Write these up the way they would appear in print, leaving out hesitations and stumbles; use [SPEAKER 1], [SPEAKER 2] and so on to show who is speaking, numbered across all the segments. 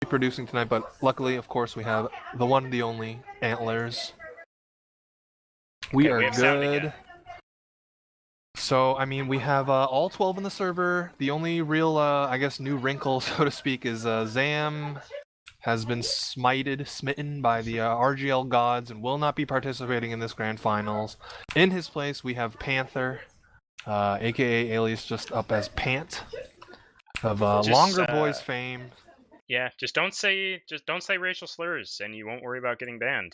[SPEAKER 1] producing tonight, but luckily, of course, we have the one, the only Antlers. We are good. So, I mean, we have all 12 in the server. The only real, I guess, new wrinkle, so to speak, is Zam has been smitten by the RGL gods and will not be participating in this grand finals. In his place, we have Panther, aka alias just up as Pant, of Longer Boys fame.
[SPEAKER 2] Yeah, just don't say racial slurs, and you won't worry about getting banned.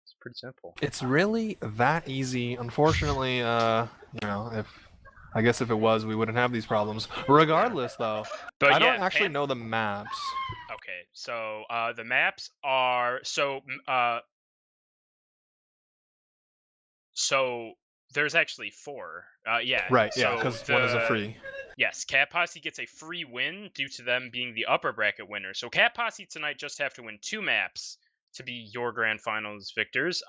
[SPEAKER 2] It's pretty simple.
[SPEAKER 1] It's really that easy. Unfortunately, I guess if it was, we wouldn't have these problems. Regardless, though,
[SPEAKER 2] but
[SPEAKER 1] I don't actually know the maps.
[SPEAKER 2] Okay, so the maps are so there's actually 4. Yeah.
[SPEAKER 1] Right.
[SPEAKER 2] So
[SPEAKER 1] yeah, because one is a free.
[SPEAKER 2] Yes, Cat Posse gets a free win due to them being the upper bracket winner. So Cat Posse tonight just have to win 2 maps to be your grand finals victors.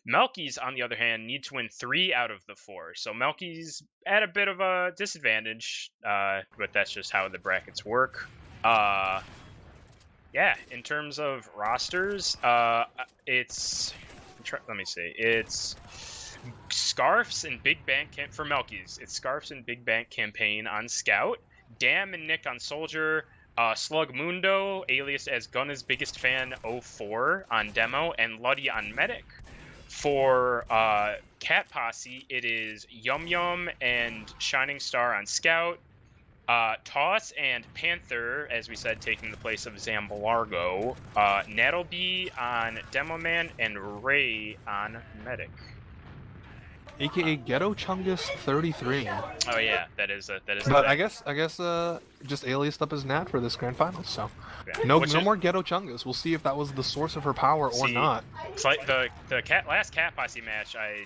[SPEAKER 2] MILKIES, on the other hand, need to win 3 out of the 4. So MILKIES at a bit of a disadvantage, but that's just how the brackets work. Yeah, in terms of rosters, it's let me see. It's Scarfs and Big Bank for MILKIES. It's Scarfs and Big Bank campaign on Scout, Dam and Nick on Soldier, Slug Mundo, alias as Gunna's biggest fan 04 on Demo, and Luddy on Medic. For Cat Posse, it is Yum Yum and Shining Star on Scout, Toss and Panther, as we said, taking the place of Zambalargo, Nattlebee on Demo Man, and Ray on Medic.
[SPEAKER 1] AKA Ghetto Chungus 33.
[SPEAKER 2] Oh yeah, that is.
[SPEAKER 1] But I guess just aliased up as Nat for this grand final. So
[SPEAKER 2] yeah.
[SPEAKER 1] no more Ghetto Chungus. We'll see if that was the source of her power or not.
[SPEAKER 2] It's like the last Cat Posse match I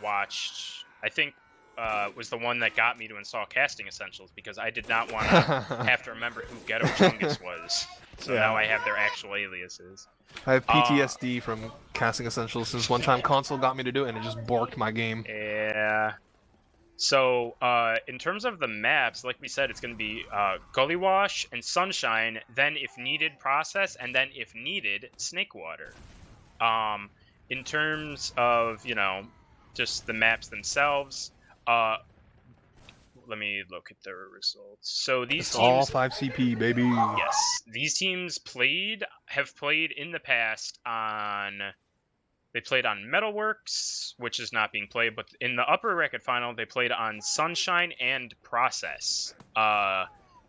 [SPEAKER 2] watched, I think, was the one that got me to install Casting Essentials because I did not want to have to remember who Ghetto Chungus was. So now I have their actual aliases.
[SPEAKER 1] I have PTSD from Casting Essentials since one time console got me to do it and it just borked my game.
[SPEAKER 2] Yeah. So, in terms of the maps, like we said, it's going to be Gully Wash and Sunshine, then if needed, Process, and then if needed, Snake Water. In terms of, just the maps themselves, let me look at their results. So these teams,
[SPEAKER 1] all 5 CP, baby.
[SPEAKER 2] Yes, these teams have played in the past on. They played on Metalworks, which is not being played, but in the upper bracket final, they played on Sunshine and Process,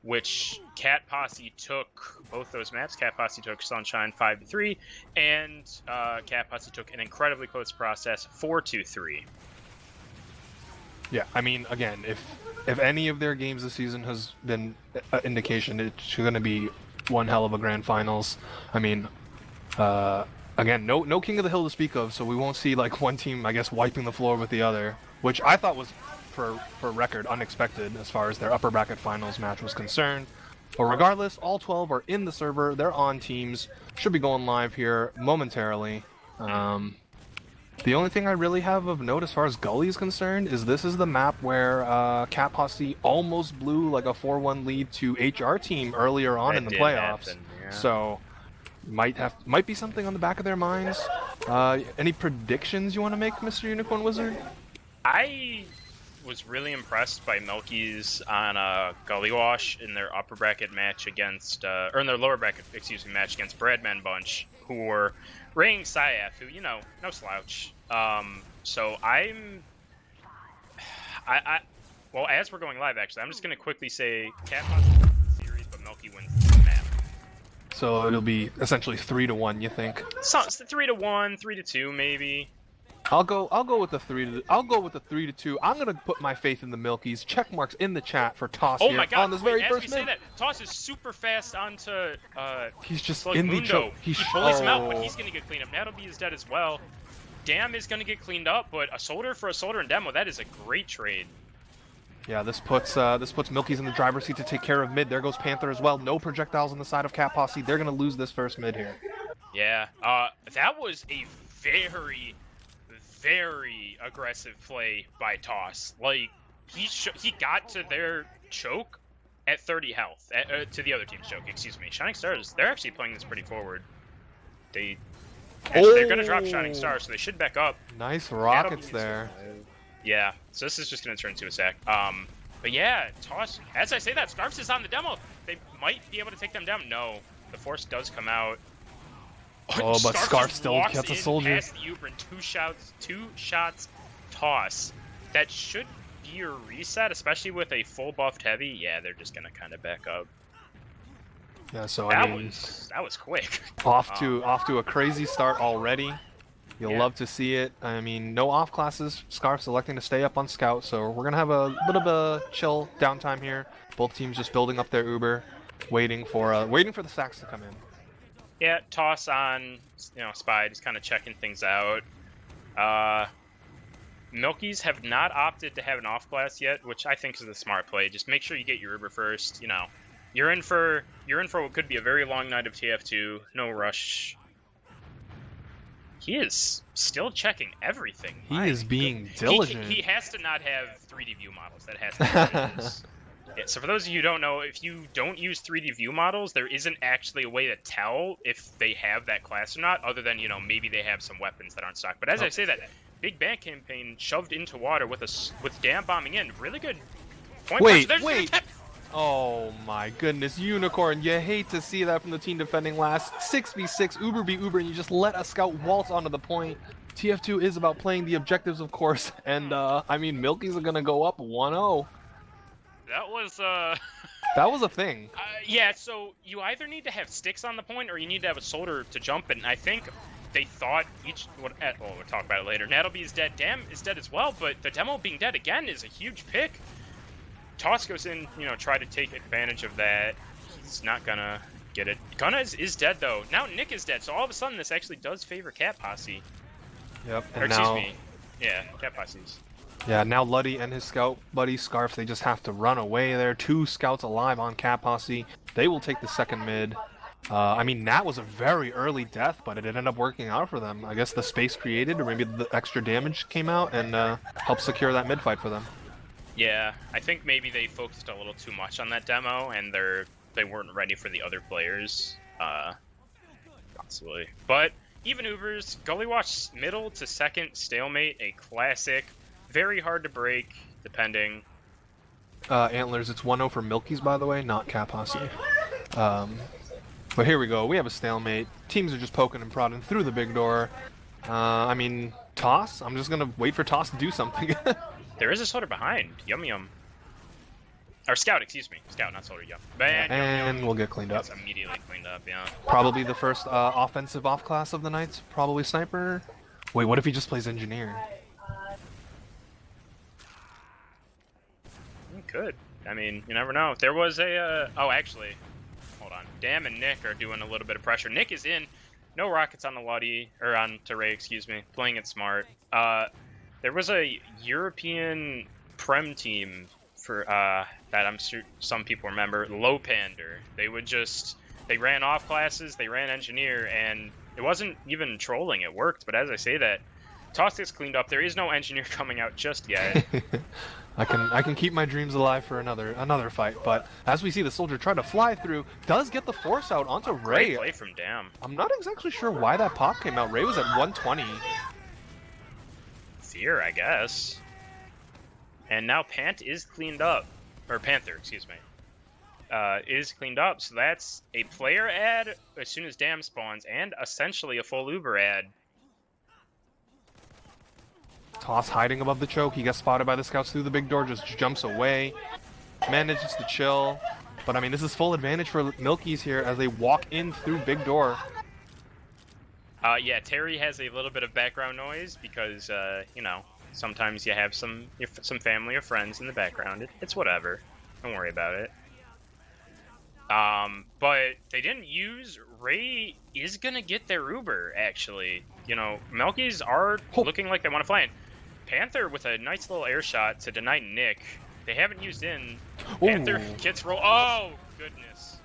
[SPEAKER 2] which Cat Posse took both those maps. Cat Posse took Sunshine 5-3, and Cat Posse took an incredibly close Process 4-3.
[SPEAKER 1] Yeah, I mean, again, if any of their games this season has been an indication, it's going to be one hell of a grand finals. I mean, again, no King of the Hill to speak of, so we won't see like one team, I guess, wiping the floor with the other, which I thought was, for record, unexpected as far as their upper bracket finals match was concerned. But regardless, all 12 are in the server. They're on teams. Should be going live here momentarily. The only thing I really have of note as far as Gully is concerned is this is the map where Cat Posse almost blew like a 4-1 lead to HR team earlier on in the playoffs.
[SPEAKER 2] Happen, yeah.
[SPEAKER 1] So might be something on the back of their minds. Any predictions you want to make, Mr. Unicorn Wizard?
[SPEAKER 2] I was really impressed by MILKIES on Gully Wash in their upper bracket match against, or in their lower bracket, match against Bradman Bunch, who were Raying Syaf, who, no slouch. So well, as we're going live, actually, I'm just going to quickly say Cat Posse wins the series, but MILKIES wins the map.
[SPEAKER 1] So it'll be essentially 3-1, you think?
[SPEAKER 2] So it's 3-1, 3-2, maybe.
[SPEAKER 1] I'll go with the 3-2. I'm gonna put my faith in the Milkies. Check marks in the chat for Toss
[SPEAKER 2] here.
[SPEAKER 1] Oh
[SPEAKER 2] my God!
[SPEAKER 1] On this very first
[SPEAKER 2] say that, Toss is super fast onto.
[SPEAKER 1] He's just
[SPEAKER 2] Slug
[SPEAKER 1] in
[SPEAKER 2] Mundo.
[SPEAKER 1] the choke.
[SPEAKER 2] He bullies him out, but he's gonna get cleaned up. Nattlebee is dead as well. Dam is gonna get cleaned up, but a soldier for a soldier and Demo, that is a great trade.
[SPEAKER 1] Yeah, this puts Milkies in the driver's seat to take care of mid. There goes Panther as well. No projectiles on the side of Cat Posse. They're gonna lose this first mid here.
[SPEAKER 2] Yeah, that was a very, very aggressive play by Toss. Like he got to their choke at 30 health to the other team's choke. Excuse me. Shining Stars, they're actually playing this pretty forward. They're going to drop Shining Stars, so they should back up.
[SPEAKER 1] Nice rockets there.
[SPEAKER 2] Yeah, so this is just going to turn into a sack. But yeah, Toss, as I say that, Scarfs is on the demo. They might be able to take them down. No, the Force does come out.
[SPEAKER 1] Oh, but Scarf still gets a soldier.
[SPEAKER 2] Past the Uber and two shots Toss. That should be a reset, especially with a full buffed heavy. Yeah, they're just going to kind of back up.
[SPEAKER 1] Yeah, so
[SPEAKER 2] that
[SPEAKER 1] I mean,
[SPEAKER 2] was quick.
[SPEAKER 1] Off to a crazy start already. You'll love to see it. I mean, no off classes. Scarf selecting to stay up on Scout, so we're gonna have a bit of a chill downtime here. Both teams just building up their Uber, waiting for the sacks to come in.
[SPEAKER 2] Yeah, Toss on, Spy, just kind of checking things out. Milkies have not opted to have an off class yet, which I think is the smart play. Just make sure you get your Uber first. You're in for what could be a very long night of TF2. No rush. He is still checking everything.
[SPEAKER 1] He is being diligent.
[SPEAKER 2] He has to not have 3D view models. That has to be yeah, so for those of you who don't know, if you don't use 3D view models, there isn't actually a way to tell if they have that class or not, other than, maybe they have some weapons that aren't stocked. But as I say that, Big Bang Campaign shoved into water with Dam bombing in. Really good point.
[SPEAKER 1] Wait. Oh my goodness, Unicorn, you hate to see that from the team defending last. 6v6, Uber v Uber, and you just let a Scout waltz onto the point. TF2 is about playing the objectives, of course, and I mean, Milkies are gonna go up 1-0.
[SPEAKER 2] That was
[SPEAKER 1] that was a thing.
[SPEAKER 2] Yeah, so you either need to have sticks on the point, or you need to have a soldier to jump, and I think they thought we'll talk about it later. Nattleby is dead, Dam is dead as well, but the demo being dead again is a huge pick. Toss goes in, try to take advantage of that. He's not gonna get it. Gunna is dead, though. Now Nick is dead, so all of a sudden this actually does favor Cat Posse.
[SPEAKER 1] Yep,
[SPEAKER 2] and excuse me. Yeah, Cat Posse's.
[SPEAKER 1] Yeah, now Luddy and his Scout buddy, Scarf, they just have to run away there. 2 Scouts alive on Cat Posse. They will take the second mid. I mean, that was a very early death, but it ended up working out for them. I guess the space created, or maybe the extra damage came out and helped secure that mid fight for them.
[SPEAKER 2] Yeah, I think maybe they focused a little too much on that demo, and they weren't ready for the other players, possibly. But even Ubers, Gully Watch middle to second stalemate, a classic, very hard to break, depending.
[SPEAKER 1] Antlers, it's 1-0 for Milkies, by the way, not Cat Posse. But here we go, we have a stalemate. Teams are just poking and prodding through the big door. I mean, Toss? I'm just gonna wait for Toss to do something.
[SPEAKER 2] There is a soldier behind. Yum Yum. Or Scout, excuse me. Scout, not soldier. Yum.
[SPEAKER 1] And Yum we'll get cleaned up.
[SPEAKER 2] It's immediately cleaned up, yeah.
[SPEAKER 1] Probably the first offensive off class of the night. Probably Sniper. Wait, what if he just plays Engineer?
[SPEAKER 2] He could. I mean, you never know. There was a... oh, actually. Hold on. Dam and Nick are doing a little bit of pressure. Nick is in. No rockets on the Luddy. Or on Teray, excuse me. Playing it smart. There was a European Prem team for that I'm sure some people remember, Low Pander. They ran off classes, they ran Engineer, and it wasn't even trolling, it worked. But as I say that, Toss gets cleaned up. There is no Engineer coming out just yet.
[SPEAKER 1] I can keep my dreams alive for another fight, but as we see the soldier try to fly through, does get the force out onto Ray.
[SPEAKER 2] Great play from Dam.
[SPEAKER 1] I'm not exactly sure why that pop came out. Ray was at 120.
[SPEAKER 2] Fear, I guess. And now Pant is cleaned up. Or Panther, excuse me. Is cleaned up, so that's a player ad as soon as Dam spawns, and essentially a full Uber ad.
[SPEAKER 1] Toss hiding above the choke. He gets spotted by the Scouts through the big door, just jumps away. Manages to chill. But I mean, this is full advantage for Milkies here as they walk in through big door.
[SPEAKER 2] Yeah, Terry has a little bit of background noise because, sometimes you have some family or friends in the background. It's whatever. Don't worry about it. But they didn't use... Ray is going to get their Uber, actually. Milkies are looking like they want to fly in. Panther with a nice little air shot to deny Nick. They haven't used in. Panther gets roll. Oh, goodness.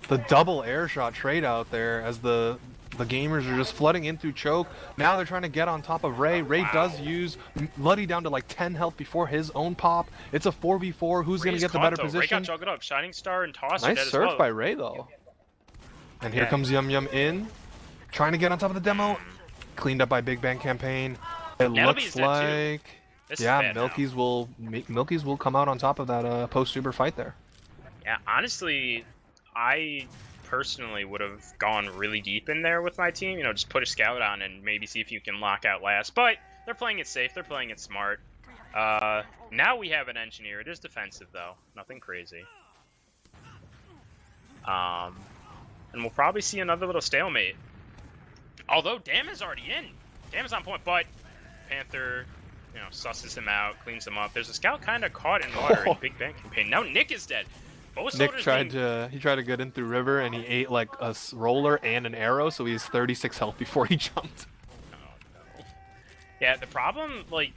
[SPEAKER 1] The double air shot trade out there as the The gamers are just flooding in through choke. Now they're trying to get on top of Ray. Ray does use Luddy down to like 10 health before his own pop. It's a 4v4. Who's going to get the better position?
[SPEAKER 2] Ray got juggled up. Shining Star and Toss
[SPEAKER 1] Nice
[SPEAKER 2] dead
[SPEAKER 1] surf
[SPEAKER 2] as well.
[SPEAKER 1] by Ray, though. And here comes Yum Yum in. Trying to get on top of the demo. Cleaned up by Big Bang Campaign. It looks like... Yeah, Milkies will come out on top of that post-Uber fight there.
[SPEAKER 2] Yeah, honestly, I personally would have gone really deep in there with my team. You know, just put a scout on and maybe see if you can lock out last. But they're playing it safe. They're playing it smart. Now we have an engineer. It is defensive, though. Nothing crazy. And we'll probably see another little stalemate. Although Dam is already in. Dam is on point, but Panther... You know, susses him out, cleans him up. There's a scout kind of caught in water in Big Bang Campaign. Now Nick is dead. Both
[SPEAKER 1] Nick tried to get in through river, and he ate like a roller and an arrow, so he has 36 health before he jumped.
[SPEAKER 2] Oh no. Yeah, the problem, like,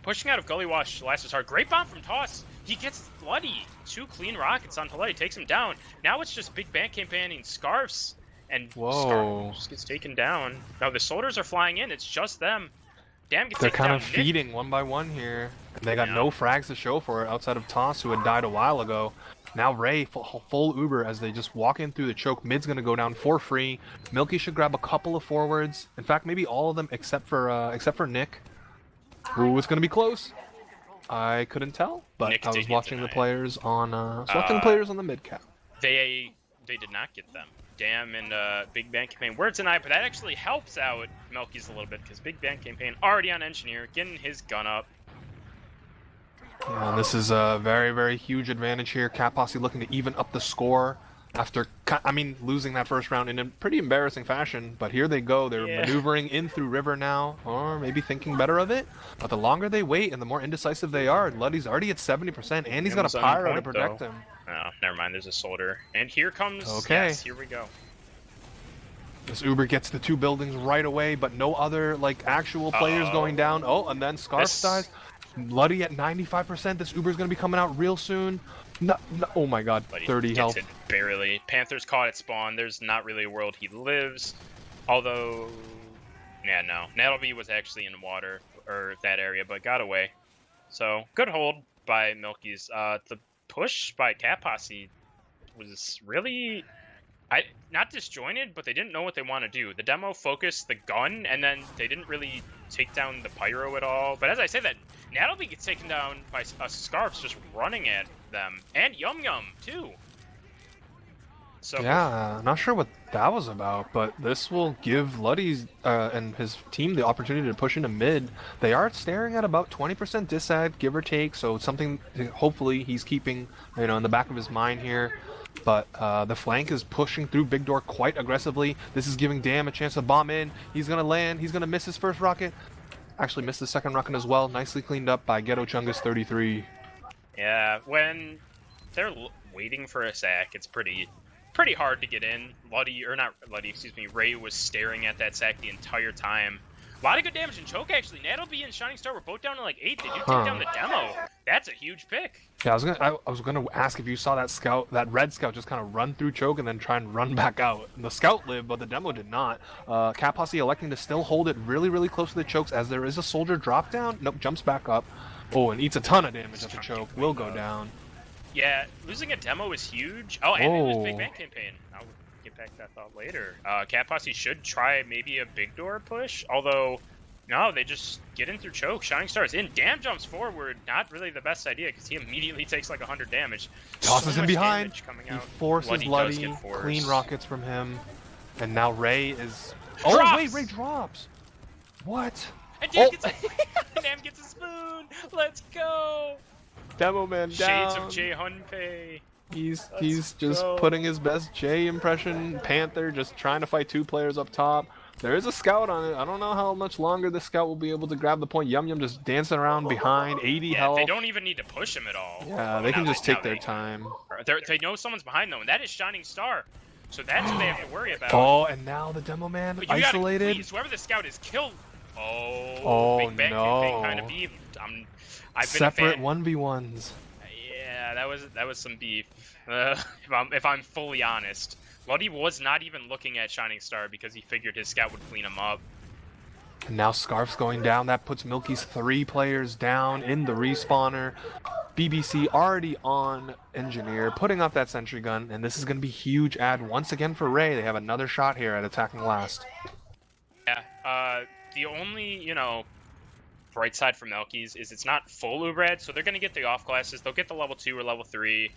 [SPEAKER 2] pushing out of Gully Wash last is hard. Great bomb from Toss. He gets bloody. 2 clean rockets on Tulay, takes him down. Now it's just Big Bang Campaigning Scarfs, and Scarf just gets taken down. Now the soldiers are flying in. It's just them.
[SPEAKER 1] They're kind of feeding one by one here. And they got no frags to show for it outside of Toss, who had died a while ago. Now Ray, full Uber as they just walk in through the choke. Mid's going to go down for free. Milky should grab a couple of forwards. In fact, maybe all of them except for Nick. Ooh, it's going to be close. I couldn't tell, but I was watching the players on the mid cap.
[SPEAKER 2] They did not get them. Dam and Big Bang Campaign were denied, but that actually helps out Milkies a little bit because Big Bang Campaign already on Engineer, getting his gun up.
[SPEAKER 1] Yeah, this is a very, very huge advantage here. Cat Posse looking to even up the score after, losing that first round in a pretty embarrassing fashion. But here they go. They're maneuvering in through river now, or maybe thinking better of it. But the longer they wait and the more indecisive they are, Luddy's already at 70%, and he's got a pyro to protect him.
[SPEAKER 2] Oh, never mind. There's a soldier. And here comes... Okay. Yes, here we go.
[SPEAKER 1] This Uber gets the 2 buildings right away, but no other, actual players going down. Oh, and then Scarf dies. Luddy at 95%. This Uber's going to be coming out real soon. No, oh my god, 30 health.
[SPEAKER 2] It barely. Panther's caught at spawn. There's not really a world he lives. Although... Yeah, no. Nattleby was actually in water, or that area, but got away. So, good hold by Milkies. The push by Cat Posse was really not disjointed, but they didn't know what they want to do. The demo focused the gun, and then they didn't really take down the pyro at all. But as I say that, Nattleby gets taken down by Scarfs just running at them, and Yum Yum too. So
[SPEAKER 1] yeah, not sure what that was about, but this will give Luddy and his team the opportunity to push into mid. They are staring at about 20% disad, give or take, so it's something hopefully he's keeping, in the back of his mind here. But the flank is pushing through Big Door quite aggressively. This is giving Dam a chance to bomb in. He's going to land. He's going to miss his first rocket. Actually missed the second rocket as well. Nicely cleaned up by Ghetto Chungus 33.
[SPEAKER 2] Yeah, when they're waiting for a sack, it's pretty hard to get in. Ray was staring at that sack the entire time. A lot of good damage in choke, actually. Nattleby and Shining Star were both down to 8. They do take down the demo. That's a huge pick.
[SPEAKER 1] Yeah, I was gonna ask if you saw that red scout just kind of run through choke and then try and run back out. And the scout lived, but the demo did not. Cat Posse electing to still hold it really, really close to the chokes as there is a soldier drop down. Nope, jumps back up. Oh, and eats a ton of damage at the choke. Will go down.
[SPEAKER 2] Yeah, losing a demo is huge. Oh, and it was Big Bang Campaign. I'll get back to that thought later. Cat Posse should try maybe a big door push, although, no, they just get in through choke. Shining Star is in. Dam jumps forward. Not really the best idea, because he immediately takes 100 damage.
[SPEAKER 1] Tosses him behind. He forces Luddy. Clean rockets from him. And now Ray is... Oh, wait, Ray drops. What?
[SPEAKER 2] And Dam gets a spoon. Let's go.
[SPEAKER 1] Demo man down.
[SPEAKER 2] Shades of Jay Hunpei.
[SPEAKER 1] He's just putting his best Jay impression. Panther just trying to fight 2 players up top. There is a scout on it. I don't know how much longer this scout will be able to grab the point. Yum Yum just dancing around behind. 80 health.
[SPEAKER 2] They don't even need to push him at all.
[SPEAKER 1] Yeah, they can just take their time.
[SPEAKER 2] They know someone's behind them, and that is Shining Star. So that's what they have to worry about.
[SPEAKER 1] Oh, and now the demo man isolated.
[SPEAKER 2] Please, whoever the scout is, killed. Big Bang Campaign kind of beef. I've been
[SPEAKER 1] separate 1v1s.
[SPEAKER 2] Yeah, that was some beef. if I'm fully honest. Luddy was not even looking at Shining Star because he figured his scout would clean him up.
[SPEAKER 1] And now Scarf's going down. That puts MILKIES 3 players down in the respawner. BBC already on Engineer, putting up that sentry gun, and this is going to be huge ad once again for Ray. They have another shot here at attacking last.
[SPEAKER 2] Yeah, the only, bright side for MILKIES is it's not full Ubrad, so they're going to get the off classes. They'll get the level 2 or level 3.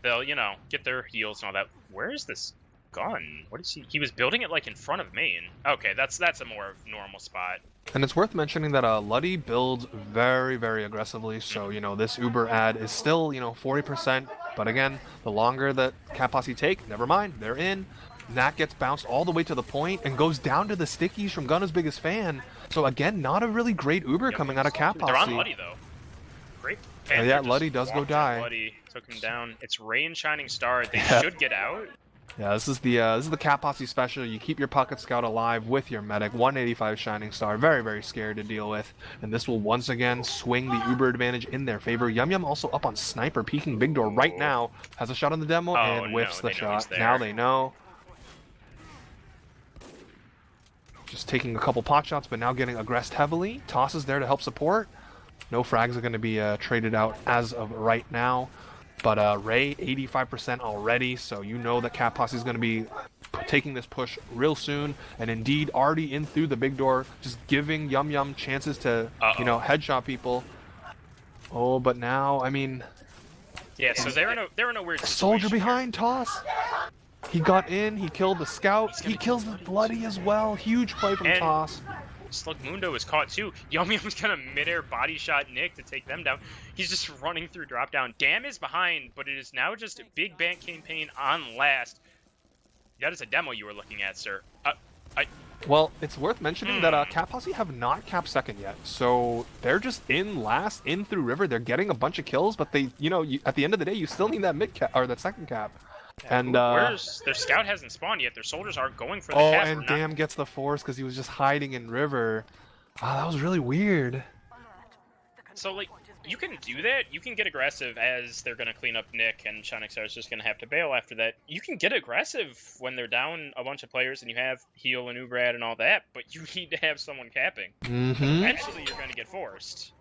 [SPEAKER 2] They'll, get their heals and all that. Where is this gun? What is he? He was building it, like, in front of main. Okay, that's a more normal spot.
[SPEAKER 1] And it's worth mentioning that Luddy builds very, very aggressively, so, this Uber ad is still, 40%, but again, the longer that Cat Posse take, never mind, they're in. Nat gets bounced all the way to the point and goes down to the stickies from Gunna's biggest fan. So again, not a really great Uber coming out of Cat Posse.
[SPEAKER 2] They're on Luddy, though. Great.
[SPEAKER 1] Yeah, Luddy does go die.
[SPEAKER 2] Luddy took him down. It's Ray and Shining Star. They should get out.
[SPEAKER 1] Yeah, this is the Cat Posse special. You keep your Pocket Scout alive with your medic. 185 Shining Star, very, very scary to deal with. And this will once again swing the Uber advantage in their favor. Yum Yum also up on Sniper, peeking Big Door right now. Has a shot on the demo and whiffs the shot. Now they know. Just taking a couple pot shots, but now getting aggressed heavily. Toss is there to help support. No frags are going to be traded out as of right now. But Ray, 85% already, so you know that Cat Posse is going to be taking this push real soon. And indeed, already in through the big door, just giving Yum Yum chances to, headshot people. Oh, but now, I mean...
[SPEAKER 2] Yeah, so they're in a weird situation.
[SPEAKER 1] Soldier behind, Toss! He got in, he killed the scout, he kills the Bloody as well. Huge play from Toss.
[SPEAKER 2] Slugmundo is caught too. Yum Yum's gonna midair body shot Nick to take them down. He's just running through drop down. Dam is behind, but it is now just a big bank campaign on last. That is a demo you were looking at, sir.
[SPEAKER 1] Well, it's worth mentioning that Cat Posse have not capped second yet, so they're just in last, in through river. They're getting a bunch of kills, but they, at the end of the day, you still need that mid cap or that second cap. And
[SPEAKER 2] their scout hasn't spawned yet. Their soldiers aren't going for the cap.
[SPEAKER 1] Oh, and Dam gets the force because he was just hiding in river. Oh, that was really weird.
[SPEAKER 2] So, like, you can do that. You can get aggressive as they're going to clean up Nick, and Shining Star is just going to have to bail after that. You can get aggressive when they're down a bunch of players and you have heal and Ubrad and all that, but you need to have someone capping. Eventually, you're going to get forced.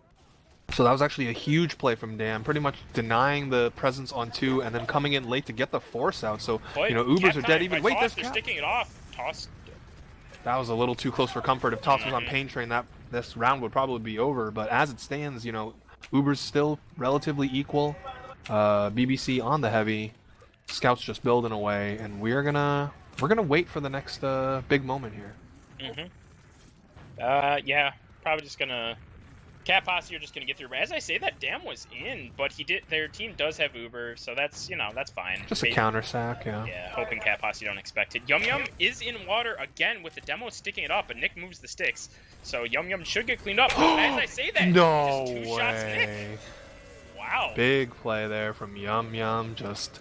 [SPEAKER 1] So that was actually a huge play from Dam, pretty much denying the presence on 2 and then coming in late to get the force out. So,
[SPEAKER 2] but
[SPEAKER 1] Ubers are dead even. Wait,
[SPEAKER 2] Toss,
[SPEAKER 1] they're
[SPEAKER 2] sticking it off. Toss.
[SPEAKER 1] That was a little too close for comfort. If Toss was on Pain Train, this round would probably be over. But as it stands, Uber's still relatively equal. BBC on the heavy. Scouts just building away, and we're gonna wait for the next big moment here.
[SPEAKER 2] Yeah, probably just gonna. Cat Posse are just gonna get through. As I say, that Dam was in, but their team does have Uber, so that's that's fine.
[SPEAKER 1] Just a counter sack, yeah.
[SPEAKER 2] Yeah, hoping Cat Posse don't expect it. Yum Yum is in water again with the demo sticking it up, and Nick moves the sticks, so Yum Yum should get cleaned up. As I say that,
[SPEAKER 1] no
[SPEAKER 2] just 2
[SPEAKER 1] way.
[SPEAKER 2] shots Nick. Wow.
[SPEAKER 1] Big play there from Yum Yum, just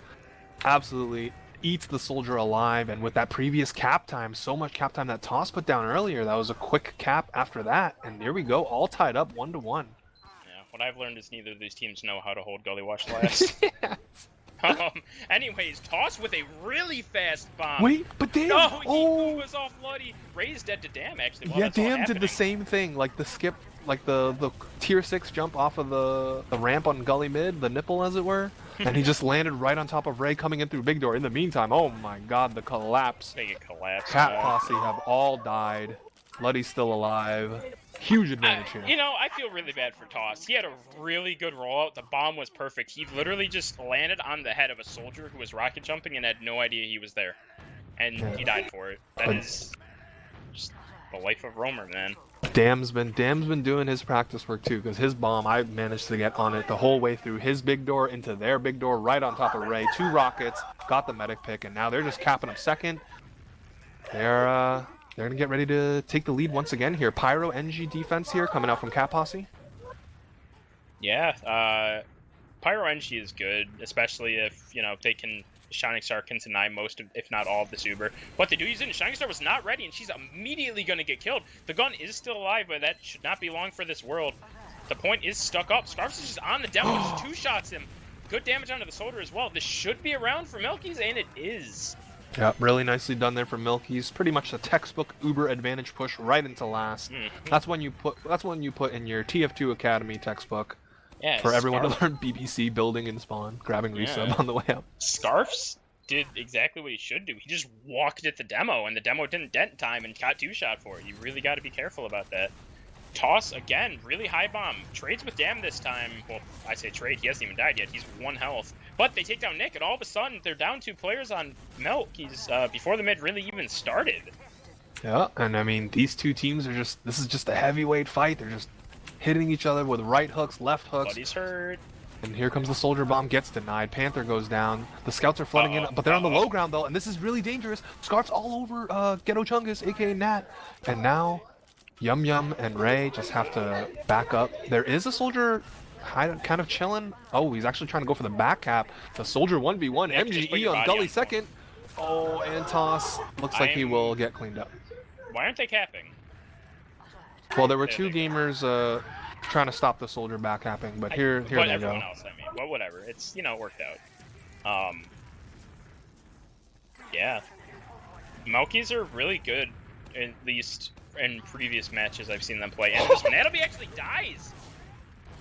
[SPEAKER 1] absolutely eats the soldier alive, and with that previous cap time, so much cap time that Toss put down earlier, that was a quick cap after that, and here we go, all tied up 1-1.
[SPEAKER 2] Yeah, what I've learned is neither of these teams know how to hold Gully Watch last. Anyways, Toss with a really fast bomb.
[SPEAKER 1] Wait, but Dam!
[SPEAKER 2] He was off Luddy. Ray's dead to Dam, actually.
[SPEAKER 1] Yeah, Dam did the same thing, like the skip, like the tier 6 jump off of the ramp on Gully mid, the nipple as it were. And he just landed right on top of Ray coming in through Big Door. In the meantime, oh my god, the collapse.
[SPEAKER 2] They get collapsed.
[SPEAKER 1] Cat Posse have all died. Luddy's still alive. Huge advantage here.
[SPEAKER 2] I feel really bad for Toss. He had a really good rollout. The bomb was perfect. He literally just landed on the head of a soldier who was rocket jumping and had no idea he was there. And he died for it. That is just the life of Roamer, man.
[SPEAKER 1] Dam's been doing his practice work too, because his bomb, I managed to get on it the whole way through his big door into their big door, right on top of Ray. 2 rockets, got the medic pick, and now they're just capping him second. They're gonna get ready to take the lead once again here. Pyro NG defense here coming out from Cat Posse.
[SPEAKER 2] Yeah, Pyro NG is good, especially if they can. Shining Star can deny most of, if not all of this Uber. But they do use it, and Shining Star was not ready, and she's immediately going to get killed. The gun is still alive, but that should not be long for this world. The point is stuck up. Scarfs is just on the demo, just 2 shots him. good damage onto the soldier as well. This should be around for Milkies, and it is.
[SPEAKER 1] Yeah, really nicely done there for Milkies. Pretty much the textbook Uber advantage push right into last. That's when you put in your TF2 Academy textbook for everyone to learn BBC building and spawn, grabbing resub on the way up.
[SPEAKER 2] Scarfs did exactly what he should do. He just walked at the demo, and the demo didn't dent in time and got 2-shot for it. You really got to be careful about that. Toss, again, really high bomb. Trades with Dam this time. Well, I say trade. He hasn't even died yet. He's 1 health. But they take down Nick, and all of a sudden, they're down 2 players on Milk. He's before the mid really even started.
[SPEAKER 1] Yeah, and I mean, these two teams are just... This is just a heavyweight fight. They're just hitting each other with right hooks, left hooks.
[SPEAKER 2] Buddy's hurt.
[SPEAKER 1] And here comes the soldier bomb, gets denied. Panther goes down. The scouts are flooding in, but they're on the low ground, though, and this is really dangerous. Scarf's all over Ghetto Chungus, a.k.a. Nat. And now... Yum Yum and Ray just have to back up. There is a soldier kind of chilling. Oh, he's actually trying to go for the back cap. The soldier 1v1, MGE on Gully second. Oh, and Toss looks like he will get cleaned up.
[SPEAKER 2] Why aren't they capping?
[SPEAKER 1] Well, there were 2 gamers trying to stop the soldier back capping, but here they go.
[SPEAKER 2] Everyone else, I mean. Well, whatever. It's, you know, it worked out. Yeah. Milkies are really good, at least in previous matches I've seen them play. And this Natalie actually dies.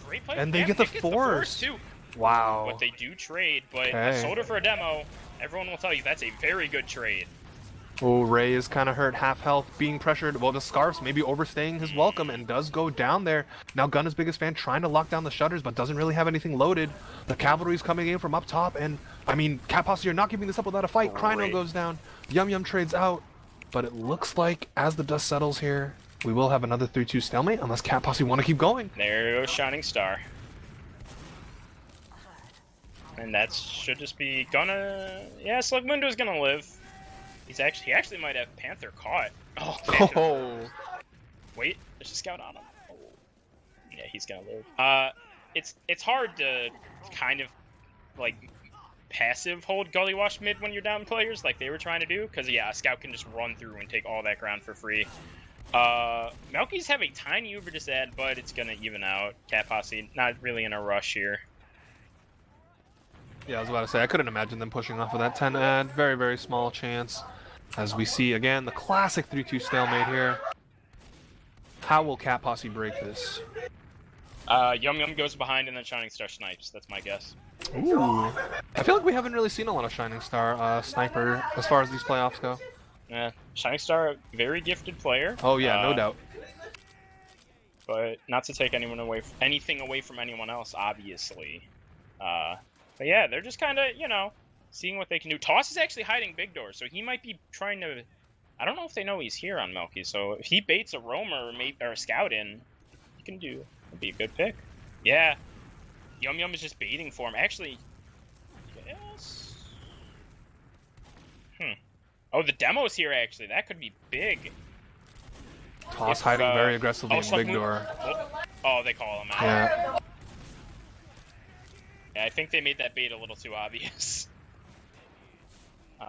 [SPEAKER 2] Great play.
[SPEAKER 1] And they get the force
[SPEAKER 2] too.
[SPEAKER 1] Wow.
[SPEAKER 2] But they do trade, but a soldier for a demo, everyone will tell you that's a very good trade.
[SPEAKER 1] Oh, Ray is kind of hurt, half health, being pressured. Well, the Scarfs maybe overstaying his welcome and does go down there. Now Gun is biggest fan trying to lock down the shutters, but doesn't really have anything loaded. The cavalry's coming in from up top, and I mean, Cat Posse are not giving this up without a fight. Kryno goes down. Yum Yum trades out. But it looks like, as the dust settles here, we will have another 3-2 stalemate, unless Cat Posse want to keep going.
[SPEAKER 2] There goes Shining Star. And that should just be gonna... Yeah, Slugmundo's gonna live. He actually might have Panther caught. Oh, Wait, there's a scout on him. Oh. Yeah, he's gonna live. It's hard to kind of, like... passive hold Gully Wash mid when you're down players like they were trying to do, because yeah, a scout can just run through and take all that ground for free. Milkies have a tiny Uber disad, but it's gonna even out. Cat Posse not really in a rush here.
[SPEAKER 1] Yeah, I was about to say, I couldn't imagine them pushing off of that 10 ad. Very, very small chance. As we see again, the classic 3-2 stalemate here. How will Cat Posse break this?
[SPEAKER 2] Yum Yum goes behind and then Shining Star snipes. That's my guess.
[SPEAKER 1] Ooh. I feel like we haven't really seen a lot of Shining Star sniper as far as these playoffs go.
[SPEAKER 2] Yeah, Shining Star, very gifted player.
[SPEAKER 1] Oh yeah, no doubt.
[SPEAKER 2] But not to take anything away from anyone else, obviously. But yeah, they're just kind of, you know, seeing what they can do. Toss is actually hiding big door, so he might be trying to... I don't know if they know he's here on Milky, so if he baits a roamer or a scout in, he can do... It'd be a good pick. Yeah. Yum Yum is just baiting for him. Actually, yes. Oh, the demo's here, actually. That could be big.
[SPEAKER 1] Toss hiding very aggressively in big door.
[SPEAKER 2] Oh, they call him out.
[SPEAKER 1] Yeah.
[SPEAKER 2] Yeah, I think they made that bait a little too obvious.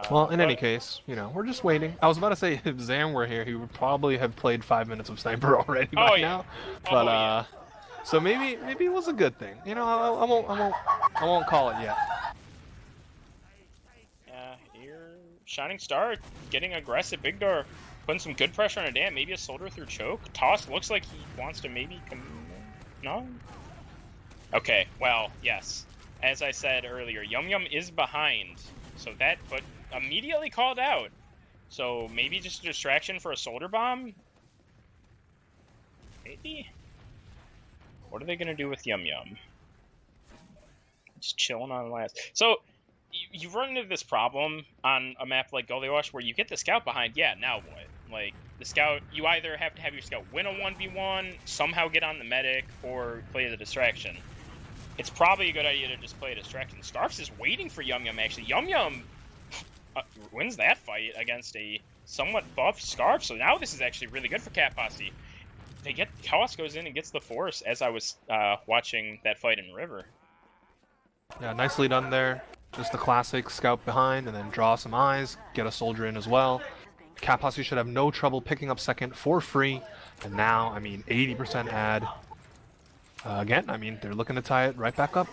[SPEAKER 1] Well, in any case, you know, we're just waiting. I was about to say, if Zam were here, he would probably have played 5 minutes of Sniper already by now. But, so maybe it was a good thing. You know, I won't call it yet.
[SPEAKER 2] Yeah, here, Shining Star getting aggressive. Big door putting some good pressure on a dam. Maybe a soldier through choke. Toss looks like he wants to maybe come. No. Okay. Well, yes. As I said earlier, Yum Yum is behind. So that, but immediately called out. So maybe just a distraction for a soldier bomb. Maybe. What are they gonna do with Yum Yum? Just chilling on last. So you run into this problem on a map like Gully Wash where you get the scout behind. Yeah, now what? Like the scout, you either have to have your scout win a 1v1, somehow get on the medic, or play the distraction. It's probably a good idea to just play a distraction. Scarfs is waiting for Yum Yum. Actually, Yum Yum wins that fight against a somewhat buff Scarf. So now this is actually really good for Cat Posse. They get Toss goes in and gets the force as I was watching that fight in River.
[SPEAKER 1] Yeah, nicely done there. Just the classic scout behind and then draw some eyes, get a soldier in as well. Cat Posse should have no trouble picking up second for free. And now, I mean, 80% ad. Again, I mean, they're looking to tie it right back up.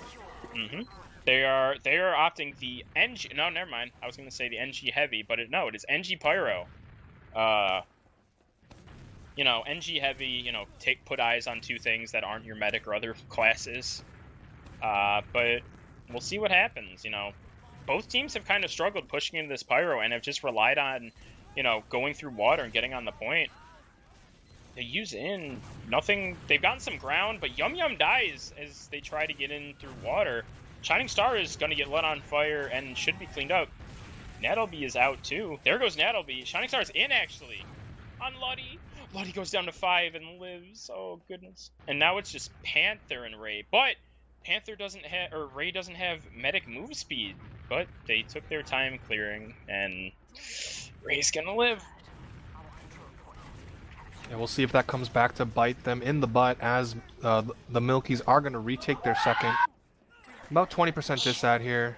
[SPEAKER 2] They are opting the NG. No, never mind. I was gonna say the NG heavy, but no, it is NG pyro. You know, NG heavy. You know, put eyes on 2 things that aren't your medic or other classes. But we'll see what happens. You know, both teams have kind of struggled pushing into this pyro and have just relied on, you know, going through water and getting on the point. They use in nothing. They've gotten some ground, but Yum Yum dies as they try to get in through water. Shining Star is going to get lit on fire and should be cleaned up. Nattleby is out too. There goes Nattleby. Shining Star is in actually on Luddy. Luddy goes down to 5 and lives. Oh goodness. And now it's just Panther and Ray. But Panther doesn't have, or Ray doesn't have medic move speed. But they took their time clearing, and Ray's gonna live.
[SPEAKER 1] Yeah, we'll see if that comes back to bite them in the butt, as the Milkies are going to retake their second. About 20% disat here.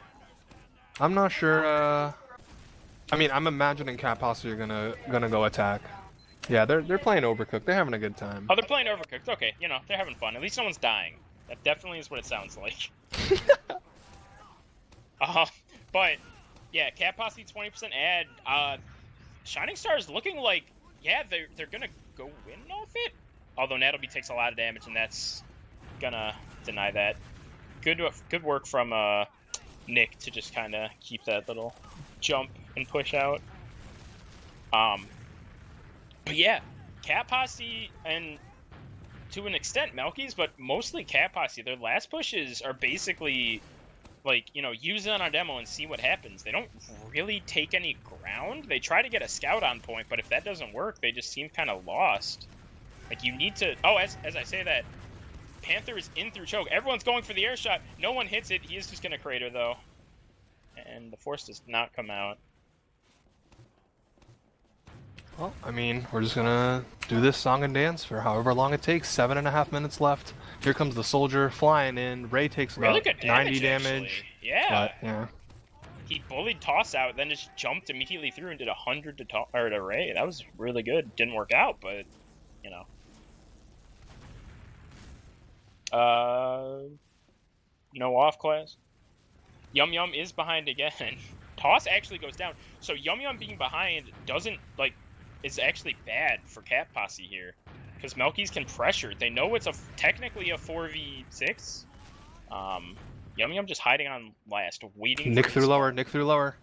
[SPEAKER 1] I'm not sure. I mean, I'm imagining Cat Posse are gonna go attack. Yeah, they're playing Overcooked. They're having a good time.
[SPEAKER 2] Oh, they're playing Overcooked. Okay, you know, they're having fun. At least no one's dying. That definitely is what it sounds like. But yeah, Cat Posse 20% add. Shining Star is looking like, yeah, they're gonna go win off it. Although Nattleby takes a lot of damage, and that's gonna deny that. Good work from Nick to just kind of keep that little jump and push out. But yeah, Cat Posse, and to an extent Milkies, but mostly Cat Posse, their last pushes are basically like, you know, use it on a demo and see what happens. They don't really take any ground. They try to get a scout on point, but if that doesn't work, they just seem kind of lost. Like, you need to... Oh, as I say that, Panther is in through choke. Everyone's going for the air shot. No one hits it. He is just going to crater, though. And the force does not come out.
[SPEAKER 1] Well, I mean, we're just gonna do this song and dance for however long it takes. 7.5 minutes left. Here comes the soldier flying in. Ray takes about
[SPEAKER 2] Really good
[SPEAKER 1] 90
[SPEAKER 2] damage.
[SPEAKER 1] damage.
[SPEAKER 2] Yeah.
[SPEAKER 1] But, yeah.
[SPEAKER 2] He bullied Toss out, then just jumped immediately through and did 100 to Ray. That was really good. Didn't work out, but, you know. No off class. Yum Yum is behind again. Toss actually goes down. So Yum Yum being behind doesn't, like, is actually bad for Cat Posse here. Because Milkies can pressure. They know it's technically a 4v6. Yum Yum just hiding on last, waiting
[SPEAKER 1] Nick
[SPEAKER 2] for
[SPEAKER 1] through lower, Nick through lower.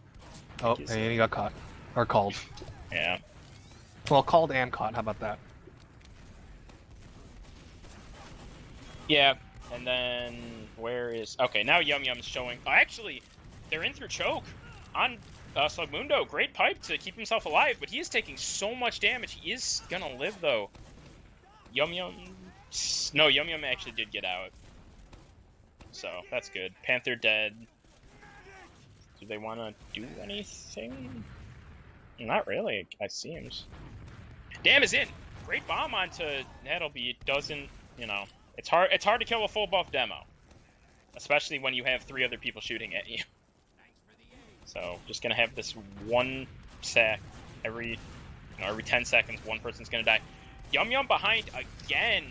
[SPEAKER 1] Oh,
[SPEAKER 2] and
[SPEAKER 1] and he got caught. Or called.
[SPEAKER 2] Yeah.
[SPEAKER 1] Well, called and caught. How about that?
[SPEAKER 2] Yeah, and then where is... Okay, now Yum Yum's showing... Oh, actually, they're in through choke on Slugmundo. Great pipe to keep himself alive, but he is taking so much damage. He is gonna live, though. Yum Yum... No, Yum Yum actually did get out. So, that's good. Panther dead. Do they want to do anything? Not really, it seems. Damn is in! Great bomb onto Nattleby. It doesn't, you know... It's hard to kill a full buff demo. Especially when you have 3 other people shooting at you. So, just gonna have this one sack every 10 seconds, one person's gonna die. Yum Yum behind again!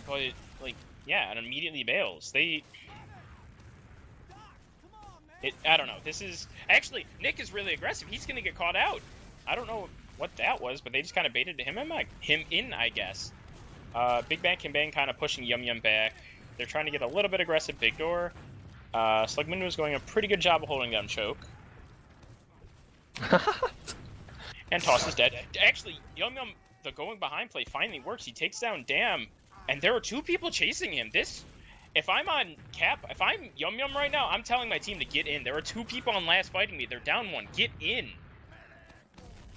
[SPEAKER 2] But, like, yeah, and immediately bails. I don't know, this is... Actually, Nick is really aggressive. He's gonna get caught out. I don't know what that was, but they just kind of baited him in, I guess. Big Bang Can Bang kind of pushing Yum Yum back. They're trying to get a little bit aggressive Big Door. Slugmundo is going a pretty good job of holding down choke. And Toss is dead. Actually, Yum Yum, the going behind play finally works. He takes down Dam, and there are 2 people chasing him. If I'm on Cap, if I'm Yum Yum right now, I'm telling my team to get in. There are 2 people on last fighting me. They're down 1. Get in.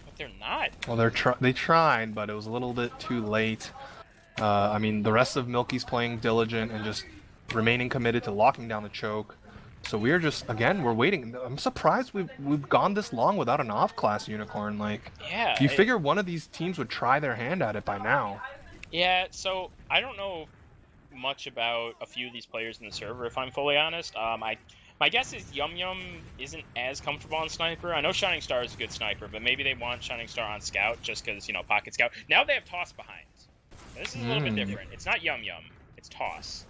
[SPEAKER 2] But they're not.
[SPEAKER 1] Well, they tried, but it was a little bit too late. I mean, the rest of Milky's playing diligent and just remaining committed to locking down the choke. So we're just, again, we're waiting. I'm surprised we've gone this long without an off-class unicorn. Like,
[SPEAKER 2] yeah,
[SPEAKER 1] you figure one of these teams would try their hand at it by now.
[SPEAKER 2] Yeah, so I don't know much about a few of these players in the server, if I'm fully honest. My guess is Yum Yum isn't as comfortable on Sniper. I know Shining Star is a good sniper, but maybe they want Shining Star on Scout just because, you know, Pocket Scout. Now they have Toss behind. This is a little bit different. It's not Yum Yum, it's Toss.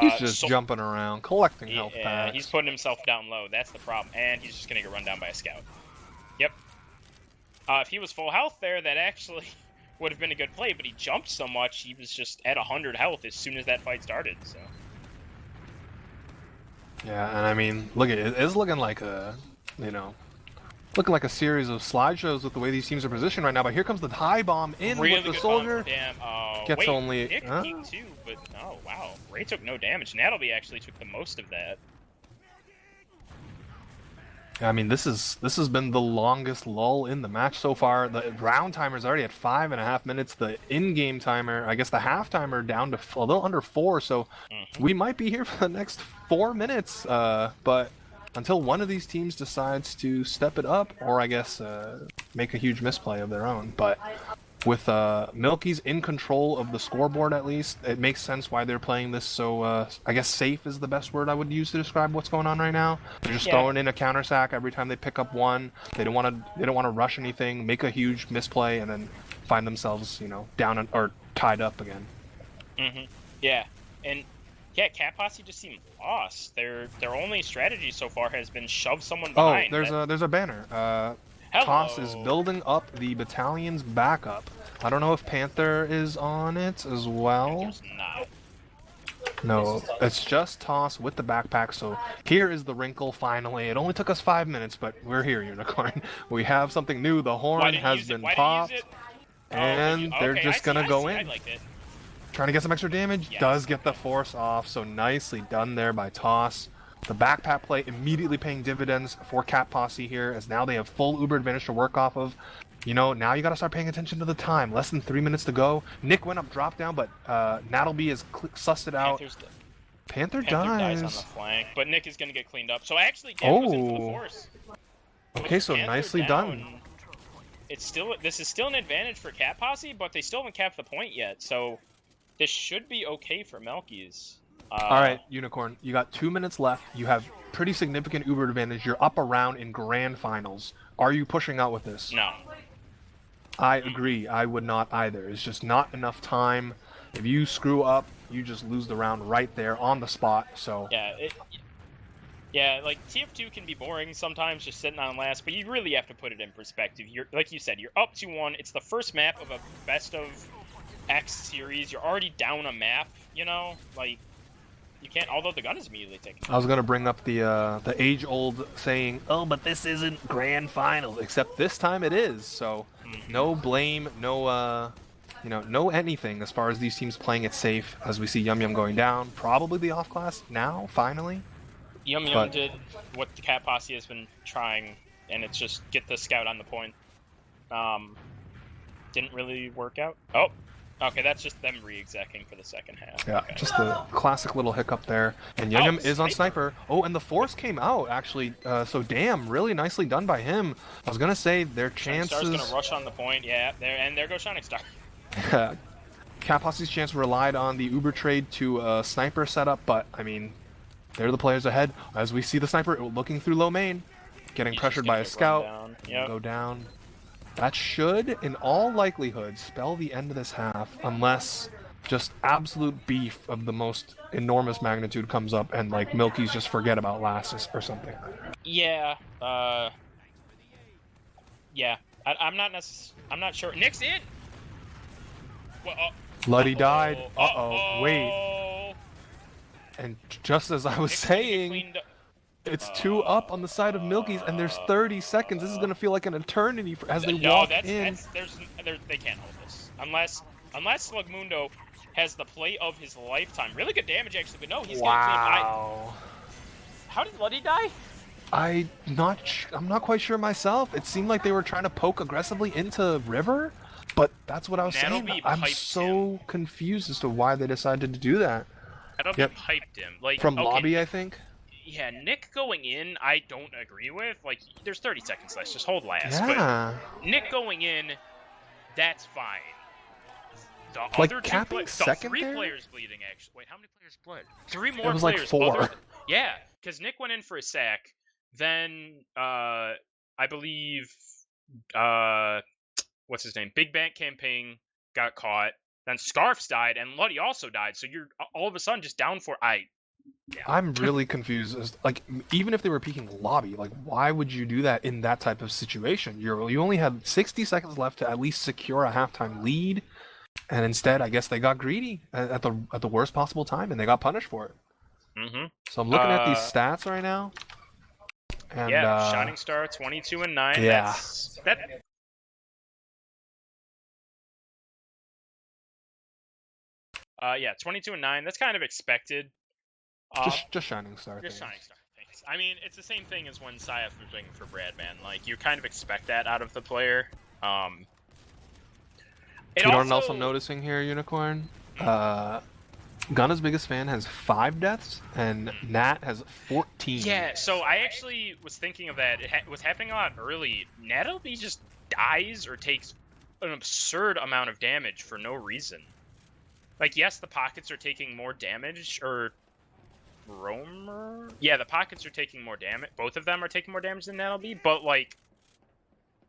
[SPEAKER 1] He's just jumping around, collecting health
[SPEAKER 2] Yeah,
[SPEAKER 1] packs.
[SPEAKER 2] he's putting himself down low. That's the problem. And he's just going to get run down by a scout. Yep. If he was full health there, that actually would have been a good play, but he jumped so much, he was just at 100 health as soon as that fight started, so...
[SPEAKER 1] Yeah, and I mean, look at it. It's looking like a, looking like a series of slideshows with the way these teams are positioned right now. But here comes the high bomb in
[SPEAKER 2] really
[SPEAKER 1] with the
[SPEAKER 2] good
[SPEAKER 1] soldier.
[SPEAKER 2] Damn.
[SPEAKER 1] Gets
[SPEAKER 2] wait,
[SPEAKER 1] only.
[SPEAKER 2] Nick peeked too, but oh wow, Ray took no damage. Natalie actually took the most of that.
[SPEAKER 1] I mean, this has been the longest lull in the match so far. The round timer is already at 5.5 minutes. The in-game timer, I guess the half timer, down to a little under 4. So we might be here for the next 4 minutes. But until one of these teams decides to step it up, or I guess make a huge misplay of their own. But with MILKIES in control of the scoreboard, at least, it makes sense why they're playing this so, I guess safe is the best word I would use to describe what's going on right now. They're just throwing in a counter sack every time they pick up one. They don't want to rush anything, make a huge misplay, and then find themselves, down or tied up again.
[SPEAKER 2] Yeah, and yeah, Cat Posse just seemed lost. Their only strategy so far has been shove someone behind.
[SPEAKER 1] Oh, there's a banner. Posse is building up the battalion's backup. I don't know if Panther is on it as well.
[SPEAKER 2] Panther's not.
[SPEAKER 1] No, it's just Toss with the backpack. So here is the wrinkle finally. It only took us 5 minutes, but we're here, Unicorn. We have something new. The horn has been popped. And they're just going to go in. Trying to get some extra damage. Does get the force off. So nicely done there by Toss. The backpack play immediately paying dividends for Cat Posse here, as now they have full Uber advantage to work off of. Now you gotta start paying attention to the time. Less than 3 minutes to go. Nick went up drop down, but Nattleby has sussed it out. Panther dies
[SPEAKER 2] on the flank, but Nick is gonna get cleaned up. So actually, goes in for the force.
[SPEAKER 1] Okay, so nicely done.
[SPEAKER 2] This is still an advantage for Cat Posse, but they still haven't capped the point yet. So this should be okay for MILKIES.
[SPEAKER 1] All right, Unicorn, you got 2 minutes left. You have pretty significant Uber advantage. You're up around in grand finals. Are you pushing out with this?
[SPEAKER 2] No.
[SPEAKER 1] I agree. I would not either. It's just not enough time. If you screw up, you just lose the round right there on the spot. So
[SPEAKER 2] yeah, like TF2 can be boring sometimes, just sitting on last, but you really have to put it in perspective. You're like you said, you're up 2-1. It's the first map of a best of X series. You're already down a map. Like. You can't, although the gun is immediately taken.
[SPEAKER 1] I was gonna bring up the age-old saying, "Oh, but this isn't grand finals." Except this time it is. So no blame, no no anything as far as these teams playing it safe. As we see Yum Yum going down, probably the off class now finally.
[SPEAKER 2] Yum Yum did what the Cat Posse has been trying, and it's just get the scout on the point. Didn't really work out. Oh. Okay, that's just them re-execing for the second half.
[SPEAKER 1] Yeah,
[SPEAKER 2] okay.
[SPEAKER 1] Just a classic little hiccup there. And Yum Yum is on Sniper. Oh, and the Force came out, actually. So, damn, really nicely done by him. I was going to say their chances...
[SPEAKER 2] Star's going to rush on the point, yeah. There goes Shining Star.
[SPEAKER 1] Cat Posse's chance relied on the Uber trade to Sniper setup, but, I mean, they're the players ahead. As we see the Sniper looking through low main, getting pressured by a scout. Go down. That should, in all likelihood, spell the end of this half, unless just absolute beef of the most enormous magnitude comes up and, like, MILKIES just forget about last or something.
[SPEAKER 2] Yeah, yeah. I'm not sure. Nick's in! Well,
[SPEAKER 1] Luddy died. Wait. And just as I was saying... It's 2 up on the side of MILKIES, and there's 30 seconds. This is going to feel like an eternity as they walk in.
[SPEAKER 2] They can't hold this. Unless Slugmundo has the play of his lifetime. Really good damage, actually, but no, he's going to clean. How did Luddy die?
[SPEAKER 1] I'm not quite sure myself. It seemed like they were trying to poke aggressively into River, but that's what I was saying. I'm so confused as to why they decided to do that.
[SPEAKER 2] That'll be piped him. Like,
[SPEAKER 1] from lobby, I think.
[SPEAKER 2] Yeah, Nick going in, I don't agree with. Like, there's 30 seconds left. Just hold last.
[SPEAKER 1] Yeah.
[SPEAKER 2] But Nick going in, that's fine. The
[SPEAKER 1] like
[SPEAKER 2] other
[SPEAKER 1] capping second
[SPEAKER 2] 3
[SPEAKER 1] there?
[SPEAKER 2] players bleeding, actually. Wait, how many players bled? 3 more
[SPEAKER 1] it was
[SPEAKER 2] players.
[SPEAKER 1] Like 4.
[SPEAKER 2] Yeah, because Nick went in for a sack. Then, I believe, what's his name? Big Bank Campaign got caught. Then Scarfs died, and Luddy also died. So you're all of a sudden just down for yeah.
[SPEAKER 1] I'm really confused. Like, even if they were peeking lobby, like, why would you do that in that type of situation? You only had 60 seconds left to at least secure a halftime lead, and instead, I guess they got greedy at the worst possible time, and they got punished for it.
[SPEAKER 2] Mm-hmm.
[SPEAKER 1] So I'm looking at these stats right now, and
[SPEAKER 2] yeah, Shining Star 22 and 9.
[SPEAKER 1] Yeah.
[SPEAKER 2] Yeah, 22 and 9. That's kind of expected.
[SPEAKER 1] Just Shining Star.
[SPEAKER 2] Just Shining Star. Thanks. I mean, it's the same thing as when Syaf was playing for Bradman. Like, you kind of expect that out of the player.
[SPEAKER 1] You know what I'm also noticing here, Unicorn? Gunna's biggest fan has 5 deaths, and Nat has 14.
[SPEAKER 2] Yeah, so I actually was thinking of that. It was happening a lot early. Natalie just dies or takes an absurd amount of damage for no reason. Like, yes, the pockets are taking more damage, or Roamer? Yeah, the pockets are taking more damage. Both of them are taking more damage than Natalie, but, like,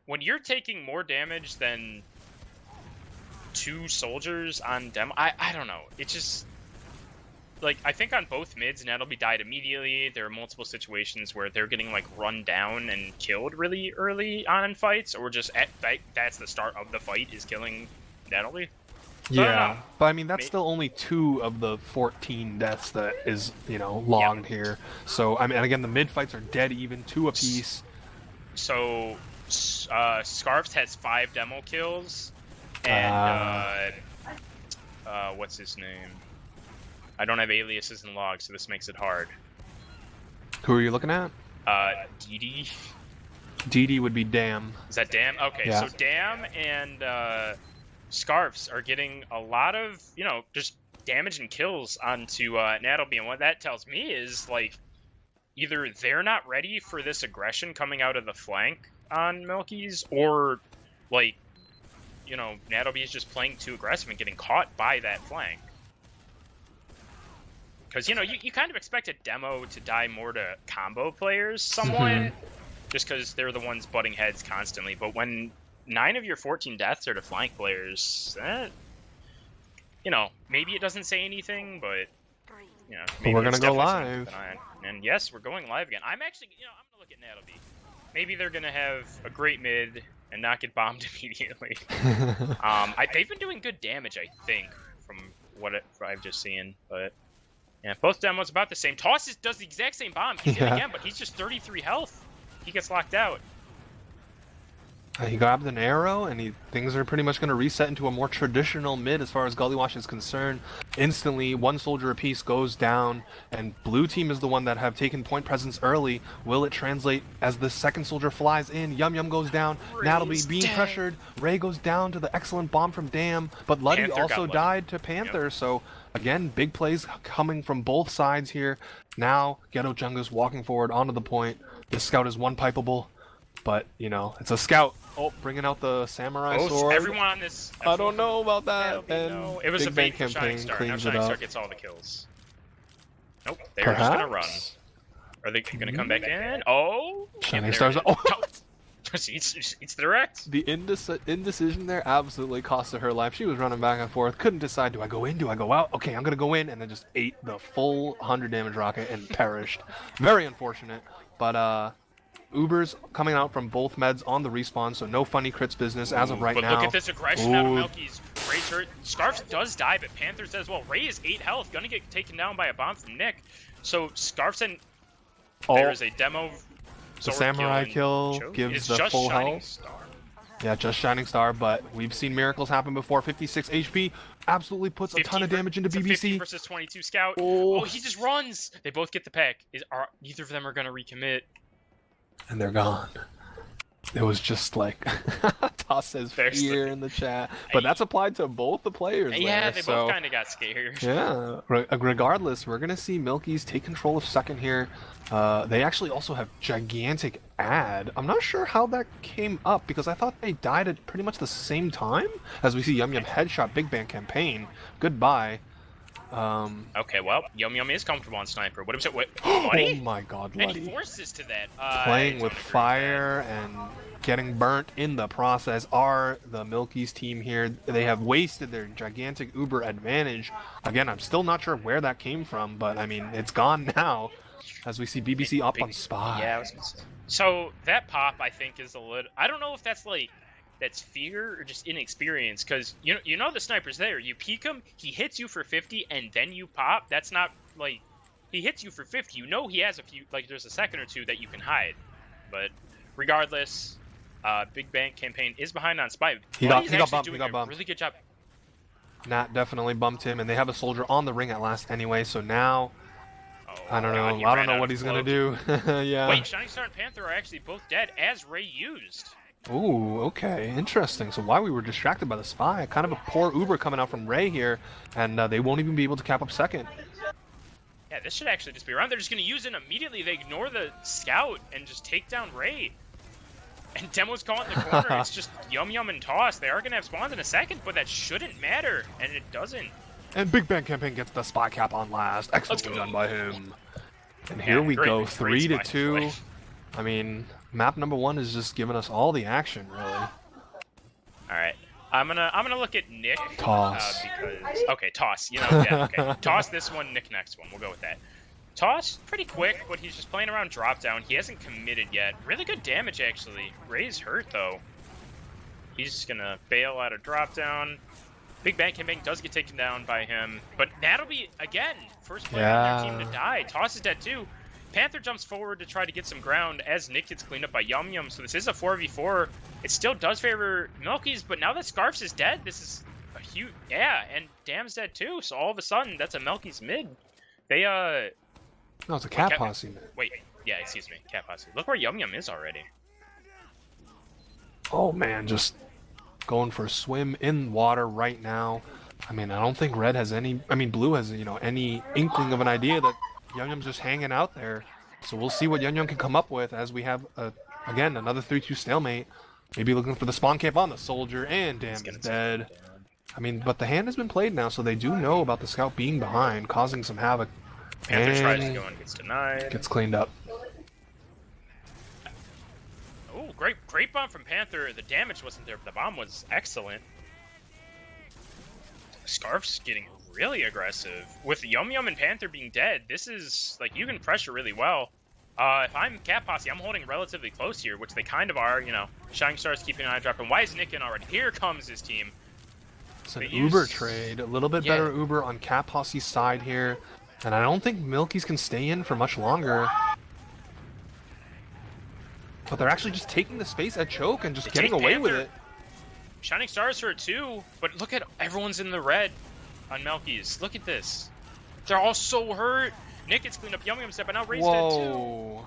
[SPEAKER 2] when you're taking more damage than 2 soldiers on demo, I don't know. It just, like, I think on both mids, Natalie died immediately. There are multiple situations where they're getting, like, run down and killed really early on in fights, or just that's the start of the fight, is killing Natalie. So
[SPEAKER 1] yeah, but I mean, that's still only 2 of the 14 deaths that is, logged here. So, I mean, and again, the mid fights are dead even, 2 apiece.
[SPEAKER 2] So, Scarfs has 5 demo kills, and, what's his name? I don't have aliases and logs, so this makes it hard.
[SPEAKER 1] Who are you looking at?
[SPEAKER 2] DD.
[SPEAKER 1] DD would be Dam.
[SPEAKER 2] Is that Dam? Okay,
[SPEAKER 1] yeah.
[SPEAKER 2] So Dam and, Scarfs are getting a lot of, just damage and kills onto Natalie, and what that tells me is, like, either they're not ready for this aggression coming out of the flank on Milkies, or, like, Natalie is just playing too aggressive and getting caught by that flank. Because, you kind of expect a demo to die more to combo players somewhat, just because they're the ones butting heads constantly, but when 9 of your 14 deaths are to flank players, that, maybe it doesn't say anything, but, maybe
[SPEAKER 1] we're going to go live.
[SPEAKER 2] And yes, we're going live again. I'm actually, I'm going to look at Natalie. Maybe they're going to have a great mid and not get bombed immediately. They've been doing good damage, I think, from what I've just seen, but yeah, both demos about the same. Toss does the exact same bomb. He's hit again, but he's just 33 health. He gets locked out.
[SPEAKER 1] He grabbed an arrow, and things are pretty much going to reset into a more traditional mid as far as Gullywash is concerned. Instantly, 1 soldier apiece goes down, and blue team is the one that have taken point presence early. Will it translate as the second soldier flies in? Yum Yum goes down. Natalie being pressured. Ray goes down to the excellent bomb from Dam, but Luddy also died to Panther. Yep. So again, big plays coming from both sides here. Now, Ghetto Junga's walking forward onto the point. This scout is one-pipeable, but, it's a scout. Oh, bringing out the samurai sword.
[SPEAKER 2] Everyone on this.
[SPEAKER 1] I don't know about that.
[SPEAKER 2] And it was a bait for Shining Star. Now Shining Star gets all the kills. Nope, they're just gonna run. Are they gonna come back in? Oh,
[SPEAKER 1] Shining Star's. Oh,
[SPEAKER 2] it's direct.
[SPEAKER 1] The indecision there absolutely costed her life. She was running back and forth, couldn't decide. Do I go in? Do I go out? Okay, I'm gonna go in, and then just ate the full 100 damage rocket and perished. Very unfortunate, but Ubers coming out from both meds on the respawn, so no funny crits business as of right now.
[SPEAKER 2] But look at this aggression out of Milky's. Ray's hurt. Scarfs does die, but Panther says, well, Ray is 8 health, gonna get taken down by a bomb from Nick. So Scarfs and there is a demo.
[SPEAKER 1] The samurai kill gives the full health. Yeah, just Shining Star, but we've seen miracles happen before. 56 HP absolutely puts a ton of damage into BBC.
[SPEAKER 2] 15 versus 22 scout. Oh, he just runs. They both get the pack. Neither of them are gonna recommit.
[SPEAKER 1] And they're gone. It was just like Toss says fear in the chat, but that's applied to both the players.
[SPEAKER 2] Yeah, they both kind of got scared.
[SPEAKER 1] Yeah, regardless, we're gonna see Milkies take control of second here. They actually also have gigantic ad. I'm not sure how that came up because I thought they died at pretty much the same time as we see Yum Yum headshot Big Bang campaign. Goodbye.
[SPEAKER 2] Okay, well, Yum Yum is comfortable on sniper. What was it? What? Luddy?
[SPEAKER 1] Oh my God,
[SPEAKER 2] And
[SPEAKER 1] Luddy.
[SPEAKER 2] he forces to that.
[SPEAKER 1] Playing with fire and getting burnt in the process are the Milkies team here. They have wasted their gigantic Uber advantage. Again, I'm still not sure where that came from, but I mean, it's gone now as we see BBC up on Spy.
[SPEAKER 2] Yeah, I was gonna say. So that pop, I think, is a little. I don't know if that's like that's fear or just inexperience, because you know the sniper's there. You peek him, he hits you for 50, and then you pop. That's not like he hits you for 50. You know he has a few, like there's a second or two that you can hide, but regardless, Big Bang Campaign is behind on Spy.
[SPEAKER 1] He got bumped.
[SPEAKER 2] Doing
[SPEAKER 1] He got bumped.
[SPEAKER 2] Really good job.
[SPEAKER 1] Nat definitely bumped him, and they have a soldier on the ring at last anyway. So now, I don't know. I don't know what he's gonna do. Yeah.
[SPEAKER 2] Wait, Shining Star and Panther are actually both dead as Ray used.
[SPEAKER 1] Ooh, okay, interesting. So why we were distracted by the Spy? Kind of a poor Uber coming out from Ray here, and they won't even be able to cap up second.
[SPEAKER 2] Yeah, this should actually just be around. They're just going to use it immediately. They ignore the scout and just take down Ray. And Demo's caught in the corner. It's just Yum Yum and Toss. They are going to have spawns in a second, but that shouldn't matter, and it doesn't.
[SPEAKER 1] And Big Bang Campaign gets the Spy cap on last. Excellently done by him. And here we go, 3-2. I mean, map number 1 is just giving us all the action, really.
[SPEAKER 2] All right, I'm gonna look at Nick.
[SPEAKER 1] Toss.
[SPEAKER 2] Okay, Toss. You know, yeah, okay. Toss this one, Nick next one. We'll go with that. Toss, pretty quick, but he's just playing around drop down. He hasn't committed yet. Really good damage, actually. Ray's hurt, though. He's just gonna bail out of drop down. Big Bang Campaign does get taken down by him, but that'll be, again, first player on their team to die. Toss is dead, too. Panther jumps forward to try to get some ground as Nick gets cleaned up by Yum Yum, so this is a 4v4. It still does favor Milkies, but now that Scarfs is dead, this is a huge... Yeah, and Dam's dead, too, so all of a sudden, that's a Milkies mid. They,
[SPEAKER 1] No, it's a Cat Posse.
[SPEAKER 2] Wait, yeah, excuse me, Cat Posse. Look where Yum Yum is already.
[SPEAKER 1] Oh, man, just going for a swim in water right now. I mean, I don't think Red has any... I mean, Blue has, any inkling of an idea that Yum Yum's just hanging out there. So we'll see what Yum Yum can come up with as we have, again, another 3-2 stalemate. Maybe looking for the spawn camp on the soldier, and Dam is dead. I mean, but the hand has been played now, so they do know about the scout being behind, causing some havoc.
[SPEAKER 2] Panther tries to go and gets denied.
[SPEAKER 1] Gets cleaned up.
[SPEAKER 2] Oh, great bomb from Panther. The damage wasn't there, but the bomb was excellent. Scarf's getting really aggressive. With Yum Yum and Panther being dead, this is, like, you can pressure really well. If I'm Cat Posse, I'm holding relatively close here, which they kind of are, Shining Star's keeping an eye drop. And why is Nick in already? Here comes his team.
[SPEAKER 1] It's an Uber trade. A little bit better Uber on Cat Posse's side here. And I don't think Milkies can stay in for much longer. But they're actually just taking the space at choke and just getting away with it.
[SPEAKER 2] Shining Stars hurt too, but look at everyone's in the red on Milkies. Look at this. They're all so hurt. Nick gets cleaned up. Yum Yum step, but now Ray's dead too.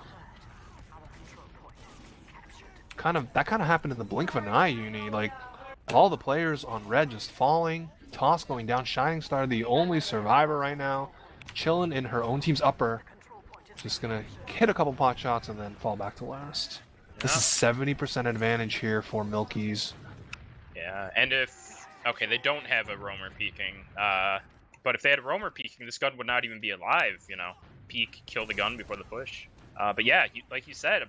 [SPEAKER 1] That kind of happened in the blink of an eye, Uni. Like, all the players on red just falling. Toss going down. Shining Star, the only survivor right now. Chilling in her own team's upper. Just gonna hit a couple pot shots and then fall back to last. Yeah. This is 70% advantage here for Milkies.
[SPEAKER 2] Yeah, and okay, they don't have a roamer peeking, but if they had a roamer peeking, this gun would not even be alive, Peek, kill the gun before the push. But yeah, like you said,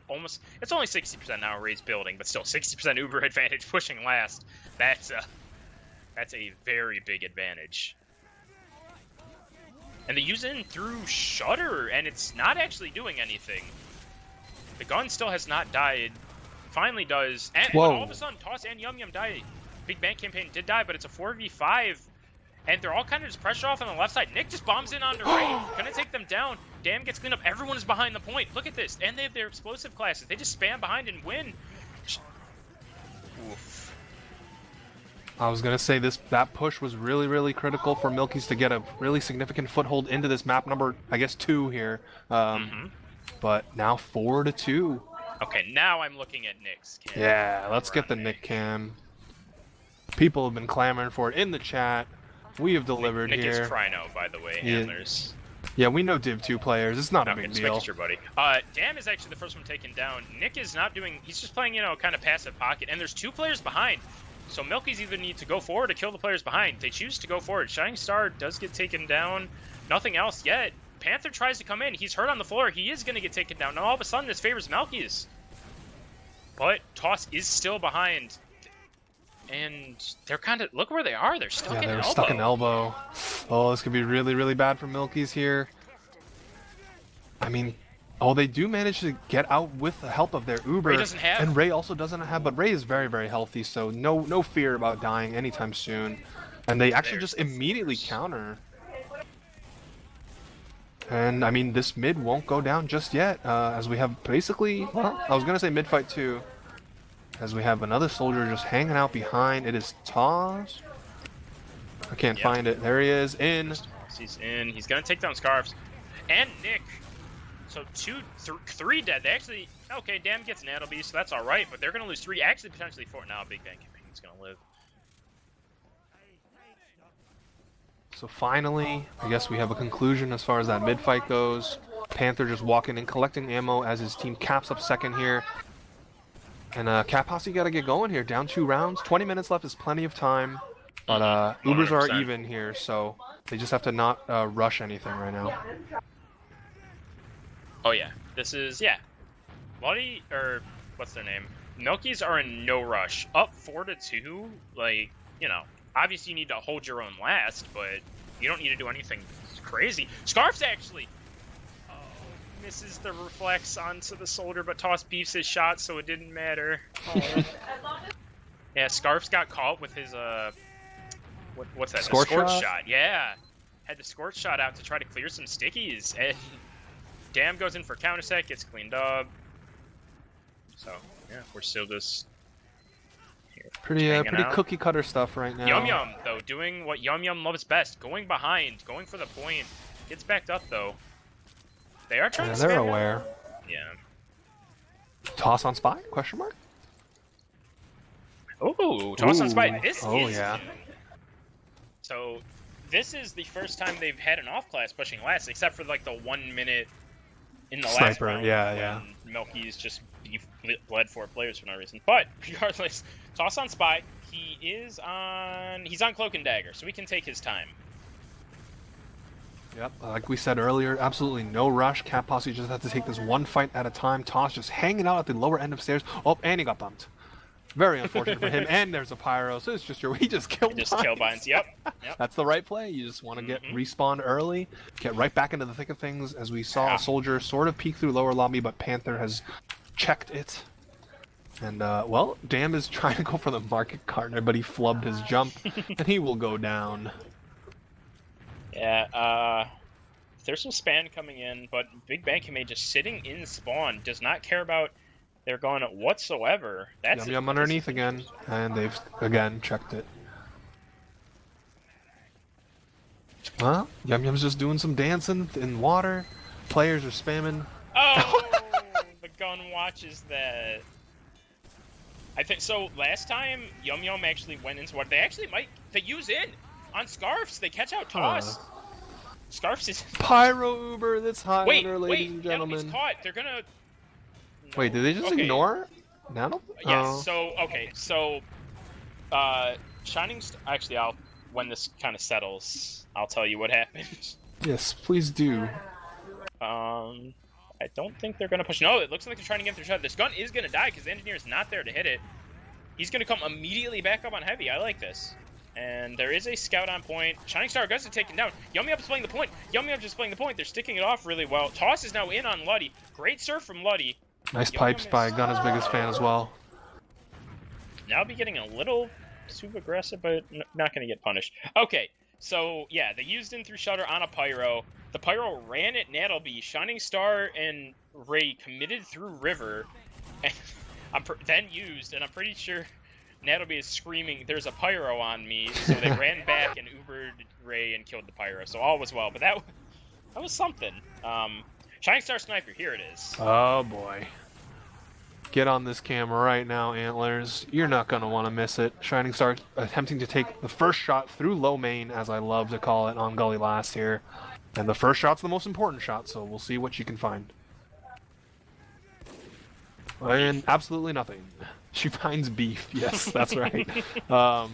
[SPEAKER 2] it's only 60% now Ray's building, but still 60% Uber advantage pushing last. That's a very big advantage. And they use it through Shutter, and it's not actually doing anything. The gun still has not died. Finally does. And all of a sudden, Toss and Yum Yum die. Big Bang Campaign did die, but it's a 4v5. And they're all kind of just pressure off on the left side. Nick just bombs in onto Ray. Gonna take them down. Dam gets cleaned up. Everyone is behind the point. Look at this. And they have their explosive classes. They just spam behind and win. Oof.
[SPEAKER 1] I was gonna say that push was really, really critical for Milkies to get a really significant foothold into this map number, I guess 2 here. But now 4-2.
[SPEAKER 2] Okay, now I'm looking at Nick's cam.
[SPEAKER 1] Yeah, let's get the Nick cam. People have been clamoring for it in the chat. We have delivered
[SPEAKER 2] Nick
[SPEAKER 1] here.
[SPEAKER 2] Nick is Crino, by the way, handlers.
[SPEAKER 1] Yeah, we know Div-2 players. It's not a big deal.
[SPEAKER 2] Just buddy. Dam is actually the first one taken down. Nick is not doing... He's just playing, kind of passive pocket. And there's 2 players behind. So Milkies either need to go forward to kill the players behind. They choose to go forward. Shining Star does get taken down. Nothing else yet. Panther tries to come in. He's hurt on the floor. He is going to get taken down. Now all of a sudden this favors Milkies. but Toss is still behind. And they're kind of, look where they are. They're stuck in
[SPEAKER 1] they're
[SPEAKER 2] elbow.
[SPEAKER 1] stuck in elbow. Oh, this could be really, really bad for Milkies here. I mean, oh, they do manage to get out with the help of their Uber.
[SPEAKER 2] Ray doesn't have.
[SPEAKER 1] And Ray also doesn't have, but Ray is very, very healthy, so no fear about dying anytime soon. And they actually just immediately counter. And, I mean, this mid won't go down just yet, as we have basically, well, I was going to say mid-fight too. As we have another soldier just hanging out behind. It is Toss. I can't find it. There he is. In.
[SPEAKER 2] He's in. He's going to take down Scarves. And Nick. So three dead. They actually, okay, Dam gets an Adelby, so that's all right. But they're going to lose 3, actually potentially 4. Now Big Bang Campaign's going to live.
[SPEAKER 1] So finally, I guess we have a conclusion as far as that mid-fight goes. Panther just walking and collecting ammo as his team caps up second here. And Cat Posse got to get going here. Down 2 rounds. 20 minutes left is plenty of time. But Ubers are
[SPEAKER 2] 100%.
[SPEAKER 1] even here, so they just have to not rush anything right now.
[SPEAKER 2] Oh, yeah. This is, yeah. Lottie, or what's their name? Milkies are in no rush. Up 4-2, like, you know, obviously you need to hold your own last, but you don't need to do anything crazy. Scarf's actually misses the reflex onto the soldier, but Toss beefs his shot, so it didn't matter. Oh. Yeah, Scarf's got caught with his what's that?
[SPEAKER 1] Scorch
[SPEAKER 2] shot. Yeah, had the scorch shot out to try to clear some stickies, and Dam goes in for counter set, gets cleaned up. So yeah, we're still just here,
[SPEAKER 1] Pretty
[SPEAKER 2] hanging out.
[SPEAKER 1] cookie cutter stuff right now.
[SPEAKER 2] Yum Yum though, doing what Yum Yum loves best, going behind, going for the point. Gets backed up though. They are trying to
[SPEAKER 1] they're
[SPEAKER 2] spam
[SPEAKER 1] aware.
[SPEAKER 2] out. Yeah.
[SPEAKER 1] Toss on spy? Question mark?
[SPEAKER 2] Oh, Toss on spy. This is
[SPEAKER 1] yeah.
[SPEAKER 2] new. So this is the first time they've had an off class pushing last, except for like the 1 minute in the last
[SPEAKER 1] Sniper,
[SPEAKER 2] round.
[SPEAKER 1] yeah.
[SPEAKER 2] Milky's just bled 4 players for no reason. But regardless, Toss on spy. He's on Cloak and Dagger, so we can take his time.
[SPEAKER 1] Yep, like we said earlier, absolutely no rush. Cat Posse just have to take this one fight at a time. Toss just hanging out at the lower end of stairs. Oh, and he got bumped. Very unfortunate for him. And there's a pyro, so it's just he just killed
[SPEAKER 2] kill binds. Yep.
[SPEAKER 1] That's the right play. You just want to get respawned early, get right back into the thick of things. As we saw a soldier sort of peek through lower lobby, but Panther has checked it. And, well, Dam is trying to go for the market gardener, but he flubbed his jump, and he will go down.
[SPEAKER 2] Yeah, there's some span coming in, but Big Bang Kame just sitting in spawn, does not care about their gun whatsoever. That's
[SPEAKER 1] Yum Yum underneath again, and they've, again, checked it. Well, Yum Yum's just doing some dancing in water. Players are spamming.
[SPEAKER 2] Oh, the gun watches that. I think, so last time, Yum Yum actually went into water. They use in. On Scarfs, they catch out Toss. Scarfs is...
[SPEAKER 1] Pyro Uber that's high
[SPEAKER 2] wait,
[SPEAKER 1] on her, ladies and gentlemen.
[SPEAKER 2] Enemy's caught. They're gonna... No.
[SPEAKER 1] Wait, did they just ignore Nano?
[SPEAKER 2] Yes, so, Shining... Actually, when this kind of settles, I'll tell you what happened.
[SPEAKER 1] Yes, please do.
[SPEAKER 2] I don't think they're gonna push... No, it looks like they're trying to get their shot. This gun is gonna die because the engineer is not there to hit it. He's gonna come immediately back up on heavy. I like this. And there is a scout on point. Shining Star Gus is taken down. Yum Yum's playing the point. Yum Yum's just playing the point. They're sticking it off really well. Toss is now in on Luddy. Great surf from Luddy.
[SPEAKER 1] Nice pipes by Gunna's biggest fan as well.
[SPEAKER 2] Now be getting a little too aggressive, but not going to get punished. Okay, so yeah, they used in through Shutter on a Pyro. The Pyro ran at Nattleby. Shining Star and Ray committed through River. And then used, and I'm pretty sure... Nattleby is screaming, "There's a pyro on me!" So they ran back and Ubered Ray and killed the pyro. So all was well, but that was something. Shining Star Sniper, here it is.
[SPEAKER 1] Oh boy. Get on this camera right now, Antlers. You're not going to want to miss it. Shining Star attempting to take the first shot through low main, as I love to call it, on Gully Last here. And the first shot's the most important shot, so we'll see what she can find. And absolutely nothing. She finds beef. Yes, that's right. Well,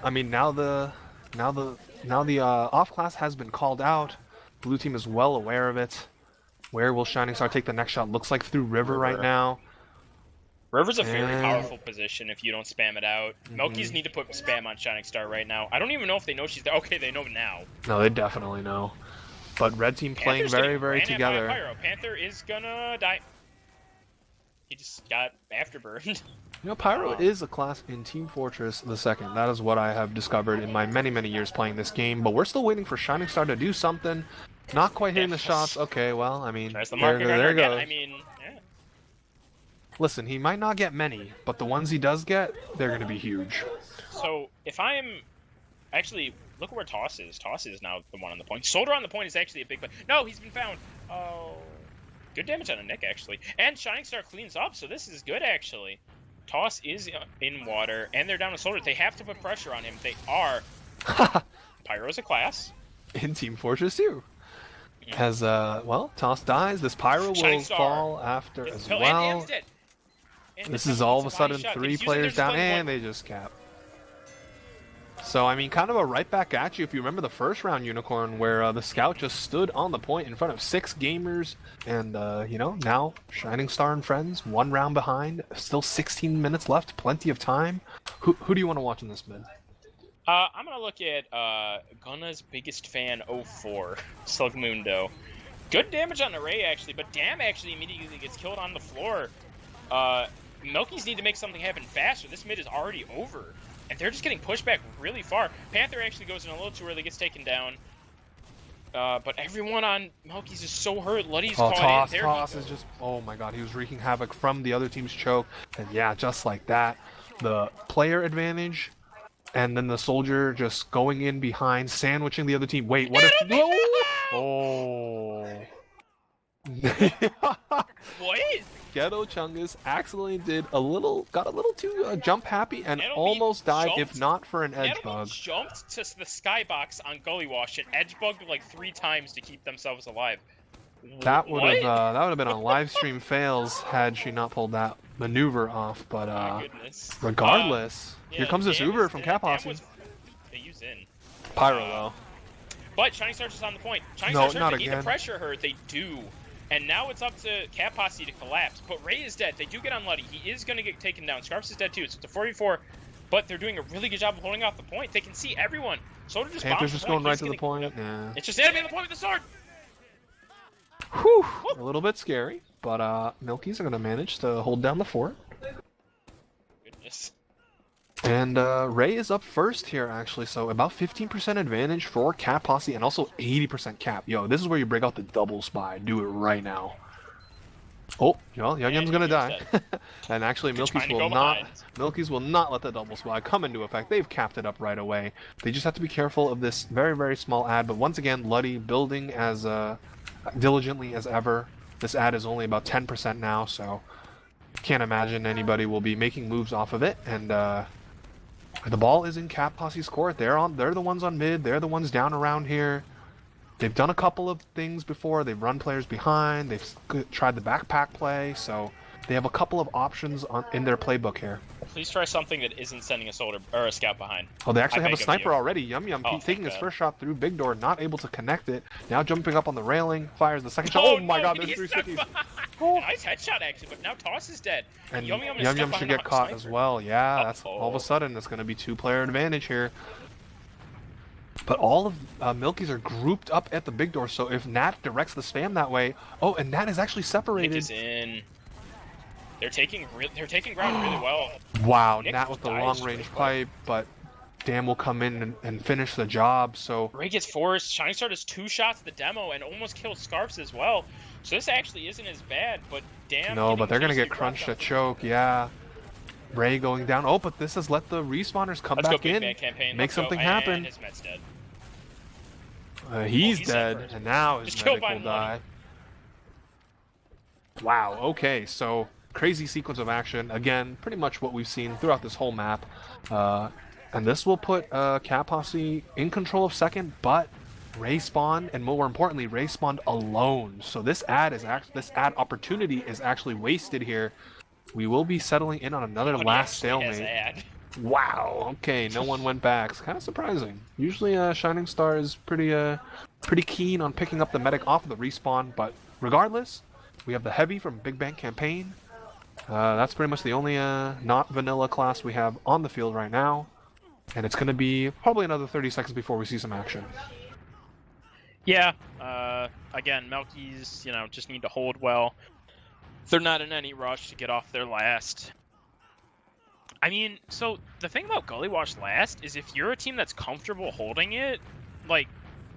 [SPEAKER 1] I mean, now the off class has been called out. Blue team is well aware of it, Where will Shining Star take the next shot? Looks like through River right now.
[SPEAKER 2] River's a very
[SPEAKER 1] And-
[SPEAKER 2] powerful position if you don't spam it out. MILKIES need to put spam on Shining Star right now. I don't even know if they know she's there. Okay, they know now.
[SPEAKER 1] No, they definitely know. But red team playing
[SPEAKER 2] Panther's
[SPEAKER 1] very,
[SPEAKER 2] getting
[SPEAKER 1] very
[SPEAKER 2] ran at by a
[SPEAKER 1] together.
[SPEAKER 2] Pyro. Panther is gonna die. He just got afterburned.
[SPEAKER 1] You know, Pyro is a class in Team Fortress the Second. That is what I have discovered in my many, many years playing this game. But we're still waiting for Shining Star to do something. Not quite hitting the shots. Okay, well, I mean,
[SPEAKER 2] Tries the
[SPEAKER 1] there,
[SPEAKER 2] market
[SPEAKER 1] there
[SPEAKER 2] runner again.
[SPEAKER 1] goes.
[SPEAKER 2] I mean, yeah.
[SPEAKER 1] Listen, he might not get many, but the ones he does get, they're going to be huge.
[SPEAKER 2] So if I'm actually look at where Toss is. Toss is now the one on the point. Soldier on the point is actually a big. No, he's been found. Oh, good damage on a Nick actually, and Shining Star cleans up. So this is good actually. Toss is in water, and they're down to Soldier. They have to put pressure on him. They are. Pyro's a class.
[SPEAKER 1] In Team Fortress too. As, well, Toss dies. This Pyro will fall after as well. This is all of a sudden 3 players down, and they just cap. So, I mean, kind of a right back at you. If you remember the first round Unicorn, where the Scout just stood on the point in front of 6 gamers, and, you know, now Shining Star and friends, 1 round behind, still 16 minutes left, plenty of time. Who do you want to watch in this mid?
[SPEAKER 2] I'm gonna look at Gunna's biggest fan 04, Slugmundo. Good damage on Array actually, but Dam actually immediately gets killed on the floor. MILKIES need to make something happen faster. This mid is already over, and they're just getting pushed back really far. Panther actually goes in a little too early, gets taken down. But everyone on MILKIES is so hurt. Luddy's caught in.
[SPEAKER 1] Toss is just, oh my god, he was wreaking havoc from the other team's choke. And yeah, just like that, the player advantage, and then the Soldier just going in behind, sandwiching the other team. Wait, what if... Oh!
[SPEAKER 2] What?
[SPEAKER 1] Ghetto Chungus accidentally got a little too jump happy and almost died if not for an edge bug.
[SPEAKER 2] Jumped to the skybox on Gully Wash and edge bugged like 3 times to keep themselves alive.
[SPEAKER 1] That would have been on live stream fails had she not pulled that maneuver off. But regardless, here comes this Uber from Posse.
[SPEAKER 2] They use in
[SPEAKER 1] Pyro though.
[SPEAKER 2] But Shining Star's just on the point. Shining Star's hurt. They need to pressure her. They do. And now it's up to Posse to collapse. But Ray is dead. They do get on Luddy. He is going to get taken down. Scarps is dead too. So it's a 4v4. But they're doing a really good job of holding off the point. They can see everyone. Soldier just
[SPEAKER 1] Panther's just going right to the point.
[SPEAKER 2] Yeah. It's just enemy on the point with the sword.
[SPEAKER 1] Whew. A little bit scary. But MILKIES are going to manage to hold down the fort.
[SPEAKER 2] Goodness.
[SPEAKER 1] And Ray is up first here, actually, so about 15% advantage for Posse and also 80% cap. Yo, this is where you break out the double spy. Do it right now. Oh, well, Young gonna die. And actually, MILKIES will not let the double spy come into effect. They've capped it up right away. They just have to be careful of this very, very small ad. But once again, Luddy building as diligently as ever. This ad is only about 10% now, so can't imagine anybody will be making moves off of it. And the ball is in Posse's court. They're the ones on mid. They're the ones down around here. They've done a couple of things before. They've run players behind. They've tried the backpack play. So they have a couple of options in their playbook here.
[SPEAKER 2] Please try something that isn't sending a soldier or a scout behind.
[SPEAKER 1] Oh, they actually have a sniper already. Yum taking his first shot through big door, not able to connect it. Now jumping up on the railing, fires the second shot. Oh my god, there's 3 stickies.
[SPEAKER 2] Nice headshot actually, but now Toss is dead.
[SPEAKER 1] And Yum should get caught as well. Yeah, that's all of a sudden it's going to be 2-player advantage here. But all of MILKIES are grouped up at the big door, so if Nat directs the spam that way... Oh, and Nat is actually separated.
[SPEAKER 2] Nick is in. They're taking ground really well.
[SPEAKER 1] Wow, Nat with the long-range pipe, but Dam will come in and finish the job, so...
[SPEAKER 2] Ray gets forced. Shining Star does 2 shots at the demo and almost kills Scarps as well. So this actually isn't as bad, but Dam...
[SPEAKER 1] No, but they're going to get crunched at choke, yeah. Ray going down. Oh, but this has let the respawners come back in, make something happen.
[SPEAKER 2] His med's dead.
[SPEAKER 1] He's dead, and now his medic will die. Wow, okay, so crazy sequence of action. Again, pretty much what we've seen throughout this whole map. And this will put Posse in control of second, but Ray spawned, and more importantly, Ray spawned alone. So this ad opportunity is actually wasted here. We will be settling in on another last stalemate. Wow. Okay, no one went back. It's kind of surprising. Usually, Shining Star is pretty keen on picking up the medic off of the respawn, but regardless, we have the heavy from Big Bang Campaign. That's pretty much the only not vanilla class we have on the field right now. And it's going to be probably another 30 seconds before we see some action.
[SPEAKER 3] Yeah, again, Melkies, just need to hold well. They're not in any rush to get off their last. I mean, so the thing about Gully Wash last is if you're a team that's comfortable holding it, like,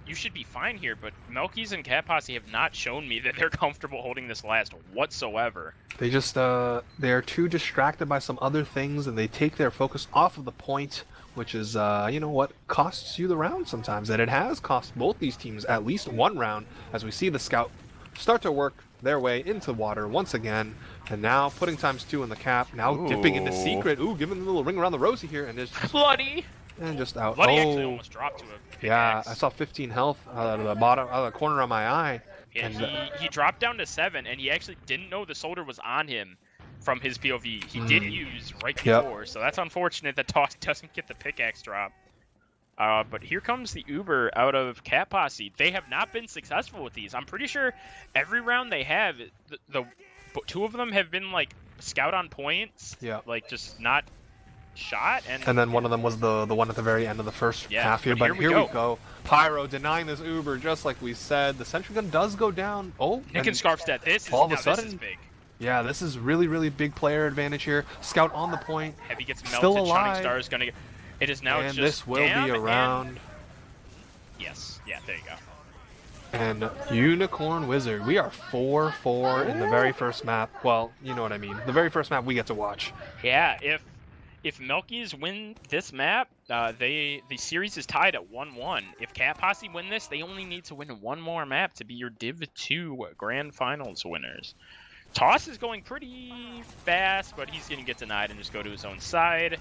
[SPEAKER 3] you should be fine here, but Melkies and Cat Posse have not shown me that they're comfortable holding this last whatsoever.
[SPEAKER 1] They just, they're too distracted by some other things, and they take their focus off of the point, which is, what costs you the round sometimes. And it has cost both these teams at least one round, as we see the scout start to work their way into water once again, and now putting ×2 in the cap, now dipping into secret, giving a little ring around the rosy here, and just
[SPEAKER 3] Bloody!
[SPEAKER 1] And just out.
[SPEAKER 3] Bloody actually almost dropped to a
[SPEAKER 1] yeah, I saw 15 health out of the bottom, out of the corner of my eye.
[SPEAKER 3] Yeah,
[SPEAKER 1] and,
[SPEAKER 3] he dropped down to 7, and he actually didn't know the soldier was on him from his POV. He did use right before, so that's unfortunate that Toss doesn't get the pickaxe drop. But here comes the Uber out of Cat Posse. They have not been successful with these. I'm pretty sure every round they have, the 2 of them have been like scout on points.
[SPEAKER 1] Yeah.
[SPEAKER 3] Like just not shot. And
[SPEAKER 1] then one of them was the one at the very end of the first half here. But here we go. Pyro denying this Uber just like we said. The sentry gun does go down. Oh,
[SPEAKER 3] Nick and Scarf's dead. This is this is big.
[SPEAKER 1] Yeah, this is really, really big player advantage here. Scout on the point.
[SPEAKER 3] Heavy gets melted.
[SPEAKER 1] Still alive.
[SPEAKER 3] Shining Star is gonna get. It is now
[SPEAKER 1] and
[SPEAKER 3] just
[SPEAKER 1] this will be around.
[SPEAKER 3] Yes. Yeah. There you go.
[SPEAKER 1] And Unicorn Wizard, we are 4-4 in the very first map. Well, you know what I mean. The very first map we get to watch.
[SPEAKER 3] Yeah. If Melkies win this map, the series is tied at 1-1. If Cat Posse win this, they only need to win one more map to be your Div-2 Grand Finals winners. Toss is going pretty fast, but he's gonna get denied and just go to his own side.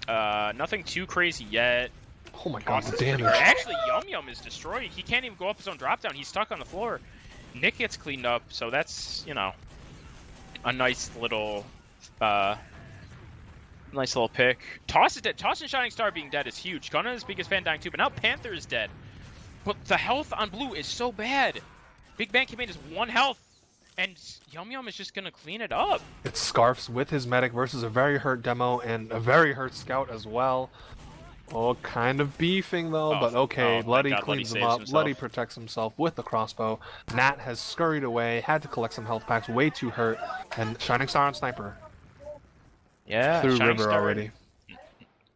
[SPEAKER 3] Nothing too crazy yet.
[SPEAKER 1] Oh my god, the damage.
[SPEAKER 3] Actually, Yum Yum is destroyed. He can't even go up his own drop down. He's stuck on the floor. Nick gets cleaned up, so that's, a nice little pick. Toss is dead. Toss and Shining Star being dead is huge. Gunna is biggest fan dying too, but now Panther is dead. But the health on blue is so bad. Big Bang Campaign is 1 health. And Yum Yum is just going to clean it up.
[SPEAKER 1] It's Scarfs with his medic versus a very hurt demo and a very hurt scout as well. Oh, kind of beefing though, but okay. Bloody cleans him up. Bloody protects himself with the crossbow. Nat has scurried away, had to collect some health packs, way too hurt. And Shining Star on Sniper.
[SPEAKER 3] Yeah,
[SPEAKER 1] through
[SPEAKER 3] Shining
[SPEAKER 1] River
[SPEAKER 3] Star
[SPEAKER 1] already.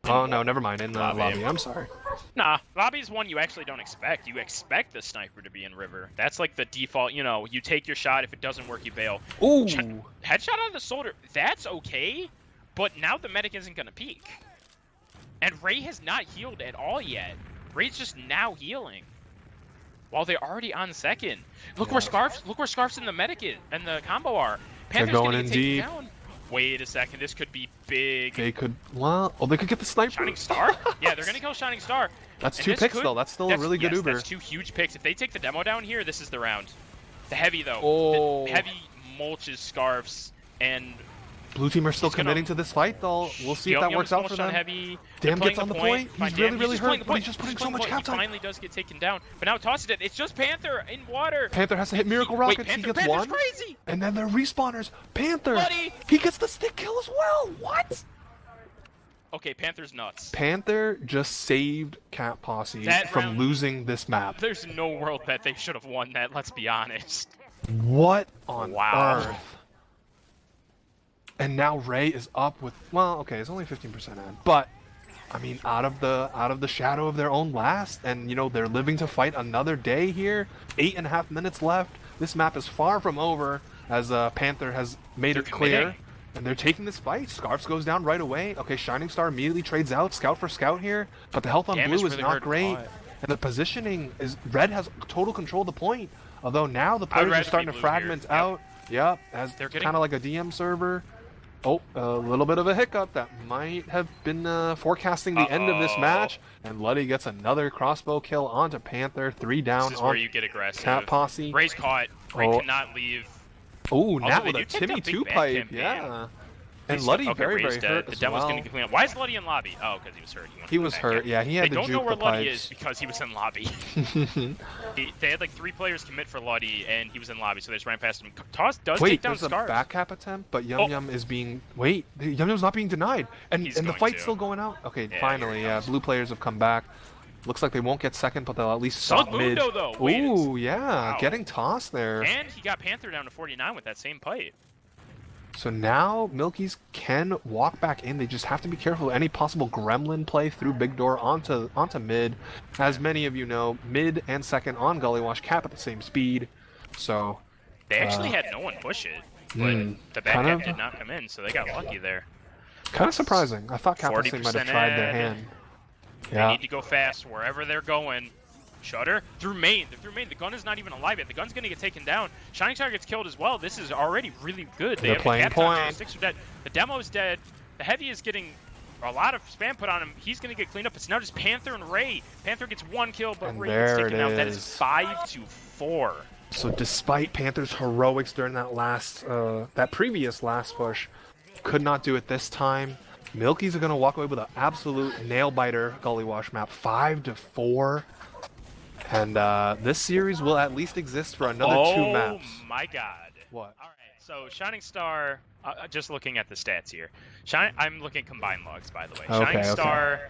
[SPEAKER 1] Oh no, never mind. In the lobby. I'm sorry.
[SPEAKER 3] Nah, lobby is one you actually don't expect. You expect the sniper to be in River. That's like the default, you take your shot. If it doesn't work, you bail.
[SPEAKER 1] Ooh.
[SPEAKER 3] Headshot on the soldier. That's okay, but now the medic isn't going to peek. And Ray has not healed at all yet. Ray's just now healing. While they're already on second. Look where Scarf's and the medic is, and the combo are. Panther's
[SPEAKER 1] going
[SPEAKER 3] gonna
[SPEAKER 1] in
[SPEAKER 3] get
[SPEAKER 1] deep.
[SPEAKER 3] taken down. Wait a second, this could be big.
[SPEAKER 1] They could, they could get the sniper.
[SPEAKER 3] Shining Star? Yeah, they're gonna kill Shining Star.
[SPEAKER 1] That's 2 picks though. That's still a really good Uber.
[SPEAKER 3] That's 2 huge picks. If they take the demo down here, this is the round. The heavy though.
[SPEAKER 1] Oh.
[SPEAKER 3] The heavy mulches Scarfs, and
[SPEAKER 1] Blue team are still committing to this fight though. We'll see if that works out for them.
[SPEAKER 3] Heavy.
[SPEAKER 1] Damn gets on the point. He's really hurt, but he's just putting so much cap time.
[SPEAKER 3] He finally does get taken down. But now Toss is dead. It's just Panther in water.
[SPEAKER 1] Panther has to hit Miracle Rockets. He gets one.
[SPEAKER 3] Crazy.
[SPEAKER 1] And then they're respawners. Panther.
[SPEAKER 3] Bloody.
[SPEAKER 1] He gets the stick kill as well. What?
[SPEAKER 3] Okay, Panther's nuts.
[SPEAKER 1] Panther just saved Cat Posse from losing this map.
[SPEAKER 3] There's no world that they should have won that, let's be honest.
[SPEAKER 1] What on earth? And now Ray is up with, it's only 15% in, but I mean, out of the shadow of their own last, and they're living to fight another day here. 8.5 minutes left. This map is far from over, as Panther has made it clear, and they're taking this fight. Scarfs goes down right away. Okay, Shining Star immediately trades out, scout for scout here, but the health on blue is not great, and the positioning is red has total control of the point. Although now the players are starting to fragment out. Yep, as they're kind of like a DM server. Oh, a little bit of a hiccup that might have been forecasting the end of this match. And Luddy gets another crossbow kill onto Panther. 3 down
[SPEAKER 3] this is
[SPEAKER 1] on
[SPEAKER 3] where you get aggressive.
[SPEAKER 1] Cat Posse.
[SPEAKER 3] Ray's caught. Ray cannot leave.
[SPEAKER 1] Oh, Nat with
[SPEAKER 3] they
[SPEAKER 1] a
[SPEAKER 3] picked up
[SPEAKER 1] Timmy
[SPEAKER 3] Big
[SPEAKER 1] 2
[SPEAKER 3] Bang
[SPEAKER 1] pipe.
[SPEAKER 3] Campaign.
[SPEAKER 1] Yeah. And
[SPEAKER 2] He's-
[SPEAKER 1] Luddy
[SPEAKER 2] okay,
[SPEAKER 1] very,
[SPEAKER 2] Ray's
[SPEAKER 1] very
[SPEAKER 2] dead.
[SPEAKER 1] hurt
[SPEAKER 2] The
[SPEAKER 1] as
[SPEAKER 2] demo's
[SPEAKER 1] well.
[SPEAKER 2] gonna get cleaned up. Why is Luddy in lobby? Oh, because he was hurt.
[SPEAKER 1] He was hurt. Yeah, he had
[SPEAKER 2] They
[SPEAKER 1] to
[SPEAKER 2] don't know
[SPEAKER 1] juke
[SPEAKER 2] where
[SPEAKER 1] the
[SPEAKER 2] Luddy is
[SPEAKER 1] pipes.
[SPEAKER 2] because he was in lobby. They had like 3 players commit for Luddy, and he was in lobby, so they just ran past him. Toss does
[SPEAKER 1] Wait,
[SPEAKER 2] take down
[SPEAKER 1] there's a
[SPEAKER 2] Scarves.
[SPEAKER 1] back cap attempt, but Yum Yum is being... Wait, Yum Yum's not being denied. And
[SPEAKER 2] He's
[SPEAKER 1] the
[SPEAKER 2] going
[SPEAKER 1] fight's
[SPEAKER 2] to.
[SPEAKER 1] still going out? Okay,
[SPEAKER 2] Yeah,
[SPEAKER 1] finally,
[SPEAKER 2] here it
[SPEAKER 1] yeah.
[SPEAKER 2] comes.
[SPEAKER 1] Blue players have come back. Looks like they won't get second, but they'll at least stop mid.
[SPEAKER 2] Slugmundo, though. Wait,
[SPEAKER 1] Ooh, yeah,
[SPEAKER 2] wow.
[SPEAKER 1] getting tossed there.
[SPEAKER 2] and he got Panther down to 49 with that same pipe.
[SPEAKER 1] So now Milkies can walk back in. They just have to be careful of any possible gremlin play through big door onto mid. As many of you know, mid and second on Gully Wash cap at the same speed. So
[SPEAKER 2] They actually had no one push it, but the back
[SPEAKER 1] kind
[SPEAKER 2] cap
[SPEAKER 1] of-
[SPEAKER 2] did not come in, so they got lucky there.
[SPEAKER 1] kind of surprising. I thought Captain Sing might have
[SPEAKER 2] 40%
[SPEAKER 1] tried their
[SPEAKER 2] ad.
[SPEAKER 1] hand.
[SPEAKER 2] They
[SPEAKER 1] Yeah.
[SPEAKER 2] need to go fast wherever they're going. Shutter through main. They're through main. The gun is not even alive yet. The gun's gonna get taken down. Shining Star gets killed as well. This is already really good. They
[SPEAKER 1] They're
[SPEAKER 2] have
[SPEAKER 1] playing
[SPEAKER 2] the caps on,
[SPEAKER 1] point.
[SPEAKER 2] the 6 are dead. The demo's dead. The heavy is getting a lot of spam put on him. He's gonna get cleaned up. It's now just Panther and Ray. Panther gets 1 kill, but
[SPEAKER 1] And
[SPEAKER 2] Ray gets
[SPEAKER 1] there
[SPEAKER 2] taken
[SPEAKER 1] it
[SPEAKER 2] out. That is
[SPEAKER 1] is.
[SPEAKER 2] 5-4.
[SPEAKER 1] So despite Panthers' heroics during that previous last push, could not do it this time. Milkies are gonna walk away with an absolute nail biter Gully Wash map, 5-4. And this series will at least exist for another 2 maps.
[SPEAKER 2] Oh my god.
[SPEAKER 1] What?
[SPEAKER 2] All right, so Shining Star, just looking at the stats here. I'm looking at combined logs, by the way. Shining
[SPEAKER 1] Okay.
[SPEAKER 2] Star,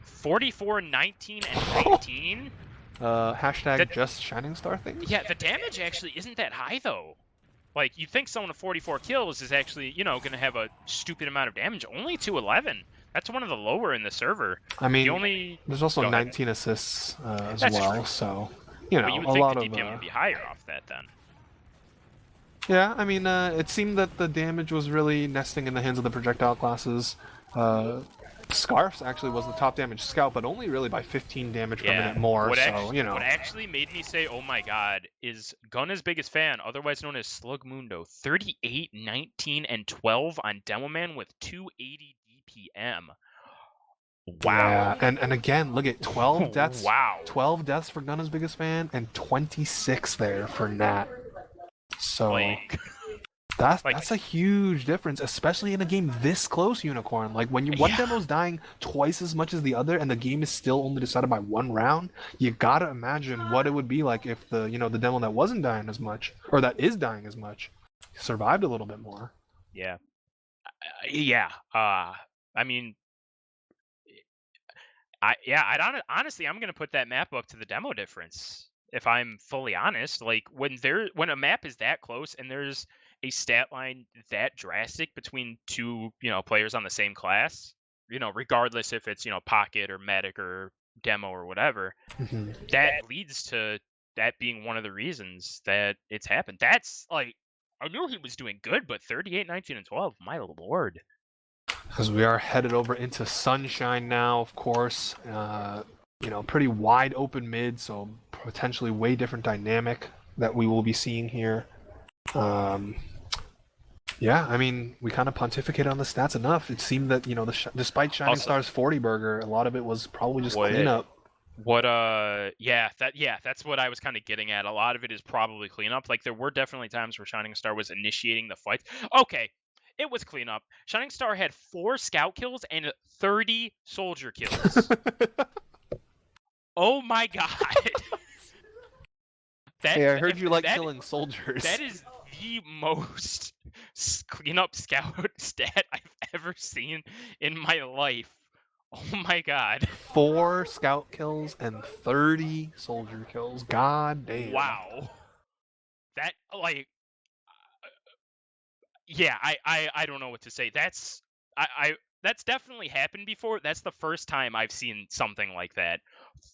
[SPEAKER 2] 44, 19, and 19.
[SPEAKER 1] Hashtag
[SPEAKER 2] That-
[SPEAKER 1] just Shining Star things?
[SPEAKER 2] Yeah, the damage actually isn't that high, though. Like, you'd think someone with 44 kills is actually, going to have a stupid amount of damage. Only 211. That's one of the lower in the server.
[SPEAKER 1] I mean,
[SPEAKER 2] The only...
[SPEAKER 1] there's also
[SPEAKER 2] Go ahead.
[SPEAKER 1] 19 assists as
[SPEAKER 2] That's
[SPEAKER 1] well,
[SPEAKER 2] true.
[SPEAKER 1] so,
[SPEAKER 2] But you
[SPEAKER 1] a
[SPEAKER 2] would think
[SPEAKER 1] lot
[SPEAKER 2] the
[SPEAKER 1] of...
[SPEAKER 2] DPM would be higher off that, then.
[SPEAKER 1] Yeah, I mean, it seemed that the damage was really nesting in the hands of the projectile classes. Scarfs actually was the top damage scout, but only really by 15 damage per minute more,
[SPEAKER 2] What
[SPEAKER 1] so,
[SPEAKER 2] actually, What actually made me say, oh my god, is Gunna's biggest fan, otherwise known as Slugmundo, 38, 19, and 12 on Demoman with 280 DPM. Wow.
[SPEAKER 1] Yeah, and again, look at 12 deaths.
[SPEAKER 2] Wow.
[SPEAKER 1] 12 deaths for Gunna's biggest fan, and 26 there for Nat. So...
[SPEAKER 2] Like,
[SPEAKER 1] That's a huge difference, especially in a game this close, Unicorn. Like when one
[SPEAKER 2] Yeah.
[SPEAKER 1] demo's dying twice as much as the other, and the game is still only decided by 1 round. You gotta imagine what it would be like if the the demo that wasn't dying as much, or that is dying as much, survived a little bit more.
[SPEAKER 2] yeah. Yeah. I mean, honestly, I'm gonna put that map up to the demo difference. If I'm fully honest, like when a map is that close and there's a stat line that drastic between 2 players on the same class, regardless if it's pocket or medic or demo or whatever, that leads to that being one of the reasons that it's happened. That's like, I knew he was doing good, but 38, 19, and 12, my lord.
[SPEAKER 1] As we are headed over into Sunshine now, of course. Pretty wide open mid, so potentially way different dynamic that we will be seeing here. Yeah, I mean, we kind of pontificated on the stats enough. It seemed that, despite Shining
[SPEAKER 2] Also-
[SPEAKER 1] Star's 40 burger, a lot of it was probably just
[SPEAKER 2] What-
[SPEAKER 1] cleanup.
[SPEAKER 2] That's what I was kind of getting at. A lot of it is probably cleanup. Like, there were definitely times where Shining Star was initiating the fights. Okay, it was cleanup. Shining Star had 4 scout kills and 30 soldier kills. Oh my god.
[SPEAKER 1] Hey, I heard
[SPEAKER 2] if
[SPEAKER 1] you like
[SPEAKER 2] that-
[SPEAKER 1] killing soldiers.
[SPEAKER 2] That is the most cleanup scout stat I've ever seen in my life. Oh my god.
[SPEAKER 1] 4 scout kills and 30 soldier kills. God damn.
[SPEAKER 2] Wow. That, like, yeah, I don't know what to say. That's definitely happened before. That's the first time I've seen something like that.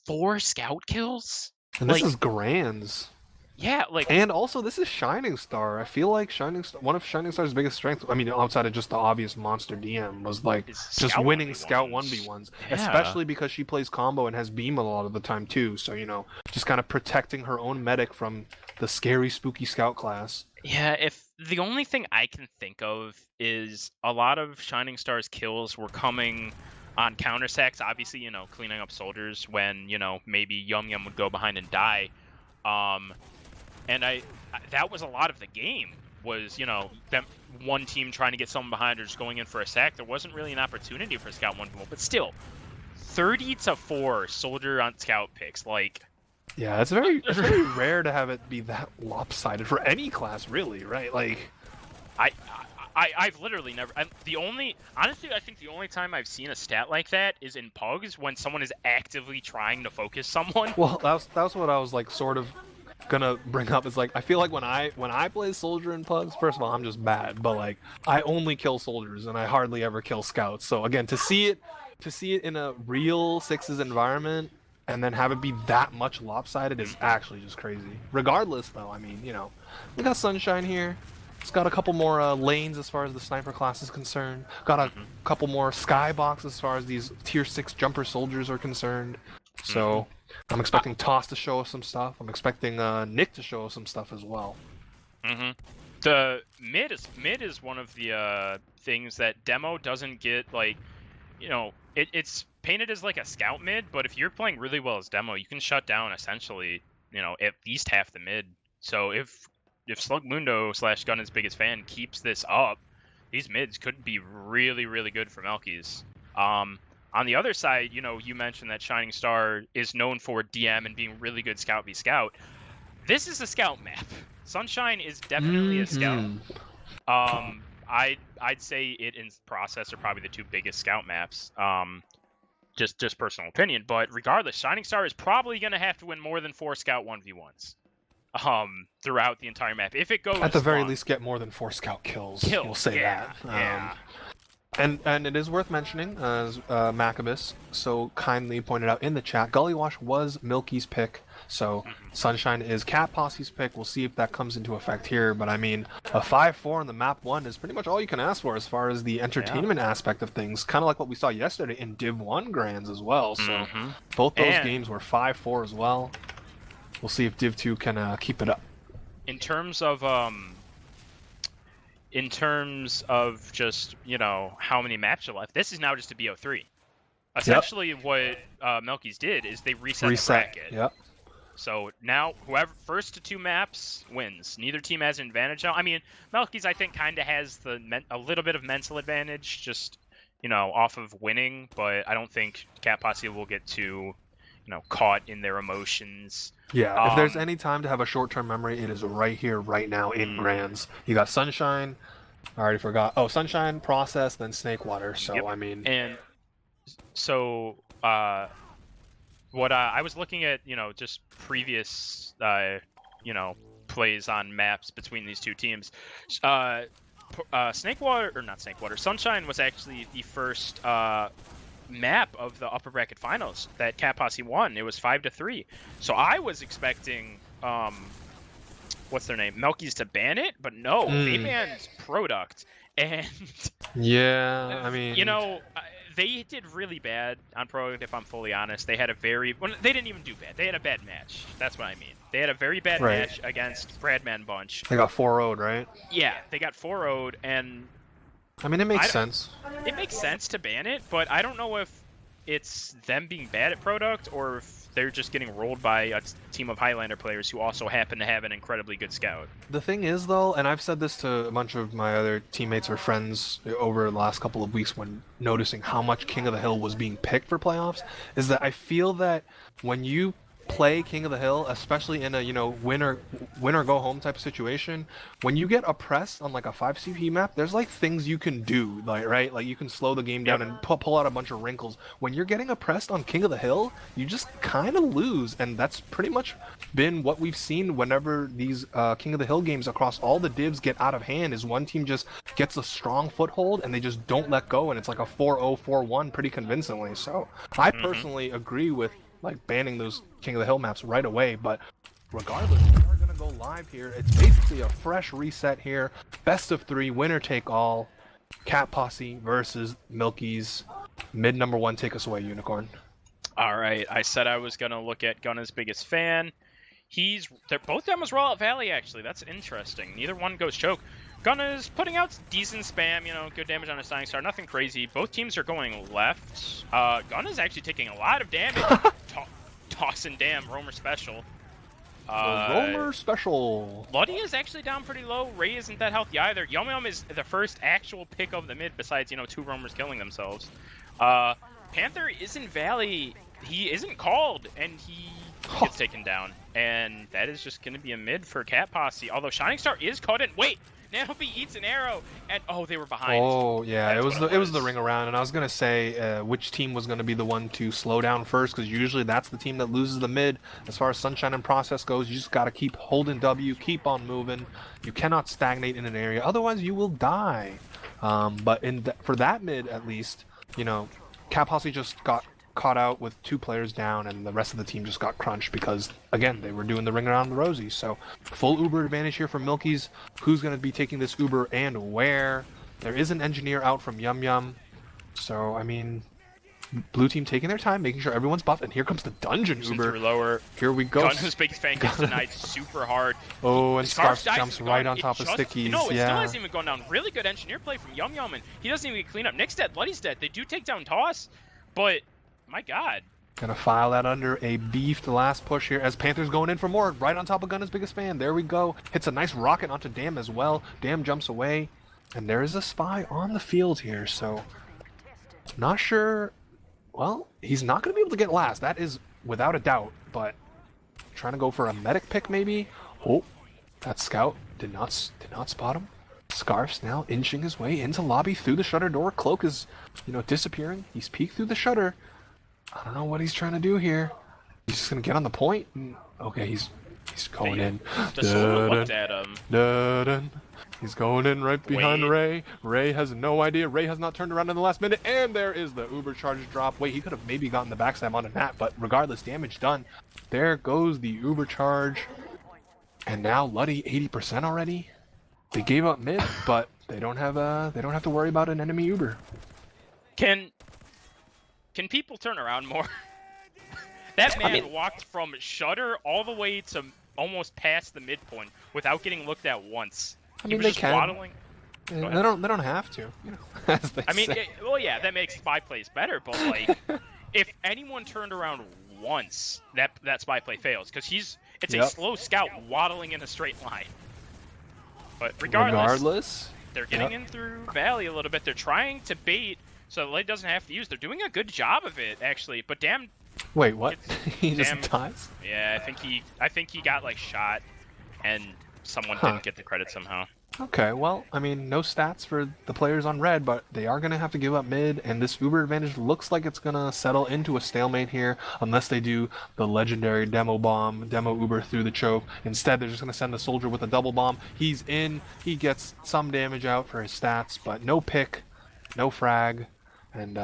[SPEAKER 2] 4 scout kills?
[SPEAKER 1] And this
[SPEAKER 2] like-
[SPEAKER 1] is Grands.
[SPEAKER 2] Yeah, like,
[SPEAKER 1] And also, this is Shining Star. I feel like one of Shining Star's biggest strengths, I mean, outside of just the obvious monster DM, was like
[SPEAKER 2] is
[SPEAKER 1] just
[SPEAKER 2] scout
[SPEAKER 1] winning
[SPEAKER 2] 1v1s.
[SPEAKER 1] scout 1v1s.
[SPEAKER 2] Yeah.
[SPEAKER 1] Especially because she plays combo and has beam a lot of the time too. So, just kind of protecting her own medic from the scary, spooky scout class.
[SPEAKER 2] Yeah, if the only thing I can think of is a lot of Shining Star's kills were coming on counterattacks, obviously, cleaning up soldiers when, maybe Yum Yum would go behind and die. And that was a lot of the game, was, them
[SPEAKER 3] one team trying to get someone behind or just going in for a sack. There wasn't really an opportunity for Scout 1v1, but still, 30-4 Soldier on Scout picks. Like,
[SPEAKER 1] yeah, it's very rare to have it be that lopsided for any class, really, right? Like,
[SPEAKER 3] I've literally never. Honestly, I think the only time I've seen a stat like that is in Pugs when someone is actively trying to focus someone.
[SPEAKER 1] well, that was what I was like, sort of gonna bring up. Is like, I feel like when I play Soldier in Pugs, first of all, I'm just bad, but like, I only kill soldiers and I hardly ever kill scouts. So again, to see it in a real sixes environment and then have it be that much lopsided is actually just crazy. Regardless, though, I mean, we got Sunshine here. It's got a couple more lanes as far as the sniper class is concerned. Got a couple more skybox as far as these tier 6 jumper soldiers are concerned. So I'm expecting Toss to show us some stuff. I'm expecting Nick to show us some stuff as well.
[SPEAKER 3] The mid is one of the things that demo doesn't get. Like, it's painted as like a scout mid, but if you're playing really well as demo, you can shut down essentially, at least half the mid. So if Slugmundo / Gun is biggest fan keeps this up, these mids could be really, really good for MILKIES. On the other side, you mentioned that Shining Star is known for DM and being really good scout v scout. This is a scout map. Sunshine is definitely a scout. I'd say it in process are probably the two biggest scout maps. Just personal opinion, but regardless, Shining Star is probably going to have to win more than 4 scout 1v1s. Throughout the entire map. If it goes
[SPEAKER 1] at the very
[SPEAKER 3] long,
[SPEAKER 1] least, get more than 4 scout kills. We'll say that.
[SPEAKER 3] Yeah.
[SPEAKER 1] And it is worth mentioning, as Maccabeus so kindly pointed out in the chat, Gullywash was MILKIES' pick, so Sunshine is Cat Posse's pick. We'll see if that comes into effect here, but I mean, a 5-4 on the map 1 is pretty much all you can ask for as far as the entertainment aspect of things, kind of like what we saw yesterday in Div-1 Grands as well, so both those games were 5-4 as well. We'll see if Div-2 can keep it up.
[SPEAKER 3] In terms of just how many maps are left, this is now just a BO3. Essentially, what MILKIES did is they reset the bracket.
[SPEAKER 1] Yep.
[SPEAKER 3] So now whoever first to 2 maps wins. Neither team has an advantage now. I mean, MILKIES I think kind of has a little bit of mental advantage, just off of winning, but I don't think Cat Posse will get too caught in their emotions.
[SPEAKER 1] Yeah, if there's any time to have a short-term memory, it is right here, right now in Grands. You got Sunshine. I already forgot. Oh, Sunshine, Process, then Snakewater. So, I mean...
[SPEAKER 3] And so, what I was looking at, just previous, plays on maps between these two teams. Sunshine was actually the first map of the upper bracket finals that Cat Posse won. It was 5-3. So I was expecting what's their name, MILKIES to ban it, but no, they banned Product. And
[SPEAKER 1] yeah, I mean,
[SPEAKER 3] they did really bad on Product, if I'm fully honest. They had they didn't even do bad. They had a bad match. That's what I mean. They had a very bad match against Bradman Bunch.
[SPEAKER 1] They got 4-0'd, right?
[SPEAKER 3] Yeah, they got 4-0'd, and
[SPEAKER 1] I mean, it makes sense.
[SPEAKER 3] It makes sense to ban it, but I don't know if it's them being bad at Product or if they're just getting rolled by a team of Highlander players who also happen to have an incredibly good scout.
[SPEAKER 1] The thing is, though, and I've said this to a bunch of my other teammates or friends over the last couple of weeks when noticing how much King of the Hill was being picked for playoffs, is that I feel that when you play King of the Hill, especially in a win or go home type of situation, when you get oppressed on like a 5 CP map, there's like things you can do, like you can slow the game down and pull out a bunch of wrinkles. When you're getting oppressed on King of the Hill, you just kind of lose, and that's pretty much been what we've seen whenever these King of the Hill games across all the divs get out of hand, is one team just gets a strong foothold and they just don't let go, and it's like a 4-0, 4-1 pretty convincingly. So I personally agree with like banning those King of the Hill maps right away, but regardless, we are going to go live here. It's basically a fresh reset here. Best of 3, winner take all. Cat Posse versus MILKIES. Mid number 1, take us away, Unicorn.
[SPEAKER 3] All right, I said I was going to look at Gunna's biggest fan. They're both demos Rollout Valley, actually. That's interesting. Neither one goes choke. Gunna's putting out decent spam, good damage on a Shining Star, nothing crazy. Both teams are going left. Gunna's actually taking a lot of damage. Toss and damn, Roamer special.
[SPEAKER 1] Roller special.
[SPEAKER 3] Luddy is actually down pretty low. Ray isn't that healthy either. Yum Yum is the first actual pick of the mid besides, you know, 2 roamers killing themselves. Panther is in Valley. He isn't called, and he gets taken down. And that is just going to be a mid for Cat Posse. Although Shining Star is caught in... Wait! Nanopy eats an arrow, and oh, they were behind.
[SPEAKER 1] Oh yeah,
[SPEAKER 2] That's
[SPEAKER 1] it was the ring around, and I was gonna say which team was gonna be the one to slow down first, because usually that's the team that loses the mid. As far as Sunshine and Process goes, you just gotta keep holding W, keep on moving. You cannot stagnate in an area, otherwise you will die. But for that mid at least, you know, Cat Posse just got caught out with 2 players down, and the rest of the team just got crunched because, again, they were doing the ring around the rosy. So full Uber advantage here for Milkies. Who's going to be taking this Uber and where? There is an engineer out from Yum Yum. So, I mean, blue team taking their time, making sure everyone's buffed, and here comes the dungeon Uber.
[SPEAKER 3] Through lower.
[SPEAKER 1] Here we go.
[SPEAKER 3] Gun's biggest fan gets denied super hard.
[SPEAKER 1] Oh, and Scarf
[SPEAKER 3] dies
[SPEAKER 1] jumps
[SPEAKER 3] to
[SPEAKER 1] right
[SPEAKER 3] Gun.
[SPEAKER 1] on top of
[SPEAKER 3] It just-
[SPEAKER 1] Stickies.
[SPEAKER 3] No, it
[SPEAKER 1] yeah.
[SPEAKER 3] still hasn't even gone down. Really good engineer play from Yum Yum, and he doesn't even get cleaned up. Nick's dead, Luddy's dead. They do take down Toss, but my God.
[SPEAKER 1] Gonna file that under a beefed last push here as Panther's going in for more. Right on top of Gunna's biggest fan. There we go. Hits a nice rocket onto Dam as well. Dam jumps away. And there is a spy on the field here, so... Not sure... Well, he's not gonna be able to get last. That is without a doubt, but... Trying to go for a medic pick, maybe? Oh, that scout did not spot him. Scarf's now inching his way into lobby through the shutter door. Cloak is, you know, disappearing. He's peeked through the shutter. I don't know what he's trying to do here. He's just gonna get on the point. Okay, he's going in.
[SPEAKER 3] Just looked at him.
[SPEAKER 1] Dun. He's going in right behind
[SPEAKER 3] Wait.
[SPEAKER 1] Ray. Ray has no idea. Ray has not turned around in the last minute, and there is the Uber charge drop. Wait, he could have maybe gotten the backstab on a Nat, but regardless, damage done. There goes the Uber charge. And now Luddy 80% already. They gave up mid, but they don't have to worry about an enemy Uber.
[SPEAKER 3] Can people turn around more? That man walked from shutter all the way to almost past the midpoint without getting looked at once.
[SPEAKER 1] I
[SPEAKER 3] He
[SPEAKER 1] mean,
[SPEAKER 3] was
[SPEAKER 1] they
[SPEAKER 3] just
[SPEAKER 1] can.
[SPEAKER 3] waddling.
[SPEAKER 1] They don't have to, you know. As they
[SPEAKER 3] I mean,
[SPEAKER 1] say.
[SPEAKER 3] well, yeah, that makes spy plays better, but like, if anyone turned around once, that spy play fails because it's a
[SPEAKER 1] Yep.
[SPEAKER 3] slow scout waddling in a straight line. But regardless, they're getting in through Valley a little bit. They're trying to bait so Light doesn't have to use. They're doing a good job of it actually, but damn.
[SPEAKER 1] Wait, what?
[SPEAKER 3] It's-
[SPEAKER 1] He just
[SPEAKER 3] damn.
[SPEAKER 1] dies?
[SPEAKER 3] Yeah, I think he got like shot, and someone didn't get the credit somehow.
[SPEAKER 1] Okay, well, I mean, no stats for the players on red, but they are going to have to give up mid, and this Uber advantage looks like it's going to settle into a stalemate here, unless they do the legendary demo bomb, demo Uber through the choke. Instead, they're just going to send the soldier with a double bomb. He's in, he gets some damage out for his stats, but no pick, no frag, and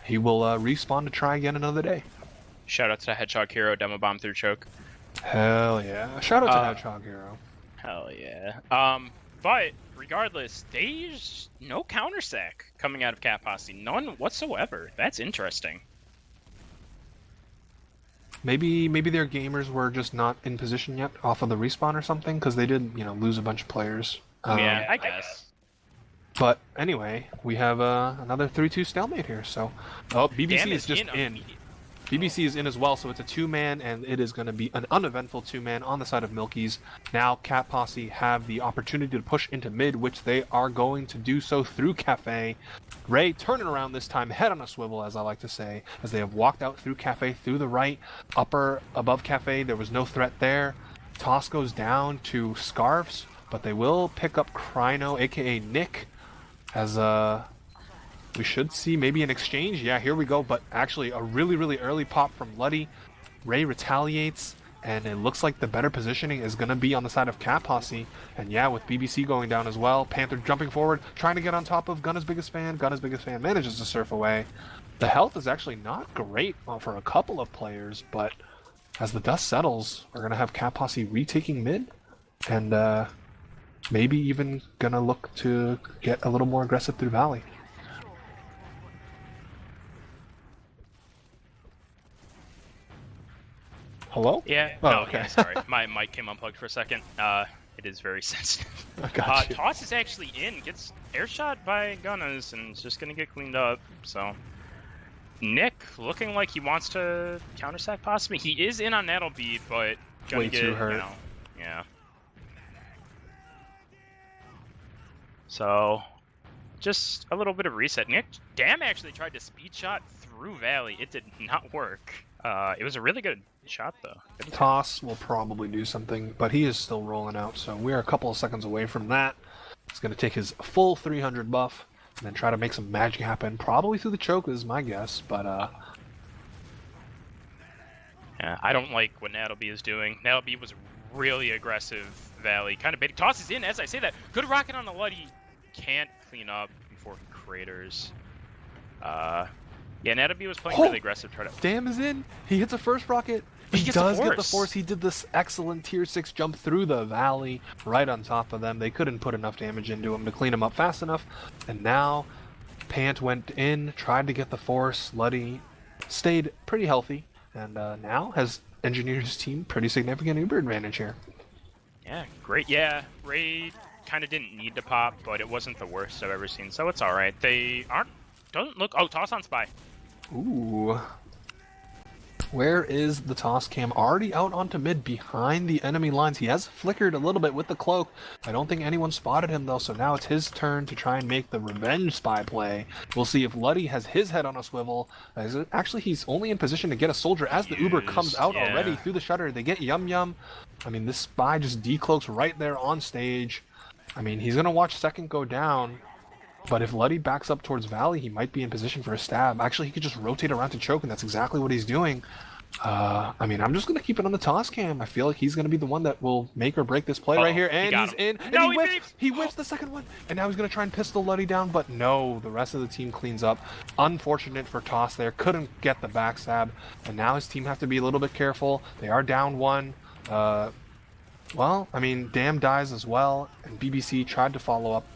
[SPEAKER 1] he will respawn to try again another day.
[SPEAKER 3] Shout out to Hedgehog Hero demo bomb through choke.
[SPEAKER 1] Hell yeah. Shout out to Hedgehog Hero.
[SPEAKER 3] Hell yeah. But regardless, there's no counter sack coming out of Cat Posse. None whatsoever. That's interesting.
[SPEAKER 1] Maybe their gamers were just not in position yet off of the respawn or something, because they did, you know, lose a bunch of players.
[SPEAKER 3] Yeah, I guess.
[SPEAKER 1] But anyway, we have another 3-2 stalemate here. So, BBC
[SPEAKER 3] Damn
[SPEAKER 1] is just in.
[SPEAKER 3] immediately.
[SPEAKER 1] BBC is in as well, so it's a 2-man, and it is going to be an uneventful 2-man on the side of Milkies. Now, Cat Posse have the opportunity to push into mid, which they are going to do so through Cafe. Ray turning around this time, head on a swivel, as I like to say, as they have walked out through Cafe, through the right, upper above Cafe. There was no threat there. Toss goes down to Scarfs, but they will pick up Kryno, aka Nick, as we should see maybe an exchange. Yeah, here we go. But actually, a really, really early pop from Luddy. Ray retaliates, and it looks like the better positioning is going to be on the side of Cat Posse. And yeah, with BBC going down as well, Panther jumping forward, trying to get on top of Gunna's biggest fan. Gunna's biggest fan manages to surf away. The health is actually not great for a couple of players, but as the dust settles, we're going to have Cat Posse retaking mid, and maybe even going to look to get a little more aggressive through Valley. Hello?
[SPEAKER 3] Yeah.
[SPEAKER 1] Oh,
[SPEAKER 3] Oh,
[SPEAKER 1] okay.
[SPEAKER 3] yeah, sorry. My mic came unplugged for a second. It is very sensitive.
[SPEAKER 1] I got you.
[SPEAKER 3] Toss is actually in, gets airshot by Gunnas, and is just gonna get cleaned up. So Nick looking like he wants to counter sack possibly. He is in on Naddlebeat, but
[SPEAKER 2] Gonna
[SPEAKER 1] way
[SPEAKER 2] get,
[SPEAKER 1] too hurt.
[SPEAKER 2] You know, yeah. So, just a little bit of reset. Dam actually tried to speed shot through Valley. It did not work. It was a really good shot, though. Good
[SPEAKER 1] Toss will probably do something, but he is still rolling out, so we are a couple of seconds away from that. He's going to take his full 300 buff and then try to make some magic happen. Probably through the choke is my guess, but
[SPEAKER 2] Yeah, I don't like what Nattleby is doing. Nattleby was really aggressive Valley. Kind of baiting. Tosses in as I say that. Good rocket on the Luddy. Can't clean up before he craters. Yeah, Nattleby was playing really aggressive.
[SPEAKER 1] Dam is in. He hits a first rocket. He does get the force. He did this excellent tier 6 jump through the valley right on top of them. They couldn't put enough damage into him to clean him up fast enough. And now Pant went in, tried to get the force. Luddy stayed pretty healthy. And now has engineered his team pretty significant Uber advantage here.
[SPEAKER 2] Yeah, great. Yeah, Raid kind of didn't need to pop, but it wasn't the worst I've ever seen, so it's all right. They doesn't look. Oh, toss on spy.
[SPEAKER 1] Ooh. Where is the toss cam? Already out onto mid behind the enemy lines. He has flickered a little bit with the cloak. I don't think anyone spotted him though, so now it's his turn to try and make the revenge spy play. We'll see if Luddy has his head on a swivel. Actually, he's only in position to get a soldier as the Uber comes out already through the shutter. They get Yum Yum. I mean, this spy just decloaks right there on stage. I mean, he's going to watch second go down. But if Luddy backs up towards Valley, he might be in position for a stab. Actually, he could just rotate around to choke, and that's exactly what he's doing. I mean, I'm just going to keep it on the toss cam. I feel like he's going to be the one that will make or break this play right here. And he's in. And
[SPEAKER 2] no,
[SPEAKER 1] he whiffs the second one. And now he's going to try and pistol Luddy down. But no, the rest of the team cleans up. Unfortunate for Toss there. Couldn't get the backstab. And now his team have to be a little bit careful. They are down one. Well, I mean, Dam dies as well. And BBC tried to follow up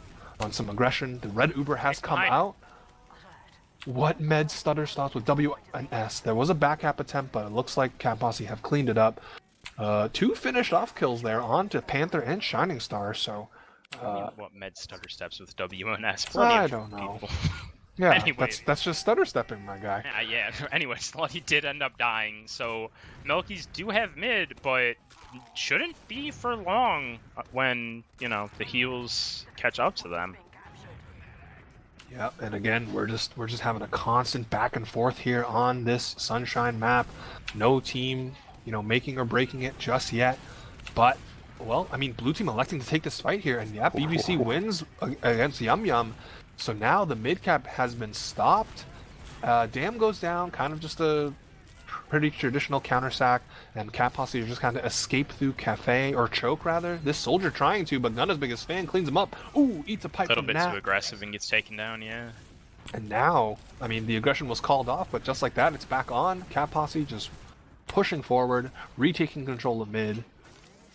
[SPEAKER 1] on some aggression. The red Uber has come out. What med stutter stops with W and S? There was a back cap attempt, but it looks like Posse have cleaned it up. 2 finished off kills there onto Panther and Shining Star. So,
[SPEAKER 2] what med stutter steps with W and S?
[SPEAKER 1] I don't know. Yeah,
[SPEAKER 2] anyway,
[SPEAKER 1] that's just stutter stepping, my guy.
[SPEAKER 2] Yeah. Anyways, he did end up dying. So Milkies do have mid, but shouldn't be for long when the heals catch up to them.
[SPEAKER 1] Yeah, and again, we're just having a constant back and forth here on this Sunshine map. No team, making or breaking it just yet. But, well, I mean, blue team electing to take this fight here, and yeah, BBC wins against Yum Yum. So now the mid cap has been stopped. Dam goes down, kind of just a pretty traditional counter sack, and Posse are just kind of escape through cafe, or choke rather. This soldier trying to, but Gunna's biggest fan cleans him up. Ooh, eats a pipe from Nat.
[SPEAKER 2] A little bit too aggressive and gets taken down, yeah.
[SPEAKER 1] And now, I mean, the aggression was called off, but just like that, it's back on. Posse just pushing forward, retaking control of mid,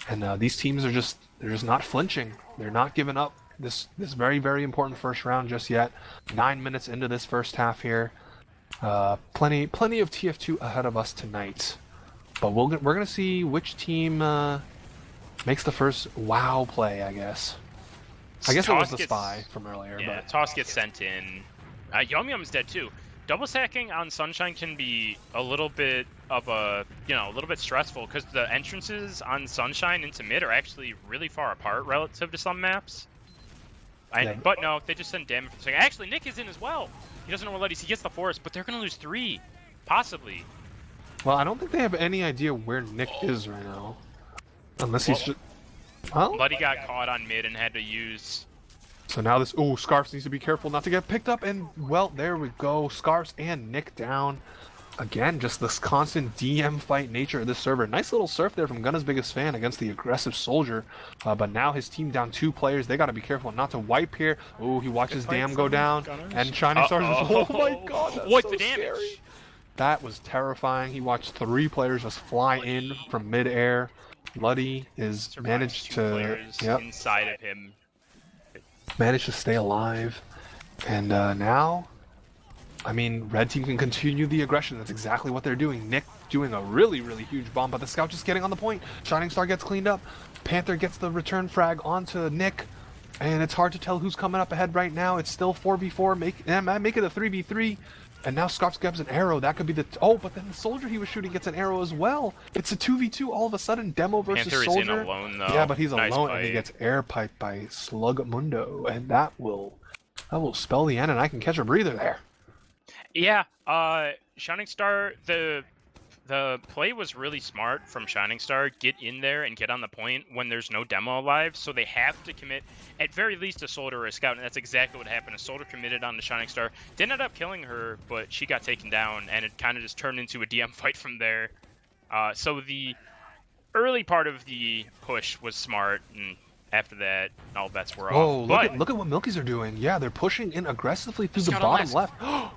[SPEAKER 1] and these teams are they're just not flinching. They're not giving up this very, very important first round just yet. 9 minutes into this first half here. Plenty of TF2 ahead of us tonight, but we're gonna see which team makes the first wow play. I guess it was the spy from earlier.
[SPEAKER 2] Yeah,
[SPEAKER 1] but
[SPEAKER 2] Toss gets sent in. Yum Yum's dead too. Double stacking on Sunshine can be a little bit of a little bit stressful because the entrances on Sunshine into mid are actually really far apart relative to some maps. But no, they just send damage. Actually, Nick is in as well. He doesn't know where Luddy's. He gets the forest, but they're going to lose 3. Possibly.
[SPEAKER 1] Well, I don't think they have any idea where Nick is right now. Unless he's just... Well,
[SPEAKER 2] Luddy got caught on mid and had to use...
[SPEAKER 1] So now this... Oh, Scarfs needs to be careful not to get picked up. And, well, there we go. Scarfs and Nick down. Again, just this constant DM fight nature of this server. Nice little surf there from Gunna's biggest fan against the aggressive soldier. But now his team down 2 players. They got to be careful not to wipe here. Oh, he watches Dam go down. And Shining Stars is... Oh my god, that's
[SPEAKER 2] what
[SPEAKER 1] so
[SPEAKER 2] the damage?
[SPEAKER 1] Scary. That was terrifying. He watched 3 players just fly in from mid-air. Luddy is managed to...
[SPEAKER 2] inside of him.
[SPEAKER 1] Managed to stay alive. And now... I mean, red team can continue the aggression. That's exactly what they're doing. Nick doing a really, really huge bomb, but the scout just getting on the point. Shining Star gets cleaned up. Panther gets the return frag onto Nick. And it's hard to tell who's coming up ahead right now. It's still 4v4. Make it a 3v3. And now Scarf's grabs an arrow. That could be the... Oh, but then the soldier he was shooting gets an arrow as well. It's a 2v2 all of a sudden. Demo versus
[SPEAKER 2] Panther
[SPEAKER 1] soldier.
[SPEAKER 2] is in alone, though.
[SPEAKER 1] Yeah, but he's
[SPEAKER 2] Nice
[SPEAKER 1] alone,
[SPEAKER 2] bite.
[SPEAKER 1] and he gets air piped by Slugmundo. And that will spell the end, and I can catch a breather there.
[SPEAKER 2] Yeah, Shining Star, the play was really smart from Shining Star. Get in there and get on the point when there's no demo alive, so they have to commit, at very least, a soldier or a scout, and that's exactly what happened. A soldier committed on the Shining Star. Didn't end up killing her, but she got taken down, and it kind of just turned into a DM fight from there. So the early part of the push was smart, and after that, all bets were off.
[SPEAKER 1] Oh,
[SPEAKER 2] But
[SPEAKER 1] look at what Milkies are doing. Yeah, they're pushing in aggressively through the
[SPEAKER 2] Scout on
[SPEAKER 1] bottom
[SPEAKER 2] last.
[SPEAKER 1] left.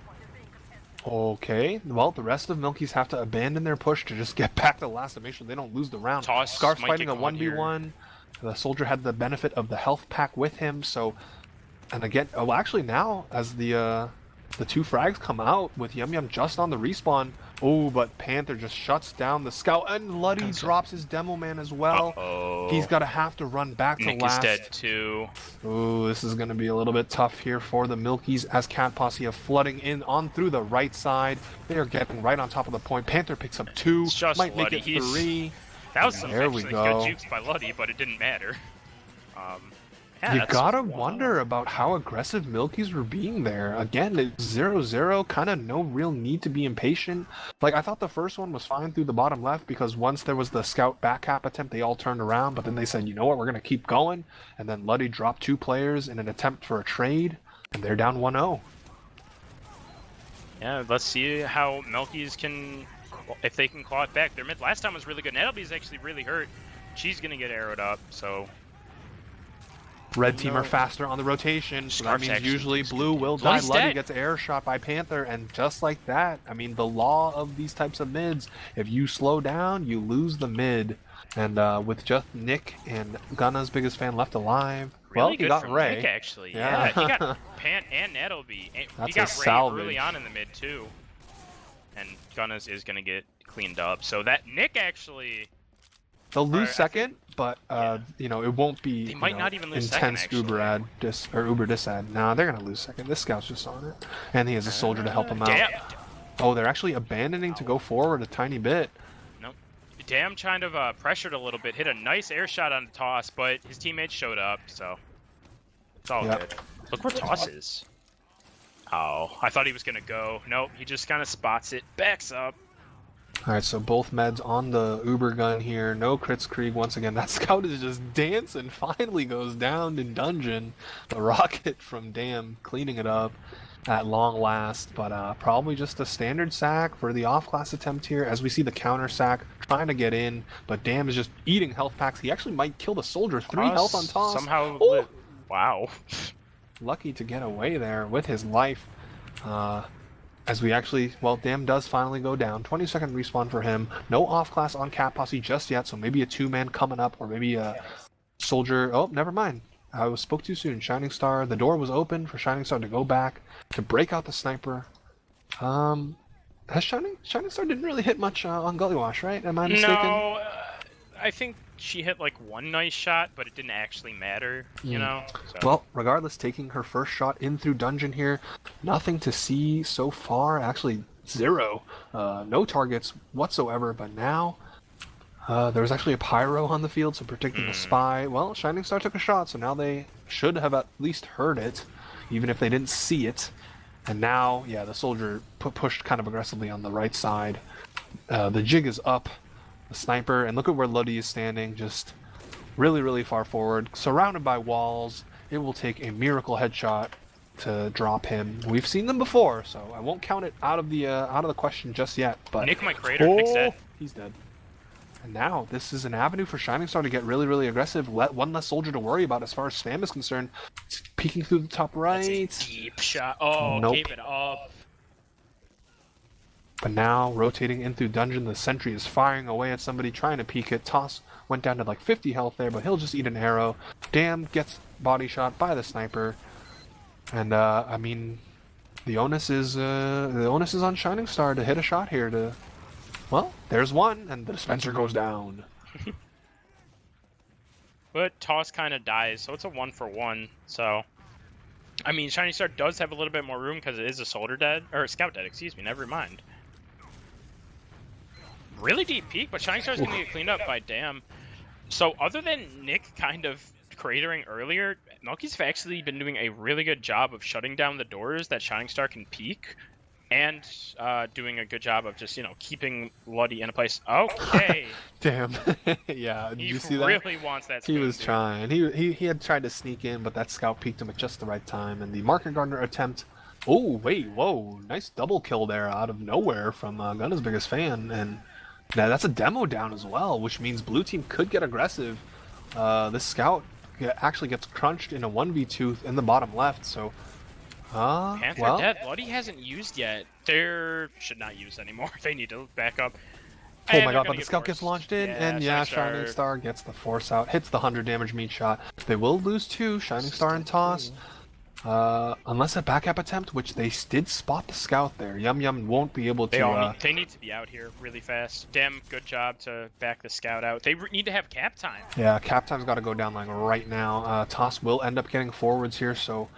[SPEAKER 1] Okay, well, the rest of Milkies have to abandon their push to just get back to the last to make sure they don't lose the round.
[SPEAKER 2] Toss
[SPEAKER 1] Scarf's
[SPEAKER 2] might
[SPEAKER 1] fighting a
[SPEAKER 2] get caught here.
[SPEAKER 1] 1v1. The soldier had the benefit of the health pack with him, so... And again, well, actually now, as the two frags come out with Yum Yum just on the respawn, oh, but Panther just shuts down the scout, and Luddy drops his demo man as well.
[SPEAKER 2] Uh-oh.
[SPEAKER 1] He's got to have to run back to
[SPEAKER 2] Nick
[SPEAKER 1] last.
[SPEAKER 2] is dead, too.
[SPEAKER 1] Ooh, this is going to be a little bit tough here for the Milkies as Cat Posse are flooding in on through the right side. They are getting right on top of the point. Panther picks up 2,
[SPEAKER 2] It's just
[SPEAKER 1] might
[SPEAKER 2] Luddy.
[SPEAKER 1] make it 3.
[SPEAKER 2] That was some
[SPEAKER 1] There we
[SPEAKER 2] actually
[SPEAKER 1] go.
[SPEAKER 2] good jukes by Luddy, but it didn't matter. Yeah,
[SPEAKER 1] You
[SPEAKER 2] that's-
[SPEAKER 1] gotta wonder about how aggressive Milkies were being there. Again, it's 0-0, kind of no real need to be impatient. Like, I thought the first one was fine through the bottom left because once there was the scout back cap attempt, they all turned around, but then they said, you know what, we're gonna keep going. And then Luddy dropped 2 players in an attempt for a trade, and they're down 1-0.
[SPEAKER 2] Yeah, let's see how Milkies can, if they can claw it back. Their mid last time was really good. Nettleby's actually really hurt. She's gonna get arrowed up, so...
[SPEAKER 1] Red team are faster on the rotation, so that
[SPEAKER 2] Scarf's
[SPEAKER 1] means
[SPEAKER 2] actually
[SPEAKER 1] usually
[SPEAKER 2] looks
[SPEAKER 1] blue
[SPEAKER 2] good.
[SPEAKER 1] will die.
[SPEAKER 2] Luddy's
[SPEAKER 1] Luddy
[SPEAKER 2] dead.
[SPEAKER 1] gets air shot by Panther, and just like that, I mean, the law of these types of mids, if you slow down, you lose the mid. And with just Nick and Gunna's biggest fan left alive,
[SPEAKER 2] Really
[SPEAKER 1] well, he
[SPEAKER 2] good
[SPEAKER 1] got
[SPEAKER 2] from
[SPEAKER 1] Ray.
[SPEAKER 2] Nick, actually.
[SPEAKER 1] Yeah.
[SPEAKER 2] Yeah, he got Pant and Nettleby. He
[SPEAKER 1] That's
[SPEAKER 2] got
[SPEAKER 1] a
[SPEAKER 2] Ray
[SPEAKER 1] salvage.
[SPEAKER 2] early on in the mid, too. And Gunna's is gonna get cleaned up. So that Nick actually...
[SPEAKER 1] They'll lose
[SPEAKER 2] Alright, I
[SPEAKER 1] second, but you know, it won't be
[SPEAKER 2] They might not even lose second,
[SPEAKER 1] intense
[SPEAKER 2] actually.
[SPEAKER 1] Uber ad dis or Uber dis ad. Nah, they're gonna lose second. This scout's just on it, and he has a soldier to help him out.
[SPEAKER 2] Damn.
[SPEAKER 1] Oh, they're actually abandoning to go forward a tiny bit.
[SPEAKER 2] Nope. Damn kind of pressured a little bit. Hit a nice air shot on the toss, but his teammates showed up, so it's all
[SPEAKER 1] Yep.
[SPEAKER 2] good. Look where toss is. Oh, I thought he was gonna go. Nope, he just kind of spots it, backs up.
[SPEAKER 1] All right, so both meds on the Uber gun here. No crits Krieg once again. That scout is just dancing. Finally goes down in dungeon. The rocket from Dam cleaning it up at long last, but probably just a standard sack for the off-class attempt here. As we see the counter sack trying to get in, but Dam is just eating health packs. He actually might kill the soldier. 3 health on toss.
[SPEAKER 2] Somehow,
[SPEAKER 1] Ooh!
[SPEAKER 2] wow.
[SPEAKER 1] Lucky to get away there with his life. As we actually, well, Dam does finally go down. 20-second respawn for him. No off-class on Cat Posse just yet, so maybe a 2-man coming up, or maybe a soldier. Oh, never mind. I spoke too soon. Shining Star, the door was open for Shining Star to go back, to break out the sniper. Has Shining Star didn't really hit much on Gully Wash, right? Am I mistaken?
[SPEAKER 2] No, I think she hit like one nice shot, but it didn't actually matter, you know? So.
[SPEAKER 1] Well, regardless, taking her first shot in through dungeon here. Nothing to see so far. Actually, 0. No targets whatsoever, but now there was actually a pyro on the field, so predicting the spy. Well, Shining Star took a shot, so now they should have at least heard it, even if they didn't see it. And now, yeah, the soldier pushed kind of aggressively on the right side. The jig is up. The sniper, and look at where Luddy is standing, just really, really far forward, surrounded by walls. It will take a miracle headshot to drop him. We've seen them before, so I won't count it out of the question just yet. But
[SPEAKER 2] Nick might crater. Nick's dead.
[SPEAKER 1] He's dead. And now this is an avenue for Shining Star to get really, really aggressive. Let one less soldier to worry about as far as spam is concerned. It's peeking through the top right.
[SPEAKER 2] That's a deep shot. Oh,
[SPEAKER 1] Nope.
[SPEAKER 2] gave it up.
[SPEAKER 1] But now, rotating in through dungeon, the sentry is firing away at somebody, trying to peek it. Toss went down to like 50 health there, but he'll just eat an arrow. Dam gets body shot by the sniper. And, I mean, the onus is on Shining Star to hit a shot here to... Well, there's one, and the dispenser goes down.
[SPEAKER 3] but Toss kind of dies, so it's a 1-for-1. So, I mean, Shining Star does have a little bit more room because it is a Soldier dead, or a Scout dead, excuse me, never mind. Really deep peek, but Shining Star's going to get cleaned up by Damn. So, other than Nick kind of cratering earlier, MILKIES have actually been doing a really good job of shutting down the doors that Shining Star can peek. And doing a good job of just, you know, keeping Luddy in a place. Okay.
[SPEAKER 1] Damn. Yeah, did you see that?
[SPEAKER 3] He really wants that spoon,
[SPEAKER 1] He was
[SPEAKER 3] dude.
[SPEAKER 1] trying. He had tried to sneak in, but that scout peeked him at just the right time. And the Market Gardener attempt... Oh, wait, whoa. Nice double kill there out of nowhere from Gunna's biggest fan. And now that's a demo down as well, which means blue team could get aggressive. This scout actually gets crunched in a 1v2 in the bottom left, so...
[SPEAKER 3] Panther
[SPEAKER 1] well,
[SPEAKER 3] dead. Luddy hasn't used yet. They should not use anymore. They need to back up.
[SPEAKER 1] oh
[SPEAKER 3] And
[SPEAKER 1] my
[SPEAKER 3] they're
[SPEAKER 1] god,
[SPEAKER 3] gonna
[SPEAKER 1] but the
[SPEAKER 3] get
[SPEAKER 1] scout gets
[SPEAKER 3] forced.
[SPEAKER 1] launched in, and yeah, Shining Star gets the force out, hits the 100 damage meat shot. They will lose 2, Shining Star and Toss. Unless a backup attempt, which they did spot the scout there. Yum Yum won't be able to...
[SPEAKER 3] They need to be out here really fast. Damn, good job to back the scout out. They need to have cap time.
[SPEAKER 1] Yeah, cap time's got to go down like right now. Toss will end up getting forwards here, so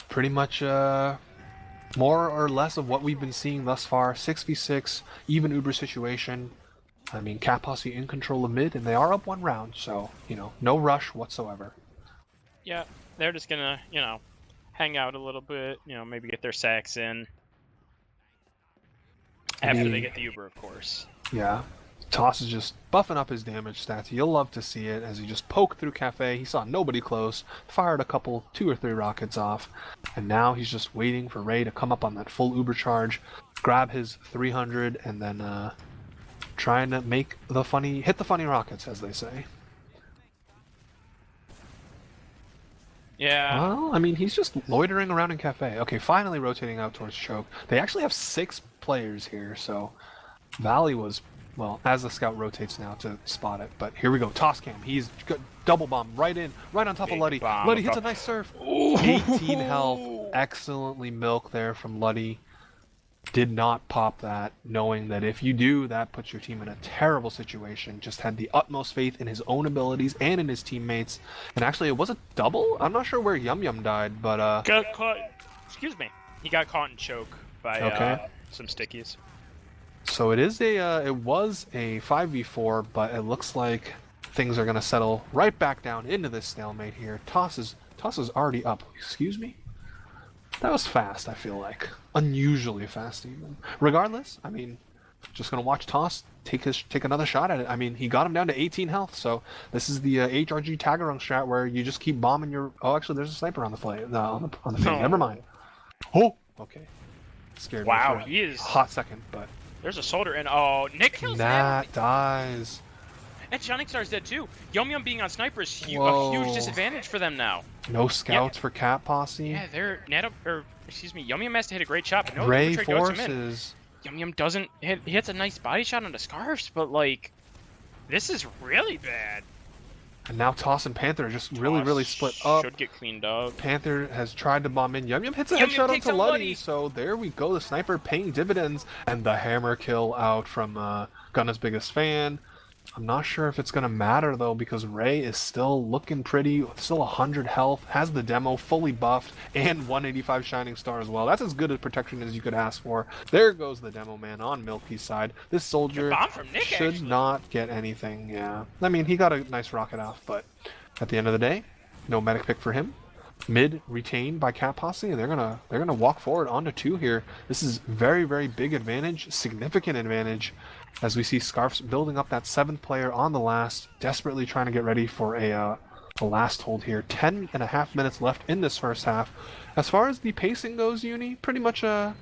[SPEAKER 1] pretty much more or less of what we've been seeing thus far. 6v6, even Uber situation. I mean, Cat Posse in control of mid, and they are up 1 round, so, you know, no rush whatsoever.
[SPEAKER 3] Yeah, they're just gonna, you know, hang out a little bit, you know, maybe get their sacks in. After they get the Uber, of course.
[SPEAKER 1] Yeah. Toss is just buffing up his damage stats. You'll love to see it as he just poked through Cafe. He saw nobody close, fired a couple, 2 or 3 rockets off, and now he's just waiting for Ray to come up on that full Uber charge, grab his 300, and then trying to make the hit the funny rockets, as they say.
[SPEAKER 3] Yeah.
[SPEAKER 1] Well, I mean, he's just loitering around in Cafe. Okay, finally rotating out towards Choke. They actually have 6 players here, so Valley was, well, as the scout rotates now to spot it. But here we go, Toss Cam. He's got double bomb right on top of Luddy. Luddy hits a nice surf. 18 health. Excellently milked there from Luddy. Did not pop that, knowing that if you do, that puts your team in a terrible situation. Just had the utmost faith in his own abilities and in his teammates. And actually, it was a double? I'm not sure where Yum Yum died, but...
[SPEAKER 3] Got caught... Excuse me. He got caught in choke by some stickies.
[SPEAKER 1] So it is it was a 5v4, but it looks like things are going to settle right back down into this stalemate here. Toss is already up. Excuse me? That was fast, I feel like. Unusually fast, even. Regardless, I mean, just going to watch Toss take another shot at it. I mean, he got him down to 18 health, so this is the HRG Tagarung strat where you just keep bombing your... Oh, actually, there's a sniper on the flame. On the thing. Never mind. Oh, okay. Scared me for
[SPEAKER 3] he is...
[SPEAKER 1] hot second, but...
[SPEAKER 3] There's a soldier, and oh, Nick kills
[SPEAKER 1] Nat dies.
[SPEAKER 3] And Shining Star's dead too. Yum Yum being on sniper is a huge disadvantage for them now.
[SPEAKER 1] No scouts for Cat Posse.
[SPEAKER 3] Yeah, they're Yum Yum has to hit a great shot, but no
[SPEAKER 1] Ray
[SPEAKER 3] Infiltrate goes him in.
[SPEAKER 1] forces.
[SPEAKER 3] Yum Yum doesn't hit. He hits a nice body shot on the scarves, but like, this is really bad.
[SPEAKER 1] And now Toss and Panther are just really split up.
[SPEAKER 3] Should get cleaned up.
[SPEAKER 1] Panther has tried to bomb in. Yum Yum hits a
[SPEAKER 3] Yum
[SPEAKER 1] headshot
[SPEAKER 3] Yum takes
[SPEAKER 1] onto
[SPEAKER 3] a
[SPEAKER 1] Luddy,
[SPEAKER 3] Luddy.
[SPEAKER 1] so there we go. The sniper paying dividends, and the hammer kill out from Gunna's biggest fan. I'm not sure if it's going to matter, though, because Ray is still looking pretty, still 100 health, has the demo fully buffed, and 185 Shining Star as well. That's as good a protection as you could ask for. There goes the demo man on MILKIES' side. This soldier
[SPEAKER 3] bomb from Nick,
[SPEAKER 1] should not get anything, yeah. I mean, he got a nice rocket off, but at the end of the day, no medic pick for him. Mid retained by Cat Posse, and they're gonna walk forward onto 2 here. This is very big advantage, significant advantage, as we see Scarfs building up that 7th player on the last, desperately trying to get ready for a last hold here. 10.5 minutes left in this first half. As far as the pacing goes, Uni, pretty much par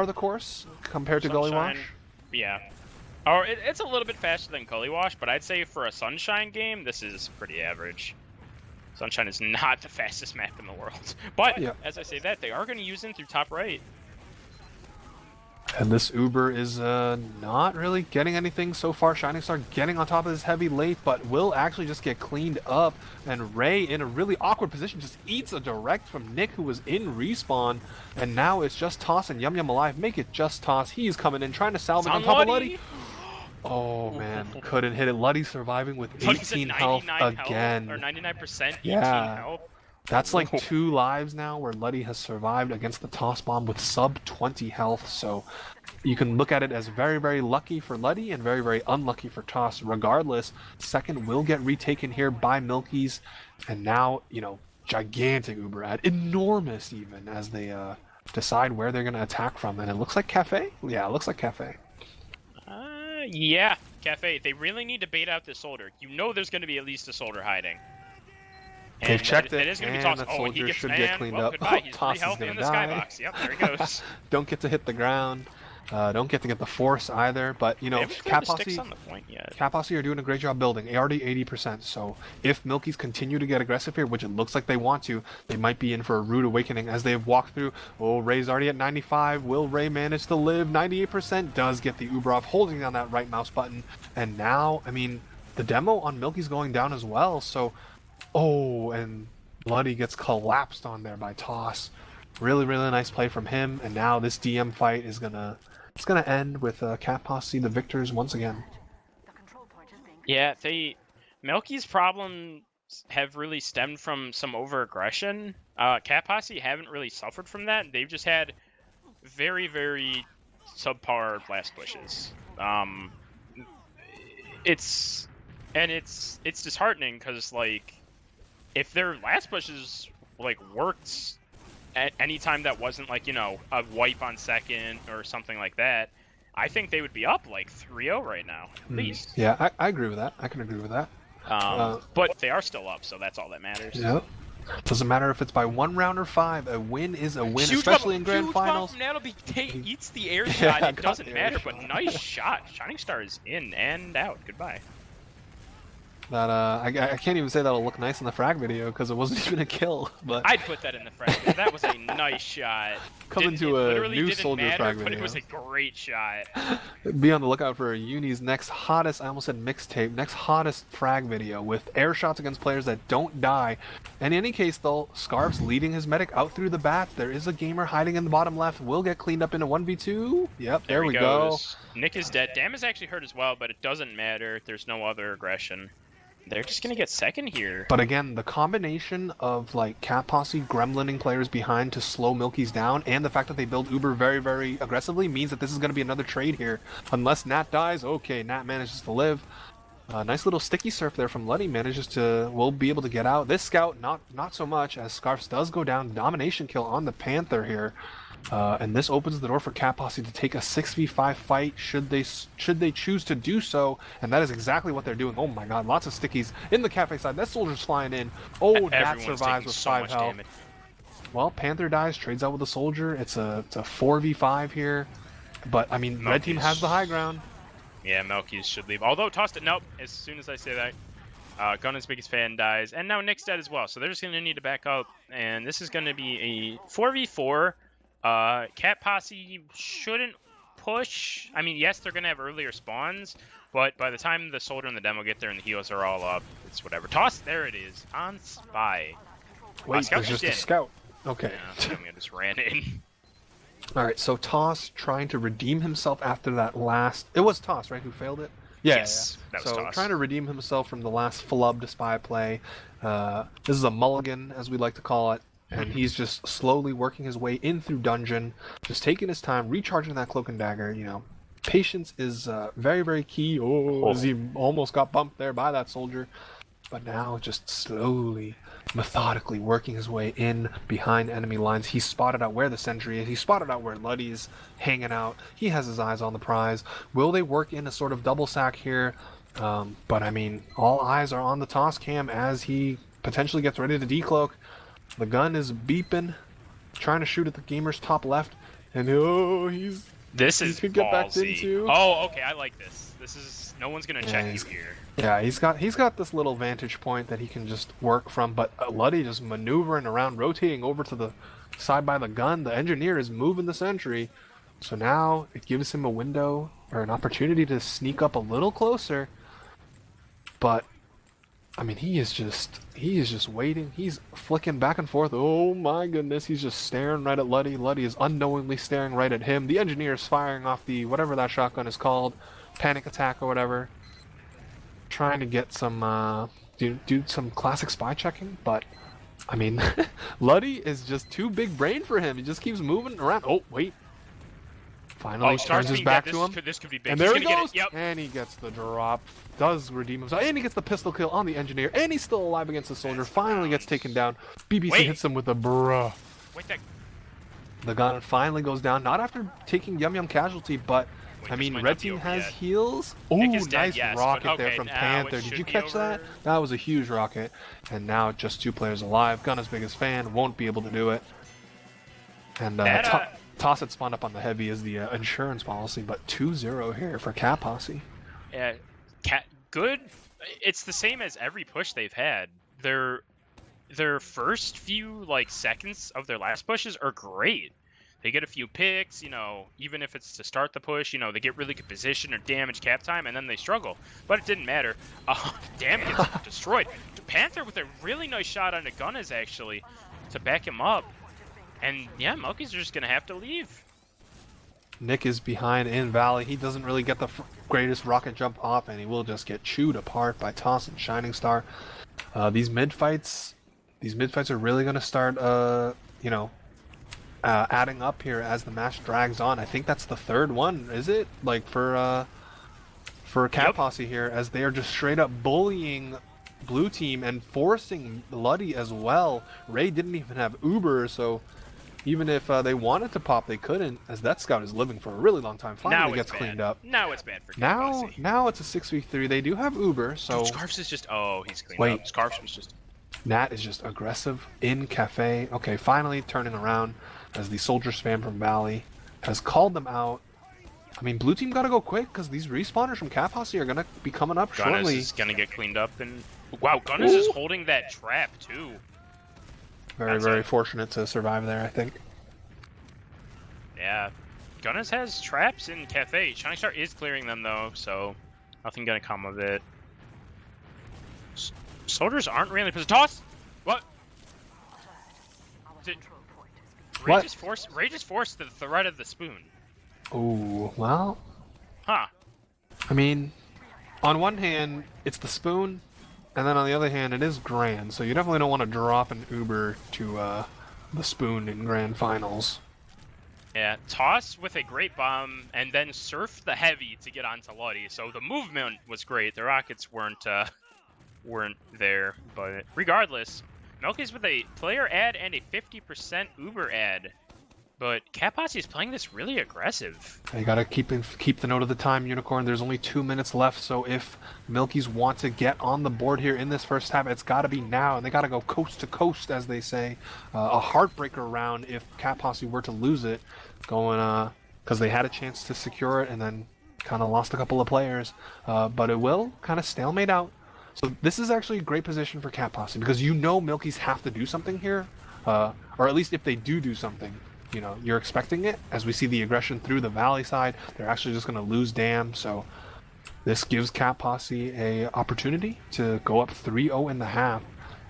[SPEAKER 1] of the course compared to Gully Wash.
[SPEAKER 3] Yeah. Or it's a little bit faster than Gully Wash, but I'd say for a Sunshine game, this is pretty average. Sunshine is not the fastest map in the world. But, as I say that, they are going to use him through top right.
[SPEAKER 1] And this Uber is not really getting anything so far. Shining Star getting on top of this heavy late, but will actually just get cleaned up. And Ray, in a really awkward position, just eats a direct from Nick, who was in respawn. And now it's just Toss and Yum Yum alive. Make it just Toss. He's coming in, trying to salvage on top of Luddy. Oh man, couldn't hit it. Luddy surviving with
[SPEAKER 3] Luddy's at
[SPEAKER 1] 18 health
[SPEAKER 3] 99
[SPEAKER 1] again.
[SPEAKER 3] or 99%, 18
[SPEAKER 1] Yeah.
[SPEAKER 3] health.
[SPEAKER 1] That's like
[SPEAKER 3] Ooh.
[SPEAKER 1] 2 lives now where Luddy has survived against the toss bomb with sub 20 health. So you can look at it as very, very lucky for Luddy and very, very unlucky for Toss. Regardless, second will get retaken here by Milkies. And now, you know, gigantic Uber ad, enormous even, as they decide where they're going to attack from. And it looks like Cafe? Yeah, it looks like Cafe.
[SPEAKER 3] Yeah, Cafe. They really need to bait out this soldier. You know there's going to be at least a soldier hiding.
[SPEAKER 1] They've checked
[SPEAKER 3] it
[SPEAKER 1] it,
[SPEAKER 3] is going to be
[SPEAKER 1] and
[SPEAKER 3] tossed.
[SPEAKER 1] that
[SPEAKER 3] Oh, and he
[SPEAKER 1] soldier
[SPEAKER 3] gets
[SPEAKER 1] should get cleaned up.
[SPEAKER 3] Goodbye.
[SPEAKER 1] Oh,
[SPEAKER 3] He's
[SPEAKER 1] Toss
[SPEAKER 3] 3
[SPEAKER 1] is
[SPEAKER 3] health
[SPEAKER 1] gonna
[SPEAKER 3] in the
[SPEAKER 1] die.
[SPEAKER 3] skybox. Yep, there he goes.
[SPEAKER 1] Don't get to hit the ground. Don't get to get the force either. But, you
[SPEAKER 3] They
[SPEAKER 1] know,
[SPEAKER 3] haven't
[SPEAKER 1] Cat
[SPEAKER 3] thrown the sticks
[SPEAKER 1] Posse...
[SPEAKER 3] on the point yet.
[SPEAKER 1] Cat Posse are doing a great job building. Already 80%. So if Milkies continue to get aggressive here, which it looks like they want to, they might be in for a rude awakening as they've walked through. Oh, Ray's already at 95. Will Ray manage to live? 98% does get the Uber off, holding down that right mouse button. And now, I mean, the demo on Milky's going down as well. So, oh, and Bloody gets collapsed on there by Toss. Really, really nice play from him. And now this DM fight is gonna... It's going to end with Cat Posse the victors once again.
[SPEAKER 3] Yeah, Milky's problems have really stemmed from some over-aggression. Cat Posse haven't really suffered from that. They've just had very, very subpar blast pushes. It's disheartening because, like, if their last pushes, like, worked at any time that wasn't, like, you know, a wipe on second or something like that, I think they would be up like 3-0 right now, at least.
[SPEAKER 1] Yeah, I agree with that. I can agree with that.
[SPEAKER 3] But they are still up, so that's all that matters.
[SPEAKER 1] Yep. Doesn't matter if it's by 1 round or 5. A win is a win,
[SPEAKER 3] Huge
[SPEAKER 1] especially
[SPEAKER 3] bubble,
[SPEAKER 1] in grand finals.
[SPEAKER 3] Eats the air shot.
[SPEAKER 1] Yeah,
[SPEAKER 3] It doesn't
[SPEAKER 1] got the air
[SPEAKER 3] matter,
[SPEAKER 1] shot.
[SPEAKER 3] but nice shot. Shining Star is in and out. Goodbye.
[SPEAKER 1] That I can't even say that'll look nice in the frag video because it wasn't even a kill. But
[SPEAKER 3] I'd put that in the frag. That was a nice shot.
[SPEAKER 1] coming to a new soldier frag
[SPEAKER 3] but
[SPEAKER 1] video.
[SPEAKER 3] it was a great shot.
[SPEAKER 1] Be on the lookout for Uni's next hottest, I almost said mixtape, next hottest frag video with air shots against players that don't die. And in any case, though, Scarf's leading his medic out through the bats. There is a gamer hiding in the bottom left. Will get cleaned up in a 1v2. Yep, there we go.
[SPEAKER 3] Nick is dead. Dam is actually hurt as well, but it doesn't matter. There's no other aggression. They're just gonna get second here.
[SPEAKER 1] But again, the combination of like Cat Posse gremlining players behind to slow Milkies down, and the fact that they build Uber very, very aggressively means that this is going to be another trade here. Unless Nat dies, okay, Nat manages to live. Nice little sticky surf there from Luddy, will be able to get out. This scout, not so much, as Scarfs does go down. Domination kill on the Panther here. And this opens the door for Cat Posse to take a 6v5 fight should they choose to do so, and that is exactly what they're doing. Oh my god, lots of stickies in the Cafe side. That soldier's flying in. Oh, Nat survives with 5 health.
[SPEAKER 3] Damage.
[SPEAKER 1] Well, Panther dies, trades out with the soldier. It's a 4v5 here, but I mean, red team has the high ground.
[SPEAKER 2] Yeah, Milkies should leave. Although tossed it, nope. As soon as I say that, Gunnan's biggest fan dies, and now Nick's dead as well. So they're just gonna need to back up, and this is gonna be a 4v4. Cat Posse shouldn't push. I mean, yes, they're going to have earlier spawns, but by the time the soldier and the demo get there and the heals are all up, it's whatever. Toss, there it is, on Spy.
[SPEAKER 1] Wait,
[SPEAKER 2] Scout
[SPEAKER 1] there's just
[SPEAKER 2] in.
[SPEAKER 1] a scout. Okay.
[SPEAKER 2] Yeah, I just ran in.
[SPEAKER 1] Alright, so Toss trying to redeem himself after that last... It was Toss, right, who failed it? Yeah,
[SPEAKER 2] Yes, that was
[SPEAKER 1] so
[SPEAKER 2] Toss.
[SPEAKER 1] trying to redeem himself from the last flubbed Spy play. This is a mulligan, as we like to call it. And he's just slowly working his way in through dungeon, just taking his time, recharging that cloak and dagger. You know, patience is very, very key. Oh, as he almost got bumped there by that soldier. But now just slowly, methodically working his way in behind enemy lines. He spotted out where the sentry is. He spotted out where Luddy's hanging out. He has his eyes on the prize. Will they work in a sort of double sack here? But I mean, all eyes are on the Toss cam as he potentially gets ready to decloak. The gun is beeping, trying to shoot at the gamer's top left, and oh,
[SPEAKER 2] This
[SPEAKER 1] he
[SPEAKER 2] is
[SPEAKER 1] could get backed
[SPEAKER 2] ballsy.
[SPEAKER 1] into.
[SPEAKER 2] Oh, okay, I like this. This is no one's gonna check you here.
[SPEAKER 1] Yeah, he's got this little vantage point that he can just work from, but Luddy just maneuvering around, rotating over to the side by the gun. The engineer is moving the sentry, so now it gives him a window or an opportunity to sneak up a little closer. But I mean, he is just waiting. He's flicking back and forth. Oh my goodness, he's just staring right at Luddy. Luddy is unknowingly staring right at him. The engineer is firing off the whatever that shotgun is called, panic attack or whatever, trying to get some do some classic spy checking. But I mean, Luddy is just too big brain for him. He just keeps moving around. Oh wait. Finally turns his back to him.
[SPEAKER 2] This could be big.
[SPEAKER 1] And there he
[SPEAKER 2] gonna
[SPEAKER 1] goes!
[SPEAKER 2] Get it. Yep.
[SPEAKER 1] And he gets the drop. Does redeem himself. And he gets the pistol kill on the engineer. And he's still alive against the soldier. Finally gets taken down. BBC hits him with a bruh.
[SPEAKER 2] Wait, that...
[SPEAKER 1] The gun finally goes down. Not after taking Yum Yum casualty, but I mean, red team has heals. Oh, nice rocket there from Panther. Did you catch that? That was a huge rocket. And now just 2 players alive. Gun as big as fan. Won't be able to do it. And Toss it spawned up on the heavy is the insurance policy, but 2-0 here for Cat Posse.
[SPEAKER 2] Yeah, good. It's the same as every push they've had. Their first few seconds of their last pushes are great. They get a few picks, even if it's to start the push, they get really good position or damage cap time, and then they struggle. But it didn't matter. Damn, gets destroyed. Panther with a really nice shot on the Gunners, actually, to back him up. And yeah, MILKIES are just going to have to leave.
[SPEAKER 1] Nick is behind in Valley. He doesn't really get the greatest rocket jump off, and he will just get chewed apart by Toss and Shining Star. These mid fights are really going to start, adding up here as the match drags on. I think that's the 3rd one, is it? For Cat Posse here, as they are just straight up bullying blue team and forcing Luddy as well. Ray didn't even have Uber, so even if they wanted to pop, they couldn't, as that scout is living for a really long time. Finally gets cleaned up.
[SPEAKER 2] Now it's bad for Cat Posse.
[SPEAKER 1] Now it's a 6v3. They do have Uber, so...
[SPEAKER 2] Dude, Scarfs is just... Oh, he's cleaned up. Scarfs was just...
[SPEAKER 1] Nat is just aggressive in Cafe. Okay, finally turning around as the soldier spam from Valley has called them out. I mean, blue team gotta go quick, because these respawners from Cat Posse are gonna be coming up shortly.
[SPEAKER 2] Gunners is gonna get cleaned up, and... Wow, Gunners is holding that trap, too.
[SPEAKER 1] Very fortunate to survive there, I think.
[SPEAKER 2] Yeah. Gunners has traps in Cafe. Shining Star is clearing them, though, so nothing gonna come of it. Soldiers aren't really... Toss! What? Ray just forced the threat of the spoon.
[SPEAKER 1] Ooh, well...
[SPEAKER 2] Huh.
[SPEAKER 1] I mean, on one hand, it's the spoon, and then on the other hand, it is grand, so you definitely don't want to drop an Uber to the spoon in grand finals.
[SPEAKER 2] Yeah, Toss with a great bomb, and then surf the heavy to get onto Luddy. So the movement was great. The rockets weren't there, but regardless, MILKIES with a player ad and a 50% Uber ad. But Cat Posse is playing this really aggressive.
[SPEAKER 1] You gotta keep the note of the time, Unicorn. There's only 2 minutes left, so if MILKIES want to get on the board here in this first half, it's gotta be now, and they gotta go coast to coast, as they say. A heartbreaker round if Cat Posse were to lose it, going because they had a chance to secure it and then kind of lost a couple of players. But it will kind of stalemate out. So this is actually a great position for Cat Posse, because MILKIES have to do something here, or at least if they do something. You're expecting it. As we see the aggression through the Valley side, they're actually just going to lose Dam. So this gives Cat Posse a opportunity to go up 3-0 in the half.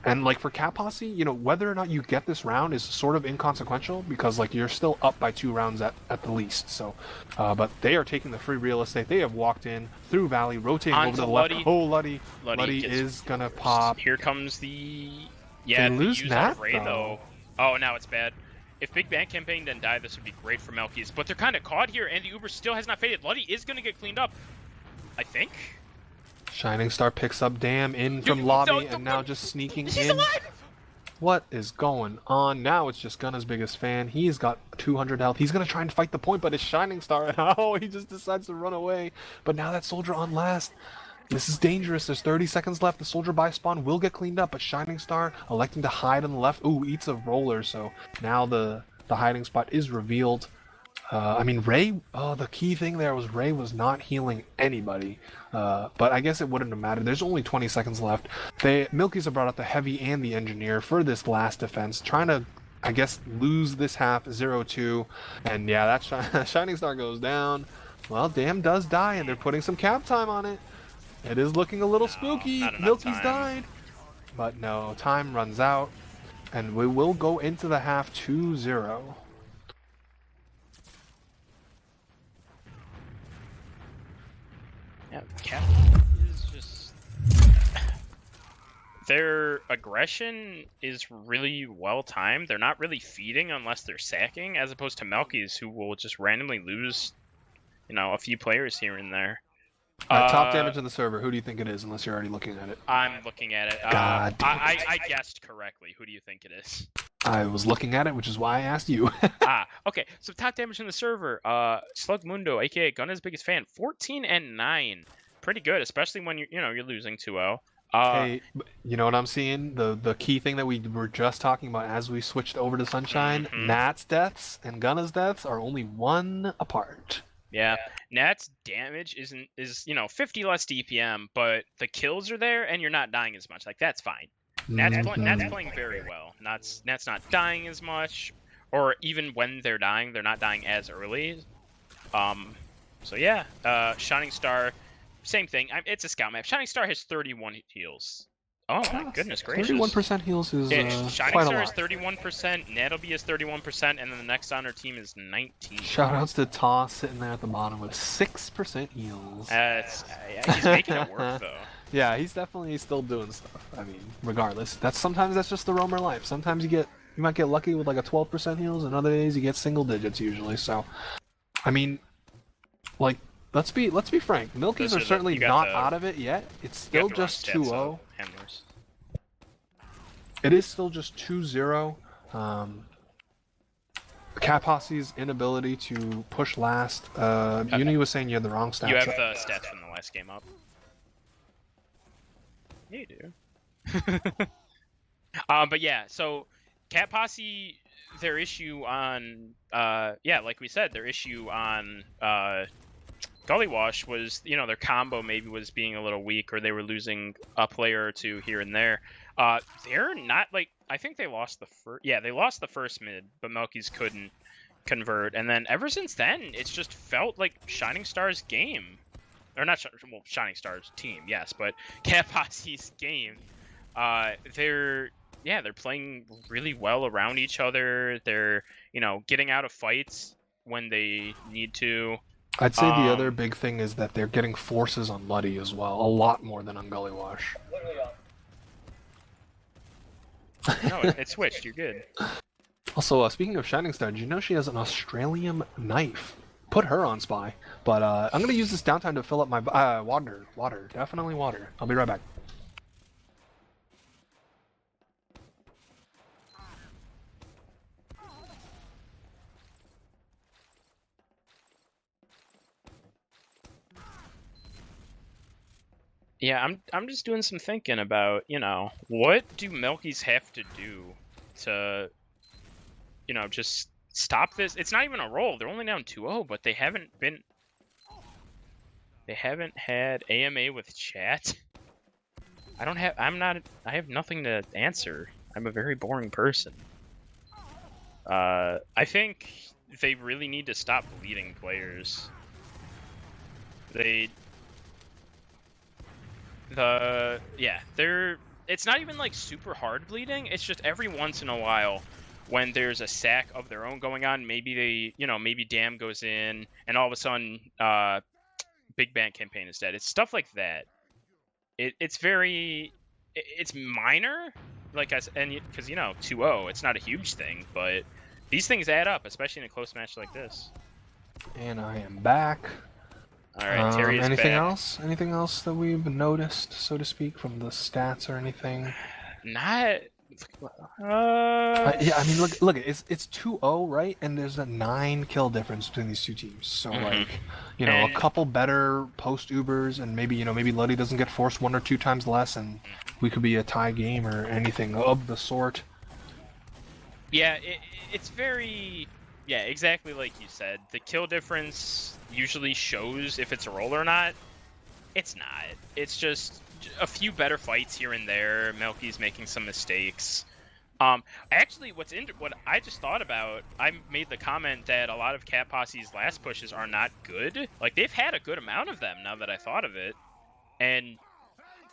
[SPEAKER 1] And for Cat Posse, whether or not you get this round is sort of inconsequential, because you're still up by 2 rounds at the least. So, but they are taking the free real estate. They have walked in through Valley, rotating over to the left. Oh, Luddy is gonna pop.
[SPEAKER 2] Here comes the
[SPEAKER 1] they lose Nat,
[SPEAKER 2] Ray, though. Oh, now it's bad. If Big Bang Campaign didn't die, this would be great for MILKIES. But they're kind of caught here, and the Uber still has not faded. Luddy is going to get cleaned up, I think.
[SPEAKER 1] Shining Star picks up Dam in from lobby, and now just sneaking
[SPEAKER 2] He's
[SPEAKER 1] in.
[SPEAKER 2] Alive!
[SPEAKER 1] What is going on? Now it's just Gunna's biggest fan. He's got 200 health. He's going to try and fight the point, but it's Shining Star. Oh, he just decides to run away. But now that soldier on last. This is dangerous. There's 30 seconds left. The soldier by spawn will get cleaned up, but Shining Star electing to hide on the left. Ooh, eats a roller, so now the hiding spot is revealed. I mean, Ray, the key thing there was Ray was not healing anybody, but I guess it wouldn't have mattered. There's only 20 seconds left. MILKIES have brought out the heavy and the engineer for this last defense, trying to, I guess, lose this half 0-2, and yeah, that Shining Star goes down. Well, Dam does die, and they're putting some cap time on it. It is looking a little spooky.
[SPEAKER 2] Not enough
[SPEAKER 1] MILKIES
[SPEAKER 2] time.
[SPEAKER 1] died. but no, time runs out, and we will go into the half 2-0.
[SPEAKER 3] Yeah, Cap is just their aggression is really well timed. They're not really feeding unless they're sacking, as opposed to MILKIES, who will just randomly lose, a few players here and there.
[SPEAKER 1] Top damage on the server. Who do you think it is? Unless you're already looking at it.
[SPEAKER 3] I'm looking at it.
[SPEAKER 1] God damn it.
[SPEAKER 3] I guessed correctly. Who do you think it is?
[SPEAKER 1] I was looking at it, which is why I asked you.
[SPEAKER 3] Okay. So top damage on the server. Slug Mundo, aka Gunna's biggest fan, 14-9. Pretty good, especially when you're losing 2-0.
[SPEAKER 1] Hey, you know what I'm seeing? The key thing that we were just talking about as we switched over to Sunshine, Nat's deaths and Gunna's deaths are only 1 apart.
[SPEAKER 2] Yeah, Nat's damage is 50 less DPM, but the kills are there and you're not dying as much. Like, that's fine. Nat's playing very well. Nat's not dying as much, or even when they're dying, they're not dying as early. So yeah, Shining Star, same thing. It's a scout map. Shining Star has 31 heals. Oh my goodness gracious!
[SPEAKER 1] 31% heals is
[SPEAKER 2] Shining
[SPEAKER 1] quite a
[SPEAKER 2] Star
[SPEAKER 1] lot.
[SPEAKER 2] is 31%. Natalby is 31%, and then the next on her team is 19.
[SPEAKER 1] Shoutouts to Toss sitting there at the bottom with 6% heals.
[SPEAKER 2] He's making it work though.
[SPEAKER 1] Yeah, he's definitely still doing stuff. I mean, regardless, sometimes that's just the roamer life. Sometimes you might get lucky with like a 12% heals, and other days you get single digits usually. So, I mean, like, let's be frank. MILKIES are certainly not out of it yet. It's still just 2-0.
[SPEAKER 2] Handlers.
[SPEAKER 1] It is still just 2-0. Cat Posse's inability to push last. Uni was saying you had the wrong stats.
[SPEAKER 2] You have the stats from the last game up. Yeah, you do. But yeah, so Cat Posse, their issue on like we said, their issue on Gully Wash was, their combo maybe was being a little weak, or they were losing a player or two here and there. They're not I think they lost the first. Yeah, they lost the first mid, but MILKIES couldn't convert, and then ever since then, it's just felt like Shining Star's game. Or not, Shining Star's team, yes, but Cat Posse's game. They're playing really well around each other. They're, getting out of fights when they need to.
[SPEAKER 1] I'd say the other big thing is that they're getting forces on Luddy as well, a lot more than on Gully Wash.
[SPEAKER 2] No, it switched. You're good.
[SPEAKER 1] Also, speaking of Shining Star, did you know she has an Australian knife? Put her on spy. But I'm gonna use this downtime to fill up my water. Definitely water. I'll be right back.
[SPEAKER 2] Yeah, I'm just doing some thinking about, what do MILKIES have to do to, just stop this? It's not even a roll. They're only down 2-0, but they haven't had AMA with chat. I have nothing to answer. I'm a very boring person. I think they really need to stop bleeding players. It's not even super hard bleeding. It's just every once in a while when there's a sack of their own going on, maybe maybe Dam goes in and all of a sudden Big Bang campaign is dead. It's stuff like that. It's minor, because 2-0, it's not a huge thing, but these things add up, especially in a close match like this.
[SPEAKER 1] And I am back.
[SPEAKER 2] All right, Terry is
[SPEAKER 1] anything
[SPEAKER 2] back.
[SPEAKER 1] else? Anything else that we've noticed, so to speak, from the stats or anything?
[SPEAKER 2] Not.
[SPEAKER 1] Yeah, I mean, look, it's 2-0, right? And there's a 9 kill difference between these two teams. So a couple better post Ubers, and maybe Luddy doesn't get forced 1 or 2 times less, and we could be a tie game or anything of the sort.
[SPEAKER 2] Yeah, it's very. Yeah, exactly like you said. The kill difference usually shows if it's a roll or not. It's not. It's just a few better fights here and there. MILKIES making some mistakes. Actually, what I just thought about, I made the comment that a lot of Cat Posse's last pushes are not good. They've had a good amount of them now that I thought of it. And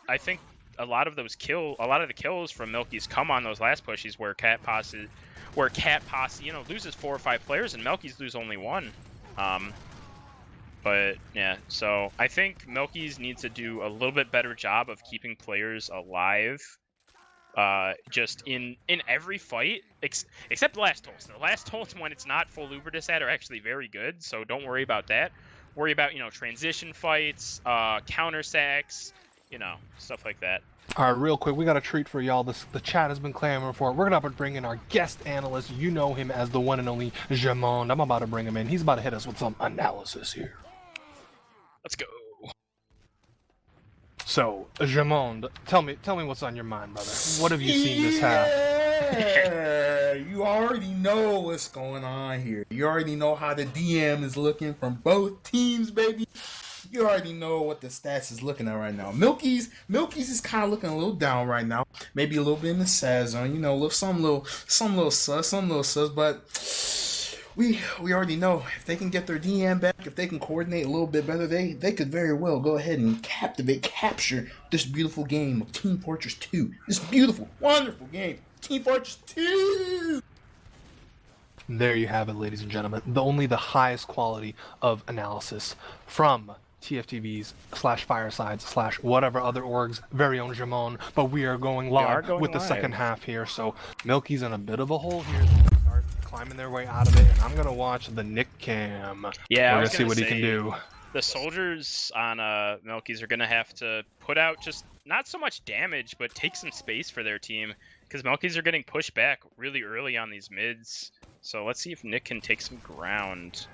[SPEAKER 2] I think a lot of the kills from Milky's come on those last pushes where Cat Posse, loses 4 or 5 players and Milky's lose only 1. But yeah, so I think Milky's needs to do a little bit better job of keeping players alive. Just in every fight, except last ults. The last ults, when it's not full Uberdisat, are actually very good, so don't worry about that. Worry about, transition fights, counter sacks, stuff like that.
[SPEAKER 1] All right, real quick, we got a treat for y'all. The chat has been clamoring for it. We're gonna bring in our guest analyst. You know him as the one and only Jamond. I'm about to bring him in. He's about to hit us with some analysis here.
[SPEAKER 2] Let's go.
[SPEAKER 1] So, Jamond, tell me what's on your mind, brother. What have you seen this half?
[SPEAKER 4] Yeah, you already know what's going on here. You already know how the DM is looking from both teams, baby. You already know what the stats is looking at right now. Milky's is kind of looking a little down right now. Maybe a little bit in the sad zone, some little sus, but we already know if they can get their DM back, if they can coordinate a little bit better, they could very well go ahead and capture this beautiful game of Team Fortress 2. This beautiful, wonderful game, Team Fortress 2.
[SPEAKER 1] There you have it, ladies and gentlemen. Only the highest quality of analysis from TFTVs /firesides / whatever other org's very own Jamon, but we are going live with the second half here. So Milky's in a bit of a hole here. They start climbing their way out of it, and I'm gonna watch the Nick cam.
[SPEAKER 2] Yeah,
[SPEAKER 1] we're gonna see what he can do.
[SPEAKER 2] The soldiers on Milky's are gonna have to put out just not so much damage, but take some space for their team, because Milky's are getting pushed back really early on these mids. So let's see if Nick can take some ground.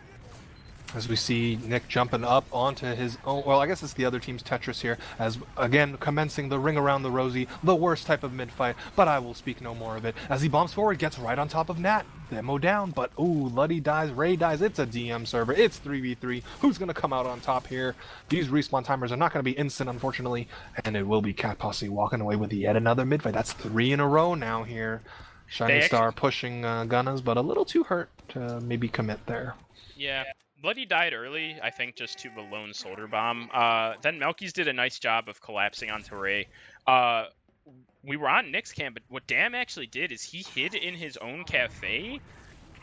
[SPEAKER 1] As we see Nick jumping up onto his own, well, I guess it's the other team's Tetris here, as again commencing the ring around the rosy, the worst type of mid-fight, but I will speak no more of it. As he bombs forward, gets right on top of Nat, demo down, but ooh, Luddy dies, Ray dies, it's a DM server, it's 3v3, who's gonna come out on top here? These respawn timers are not gonna be instant, unfortunately, and it will be Cat Posse walking away with yet another mid-fight. That's 3 in a row now here. Shining Star pushing Gunnas, but a little too hurt to maybe commit there.
[SPEAKER 2] Yeah. Bloody died early, I think, just to the lone soldier bomb. Then Milky's did a nice job of collapsing onto Ray. We were on Nick's cam, but what Dam actually did is he hid in his own cafe.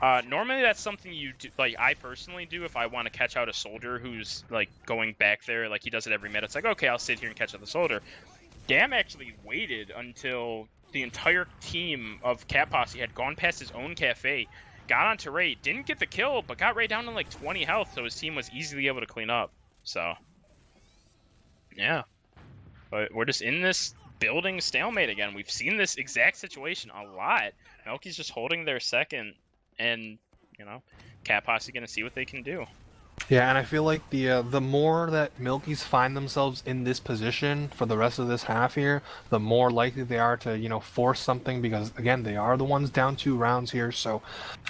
[SPEAKER 2] Normally that's something you do, like I personally do if I want to catch out a soldier who's like going back there, like he does it every minute. It's like, okay, I'll sit here and catch out the soldier. Dam actually waited until the entire team of Cat Posse had gone past his own cafe, got onto Ray, didn't get the kill, but got Ray down to like 20 health, so his team was easily able to clean up. So, yeah. But we're just in this building stalemate again. We've seen this exact situation a lot. Milky's just holding their second, and, Cat Posse gonna see what they can do.
[SPEAKER 1] Yeah, and I feel like the more that Milky's find themselves in this position for the rest of this half here, the more likely they are to, force something, because, again, they are the ones down 2 rounds here, so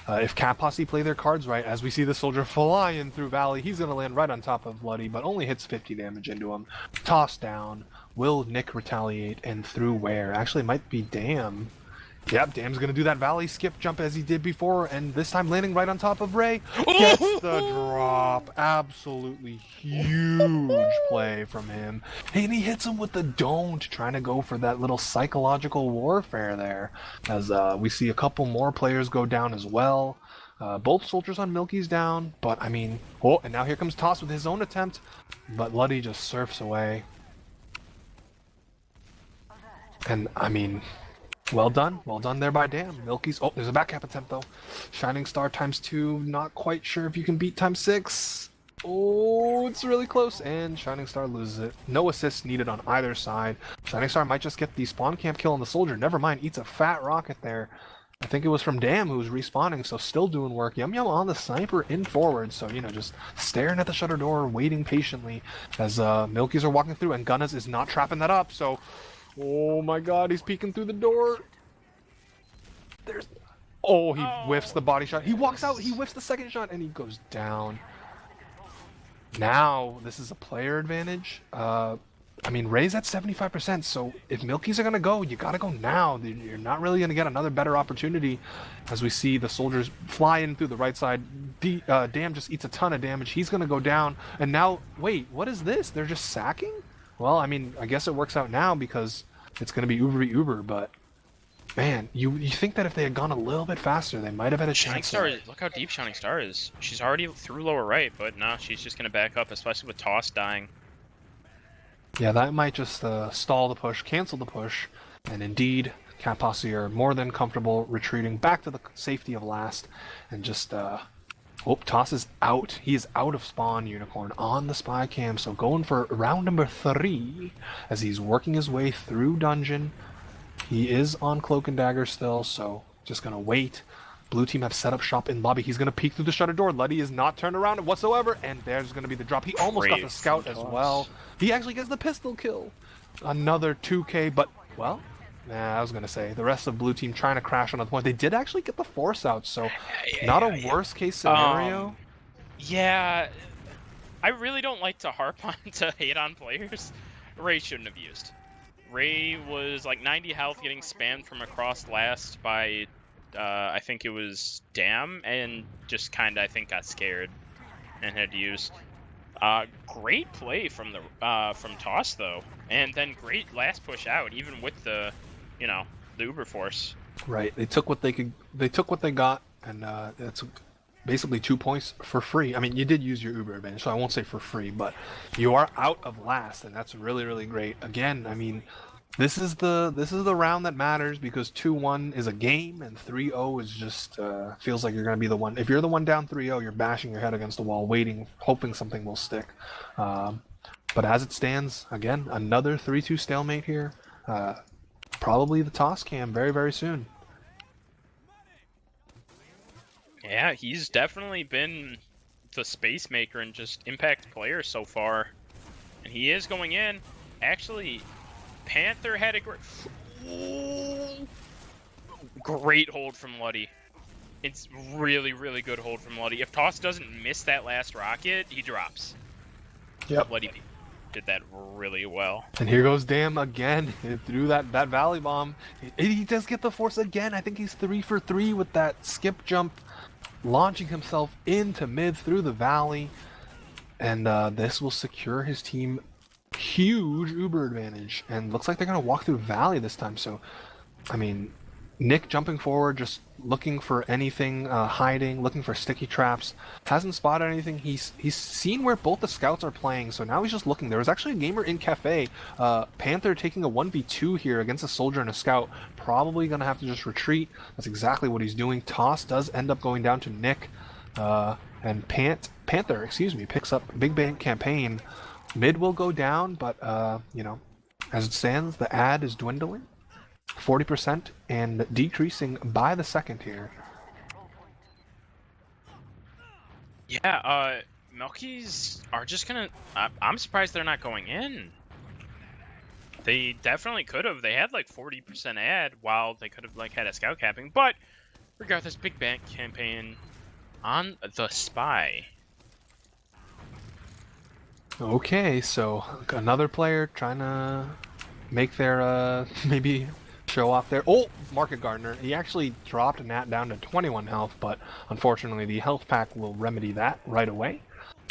[SPEAKER 1] if Cat Posse play their cards right, as we see the soldier flying through Valley, he's going to land right on top of Luddy, but only hits 50 damage into him. Tossed down. Will Nick retaliate, and through where? Actually, it might be Dam. Yep, Dam's gonna do that Valley skip jump as he did before, and this time landing right on top of Ray. Gets the drop. Absolutely huge play from him. And he hits him with the don't, trying to go for that little psychological warfare there. As we see a couple more players go down as well. Both soldiers on Milky's down, but I mean, oh, and now here comes Toss with his own attempt, but Luddy just surfs away. And I mean, well done there by Dam. Milky's, oh, there's a back cap attempt though. Shining Star ×2, not quite sure if you can beat ×6. Oh, it's really close, and Shining Star loses it. No assists needed on either side. Shining Star might just get the spawn camp kill on the soldier. Never mind, eats a fat rocket there. I think it was from Dam who was respawning, so still doing work. Yum Yum on the sniper in forward, so, just staring at the shutter door, waiting patiently as Milky's are walking through, and Gunnas is not trapping that up, so... Oh my god, he's peeking through the door. Oh, he whiffs the body shot. He walks out, he whiffs the second shot, and he goes down. Now, this is a player advantage. I mean, Ray's at 75%, so if Milky's are going to go, you got to go now. You're not really going to get another better opportunity. As we see the soldiers fly in through the right side. Dam just eats a ton of damage. He's going to go down. And now, wait, what is this? They're just sacking? Well, I mean, I guess it works out now because it's going to be Uber, but man, you think that if they had gone a little bit faster, they might have had a
[SPEAKER 3] Shining
[SPEAKER 1] chance.
[SPEAKER 3] Star, look how deep Shining Star is. She's already through lower right, but nah, she's just gonna back up, especially with Toss dying.
[SPEAKER 1] Yeah, that might just stall the push, cancel the push, and indeed, Cat Posse are more than comfortable retreating back to the safety of last, and just, Toss is out. He is out of spawn, Unicorn, on the spy cam, so going for round number 3, as he's working his way through dungeon. He is on Cloak and Dagger still, so just gonna wait. Blue team have set up shop in lobby. He's gonna peek through the shutter door. Luddy is not turned around whatsoever, and there's gonna be the drop. He almost got the scout as well. He actually gets the pistol kill. Another 2k, but, well, I was gonna say, the rest of blue team trying to crash on the point. They did actually get the force out, so not a worst case scenario.
[SPEAKER 3] Yeah, I really don't like to harp on to hate on players. Ray shouldn't have used. Ray was like 90 health getting spammed from across last by, I think it was Dam, and just kind of, I think, got scared and had to use. Great play from the from Toss though, and then great last push out, even with the, you know, the Uber force.
[SPEAKER 1] Right, they took what they could. They took what they got, and it's basically 2 points for free. I mean, you did use your Uber advantage, so I won't say for free, but you are out of last, and that's really, really great. Again, I mean, this is the round that matters, because 2-1 is a game, and 3-0 is just feels like you're gonna be the one. If you're the one down 3-0, you're bashing your head against the wall, waiting, hoping something will stick. But as it stands, again, another 3-2 stalemate here. Probably the toss cam very, very soon.
[SPEAKER 3] Yeah, he's definitely been the space maker and just impact player so far. And he is going in. Actually, Panther had a great hold from Luddy. It's really, really good hold from Luddy. If Toss doesn't miss that last rocket, he drops.
[SPEAKER 1] Yep.
[SPEAKER 3] Luddy did that really well.
[SPEAKER 1] And here goes Dam again. Through that Valley Bomb. He does get the force again. I think he's 3 for 3 with that skip jump, launching himself into mid through the Valley. And this will secure his team huge Uber advantage. And looks like they're going to walk through Valley this time. So, I mean, Nick jumping forward, just looking for anything, hiding, looking for sticky traps. Hasn't spotted anything. He's seen where both the scouts are playing, so now he's just looking. There was actually a gamer in Cafe. Panther taking a 1v2 here against a soldier and a scout. Probably going to have to just retreat. That's exactly what he's doing. Toss does end up going down to Nick. And Panther, picks up Big Bang Campaign. Mid will go down, but, you know, as it stands, the ad is dwindling. 40% and decreasing by the second here.
[SPEAKER 3] Yeah, MILKIES are just gonna... I'm surprised they're not going in. They definitely could have. They had like 40% ad while they could have like had a scout capping. But regardless, Big Bang Campaign on the spy.
[SPEAKER 1] Okay, so another player trying to make their maybe show off there. Oh, Market Gardener. He actually dropped Nat down to 21 health, but unfortunately the health pack will remedy that right away.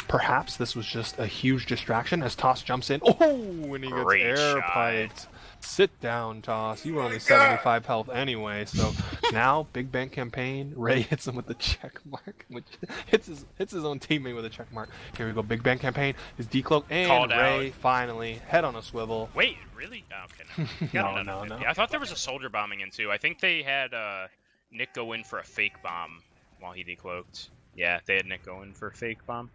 [SPEAKER 1] Perhaps this was just a huge distraction as Toss jumps in. Oh, and he gets air piped. Sit down, Toss. You were only 75 health anyway, so now Big Bang Campaign. Ray hits him with the check mark, which hits his own teammate with a check mark. Here we go, Big Bang Campaign is decloaked, and
[SPEAKER 3] Called
[SPEAKER 1] Ray
[SPEAKER 3] out.
[SPEAKER 1] finally head on a swivel.
[SPEAKER 3] Wait, really? Oh, okay, no.
[SPEAKER 1] No.
[SPEAKER 3] I thought there was a soldier bombing in too. I think they had Nick go in for a fake bomb while he decloaked. Yeah, they had Nick go in for a fake bomb.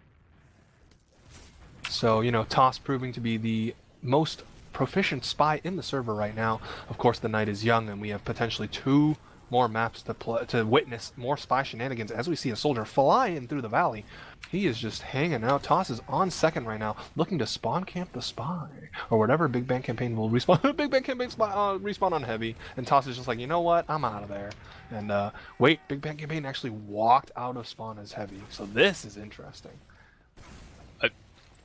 [SPEAKER 1] So, you know, Toss proving to be the most proficient spy in the server right now. Of course, the night is young, and we have potentially 2 more maps to witness more spy shenanigans as we see a soldier flying through the valley. He is just hanging out. Toss is on second right now, looking to spawn camp the spy, or whatever Big Bang Campaign will respawn. Big Bang Campaign respawn on heavy, and Toss is just like, you know what, I'm out of there. And wait, Big Bang Campaign actually walked out of spawn as heavy, so this is interesting.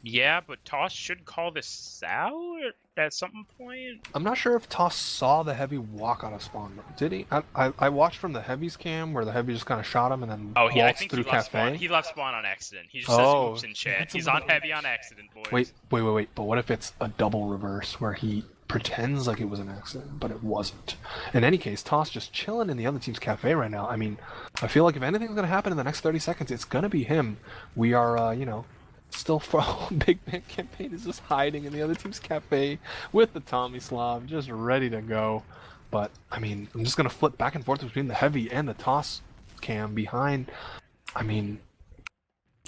[SPEAKER 3] Yeah, but Toss should call this out at some point.
[SPEAKER 1] I'm not sure if Toss saw the heavy walk out of spawn. Did he? I watched from the heavy's cam where the heavy just kind of shot him and then
[SPEAKER 3] I
[SPEAKER 1] waltzed
[SPEAKER 3] think
[SPEAKER 1] through
[SPEAKER 3] he left
[SPEAKER 1] Cafe.
[SPEAKER 3] Spawn. He left spawn on accident. He just says oops in chat.
[SPEAKER 1] hits him
[SPEAKER 3] He's
[SPEAKER 1] with
[SPEAKER 3] on
[SPEAKER 1] a-
[SPEAKER 3] heavy on accident, boys.
[SPEAKER 1] Wait. But what if it's a double reverse where he pretends like it was an accident, but it wasn't. In any case, Toss just chilling in the other team's cafe right now. I mean, I feel like if anything's going to happen in the next 30 seconds, it's going to be him. We are, you know, still Big Man Campaign is just hiding in the other team's cafe with the Tommy Slav, just ready to go. But, I mean, I'm just going to flip back and forth between the Heavy and the Toss cam behind. I mean,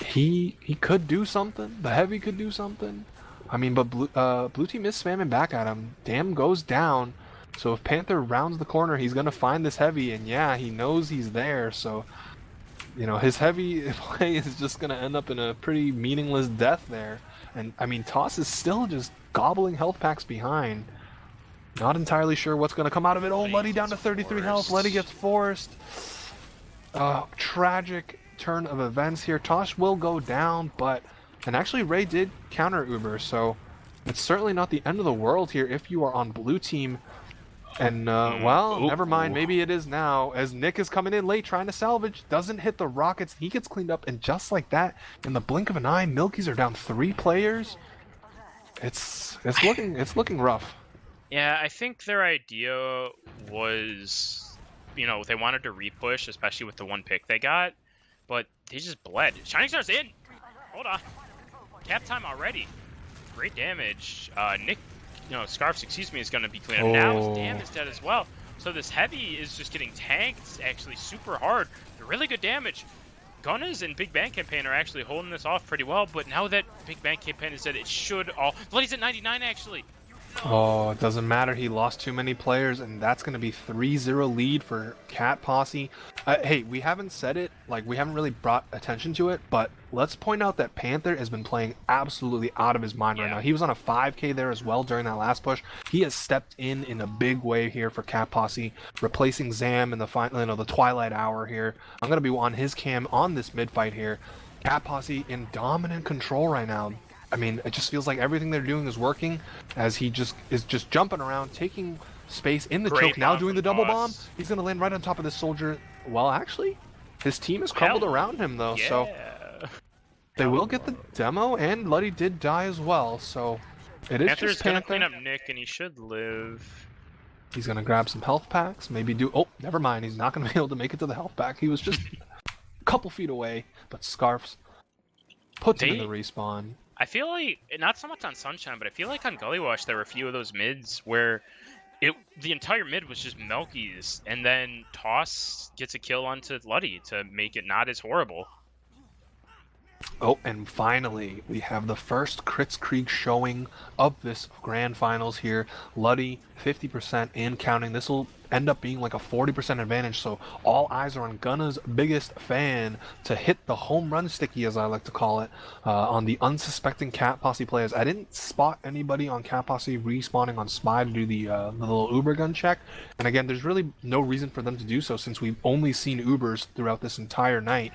[SPEAKER 1] he could do something. The Heavy could do something. I mean, but blue team is spamming back at him. Dam goes down. So if Panther rounds the corner, he's going to find this Heavy. And yeah, he knows he's there. So, you know, his Heavy play is just going to end up in a pretty meaningless death there. And, I mean, Toss is still just gobbling health packs behind. Not entirely sure what's going to come out of it. Oh, Luddy down to 33 health. Luddy gets forced. Tragic turn of events here. Tosh will go down, but... And actually, Ray did counter Uber, so it's certainly not the end of the world here if you are on blue team. And, well, never mind. Maybe it is now, as Nick is coming in late trying to salvage. Doesn't hit the rockets. He gets cleaned up, and just like that, in the blink of an eye, Milkies are down 3 players. It's looking rough.
[SPEAKER 2] Yeah, I think their idea was, you know, they wanted to repush, especially with the 1 pick they got, but they just bled. Shining Star's in! Hold on. Cap time already. Great damage. Nick, Scarfs, excuse me, is going to be clean up. Now his Dam is dead as well. So this Heavy is just getting tanked actually super hard. Really good damage. Gunners and Big Bang Campaign are actually holding this off pretty well, but now that Big Bang Campaign is dead, it should all... Bloody's at 99 actually.
[SPEAKER 1] Oh, it doesn't matter. He lost too many players, and that's going to be 3-0 lead for Cat Posse. Hey, we haven't said it, like, we haven't really brought attention to it, but let's point out that Panther has been playing absolutely out of his mind right now. He was on a 5K there as well during that last push. He has stepped in a big way here for Cat Posse, replacing Zam in the final, the Twilight Hour here. I'm going to be on his cam on this mid-fight here. Cat Posse in dominant control right now. I mean, it just feels like everything they're doing is working, as he is just jumping around, taking space in the choke, now doing the double bomb. He's going to land right on top of this soldier. Well, actually, his team is crumbled around him, though, so they will get the demo, and Luddy did die as well, so it is
[SPEAKER 2] Panther's
[SPEAKER 1] just Panther.
[SPEAKER 2] Gonna clean up Nick, and he should live.
[SPEAKER 1] He's going to grab some health packs, maybe do... Oh, never mind, he's not going to be able to make it to the health pack. He was just a couple feet away, but Scarfs puts him in the respawn.
[SPEAKER 2] I feel like, not so much on Sunshine, but I feel like on Gully Wash there were a few of those mids where the entire mid was just Milkies, and then Toss gets a kill onto Luddy to make it not as horrible.
[SPEAKER 1] Oh, and finally, we have the first Kritzkrieg showing of this grand finals here. Luddy, 50% and counting. This will end up being like a 40% advantage, so all eyes are on Gunna's biggest fan to hit the home run sticky, as I like to call it, on the unsuspecting Cat Posse players. I didn't spot anybody on Cat Posse respawning on Spy to do the little Uber gun check, and again, there's really no reason for them to do so since we've only seen Ubers throughout this entire night.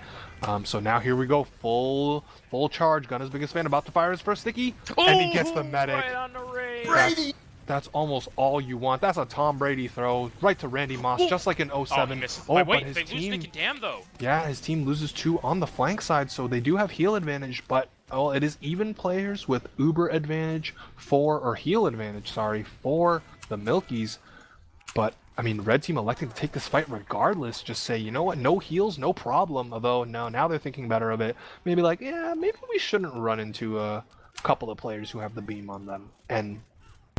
[SPEAKER 1] So now here we go, full charge. Gunna's biggest fan about to fire his first sticky, and he gets the medic.
[SPEAKER 2] Right on the range.
[SPEAKER 4] Brady!
[SPEAKER 1] That's almost all you want. That's a Tom Brady throw right to Randy Moss, just like in 07.
[SPEAKER 2] Wait,
[SPEAKER 1] but his
[SPEAKER 2] they
[SPEAKER 1] team,
[SPEAKER 2] lose Nick and Dam though.
[SPEAKER 1] yeah, his team loses 2 on the flank side, so they do have heal advantage, but it is even players with Uber advantage or heal advantage, for the Milkies. But I mean, red team electing to take this fight regardless, just say, you know what, no heals, no problem. Although now they're thinking better of it. Maybe like, yeah, maybe we shouldn't run into a couple of players who have the beam on them. And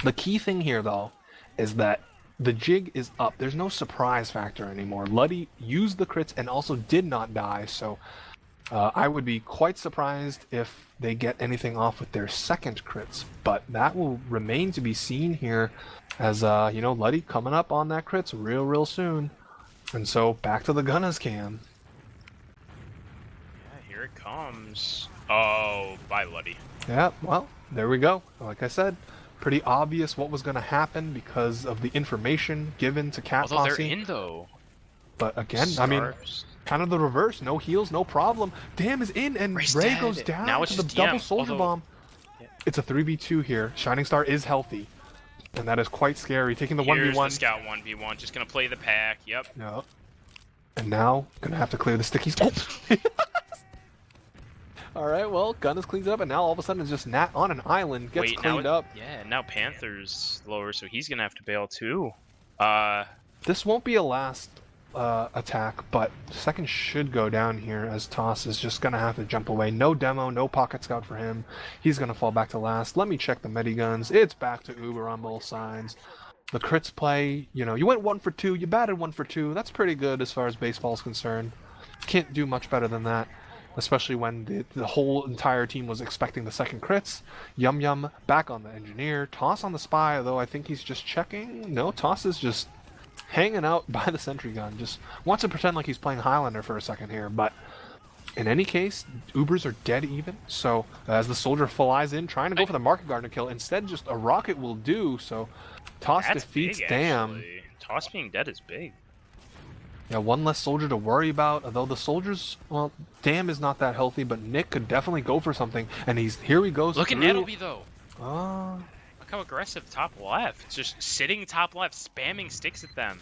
[SPEAKER 1] the key thing here, though, is that the jig is up. There's no surprise factor anymore. Luddy used the crits and also did not die, so I would be quite surprised if they get anything off with their second crits. But that will remain to be seen here, as, Luddy coming up on that crits real soon. And so, back to the Gunna's cam.
[SPEAKER 2] Yeah, here it comes. Oh, bye, Luddy.
[SPEAKER 1] Yeah, well, there we go. Like I said, pretty obvious what was going to happen because of the information given to Cat Posse.
[SPEAKER 2] Although they're in, though.
[SPEAKER 1] But again, I mean, kind of the reverse. No heals, no problem. Dam is in, and Ray goes down
[SPEAKER 2] now
[SPEAKER 1] to the double soldier bomb. Yeah. It's a 3v2 here. Shining Star is healthy, and that is quite scary. Taking the 1v1.
[SPEAKER 2] Here's the scout 1v1. Just going to play the pack. Yep.
[SPEAKER 1] And now, going to have to clear the stickies. Oh! All right, well, Gun is cleaned up, and now all of a sudden it's just Nat on an island, gets cleaned up.
[SPEAKER 2] Yeah, now Panther's lower, so he's gonna have to bail too.
[SPEAKER 1] This won't be a last attack, but second should go down here as Toss is just gonna have to jump away. No demo, no pocket scout for him. He's gonna fall back to last. Let me check the mediguns. It's back to Uber on both sides. The crits play, you know, you went 1 for 2, you batted 1 for 2. That's pretty good as far as baseball's concerned. Can't do much better than that, especially when the whole entire team was expecting the second crits. Yum Yum back on the engineer. Toss on the spy, though I think he's just checking. No, Toss is just hanging out by the sentry gun. Just wants to pretend like he's playing Highlander for a second here, but in any case, Ubers are dead even. So as the soldier flies in, trying to go for the market gardener kill, instead just a rocket will do. So Toss defeats
[SPEAKER 2] big,
[SPEAKER 1] Dam.
[SPEAKER 2] actually. Toss being dead is big.
[SPEAKER 1] Yeah, one less soldier to worry about. Although the soldiers, well, Dam is not that healthy, but Nick could definitely go for something. And here he goes.
[SPEAKER 2] Look at Nettleby though.
[SPEAKER 1] Look
[SPEAKER 2] how aggressive top left. It's just sitting top left, spamming sticks at them.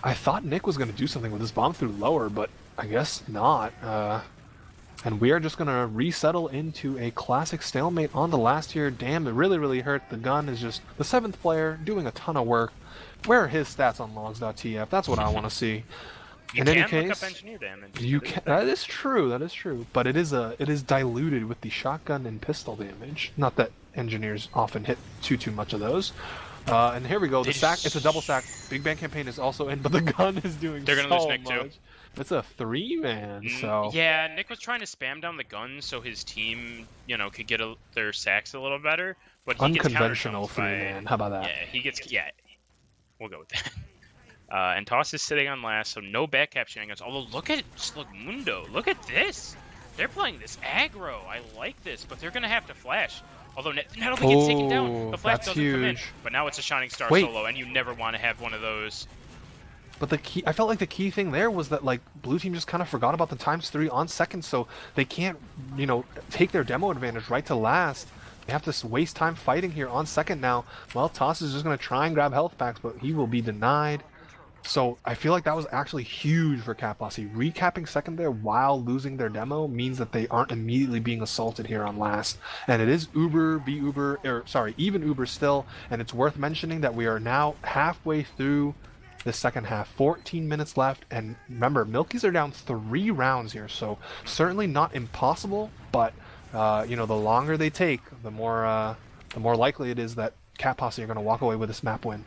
[SPEAKER 1] I thought Nick was going to do something with his bomb through lower, but I guess not. And we are just going to resettle into a classic stalemate on the last here. Damn, it really, really hurt. The gun is just the 7th player doing a ton of work. Where are his stats on logs.tf? That's what I want to see.
[SPEAKER 2] In any case, look up engineer damage.
[SPEAKER 1] You can. That is true. That is true. But it is diluted with the shotgun and pistol damage. Not that engineers often hit too much of those. And here we go. The sack. It's a double sack. Big Bang campaign is also in, but the gun is doing.
[SPEAKER 2] They're gonna lose Nick too.
[SPEAKER 1] It's a 3-man. So
[SPEAKER 2] yeah, Nick was trying to spam down the gun so his team, you know, could get their sacks a little better. But he
[SPEAKER 1] unconventional
[SPEAKER 2] gets
[SPEAKER 1] 3-man. How about that?
[SPEAKER 2] Yeah, he gets. Yeah, we'll go with that. And Toss is sitting on last, so no back cap shenanigans. Although, look at Mundo. Look at this. They're playing this aggro. I like this, but they're going to have to flash. Although Nettleby gets taken down. The flash doesn't come in. But now it's a Shining Star solo, and you never want to have one of those.
[SPEAKER 1] But I felt like the key thing there was that, like, blue team just kind of forgot about the ×3 on second, so they can't, you know, take their demo advantage right to last. They have to waste time fighting here on second now. Well, Toss is just going to try and grab health packs, but he will be denied. So I feel like that was actually huge for Cat Posse. Recapping second there while losing their demo means that they aren't immediately being assaulted here on last. And it is even Uber still. And it's worth mentioning that we are now halfway through the second half. 14 minutes left. And remember, Milkies are down 3 rounds here. So certainly not impossible, but you know, the longer they take, the more likely it is that Cat Posse are going to walk away with this map win.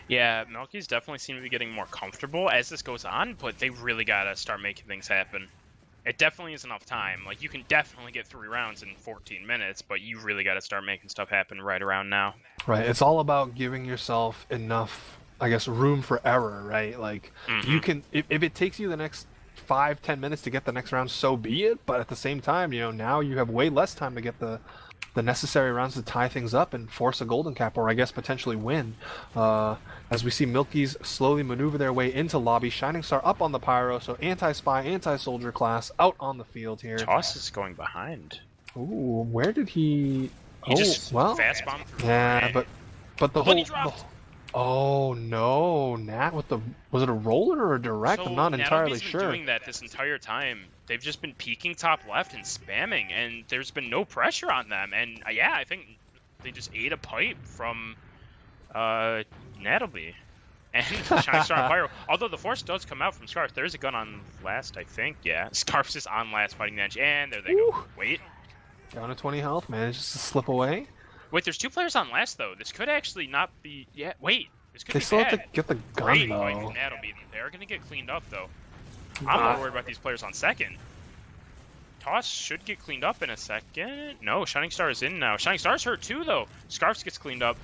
[SPEAKER 2] Yeah, Milkies definitely seem to be getting more comfortable as this goes on, but they really gotta start making things happen. It definitely is enough time. Like, you can definitely get 3 rounds in 14 minutes, but you really gotta start making stuff happen right around now.
[SPEAKER 1] Right, it's all about giving yourself enough, I guess, room for error, right? Like, you can, if it takes you the next 5-10 minutes to get the next round, so be it, but at the same time, you know, now you have way less time to get the necessary rounds to tie things up and force a golden cap, or I guess potentially win. As we see Milkies slowly maneuver their way into lobby. Shining Star up on the pyro, so anti-spy, anti-soldier class out on the field here.
[SPEAKER 2] Toss is going behind.
[SPEAKER 1] Ooh, where did he...
[SPEAKER 2] He just fast bombed through.
[SPEAKER 1] Yeah, but the whole...
[SPEAKER 2] Oh,
[SPEAKER 1] no, Nat with the... Was it a roller or a direct?
[SPEAKER 2] So
[SPEAKER 1] I'm not entirely sure.
[SPEAKER 2] Been doing that this entire time. They've just been peeking top left and spamming, and there's been no pressure on them. And yeah, I think they just ate a pipe from Nettleby and Shining Star and Pyro. Although the force does come out from Scarf. There's a gun on last, I think. Yeah, Scarf's is on last fighting the edge, and there they go. Wait.
[SPEAKER 1] Down to 20 health, manages to slip away.
[SPEAKER 2] Wait, there's 2 players on last, though. This could actually not be... Yeah, wait. This could
[SPEAKER 1] they
[SPEAKER 2] be
[SPEAKER 1] still
[SPEAKER 2] bad.
[SPEAKER 1] have to get the gun, though.
[SPEAKER 2] They're going to get cleaned up, though. I'm not worried about these players on second. Toss should get cleaned up in a second. No, Shining Star is in now. Shining Star's hurt, too, though. Scarfs gets cleaned up.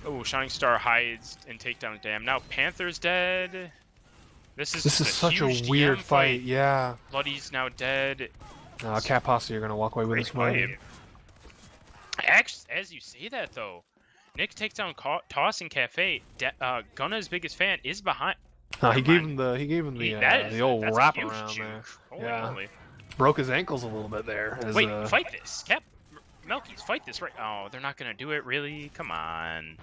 [SPEAKER 2] Oh, Shining Star hides and takedowns Dam. Now Panther's dead. This is
[SPEAKER 1] such a weird fight, yeah.
[SPEAKER 2] Bloody's now dead.
[SPEAKER 1] Cat Posse are going to walk away with this win.
[SPEAKER 2] Actually, as you say that, though, Nick takes down Toss in Cafe. Gunna's biggest fan is behind.
[SPEAKER 1] He gave him the old wrap around there. Yeah. Broke his ankles a little bit there.
[SPEAKER 2] Wait, fight this. Milkies, fight this right. Oh, they're not going to do it, really? Come on.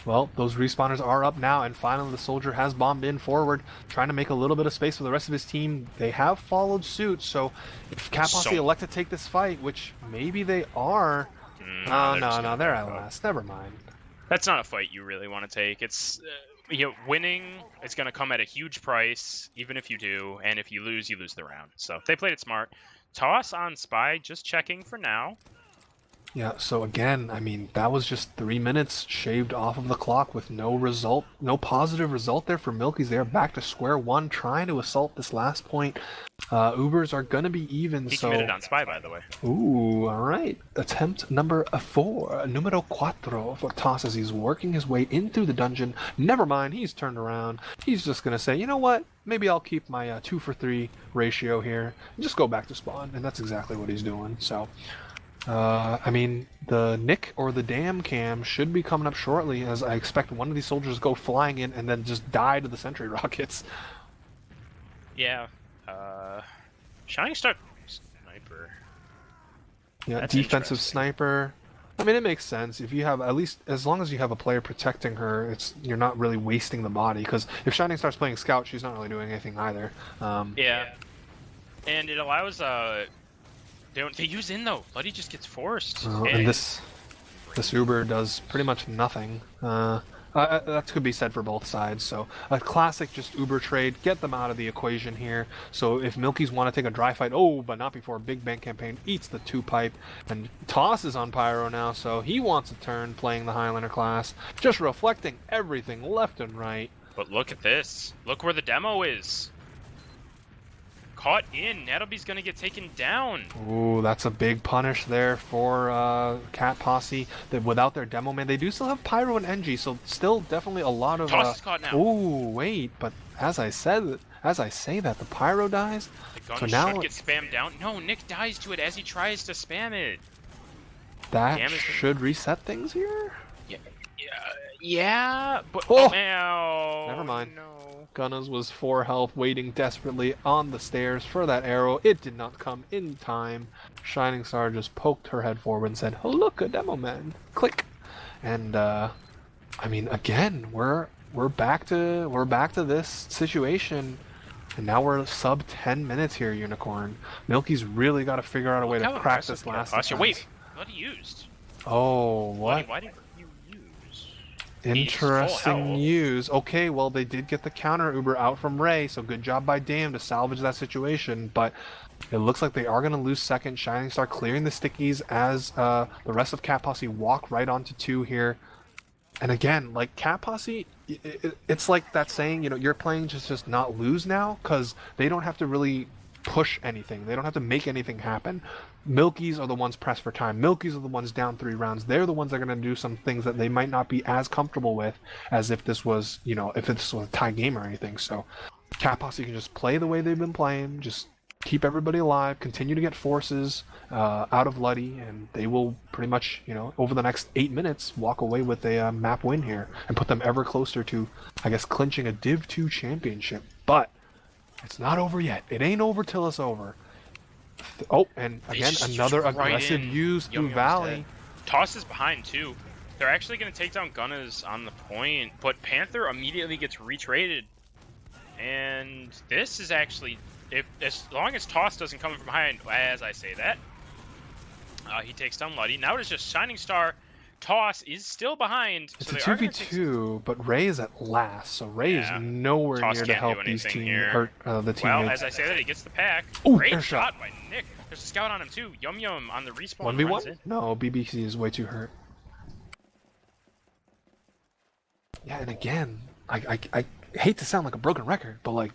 [SPEAKER 1] Well, those respawners are up now, and finally the soldier has bombed in forward, trying to make a little bit of space for the rest of his team. They have followed suit, so if Cat Posse elect to take this fight, which maybe they are... no, they're at last. Never mind.
[SPEAKER 2] That's not a fight you really want to take. It's winning is going to come at a huge price, even if you do, and if you lose the round. So they played it smart. Toss on Spy, just checking for now.
[SPEAKER 1] Yeah, so again, I mean, that was just 3 minutes shaved off of the clock with no result, no positive result there for MILKIES. They're back to square one, trying to assault this last point. Ubers are going to be even,
[SPEAKER 2] He
[SPEAKER 1] so...
[SPEAKER 2] committed on Spy, by the way.
[SPEAKER 1] Ooh, alright. Attempt number 4, numero cuatro for Toss as he's working his way in through the dungeon. Never mind, he's turned around. He's just going to say, you know what? Maybe I'll keep my 2 for 3 ratio here and just go back to spawn. And that's exactly what he's doing, so... I mean, the Nick or the Damn cam should be coming up shortly, as I expect one of these soldiers to go flying in and then just die to the sentry rockets.
[SPEAKER 2] Yeah. Shining Star Sniper.
[SPEAKER 1] Yeah,
[SPEAKER 2] That's
[SPEAKER 1] defensive
[SPEAKER 2] interesting.
[SPEAKER 1] sniper. I mean, it makes sense. If you have, at least, as long as you have a player protecting her, you're not really wasting the body, because if Shining Star's playing Scout, she's not really doing anything either.
[SPEAKER 2] Yeah. And it allows, they use in though. Bloody just gets forced.
[SPEAKER 1] And this Uber does pretty much nothing. That could be said for both sides. So a classic just Uber trade, get them out of the equation here. So if MILKIES want to take a dry fight, but not before Big Bang Campaign eats the 2-pipe. And Toss is on Pyro now, so he wants a turn playing the Highlander class, just reflecting everything left and right.
[SPEAKER 2] But look at this. Look where the demo is. Caught in. Nettleby's gonna get taken down.
[SPEAKER 1] Ooh, that's a big punish there for Cat Posse. That without their demo man, they do still have Pyro and NG, so still definitely a lot of.
[SPEAKER 2] Toss is caught now.
[SPEAKER 1] Ooh, wait, but as I say that, the Pyro dies.
[SPEAKER 2] The gun
[SPEAKER 1] So now
[SPEAKER 2] should get spammed down. No, Nick dies to it as he tries to spam it.
[SPEAKER 1] that
[SPEAKER 2] Damage.
[SPEAKER 1] should reset things here.
[SPEAKER 2] Yeah, but
[SPEAKER 1] Oh!
[SPEAKER 2] Never
[SPEAKER 1] mind.
[SPEAKER 2] No.
[SPEAKER 1] Gunnas was 4 health, waiting desperately on the stairs for that arrow. It did not come in time. Shining Star just poked her head forward and said, "Oh, look, a demo man." Click. And I mean, again, we're back to this situation, and now we're sub 10 minutes here, Unicorn. MILKIES really got to figure out a way to crack this last.
[SPEAKER 2] Wait, bloody used.
[SPEAKER 1] Oh, what?
[SPEAKER 2] Why did you use?
[SPEAKER 1] Interesting news. Okay, well, they did get the counter Uber out from Ray, so good job by Damn to salvage that situation, but it looks like they are going to lose second. Shining Star clearing the stickies as the rest of Cat Posse walk right onto 2 here. And again, like, Cat Posse, it's like that saying, you're playing just not lose now, because they don't have to really push anything. They don't have to make anything happen. MILKIES are the ones pressed for time. MILKIES are the ones down 3 rounds. They're the ones that are going to do some things that they might not be as comfortable with as if this was, if this was a tie game or anything. So Cat Posse can just play the way they've been playing, just keep everybody alive, continue to get forces out of Luddy, and they will pretty much, over the next 8 minutes, walk away with a map win here and put them ever closer to, I guess, clinching a Div-2 championship. But it's not over yet. It ain't over till it's over. And again, another aggressive use through Valley.
[SPEAKER 2] Toss is behind too. They're actually going to take down Gunnas on the point, but Panther immediately gets retraded. And this is actually, as long as Toss doesn't come from behind, as I say that, he takes down Luddy. Now it is just Shining Star. Toss is still behind.
[SPEAKER 1] It's
[SPEAKER 2] so
[SPEAKER 1] a 2v2, but Ray is at last, so Ray is nowhere
[SPEAKER 2] Toss
[SPEAKER 1] near to
[SPEAKER 2] can't do
[SPEAKER 1] help these
[SPEAKER 2] anything
[SPEAKER 1] team
[SPEAKER 2] here.
[SPEAKER 1] hurt the teammates.
[SPEAKER 2] Well, as I say that, he gets the pack.
[SPEAKER 1] Ooh,
[SPEAKER 2] Great
[SPEAKER 1] air
[SPEAKER 2] shot
[SPEAKER 1] shot.
[SPEAKER 2] by Nick. There's a scout on him too. Yum Yum on the respawn.
[SPEAKER 1] 1v1? No, BBC is way too hurt. Yeah, and again, I hate to sound like a broken record, but like,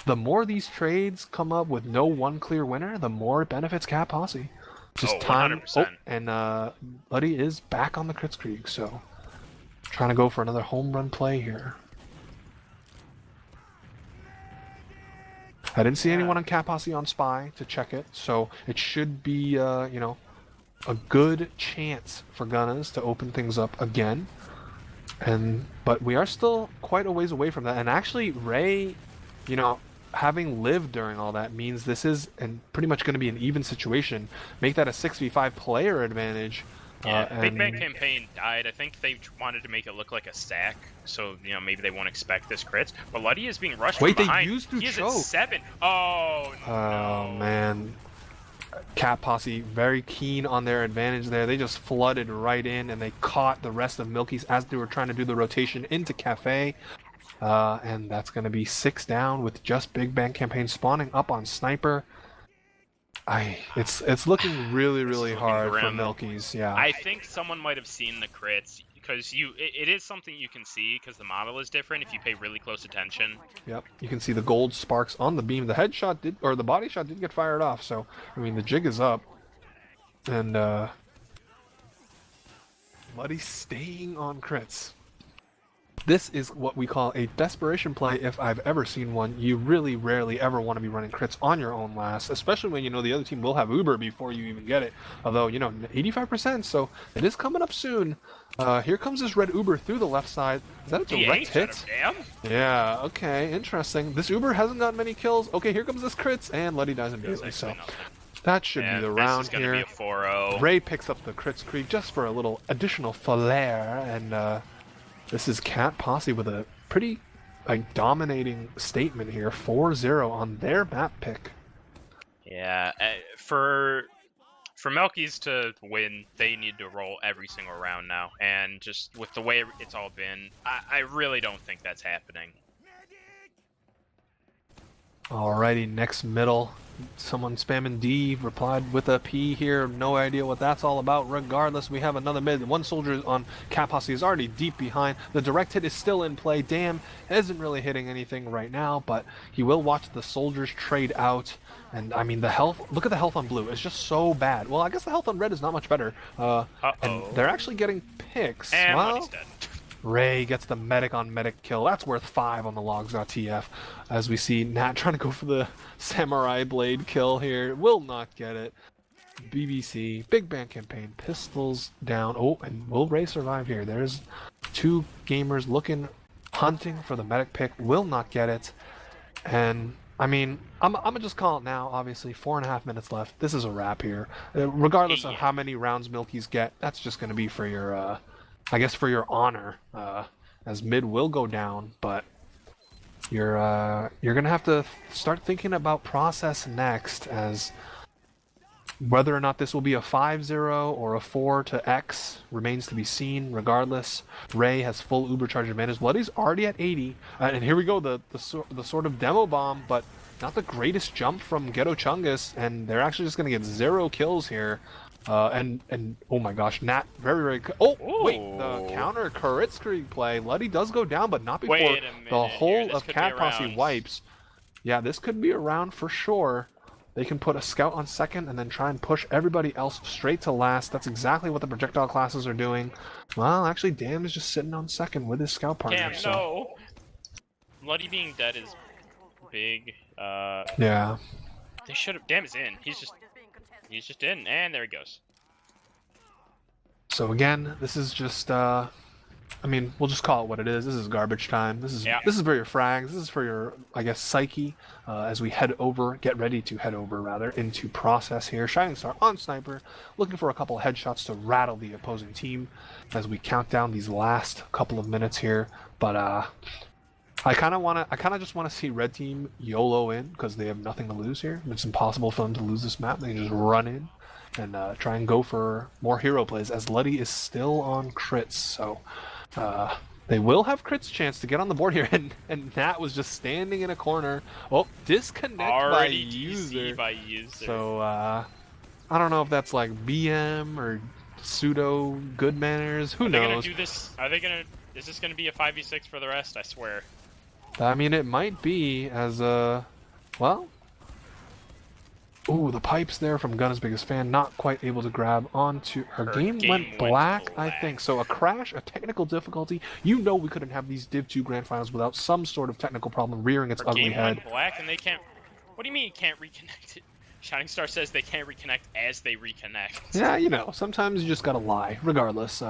[SPEAKER 1] the more these trades come up with no one clear winner, the more it benefits Cat Posse. Just time.
[SPEAKER 2] 100%.
[SPEAKER 1] And Luddy is back on the Kritzkrieg, so trying to go for another home run play here. I didn't see anyone on Cat Posse on Spy to check it, so it should be, a good chance for Gunnas to open things up again. But we are still quite a ways away from that. And actually, Ray, having lived during all that means this is pretty much going to be an even situation. Make that a 6v5 player advantage.
[SPEAKER 2] Yeah, Big Bang
[SPEAKER 1] and
[SPEAKER 2] Campaign died. I think they wanted to make it look like a stack, so maybe they won't expect this crits. But Luddy is being rushed
[SPEAKER 1] wait,
[SPEAKER 2] from
[SPEAKER 1] they
[SPEAKER 2] behind.
[SPEAKER 1] used to
[SPEAKER 2] He is at
[SPEAKER 1] choke.
[SPEAKER 2] 7. Oh no!
[SPEAKER 1] Oh man, Cat Posse very keen on their advantage there. They just flooded right in and they caught the rest of Milkies as they were trying to do the rotation into Cafe. And that's going to be 6 down with just Big Bang Campaign spawning up on Sniper. It's looking really
[SPEAKER 2] looking
[SPEAKER 1] hard for
[SPEAKER 2] grim.
[SPEAKER 1] Milkies. Yeah.
[SPEAKER 2] I think someone might have seen the crits because it is something you can see because the model is different if you pay really close attention.
[SPEAKER 1] Yep. You can see the gold sparks on the beam. The headshot did, or the body shot did get fired off. So I mean, the jig is up, and Muddy staying on crits. This is what we call a desperation play if I've ever seen one. You really rarely ever want to be running crits on your own last, especially when you know the other team will have Uber before you even get it. Although, 85%, so it is coming up soon. Here comes this red Uber through the left side. Is that a direct hit? Yeah, okay, interesting. This Uber hasn't gotten many kills. Okay, here comes this crits, and Letty dies immediately, so that should be the round here.
[SPEAKER 2] This is going to be a 4-0.
[SPEAKER 1] Ray picks up the crits creep just for a little additional flair, and this is Cat Posse with a pretty dominating statement here. 4-0 on their map pick.
[SPEAKER 2] Yeah, for MILKIES to win, they need to roll every single round now. And just with the way it's all been, I really don't think that's happening.
[SPEAKER 1] Alrighty, next middle. Someone spamming D replied with a P here. No idea what that's all about. Regardless, we have another mid. One soldier on Cat Posse is already deep behind. The direct hit is still in play. Damn, isn't really hitting anything right now, but he will watch the soldiers trade out. And I mean, the health, look at the health on blue. It's just so bad. Well, I guess the health on red is not much better. And they're actually getting picks.
[SPEAKER 2] And
[SPEAKER 1] well,
[SPEAKER 2] he's dead.
[SPEAKER 1] Ray gets the medic on medic kill. That's worth 5 on the logs.tf. As we see Nat trying to go for the samurai blade kill here. Will not get it. BBC, Big Bang Campaign, pistols down. Oh, and will Ray survive here? There's 2 gamers hunting for the medic pick. Will not get it. And I mean, I'm gonna just call it now. Obviously, 4.5 minutes left. This is a wrap here. Regardless of how many rounds Milkies get, that's just gonna be for your I guess for your honor, as mid will go down, but you're gonna have to start thinking about process next, as whether or not this will be a 5-0 or a 4 to X remains to be seen. Regardless, Ray has full Uber charge advantage. Bloody's already at 80, and here we go, the sort of demo bomb, but not the greatest jump from Ghetto Chungus, and they're actually just gonna get 0 kills here. And oh my gosh, Nat very wait, the counter Kuritzkrieg play. Luddy does go down, but not before the whole of Cat Posse wipes. Yeah, this could be a round for sure. They can put a scout on second and then try and push everybody else straight to last. That's exactly what the projectile classes are doing. Well, actually, Dam is just sitting on second with his scout partner.
[SPEAKER 3] Damn,
[SPEAKER 1] so.
[SPEAKER 3] no. Luddy being dead is big.
[SPEAKER 1] Yeah.
[SPEAKER 3] They should have. Dam is in. He's just in, and there he goes.
[SPEAKER 1] So again, this is just I mean, we'll just call it what it is. This is garbage time. This is for your frags. This is for your, I guess, psyche. As we get ready to head over rather into process here. Shining Star on Sniper, looking for a couple of headshots to rattle the opposing team as we count down these last couple of minutes here. But I kind of just want to see Red Team YOLO in because they have nothing to lose here. It's impossible for them to lose this map. They just run in and try and go for more hero plays, as Luddy is still on crits. So they will have crits chance to get on the board here, and Nat was just standing in a corner. Oh, disconnect
[SPEAKER 3] Already
[SPEAKER 1] by
[SPEAKER 3] DC user.
[SPEAKER 1] So I don't know if that's like BM or pseudo good manners. Who knows?
[SPEAKER 3] Are they gonna do this? Is this gonna be a 5v6 for the rest? I swear.
[SPEAKER 1] I mean, it might be as well. Ooh, the pipes there from Gunna's biggest fan, not quite able to grab onto her game went black, I think. So a crash, a technical difficulty. You know we couldn't have these Div-2 Grand Finals without some sort of technical problem rearing its ugly head.
[SPEAKER 3] Went black and they can't. What do you mean you can't reconnect it? Shining Star says they can't reconnect as they reconnect.
[SPEAKER 1] Yeah, sometimes you just gotta lie. Regardless,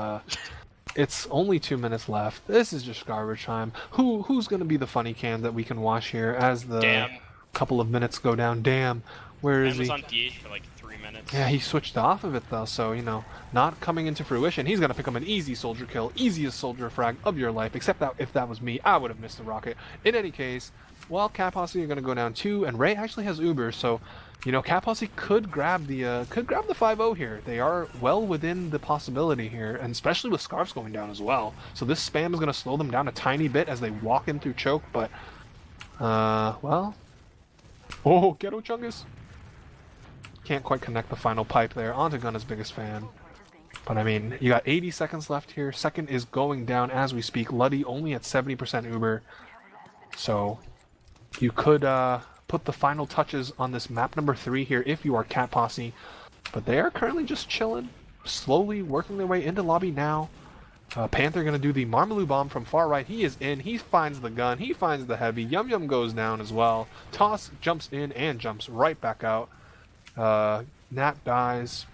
[SPEAKER 1] it's only 2 minutes left. This is just garbage time. Who's gonna be the funny cam that we can watch here as the couple of minutes go down? Damn. Where is he?
[SPEAKER 3] was on DH for like 3 minutes. minutes.
[SPEAKER 1] Yeah, he switched off of it though, so you know, not coming into fruition. He's gonna pick up an easy soldier kill, easiest soldier frag of your life. Except that if that was me, I would have missed the rocket. In any case, well, Cat Posse are gonna go down 2, and Ray actually has Uber, so you know, Cat Posse could grab the 5-0 here. They are well within the possibility here, and especially with Scarfs going down as well. So this spam is gonna slow them down a tiny bit as they walk in through choke, but well, oh, Ghetto Chungus. Can't quite connect the final pipe there onto Gunna's biggest fan. But I mean, you got 80 seconds left here. Second is going down as we speak. Luddy only at 70% Uber. So you could put the final touches on this map number 3 here if you are Cat Posse. But they are currently just chilling, slowly working their way into lobby now. Panther going to do the Marmaloo bomb from far right. He is in. He finds the gun. He finds the heavy. Yum Yum goes down as well. Toss jumps in and jumps right back out. Nat dies,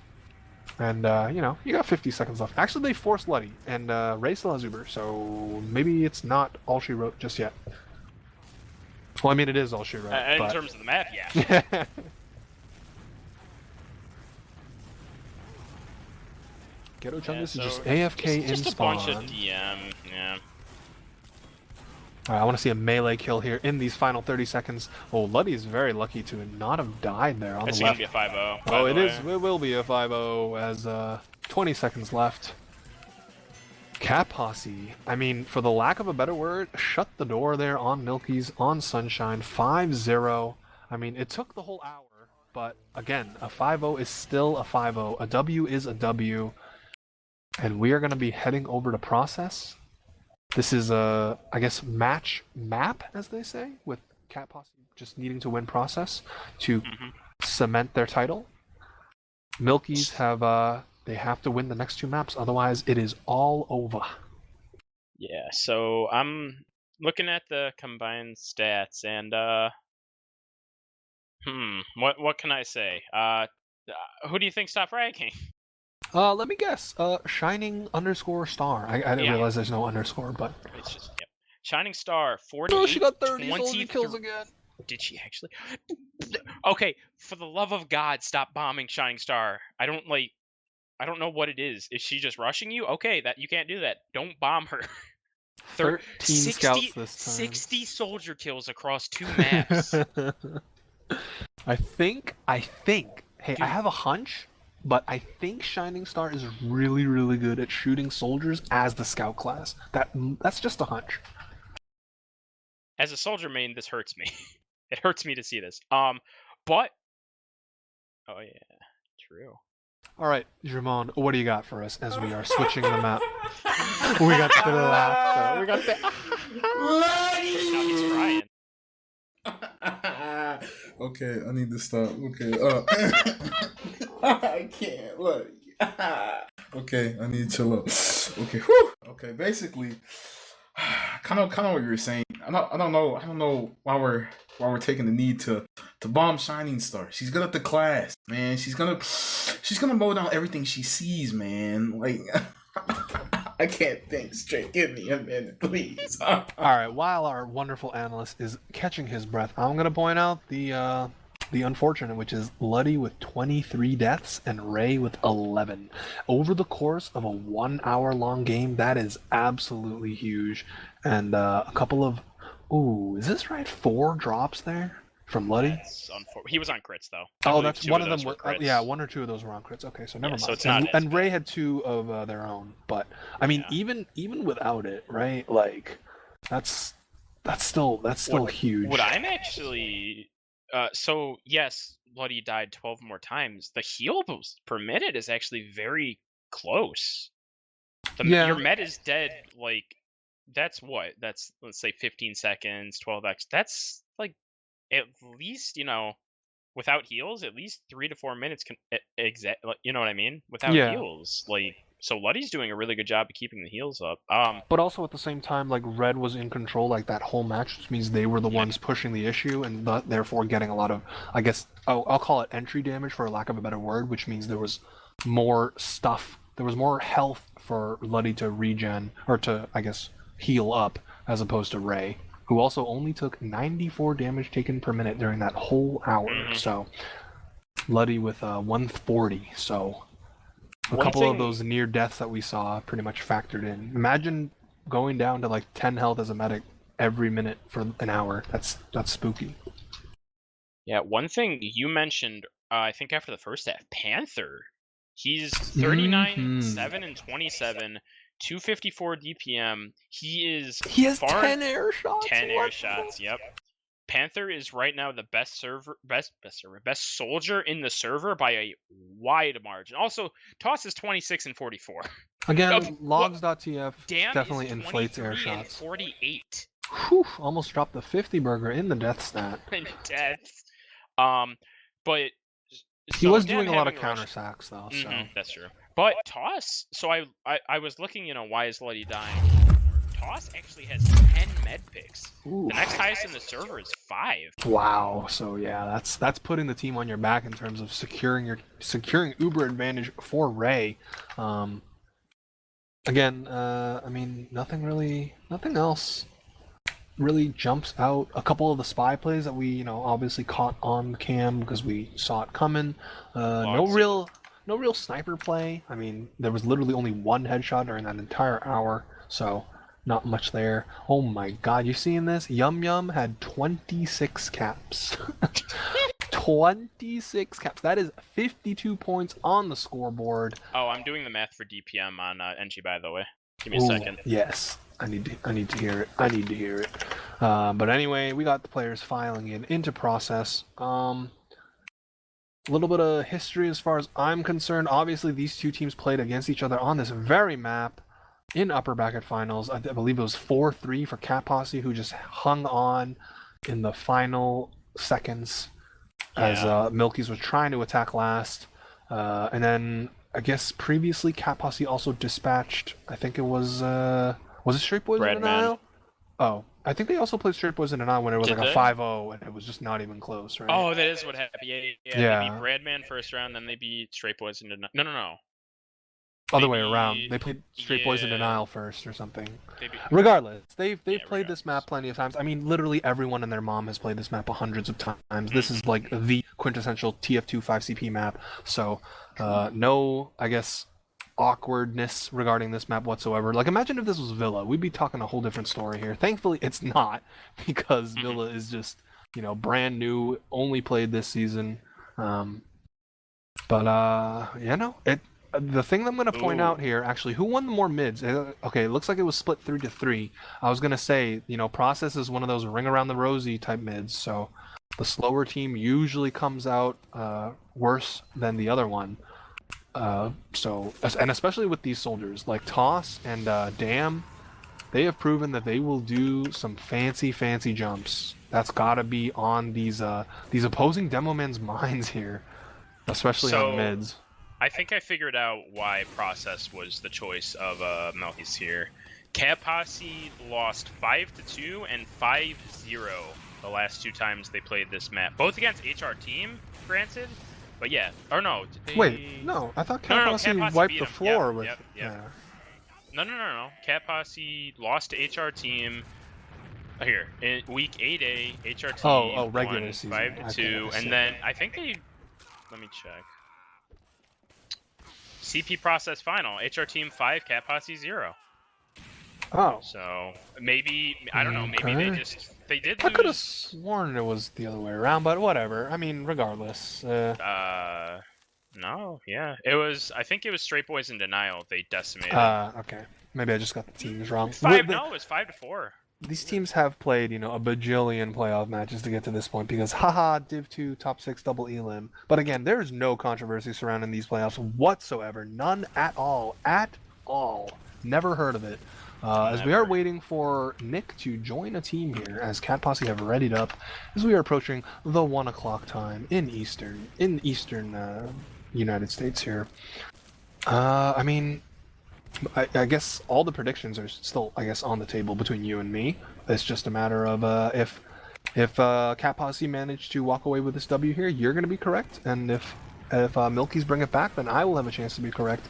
[SPEAKER 1] and you know, you got 50 seconds left. Actually, they forced Luddy, and Ray still has Uber, so maybe it's not all she wrote just yet. Well, I mean, it is all she wrote.
[SPEAKER 2] In
[SPEAKER 1] but...
[SPEAKER 2] terms of the map, yeah.
[SPEAKER 1] Ghetto Chungus is
[SPEAKER 3] so
[SPEAKER 1] just AFK in
[SPEAKER 3] just
[SPEAKER 1] spawn.
[SPEAKER 3] a bunch of DM, yeah.
[SPEAKER 1] Alright, I want to see a melee kill here in these final 30 seconds. Oh, Luddy is very lucky to not have died there on
[SPEAKER 2] It's
[SPEAKER 1] the
[SPEAKER 2] gonna
[SPEAKER 1] left.
[SPEAKER 2] be a 5-0.
[SPEAKER 1] Oh, it is. It will be a 5-0 as 20 seconds left. Cat Posse. I mean, for the lack of a better word, shut the door there on Milkies, on Sunshine. 5-0. I mean, it took the whole hour, but again, a 5-0 is still a 5-0. A W is a W. And we are going to be heading over to Process. This is a, I guess, match map, as they say, with Cat Posse just needing to win Process to cement their title. Milkies have, they have to win the next 2 maps, otherwise it is all over.
[SPEAKER 3] Yeah, so I'm looking at the combined stats, and what can I say? Who do you think's top ranking?
[SPEAKER 1] Let me guess. Shining _ star. I didn't
[SPEAKER 3] Yeah.
[SPEAKER 1] realize there's no underscore, but
[SPEAKER 3] It's just yep. Shining Star 48.
[SPEAKER 1] oh, she got 30 soldier
[SPEAKER 3] 23
[SPEAKER 1] kills again.
[SPEAKER 3] Did she actually? Okay, for the love of God, stop bombing Shining Star. I don't know what it is. Is she just rushing you? Okay, that you can't do that. Don't bomb her.
[SPEAKER 1] 13 scouts this time.
[SPEAKER 3] 60 soldier kills across 2 maps.
[SPEAKER 1] I think. Hey,
[SPEAKER 3] Dude.
[SPEAKER 1] I have a hunch, but I think Shining Star is really, really good at shooting soldiers as the scout class. That's just a hunch.
[SPEAKER 3] As a soldier main, this hurts me. It hurts me to see this. But oh yeah, true.
[SPEAKER 1] All right, Jermon, what do you got for us as we are switching the map? We got the laughter. We got the.
[SPEAKER 3] Now he's crying.
[SPEAKER 4] Okay, I need to stop. Okay, I can't look. Okay, I need to chill out. Okay, whew. Okay, basically, kind of what you were saying. I don't know why we're taking the need to bomb Shining Star. She's good at the class, man. She's gonna mow down everything she sees, man. Like. I can't think straight. Give me a minute, please.
[SPEAKER 1] All right. While our wonderful analyst is catching his breath, I'm gonna point out the unfortunate, which is Luddy with 23 deaths and Ray with 11 over the course of a 1 hour long game. That is absolutely huge, and a couple of is this right? 4 drops there from Luddy.
[SPEAKER 3] He was on crits though.
[SPEAKER 1] Oh, that's one of them.
[SPEAKER 3] Were crits.
[SPEAKER 1] Yeah, 1 or 2 of those were on crits. Okay, so never mind.
[SPEAKER 3] So it's not
[SPEAKER 1] and Ray had 2 of their own, but I mean, even without it, right? Like, that's still huge.
[SPEAKER 3] What I'm actually, so yes, Luddy died 12 more times. The heal per minute is actually very close. Your med is dead. Like, that's let's say 15 seconds, 12x. That's like, at least, without heals, at least 3 to 4 minutes can you know what I mean? Without heals, like, so Luddy's doing a really good job of keeping the heals up.
[SPEAKER 1] But also at the same time, like, Red was in control like that whole match, which means they were the ones pushing the issue and therefore getting a lot of, I guess, I'll call it entry damage for lack of a better word, which means there was more stuff, there was more health for Luddy to regen or to, I guess, heal up as opposed to Ray, who also only took 94 damage taken per minute during that whole hour. So Luddy with 140. So a
[SPEAKER 3] One
[SPEAKER 1] couple of
[SPEAKER 3] thing-
[SPEAKER 1] those near deaths that we saw pretty much factored in. Imagine going down to like 10 health as a medic every minute for an hour. That's spooky.
[SPEAKER 3] Yeah, one thing you mentioned, I think after the first half, Panther. He's 39, 7, and 27, 254 DPM. He
[SPEAKER 1] He has
[SPEAKER 3] far
[SPEAKER 1] 10 air shots.
[SPEAKER 3] 10 air
[SPEAKER 1] What?
[SPEAKER 3] shots. Yep. Panther is right now the best soldier in the server by a wide margin. Also, Toss is 26 and 44.
[SPEAKER 1] Again,
[SPEAKER 3] Well,
[SPEAKER 1] logs.tf
[SPEAKER 3] Damn
[SPEAKER 1] definitely
[SPEAKER 3] is
[SPEAKER 1] inflates air
[SPEAKER 3] 23 and
[SPEAKER 1] shots.
[SPEAKER 3] 48
[SPEAKER 1] Whew, almost dropped the 50 burger in the death stat.
[SPEAKER 3] in deaths. But
[SPEAKER 1] He
[SPEAKER 3] so
[SPEAKER 1] was
[SPEAKER 3] Dan
[SPEAKER 1] doing a lot of
[SPEAKER 3] having
[SPEAKER 1] counter
[SPEAKER 3] rush-
[SPEAKER 1] sacks though, so
[SPEAKER 3] That's true. But Toss, so I was looking, why is Letty dying? Toss actually has 10 med picks.
[SPEAKER 1] Ooh.
[SPEAKER 3] The next highest in the server is 5.
[SPEAKER 1] Wow. So yeah, that's putting the team on your back in terms of securing Uber advantage for Ray. Again, I mean, nothing else really jumps out. A couple of the spy plays that we, obviously caught on the cam because we saw it coming. No real sniper play. I mean, there was literally only one headshot during that entire hour, so not much there. Oh my god, you seeing this? Yum Yum had 26 caps. 26 caps. That is 52 points on the scoreboard.
[SPEAKER 3] Oh, I'm doing the math for DPM on NG, by the way. Give me a
[SPEAKER 1] Ooh,
[SPEAKER 3] second.
[SPEAKER 1] Yes, I need to hear it. But anyway, we got the players filing into process. A little bit of history as far as I'm concerned. Obviously, these two teams played against each other on this very map in upper bracket finals. I believe it was 4-3 for Cat Posse, who just hung on in the final seconds as MILKIES was trying to attack last. And then I guess previously Cat Posse also dispatched, I think it was it Straight Boys in Denial? Oh, I think they also played Straight Boys in Denial when it was
[SPEAKER 3] Did
[SPEAKER 1] like a
[SPEAKER 3] they?
[SPEAKER 1] 5-0 and it was just not even close, right?
[SPEAKER 3] Oh, that is what happened. Yeah.
[SPEAKER 1] Yeah.
[SPEAKER 3] They beat Bradman first round, then they beat Straight Boys into No.
[SPEAKER 1] Other way
[SPEAKER 3] maybe-
[SPEAKER 1] around. They played Straight Boys in
[SPEAKER 3] yeah.
[SPEAKER 1] Denial first or something.
[SPEAKER 3] They beat,
[SPEAKER 1] Regardless, they've played
[SPEAKER 3] regardless.
[SPEAKER 1] this map plenty of times. I mean, literally everyone and their mom has played this map hundreds of times. This is like the quintessential TF2 5CP map. So, no, I guess, awkwardness regarding this map whatsoever. Like, imagine if this was Villa. We'd be talking a whole different story here. Thankfully, it's not, because Villa is just, brand new, only played this season. The thing that I'm going to point out here, actually, who won the more mids? Okay, it looks like it was split 3-3. I was going to say, Process is one of those ring around the rosy type mids, so the slower team usually comes out worse than the other one. And especially with these soldiers, like Toss and Dam, they have proven that they will do some fancy jumps. That's got to be on these opposing demo men's minds here, especially on mids.
[SPEAKER 2] I think I figured out why Process was the choice of MILKIES here. Cat Posse lost 5-2 and 5-0 the last 2 times they played this map. Both against HR Team, granted. But yeah. Or no.
[SPEAKER 1] Wait, no. I thought Cat Posse wiped the floor with...
[SPEAKER 2] Yep. No. Cat Posse lost to HR Team. Here, in week 8A, HR Team
[SPEAKER 1] regular
[SPEAKER 2] won
[SPEAKER 1] season.
[SPEAKER 2] 5-2. And then I think they... Let me check. CP Process final. HR Team 5, Cat Posse 0.
[SPEAKER 1] Oh.
[SPEAKER 2] So maybe I don't know. Maybe they did.
[SPEAKER 1] I could have sworn it was the other way around, but whatever. I mean, regardless.
[SPEAKER 2] No. Yeah. It was. I think it was Straight Boys in Denial. They decimated.
[SPEAKER 1] Okay. Maybe I just got the teams wrong.
[SPEAKER 2] No, it was 5-4.
[SPEAKER 1] These teams have played, a bajillion playoff matches to get to this point because, haha, Div-2, top 6, double elim. But again, there is no controversy surrounding these playoffs whatsoever. None at all. At all. Never heard of it. As we are waiting for Nick to join a team here, as Cat Posse have readied up, as we are approaching the 1 o'clock time in Eastern United States here. I mean... I guess all the predictions are still, on the table between you and me. It's just a matter of if Cat Posse managed to walk away with this W here, you're going to be correct, and if MILKIES bring it back, then I will have a chance to be correct.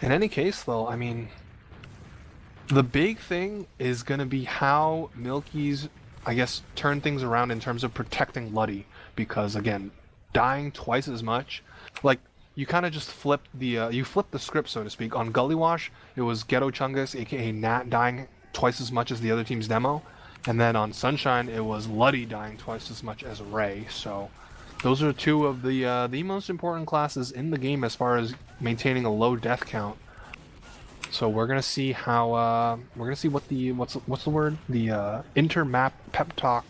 [SPEAKER 1] In any case, though, I mean, the big thing is going to be how MILKIES, turn things around in terms of protecting Luddy, because again, dying twice as much. Like, you kind of just flipped the script, so to speak. On Gully Wash, it was Ghetto Chungus, aka Nat, dying twice as much as the other team's demo, and then on Sunshine, it was Luddy dying twice as much as Ray. So, those are two of the most important classes in the game as far as maintaining a low death count. So we're gonna see how we're gonna see what the what's the word, the inter-map pep talk,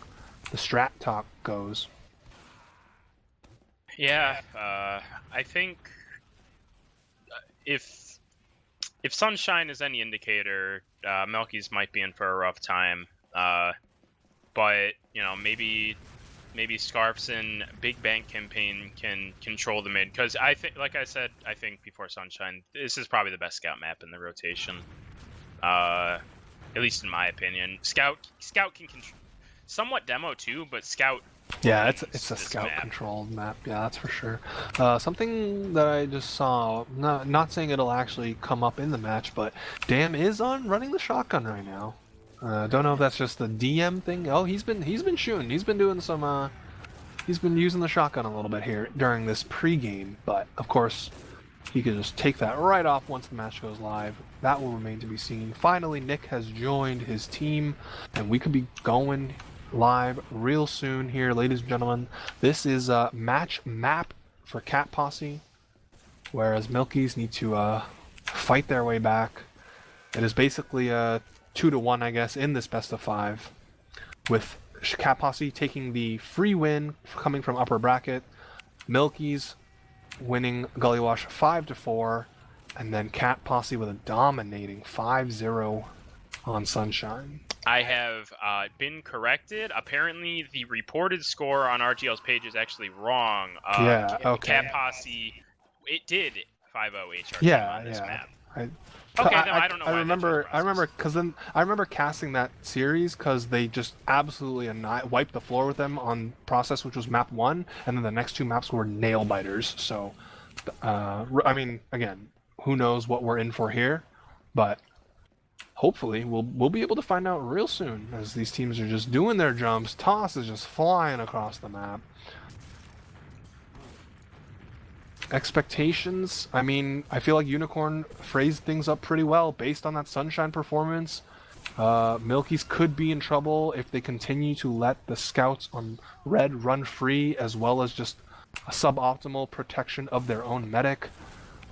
[SPEAKER 1] the strat talk goes.
[SPEAKER 2] Yeah, I think if Sunshine is any indicator, Milky's might be in for a rough time. But you know, maybe Scarf's and Big Bang Campaign can control the mid, because I think, like I said, I think before Sunshine, this is probably the best scout map in the rotation. At least in my opinion. Scout can somewhat demo too, but Scout.
[SPEAKER 1] Yeah, it's a scout controlled map. Yeah, that's for sure. Something that I just saw, not saying it'll actually come up in the match, but Dam is on running the shotgun right now. Don't know if that's just the DM thing. Oh, he's been shooting. He's been doing some. He's been using the shotgun a little bit here during this pregame, but of course, he can just take that right off once the match goes live. That will remain to be seen. Finally, Nick has joined his team, and we could be going live real soon here, ladies and gentlemen. This is a match map for Cat Posse, whereas Milkies need to fight their way back. It is basically a 2-1, I guess, in this best of 5, with Cat Posse taking the free win coming from upper bracket, Milkies winning Gully Wash 5-4, and then Cat Posse with a dominating 5-0 on Sunshine.
[SPEAKER 2] I have been corrected. Apparently, the reported score on RGL's page is actually wrong.
[SPEAKER 1] Yeah, okay.
[SPEAKER 2] Cat Posse, it did 5-0 HRT on this map. I don't know.
[SPEAKER 1] I remember because then I remember casting that series because they just absolutely wiped the floor with them on Process, which was map 1, and then the next 2 maps were nail biters. So, I mean, again, who knows what we're in for here, but hopefully we'll be able to find out real soon, as these teams are just doing their jumps. Toss is just flying across the map. Expectations, I mean, I feel like Unicorn phrased things up pretty well based on that Sunshine performance. Milkies could be in trouble if they continue to let the scouts on red run free, as well as just a suboptimal protection of their own medic.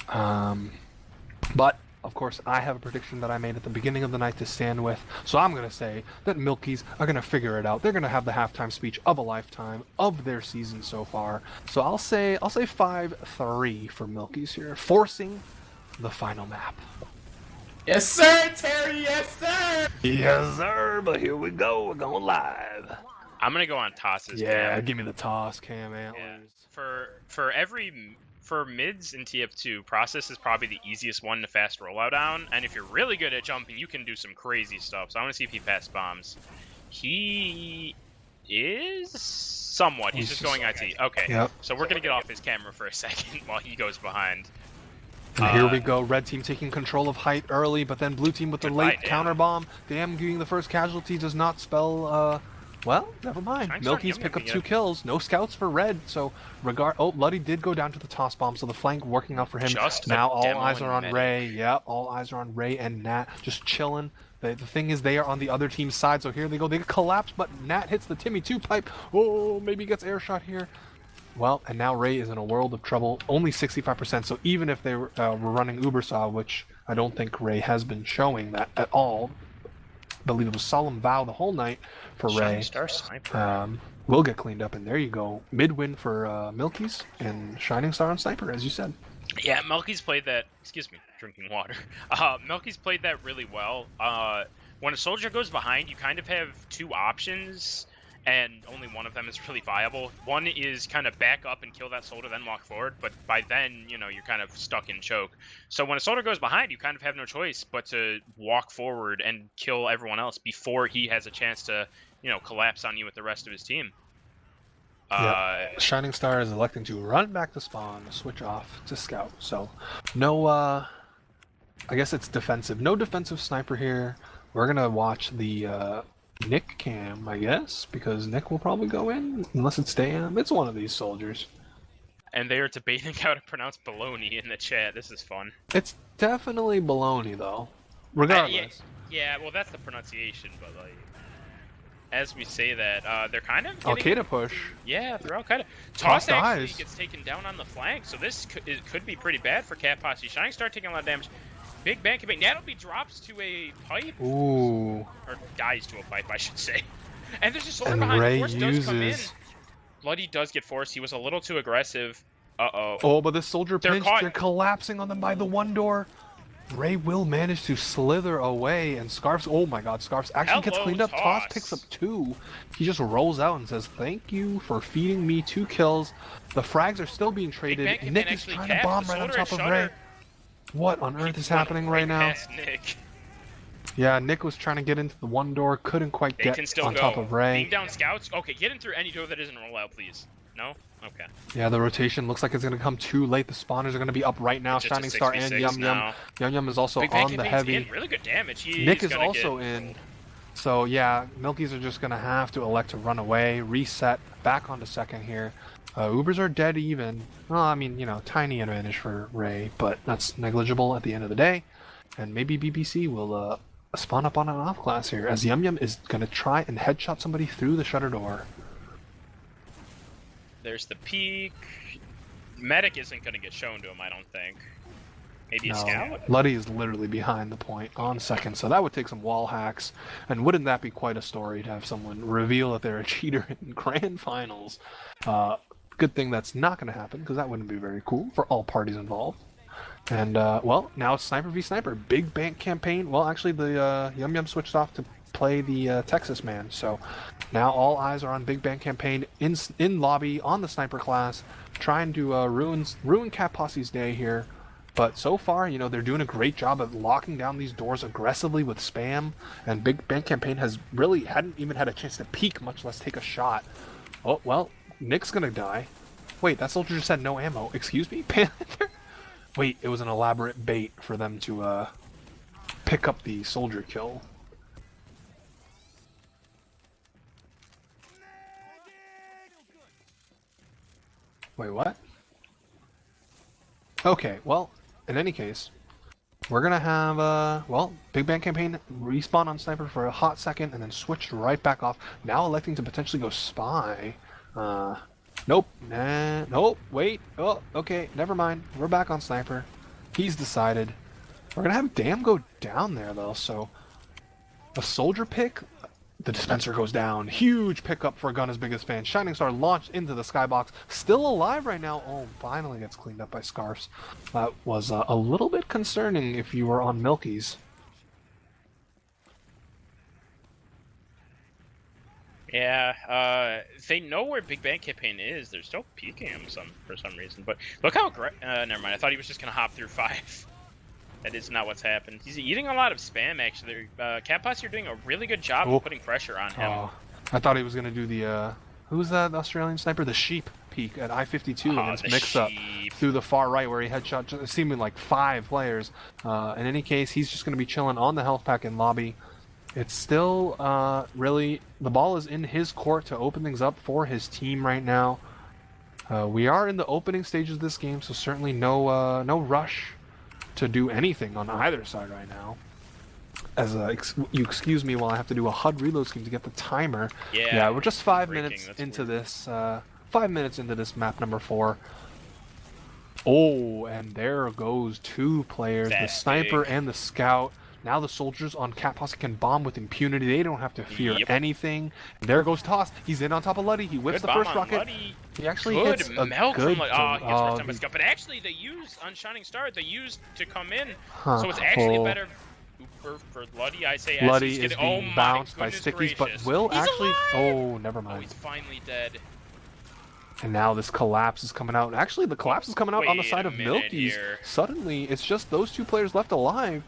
[SPEAKER 1] But of course, I have a prediction that I made at the beginning of the night to stand with, so I'm going to say that Milkies are going to figure it out. They're going to have the halftime speech of a lifetime of their season so far. So I'll say 5-3 for Milkies here, forcing the final map.
[SPEAKER 4] Yes, sir, Terry. Yes, sir.
[SPEAKER 1] Yes, sir. But here we go. We're going live.
[SPEAKER 2] I'm gonna go on tosses.
[SPEAKER 1] Yeah,
[SPEAKER 2] Cam.
[SPEAKER 1] give me the toss, Cam Antlers.
[SPEAKER 2] Yeah. For mids in TF2, Process is probably the easiest one to fast rollout on, and if you're really good at jumping, you can do some crazy stuff. So I want to see if he fast bombs. He is somewhat. He's just going IT. Okay.
[SPEAKER 1] Yep.
[SPEAKER 2] So we're gonna get off his camera for a second while he goes behind.
[SPEAKER 1] And here we go. Red team taking control of height early, but then blue team with the late counter bomb. Dam getting the first casualty does not spell. Well, never mind. Milkies pick up 2 kills. No scouts for red. So, Luddy did go down to the toss bomb, so the flank working out for him. Now all eyes are on Ray. Yeah, all eyes are on Ray and Nat, just chilling. The thing is, they are on the other team's side, so here they go. They collapse, but Nat hits the Timmy 2 pipe. Oh, maybe gets air shot here. Well, and now Ray is in a world of trouble. Only 65%, so even if they were running Ubersaw, which I don't think Ray has been showing that at all, I believe it was Solemn Vow the whole night for Ray.
[SPEAKER 2] Star Sniper.
[SPEAKER 1] Will get cleaned up, and there you go. Mid-win for Milkies and Shining Star and Sniper, as you said.
[SPEAKER 2] Yeah, Milky's played that. Excuse me, drinking water. Milky's played that really well. When a soldier goes behind, you kind of have 2 options, and only one of them is really viable. One is kind of back up and kill that soldier, then walk forward, but by then, you know, you're kind of stuck in choke. So when a soldier goes behind, you kind of have no choice but to walk forward and kill everyone else before he has a chance to, you know, collapse on you with the rest of his team.
[SPEAKER 1] Shining Star is electing to run back to spawn, switch off to scout. So, no, I guess it's defensive. No defensive sniper here. We're going to watch the Nick cam, I guess, because Nick will probably go in, unless it's Dam. It's one of these soldiers.
[SPEAKER 2] And they are debating how to pronounce baloney in the chat. This is fun.
[SPEAKER 1] It's definitely baloney, though. Regardless.
[SPEAKER 2] Yeah, well, that's the pronunciation, but like, as we say that, they're kind of
[SPEAKER 1] Al-Qaeda push.
[SPEAKER 2] Yeah, they're all kind of.
[SPEAKER 1] Toss
[SPEAKER 2] Toss actually
[SPEAKER 1] dies.
[SPEAKER 2] gets taken down on the flank, so this could be pretty bad for Cat Posse. Shining Star taking a lot of damage. Big Bang campaign. Natalie drops to a pipe.
[SPEAKER 1] Ooh.
[SPEAKER 2] Or dies to a pipe, I should say. And there's a soldier
[SPEAKER 1] And
[SPEAKER 2] behind.
[SPEAKER 1] Ray
[SPEAKER 2] Force does come in.
[SPEAKER 1] uses.
[SPEAKER 2] Bloody does get forced. He was a little too aggressive. Uh-oh.
[SPEAKER 1] Oh, but the soldier
[SPEAKER 2] They're
[SPEAKER 1] pinch,
[SPEAKER 2] caught.
[SPEAKER 1] they're collapsing on them by the one door. Ray will manage to slither away, and Scarfs, oh my god, Scarfs actually gets
[SPEAKER 2] Hello,
[SPEAKER 1] cleaned up. Toss
[SPEAKER 2] Toss.
[SPEAKER 1] picks up 2. He just rolls out and says, thank you for feeding me 2 kills. The frags are still being traded.
[SPEAKER 2] Bang campaign
[SPEAKER 1] Nick is
[SPEAKER 2] actually
[SPEAKER 1] trying to
[SPEAKER 2] capped.
[SPEAKER 1] bomb
[SPEAKER 2] The
[SPEAKER 1] right on
[SPEAKER 2] soldier
[SPEAKER 1] top
[SPEAKER 2] has
[SPEAKER 1] of
[SPEAKER 2] Shudder.
[SPEAKER 1] Ray. What on earth is happening
[SPEAKER 2] Right
[SPEAKER 1] right now?
[SPEAKER 2] past Nick.
[SPEAKER 1] Yeah, Nick was trying to get into the one door, couldn't quite
[SPEAKER 2] They
[SPEAKER 1] get
[SPEAKER 2] can still
[SPEAKER 1] on
[SPEAKER 2] go.
[SPEAKER 1] top of Ray.
[SPEAKER 2] Beam down scouts. Okay, get in through any door that isn't roll out, please. No? Okay.
[SPEAKER 1] Yeah, the rotation looks like it's going to come too late. The spawners are going to be up right now.
[SPEAKER 2] It's just a
[SPEAKER 1] Shining Star and
[SPEAKER 2] 6v6
[SPEAKER 1] Yum Yum.
[SPEAKER 2] now.
[SPEAKER 1] Yum Yum is also
[SPEAKER 2] Big Bang
[SPEAKER 1] on the
[SPEAKER 2] campaign's
[SPEAKER 1] heavy.
[SPEAKER 2] in. Really good damage.
[SPEAKER 1] Nick
[SPEAKER 2] He's
[SPEAKER 1] is
[SPEAKER 2] gonna
[SPEAKER 1] also
[SPEAKER 2] get...
[SPEAKER 1] in. So yeah, Milkies are just going to have to elect to run away, reset, back onto second here. Ubers are dead even. Well, I mean, you know, tiny advantage for Ray, but that's negligible at the end of the day. And maybe BBC will spawn up on an off class here, as Yum Yum is going to try and headshot somebody through the shutter door.
[SPEAKER 2] There's the peak. Medic isn't going to get shown to him, I don't think. Maybe a scout?
[SPEAKER 1] Luddy is literally behind the point on second, so that would take some wall hacks. And wouldn't that be quite a story to have someone reveal that they're a cheater in grand finals? Good thing that's not going to happen, because that wouldn't be very cool for all parties involved. And, well, now it's Sniper v Sniper. Big bank campaign. Well, actually, the Yum Yum switched off to play the Texas man, so now all eyes are on Big Bang campaign in lobby on the Sniper class, trying to ruin Cat Posse's day here. But so far, you know, they're doing a great job of locking down these doors aggressively with spam, and Big Bang campaign hadn't even had a chance to peek, much less take a shot. Oh, well, Nick's gonna die. Wait, that soldier just had no ammo. Excuse me, Panther? Wait, it was an elaborate bait for them to pick up the soldier kill. Wait, what? Okay, well, in any case, we're gonna have, well, Big Bang campaign respawn on Sniper for a hot second and then switched right back off, now electing to potentially go Spy. Nope, nah, nope, wait, oh, okay, never mind, we're back on Sniper. He's decided. We're gonna have Dam go down there, though, so a soldier pick. The dispenser goes down. Huge pickup for Gunna's biggest fan. Shining Star launched into the skybox. Still alive right now. Oh, finally gets cleaned up by Scarfs. That was a little bit concerning if you were on Milkies.
[SPEAKER 2] Yeah, they know where Big Bang campaign is. They're still peeking him for some reason. But look how never mind. I thought he was just gonna hop through 5. That is not what's happened. He's eating a lot of spam, actually. Cat Posse are doing a really good job of putting pressure on him.
[SPEAKER 1] Oh, I thought he was going to do the, who's that Australian sniper? The sheep peek at I-52 against Mix-Up through the far right where he headshot seeming like 5 players. In any case, he's just going to be chilling on the health pack in lobby. It's still really, the ball is in his court to open things up for his team right now. We are in the opening stages of this game, so certainly no rush to do anything on either side right now. As you excuse me while I have to do a HUD reload scheme to get the timer. Yeah, we're just 5 minutes into this. 5 minutes into this map number 4. Oh, and there goes 2 players, the sniper and the scout. Now the soldiers on Cat Posse can bomb with impunity. They don't have to fear anything. And there goes Toss. He's in on top of Luddy. He whips the first rocket. He actually hits a
[SPEAKER 2] melt
[SPEAKER 1] good...
[SPEAKER 2] from, he gets first time scout. But actually, they used on Shining Star. They used to come in, so it's actually a better for Luddy. I say
[SPEAKER 1] Luddy is being bounced by stickies, but will actually... Oh, never mind.
[SPEAKER 2] Oh, he's finally dead.
[SPEAKER 1] And now this collapse is coming out. Actually, the collapse is coming out on the side of Milkies. Suddenly, it's just those 2 players left alive.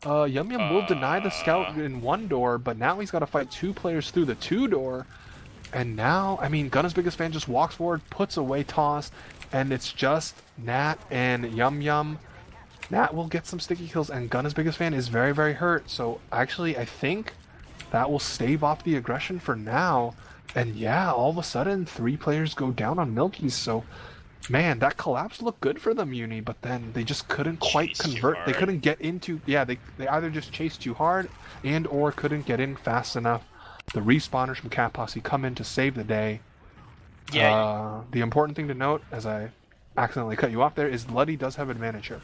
[SPEAKER 1] Yum Yum will deny the scout in 1 door, but now he's got to fight 2 players through the 2 door. And now, I mean, Gunna's biggest fan just walks forward, puts away Toss, and it's just Nat and Yum Yum. Nat will get some sticky kills, and Gunna's biggest fan is very, very hurt. So actually, I think that will stave off the aggression for now. And yeah, all of a sudden, 3 players go down on Milkies. So man, that collapse looked good for them, Uni, but then they just couldn't quite
[SPEAKER 2] Chased too
[SPEAKER 1] convert. They
[SPEAKER 2] hard.
[SPEAKER 1] couldn't get into. Yeah, they either just chased too hard and or couldn't get in fast enough. The respawners from Cat Posse come in to save the day.
[SPEAKER 3] Yeah.
[SPEAKER 1] The important thing to note, as I accidentally cut you off there, is Luddy does have advantage here.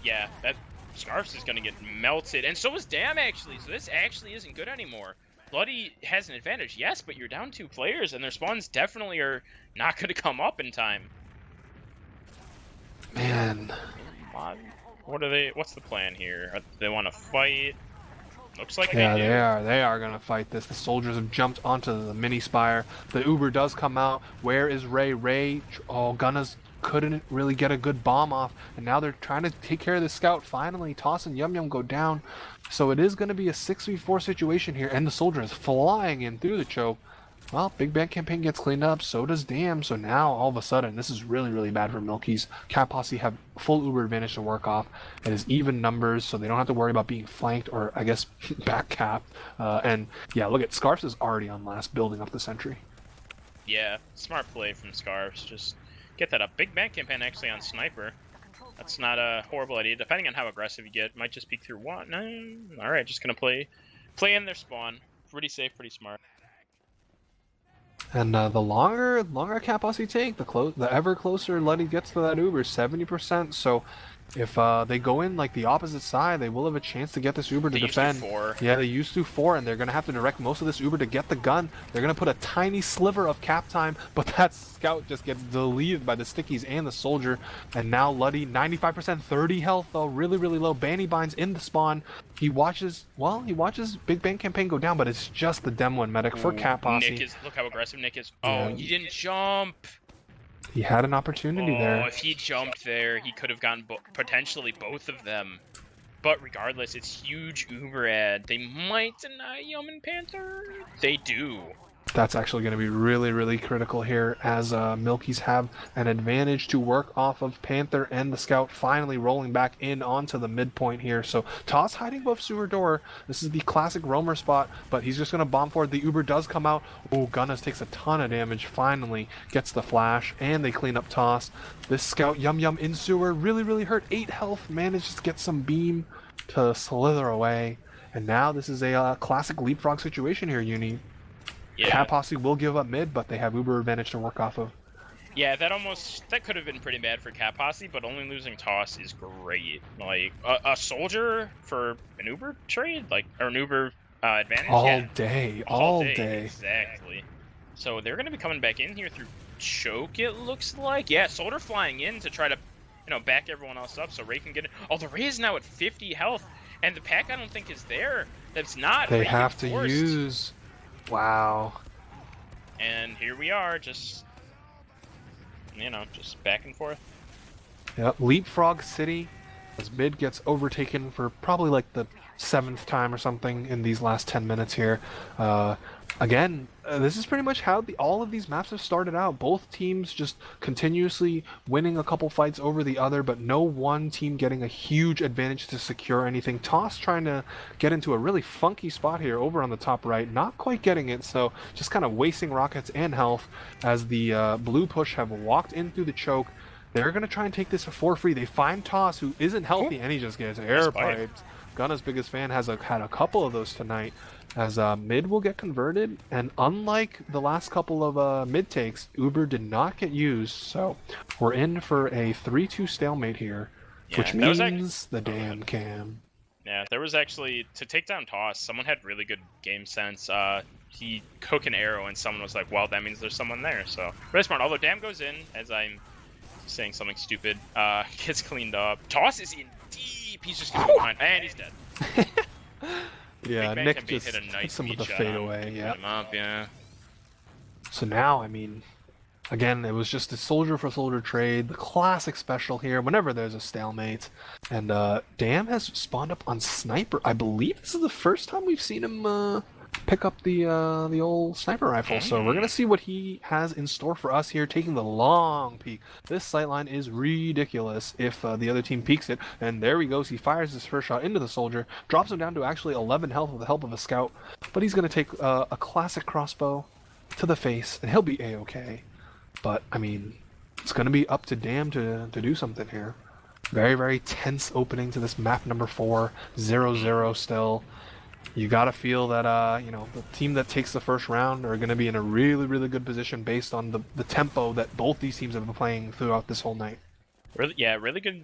[SPEAKER 3] Yeah, that Scarfs is going to get melted, and so is Dam, actually, so this actually isn't good anymore. Bloody has an advantage, yes, but you're down 2 players, and their spawns definitely are not going to come up in time.
[SPEAKER 1] Man.
[SPEAKER 3] What's the plan here? They want to fight? Looks like
[SPEAKER 1] Yeah,
[SPEAKER 3] they do.
[SPEAKER 1] they are gonna fight this. The soldiers have jumped onto the mini spire. The Uber does come out. Where is Ray? Gunnas couldn't really get a good bomb off, and now they're trying to take care of the scout. Finally, Toss and Yum Yum go down, so it is gonna be a 6v4 situation here, and the soldier is flying in through the choke. Well, Big Bang Campaign gets cleaned up, so does Dam, so now all of a sudden this is really, really bad for Milkies. Cat Posse have full Uber advantage to work off. It is even numbers, so they don't have to worry about being flanked or, I guess, back capped. And yeah, look at Scarfs is already on last, building up the sentry.
[SPEAKER 3] Yeah, smart play from Scarfs. Just get that up. Big Bang Campaign actually on Sniper. That's not a horrible idea. Depending on how aggressive you get, might just peek through one. No. Alright, just gonna play in their spawn. Pretty safe, pretty smart.
[SPEAKER 1] And the longer Cat Posse take, the ever closer Luddy gets to that Uber, 70%. So if they go in like the opposite side, they will have a chance to get this Uber to
[SPEAKER 3] They used to
[SPEAKER 1] defend.
[SPEAKER 3] 4.
[SPEAKER 1] Yeah, they used to 4, and they're going to have to direct most of this Uber to get the gun. They're going to put a tiny sliver of cap time, but that scout just gets deleted by the stickies and the soldier. And now Luddy, 95%, 30 health though, really, really low. Banny binds in the spawn. He watches Big Bang Campaign go down, but it's just the Demo and Medic for Cat Posse.
[SPEAKER 3] Look how aggressive Nick is.
[SPEAKER 1] Yeah.
[SPEAKER 3] Oh, he didn't jump.
[SPEAKER 1] He had an opportunity there.
[SPEAKER 3] If he jumped there, he could have gotten potentially both of them. But regardless, it's huge Uber ad. They might deny Yum and Panther. They do.
[SPEAKER 1] That's actually going to be really, really critical here, as Milkies have an advantage to work off of Panther and the Scout finally rolling back in onto the midpoint here. So Toss hiding above sewer door. This is the classic roamer spot, but he's just going to bomb forward. The Uber does come out. Oh, Gunnas takes a ton of damage, finally gets the flash, and they clean up Toss. This Scout Yum Yum in sewer really, really hurt. 8 health, manages to get some beam to slither away. And now this is a classic leapfrog situation here, Uni.
[SPEAKER 3] Yeah.
[SPEAKER 1] Cat Posse will give up mid, but they have Uber advantage to work off of.
[SPEAKER 3] Yeah, that could have been pretty bad for Cat Posse, but only losing Toss is great. Like a soldier for an Uber trade, or an Uber advantage.
[SPEAKER 1] All day.
[SPEAKER 3] Exactly. So they're gonna be coming back in here through choke. It looks like. Yeah, soldier flying in to try to, back everyone else up so Ray can get it. Oh, the Ray is now at 50 health, and the pack I don't think is there. That's not.
[SPEAKER 1] They
[SPEAKER 3] Ray
[SPEAKER 1] have to
[SPEAKER 3] forced.
[SPEAKER 1] use. Wow.
[SPEAKER 3] And here we are, just back and forth.
[SPEAKER 1] Yep. Leapfrog City, as mid gets overtaken for probably like the 7th time or something in these last 10 minutes here. Again, this is pretty much how all of these maps have started out. Both teams just continuously winning a couple fights over the other, but no one team getting a huge advantage to secure anything. Toss trying to get into a really funky spot here over on the top right, not quite getting it, so just kind of wasting rockets and health as the blue push have walked in through the choke. They're going to try and take this for free. They find Toss, who isn't healthy, and he just gets air piped. Gunna's biggest fan has had a couple of those tonight, as mid will get converted, and unlike the last couple of mid takes, Uber did not get used, so we're in for a 3-2 stalemate here, which means the damn cam.
[SPEAKER 3] Yeah, there was actually, to take down Toss, someone had really good game sense. He cooked an arrow, and someone was like, well, that means there's someone there, so really smart. Although Dam goes in, as I'm saying something stupid, gets cleaned up. Toss is in deep, he's just gonna go behind, and he's dead.
[SPEAKER 1] Yeah, Nick just
[SPEAKER 3] hit a nice
[SPEAKER 1] hits him with the
[SPEAKER 3] shot
[SPEAKER 1] fadeaway. Yeah.
[SPEAKER 3] Him up, yeah.
[SPEAKER 1] So now, I mean, again, it was just a soldier for soldier trade, the classic special here. Whenever there's a stalemate, and Dam has spawned up on Sniper. I believe this is the first time we've seen him pick up the old sniper rifle. So we're gonna see what he has in store for us here, taking the long peek. This sightline is ridiculous if the other team peeks it, and there he goes. He fires his first shot into the soldier, drops him down to actually 11 health with the help of a scout, but he's gonna take a classic crossbow to the face, and he'll be a-okay. But I mean, it's going to be up to Dam to do something here. Very, very tense opening to this map number 4. 0-0 still. You got to feel that, you know, the team that takes the first round are going to be in a really, really good position based on the tempo that both these teams have been playing throughout this whole night.
[SPEAKER 3] Really, yeah, really good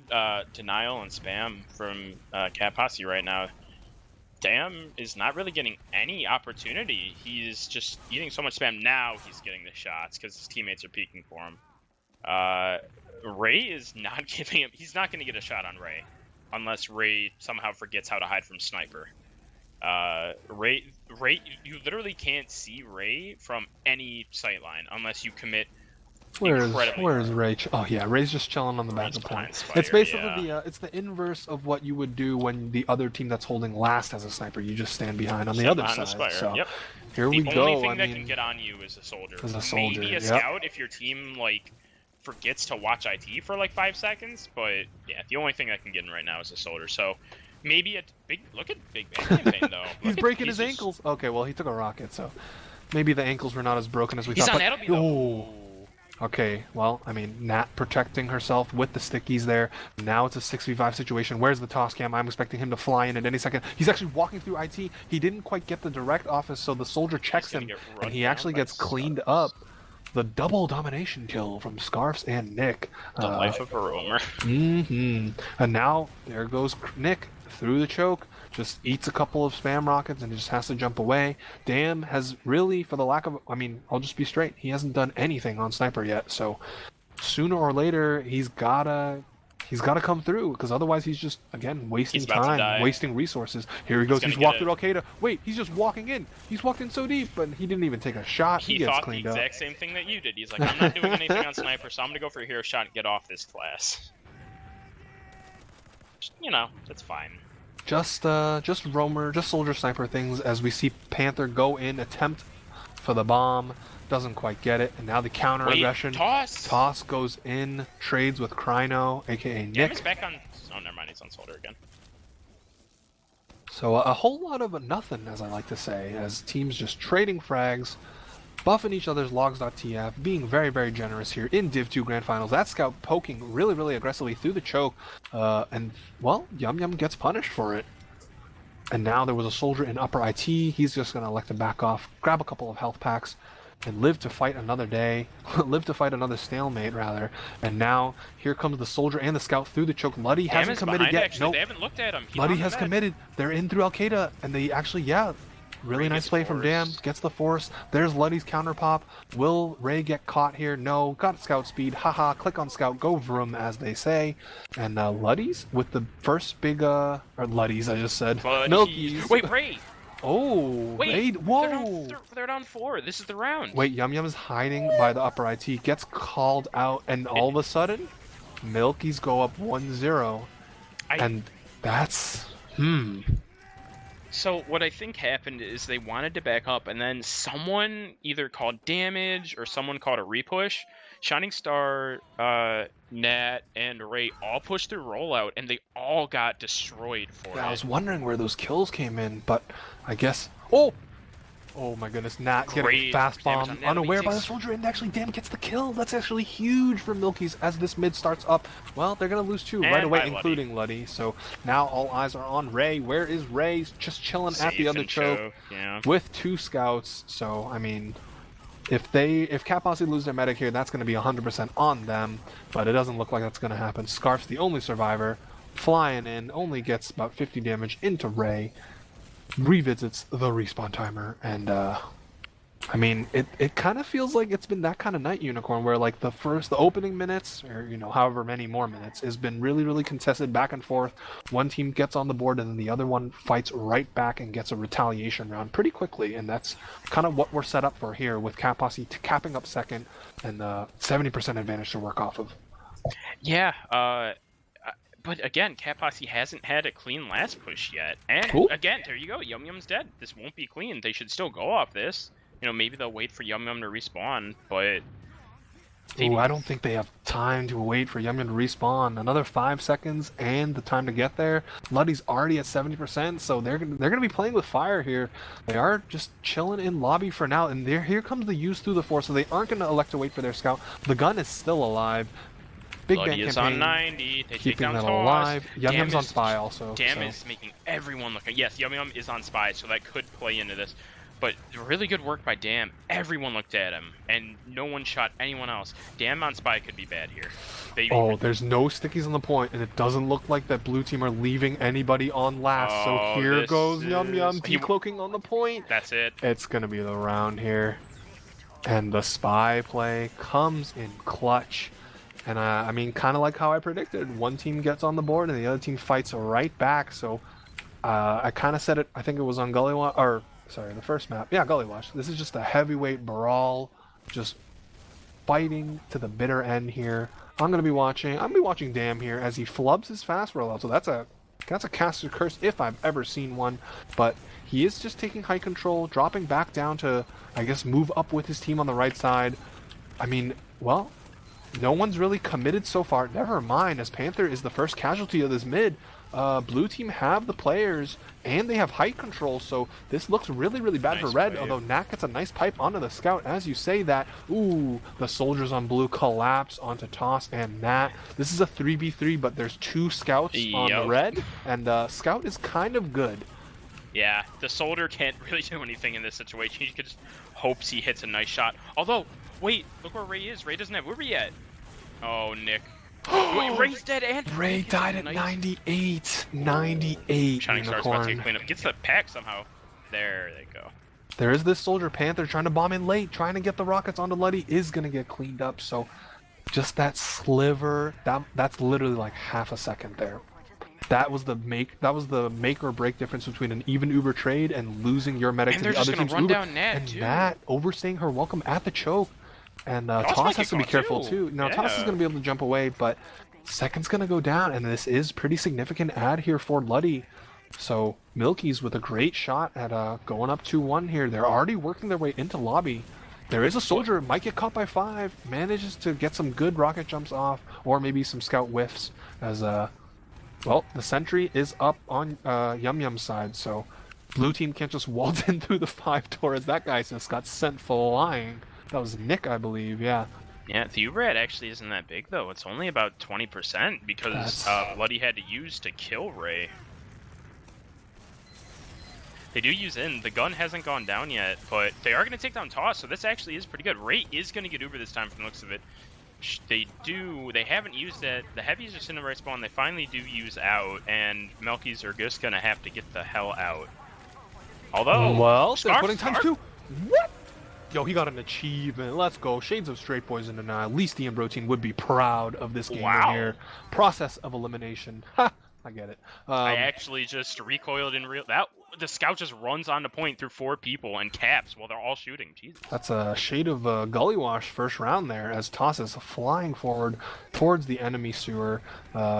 [SPEAKER 3] denial and spam from Cat Posse right now. Dam is not really getting any opportunity. He's just eating so much spam. Now he's getting the shots because his teammates are peeking for him. Ray is not giving him. He's not going to get a shot on Ray unless Ray somehow forgets how to hide from Sniper. Ray, you literally can't see Ray from any sightline unless you commit.
[SPEAKER 1] Where's Ray? Oh yeah, Ray's just chilling on the back of the point. It's basically it's the inverse of what you would do when the other team that's holding last has a sniper. You just stand behind on the other side. So
[SPEAKER 3] yep.
[SPEAKER 1] Here we go.
[SPEAKER 3] The only thing that can get on you is a soldier. Maybe a
[SPEAKER 1] yep.
[SPEAKER 3] scout if your team like forgets to watch IT for like 5 seconds. But yeah, the only thing that can get in right now is a soldier. So maybe a big look at Big Bang campaign though.
[SPEAKER 1] He's breaking his ankles. Okay, well he took a rocket, so maybe the ankles were not as broken as we thought.
[SPEAKER 3] He's on Adelby though.
[SPEAKER 1] Okay, well, I mean, Nat protecting herself with the stickies there. Now it's a 6v5 situation. Where's the toss cam? I'm expecting him to fly in at any second. He's actually walking through IT. He didn't quite get the direct office, so the soldier checks him, and he actually gets cleaned up. The double domination kill from Scarfs and Nick.
[SPEAKER 3] The life of a roamer.
[SPEAKER 1] And now, there goes Nick through the choke. Just eats a couple of spam rockets and just has to jump away. Dam has really, for the lack of, I mean, I'll just be straight. He hasn't done anything on Sniper yet. So sooner or later, he's gotta come through because otherwise he's just again wasting time, wasting resources. Here he goes. He's walked through Al-Qaeda. Wait, he's just walking in. He's walked in so deep, but he didn't even take a shot.
[SPEAKER 3] He
[SPEAKER 1] gets
[SPEAKER 3] thought
[SPEAKER 1] cleaned
[SPEAKER 3] the
[SPEAKER 1] up.
[SPEAKER 3] exact same thing that you did. He's like, I'm not doing anything on Sniper, so I'm gonna go for a hero shot and get off this class. You know, that's fine.
[SPEAKER 1] Just roamer, just soldier sniper things as we see Panther go in, attempt for the bomb, doesn't quite get it, and now the counter aggression. Toss goes in, trades with Kryno, aka Nick.
[SPEAKER 3] Damn, he's back on. Oh, never mind, he's on soldier again.
[SPEAKER 1] So a whole lot of nothing, as I like to say, as teams just trading frags, buffing each other's logs.tf, being very, very generous here in Div-2 Grand Finals. That scout poking really, really aggressively through the choke, and, well, Yum Yum gets punished for it. And now there was a soldier in upper IT. He's just going to elect to back off, grab a couple of health packs, and live to fight another day. Live to fight another stalemate, rather. And now, here comes the soldier and the scout through the choke. Luddy hasn't committed yet.
[SPEAKER 3] Nope. They haven't looked at him.
[SPEAKER 1] Luddy has committed. They're in through Al-Qaeda, and they actually, yeah... Really nice play from Dam. Gets the force. There's Luddy's counter pop. Will Ray get caught here? No. Got scout speed. Haha. Click on scout. Go vroom, as they say. And Luddy's with the first big or Luddy's, I just said. Milkies.
[SPEAKER 3] Wait, Ray.
[SPEAKER 1] Oh.
[SPEAKER 3] Wait.
[SPEAKER 1] Ray. Whoa.
[SPEAKER 3] They're down 4. This is the round.
[SPEAKER 1] Wait. Yum Yum is hiding by the upper IT. Gets called out, and all of a sudden, Milkies go up 1-0. And that's
[SPEAKER 3] So what I think happened is they wanted to back up, and then someone either called damage or someone called a repush. Shining Star, Nat, and Ray all pushed through rollout, and they all got destroyed for it.
[SPEAKER 1] I was wondering where those kills came in, but I guess... Oh my goodness, Nat getting fast bomb, unaware by the soldier, and actually Dam gets the kill. That's actually huge for Milkies as this mid starts up. Well, they're going to lose 2 right away, including Luddy. So now all eyes are on Ray. Where is Ray? Just chilling at the other choke with 2 scouts. So, I mean, if Cat Posse lose their medic here, that's going to be 100% on them, but it doesn't look like that's going to happen. Scarf's the only survivor, flying in, only gets about 50 damage into Ray. Revisits the respawn timer, and I mean, it kind of feels like it's been that kind of night, Unicorn, where like the opening minutes, or you know, however many more minutes, has been really, really contested back and forth. One team gets on the board, and then the other one fights right back and gets a retaliation round pretty quickly, and that's kind of what we're set up for here with Cat Posse capping up second and 70% advantage to work off of.
[SPEAKER 3] Yeah, but again, Cat Posse hasn't had a clean last push yet. And again, there you go. Yum Yum's dead. This won't be clean. They should still go off this. You know, maybe they'll wait for Yum Yum to respawn, but
[SPEAKER 1] Ooh, I don't think they have time to wait for Yum Yum to respawn. Another 5 seconds and the time to get there. Luddy's already at 70%, so they're gonna be playing with fire here. They are just chilling in lobby for now, and here comes the use through the force, so they aren't gonna elect to wait for their scout. The gun is still alive. Big
[SPEAKER 3] Luddy
[SPEAKER 1] Bang
[SPEAKER 3] is
[SPEAKER 1] campaign,
[SPEAKER 3] on 90. They take
[SPEAKER 1] keeping
[SPEAKER 3] down
[SPEAKER 1] that
[SPEAKER 3] Toss.
[SPEAKER 1] alive. Yum
[SPEAKER 3] Damn
[SPEAKER 1] Yum's on
[SPEAKER 3] is-
[SPEAKER 1] spy also.
[SPEAKER 3] Damn
[SPEAKER 1] so.
[SPEAKER 3] is making everyone look. Yes, Yum Yum is on spy, so that could play into this. But really good work by Damn. Everyone looked at him, and no one shot anyone else. Damn on spy could be bad here.
[SPEAKER 1] Oh, there's no stickies on the point, and it doesn't look like that blue team are leaving anybody on last.
[SPEAKER 3] Oh,
[SPEAKER 1] So here
[SPEAKER 3] this
[SPEAKER 1] goes Yum Yum
[SPEAKER 3] is-
[SPEAKER 1] decloaking on the point.
[SPEAKER 3] That's it.
[SPEAKER 1] It's gonna be the round here, and the spy play comes in clutch. And I mean, kind of like how I predicted. One team gets on the board, and the other team fights right back. So I kind of said it. I think it was on Gully Watch, or sorry, the first map. Yeah, Gully Watch. This is just a heavyweight brawl, just fighting to the bitter end here. I'm gonna be watching Damn here as he flubs his fast rollout. So that's a caster curse if I've ever seen one. But he is just taking high control, dropping back down to, I guess, move up with his team on the right side. I mean, well, no one's really committed so far. Never mind, as Panther is the first casualty of this mid. Blue team have the players, and they have height control, so this looks really, really bad for
[SPEAKER 3] Nice
[SPEAKER 1] red,
[SPEAKER 3] play.
[SPEAKER 1] although Nat gets a nice pipe onto the scout. As you say that, ooh, the soldiers on blue collapse onto Toss and Nat. This is a 3v3, but there's 2 scouts on
[SPEAKER 3] Yup.
[SPEAKER 1] red, and scout is kind of good.
[SPEAKER 3] Yeah, the soldier can't really do anything in this situation. He just hopes he hits a nice shot. Although, wait, look where Ray is. Ray doesn't have Uber yet. Oh, Nick. Wait, Ray's dead and
[SPEAKER 1] Ray
[SPEAKER 3] Nick is
[SPEAKER 1] died at
[SPEAKER 3] nice.
[SPEAKER 1] 98. 98
[SPEAKER 3] Shining Star's about to
[SPEAKER 1] unicorn.
[SPEAKER 3] get clean up. Gets the pack somehow. There they go.
[SPEAKER 1] There is this soldier Panther trying to bomb in late, trying to get the rockets onto Luddy, is gonna get cleaned up. So just that sliver, that's literally like half a second there. That was the make or break difference between an even Uber trade and losing your medic
[SPEAKER 3] And
[SPEAKER 1] to
[SPEAKER 3] they're
[SPEAKER 1] the
[SPEAKER 3] just
[SPEAKER 1] other
[SPEAKER 3] gonna
[SPEAKER 1] team's
[SPEAKER 3] run
[SPEAKER 1] Uber.
[SPEAKER 3] down Nat,
[SPEAKER 1] and
[SPEAKER 3] too.
[SPEAKER 1] Nat overstaying her welcome at the choke. And
[SPEAKER 3] Toss
[SPEAKER 1] Toss
[SPEAKER 3] might
[SPEAKER 1] has to
[SPEAKER 3] get
[SPEAKER 1] be
[SPEAKER 3] caught,
[SPEAKER 1] careful
[SPEAKER 3] too.
[SPEAKER 1] too. Now Toss is
[SPEAKER 3] Yeah.
[SPEAKER 1] gonna be able to jump away, but second's gonna go down, and this is pretty significant ad here for Luddy. So Milkies with a great shot at going up 2-1 here. They're already working their way into lobby. There is a soldier, might get caught by 5, manages to get some good rocket jumps off, or maybe some scout whiffs as well, the sentry is up on Yum Yum's side, so blue team can't just waltz in through the 5 door as that guy just got sent flying. That was Nick, I believe, yeah.
[SPEAKER 3] Yeah, the Uber ad actually isn't that big though. It's only about 20% because Luddy had to use to kill Ray. They do use in. The gun hasn't gone down yet, but they are going to take down Toss, so this actually is pretty good. Ray is going to get Uber this time from the looks of it. They haven't used it. The heavies are sitting in the right spawn. They finally do use out, and Milkies are just going to have to get the hell out. Although,
[SPEAKER 1] Well, they're
[SPEAKER 3] Scarf-
[SPEAKER 1] putting times
[SPEAKER 3] Scarf-
[SPEAKER 1] 2. What? Yo, he got an achievement. Let's go. Shades of Straight Poison, and at least the Embro team would be proud of this game
[SPEAKER 3] Wow.
[SPEAKER 1] here. Process of elimination. Ha! I get it.
[SPEAKER 3] I actually just recoiled in real. The scout just runs on the point through 4 people and caps while they're all shooting. Jesus.
[SPEAKER 1] That's a shade of Gully Wash first round there as Toss is flying forward towards the enemy sewer.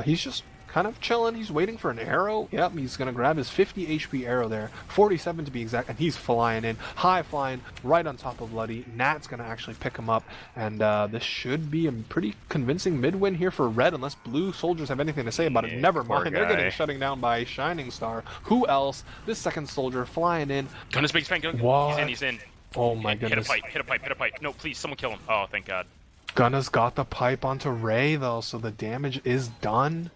[SPEAKER 1] He's just kind of chilling. He's waiting for an arrow. Yep, he's going to grab his 50 HP arrow there. 47 to be exact, and he's flying in. High flying right on top of Luddy. Nat's going to actually pick him up, and this should be a pretty convincing mid-win here for red unless blue soldiers have anything to say about it.
[SPEAKER 3] Yeah,
[SPEAKER 1] Never
[SPEAKER 3] poor
[SPEAKER 1] mind. They're
[SPEAKER 3] guy.
[SPEAKER 1] getting shutting down by Shining Star. Who else? This second soldier flying in.
[SPEAKER 3] Gun is big fan.
[SPEAKER 1] What?
[SPEAKER 3] He's in.
[SPEAKER 1] Oh my
[SPEAKER 3] Hit a
[SPEAKER 1] goodness.
[SPEAKER 3] pipe. Hit a pipe. No, please, someone kill him. Oh, thank God.
[SPEAKER 1] Gunna's got the pipe onto Ray though, so the damage is done.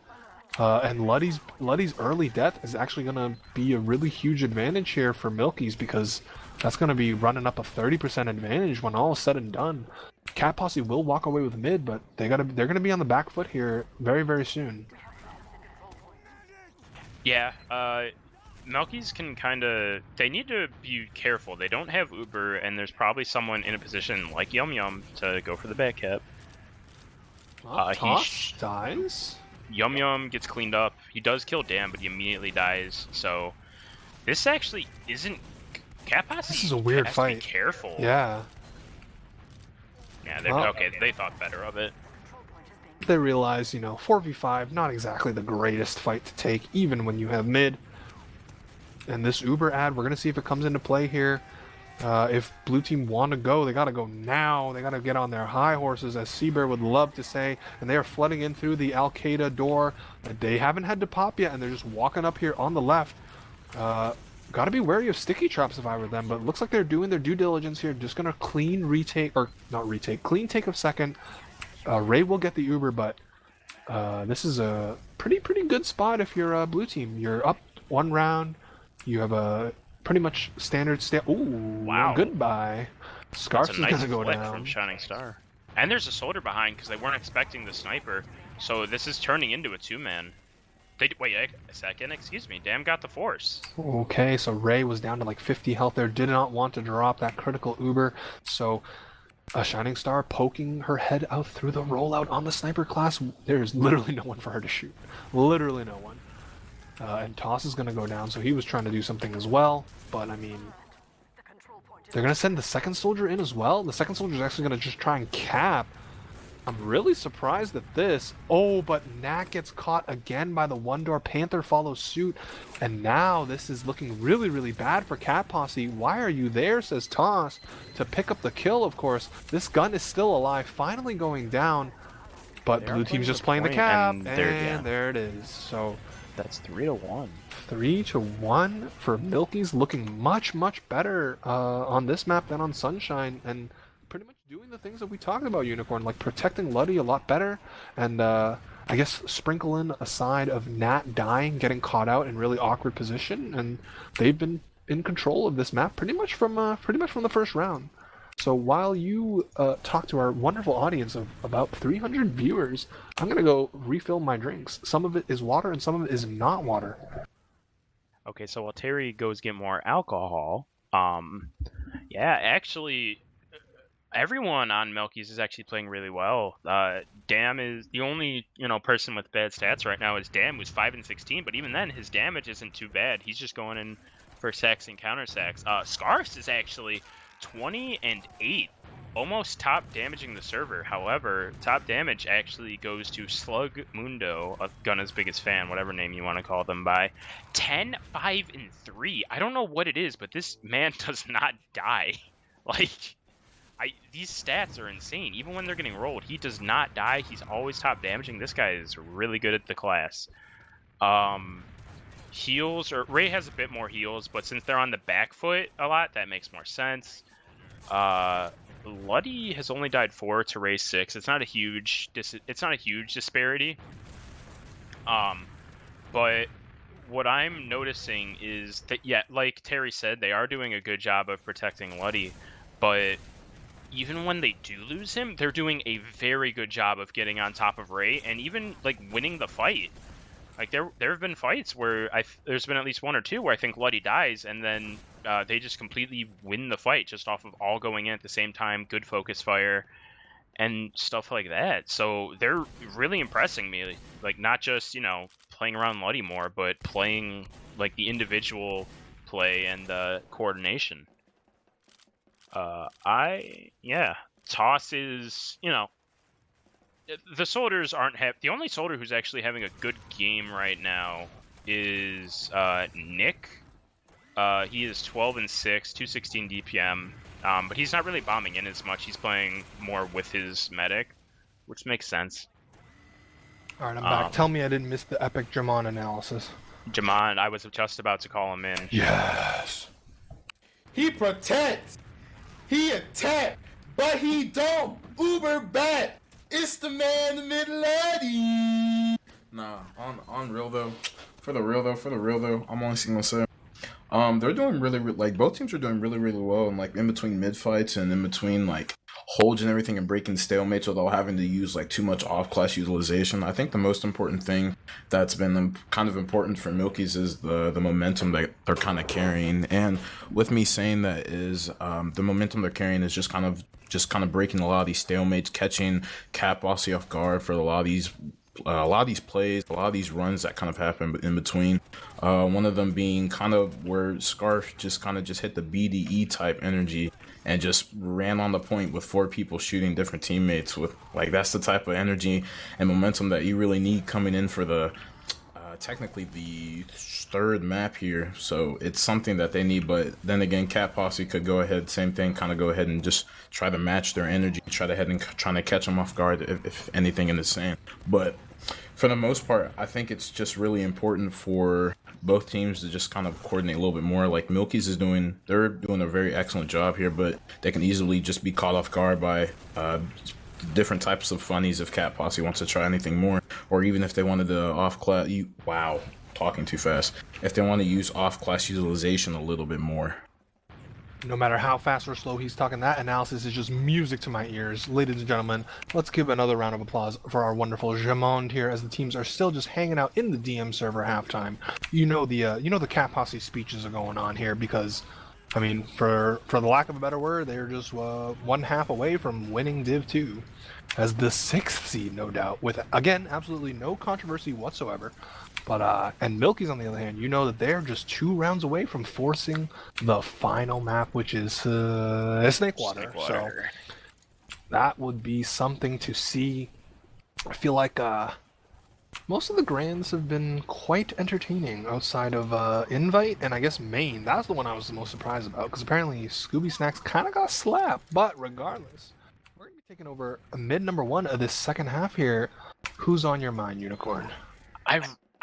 [SPEAKER 1] And Luddy's early death is actually going to be a really huge advantage here for Milkies because that's going to be running up a 30% advantage when all is said and done. Cat Posse will walk away with mid, but they're going to be on the back foot here very, very soon.
[SPEAKER 3] Yeah, Milkies can kind of... They need to be careful. They don't have Uber, and there's probably someone in a position like Yum Yum to go for the back cap.
[SPEAKER 1] Well,
[SPEAKER 3] he
[SPEAKER 1] Toss dies.
[SPEAKER 3] Yum Yum gets cleaned up. He does kill Dan, but he immediately dies. So this actually isn't. Cat Posse
[SPEAKER 1] This is a weird
[SPEAKER 3] has
[SPEAKER 1] fight.
[SPEAKER 3] To be careful.
[SPEAKER 1] Yeah.
[SPEAKER 3] Yeah. They're,
[SPEAKER 1] Well-
[SPEAKER 3] okay. They thought better of it.
[SPEAKER 1] They realize, 4v5, not exactly the greatest fight to take, even when you have mid. And this Uber ad, we're going to see if it comes into play here. If blue team want to go, they got to go now. They got to get on their high horses, as Seabear would love to say. And they are flooding in through the Al-Qaeda door. They haven't had to pop yet, and they're just walking up here on the left. Got to be wary of sticky traps if I were them, but it looks like they're doing their due diligence here. Just going to clean retake, or not retake, clean take of second. Ray will get the Uber, but this is a pretty good spot if you're a blue team. You're up 1 round. You have a pretty much standard Ooh,
[SPEAKER 2] wow.
[SPEAKER 1] Goodbye. Scarf
[SPEAKER 2] That's
[SPEAKER 1] is
[SPEAKER 2] a nice
[SPEAKER 1] gonna go
[SPEAKER 2] flick
[SPEAKER 1] down.
[SPEAKER 2] from Shining Star. And there's a soldier behind because they weren't expecting the sniper. So this is turning into a 2-man. Wait a second, excuse me. Damn got the force.
[SPEAKER 1] Okay, so Ray was down to like 50 health there. Did not want to drop that critical Uber. So a Shining Star poking her head out through the rollout on the sniper class. There's literally no one for her to shoot. Literally no one. And Toss is going to go down, so he was trying to do something as well. But, I mean, they're going to send the second soldier in as well. The second soldier is actually going to just try and cap. I'm really surprised at this. Oh, but Nat gets caught again by the one-door. Panther follows suit. And now this is looking really bad for Cat Posse. Why are you there, says Toss, to pick up the kill, of course. This gun is still alive, finally going down. But blue team's just playing the cap, and there it is. So
[SPEAKER 3] that's 3-1.
[SPEAKER 1] 3-1 for Milkies, looking much better on this map than on Sunshine, and pretty much doing the things that we talked about, Unicorn, like protecting Luddy a lot better, and I guess sprinkle in a side of Nat dying, getting caught out in really awkward position, and they've been in control of this map pretty much from the first round. So while you talk to our wonderful audience of about 300 viewers, I'm going to go refill my drinks. Some of it is water and some of it is not water.
[SPEAKER 3] Okay, so while Terry goes get more alcohol, yeah, actually, everyone on Milkies is actually playing really well. Dam is the only, person with bad stats right now is Dam, who's 5-16, but even then, his damage isn't too bad. He's just going in for sacks and counter sacks. Scarce is actually 20-8, almost top damaging the server. However, top damage actually goes to Slug Mundo, Gunna's biggest fan, whatever name you want to call them by. 10-5-3. I don't know what it is, but this man does not die. These stats are insane. Even when they're getting rolled, he does not die. He's always top damaging. This guy is really good at the class. Heals, or Ray has a bit more heals, but since they're on the back foot a lot, that makes more sense. Luddy has only died 4 to Ray's 6. It's not a huge disparity. But what I'm noticing is that, yeah, like Terry said, they are doing a good job of protecting Luddy, but even when they do lose him, they're doing a very good job of getting on top of Ray and even winning the fight. There have been fights where there's been at least 1 or 2 where I think Luddy dies, and then they just completely win the fight just off of all going in at the same time, good focus fire, and stuff like that. So they're really impressing me. Not just, playing around Luddy more, but playing, the individual play and coordination. Toss is, the soldiers aren't the only soldier who's actually having a good game right now is Nick. He is 12-6, 216 DPM, but he's not really bombing in as much. He's playing more with his medic, which makes sense.
[SPEAKER 1] All right, I'm back. Tell me I didn't miss the epic Jamon analysis.
[SPEAKER 2] Jamon, I was just about to call him in.
[SPEAKER 1] Yes.
[SPEAKER 4] He protects. He attack, but he don't. Uber bat. It's the man, the mid-lady. Nah, on real though. For the real though, I'm only gonna say, they're doing really both teams are doing really well, and in between mid fights and in between holds and everything, and breaking stalemates without having to use too much off-class utilization. I think the most important thing that's been kind of important for Milkies is the momentum that they're kind of carrying. And with me saying that is the momentum they're carrying is just kind of breaking a lot of these stalemates, catching Cat Posse off guard for a lot of these plays, a lot of these runs that kind of happen in between. One of them being kind of where Scarf just hit the BDE type energy and just ran on the point with 4 people shooting different teammates with that's the type of energy and momentum that you really need coming in for the technically the third map here, so it's something that they need. But then again, Cat Posse could go ahead, same thing, kind of go ahead and just try to match their energy, try to head and trying to catch them off guard if anything in the sand. But for the most part, I think it's just really important for both teams to just kind of coordinate a little bit more. Like MILKIES is they're doing a very excellent job here, but they can easily just be caught off guard by different types of funnies if Cat Posse wants to try anything more, or even if they wanted to off-class. Wow, talking too fast. If they want to use off-class utilization a little bit more.
[SPEAKER 1] No matter how fast or slow he's talking, that analysis is just music to my ears. Ladies and gentlemen, let's give another round of applause for our wonderful Jamond here, as the teams are still just hanging out in the DM server halftime. You know the Cat Posse speeches are going on here because, I mean, for the lack of a better word, they're just 1/2 away from winning Div-2 as the 6th seed, no doubt, with, again, absolutely no controversy whatsoever. But and MILKIES, on the other hand, you know that they're just 2 rounds away from forcing the final map, which is Snakewater. So that would be something to see. I feel like most of the grands have been quite entertaining outside of Invite and I guess Main. That's the one I was the most surprised about, because apparently Scooby Snacks kind of got slapped. But regardless, we're going to be taking over mid number 1 of this second half here. Who's on your mind, Unicorn?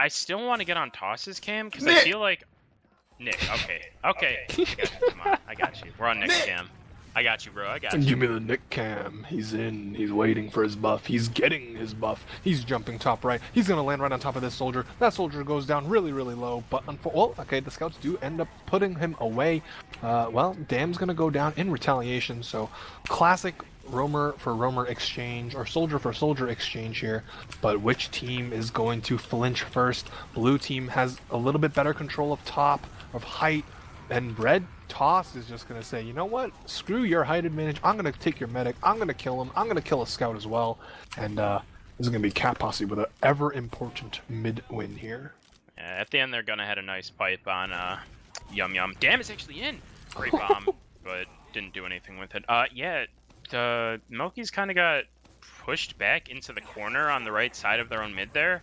[SPEAKER 2] I still want to get on Toss's cam because I feel like Nick. Okay. I got you. Come on, I got you. We're on Nick's cam. I got you, bro. I got you.
[SPEAKER 1] Give me the Nick cam. He's in. He's waiting for his buff. He's getting his buff. He's jumping top right. He's gonna land right on top of this soldier. That soldier goes down really, really low. But well, okay, the scouts do end up putting him away. Well, Dam's gonna go down in retaliation. So, classic roamer for roamer exchange, or soldier for soldier exchange here. But which team is going to flinch first? Blue team has a little bit better control of top, of height, and red Toss is just going to say, you know what, screw your height advantage, I'm going to take your medic, I'm going to kill him, I'm going to kill a scout as well. And this is going to be Cat Posse with an ever important mid win here.
[SPEAKER 2] Yeah, at the end they're going to have a nice pipe on Yum Yum. Damn, it's actually in! Great bomb, but didn't do anything with it. Yeah, the MILKIES kind of got pushed back into the corner on the right side of their own mid there,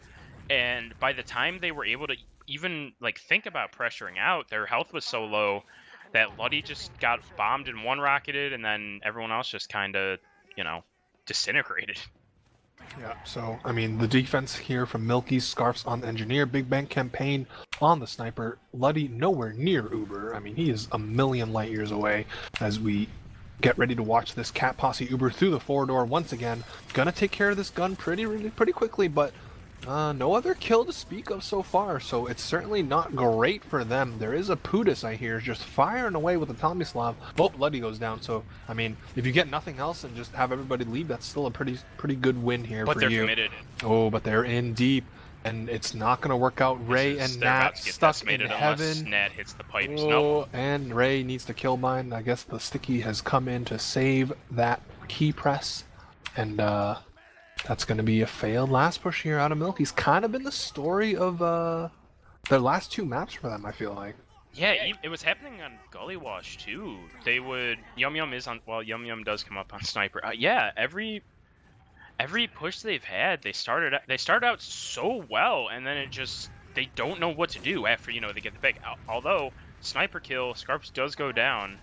[SPEAKER 2] and by the time they were able to even like think about pressuring out, their health was so low that Luddy just got bombed and one rocketed, and then everyone else just kind of, you know, disintegrated.
[SPEAKER 1] Yeah, so, I mean, the defense here from MILKIES, Scarfs on the Engineer, Big Bang Campaign on the Sniper, Luddy nowhere near Uber. I mean, he is a million light years away as we get ready to watch this Cat Posse Uber through the 4-door once again. Gonna take care of this gun pretty quickly, but no other kill to speak of so far, so it's certainly not great for them. There is a Pudis, I hear, just firing away with the Tomislav. Oh, Luddy goes down, so, I mean, if you get nothing else and just have everybody leave, that's still a pretty good win here for you.
[SPEAKER 2] But they're committed.
[SPEAKER 1] Oh, but they're in deep, and it's not going to work out. Ray and Nat stuck in heaven.
[SPEAKER 2] Nat hits the pipes.
[SPEAKER 1] Oh,
[SPEAKER 2] nope.
[SPEAKER 1] And Ray needs to kill bind. I guess the Sticky has come in to save that key press, and that's going to be a failed last push here out of MILKIES. Kind of been the story of their last 2 maps for them, I feel like.
[SPEAKER 2] Yeah, it was happening on Gully Wash too. They would Yum Yum is on. Well, Yum Yum does come up on Sniper. Yeah, every push they've had, they started out so well, and then they don't know what to do after they get the pick. Although Sniper kill, Scarps does go down.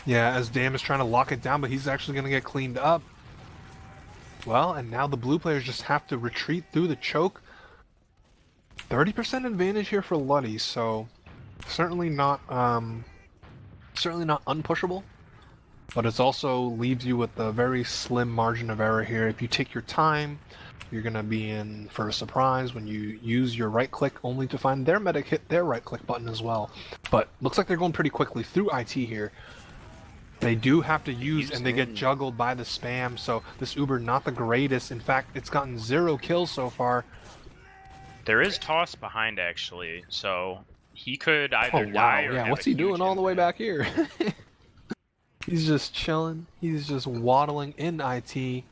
[SPEAKER 1] Yeah, as Dam is trying to lock it down, but he's actually going to get cleaned up. Well, and now the blue players just have to retreat through the choke. 30% advantage here for Luddy, so certainly not unpushable. But it also leaves you with a very slim margin of error here. If you take your time, you're going to be in for a surprise when you use your right click only to find their medic hit their right click button as well. But looks like they're going pretty quickly through IT here. They do have to use, and they get juggled by the spam, so this Uber not the greatest. In fact, it's gotten 0 kills so far.
[SPEAKER 2] There is Toss behind, actually, so he could either die or have
[SPEAKER 1] what's he doing all the way back here? He's just chilling. He's just waddling in IT.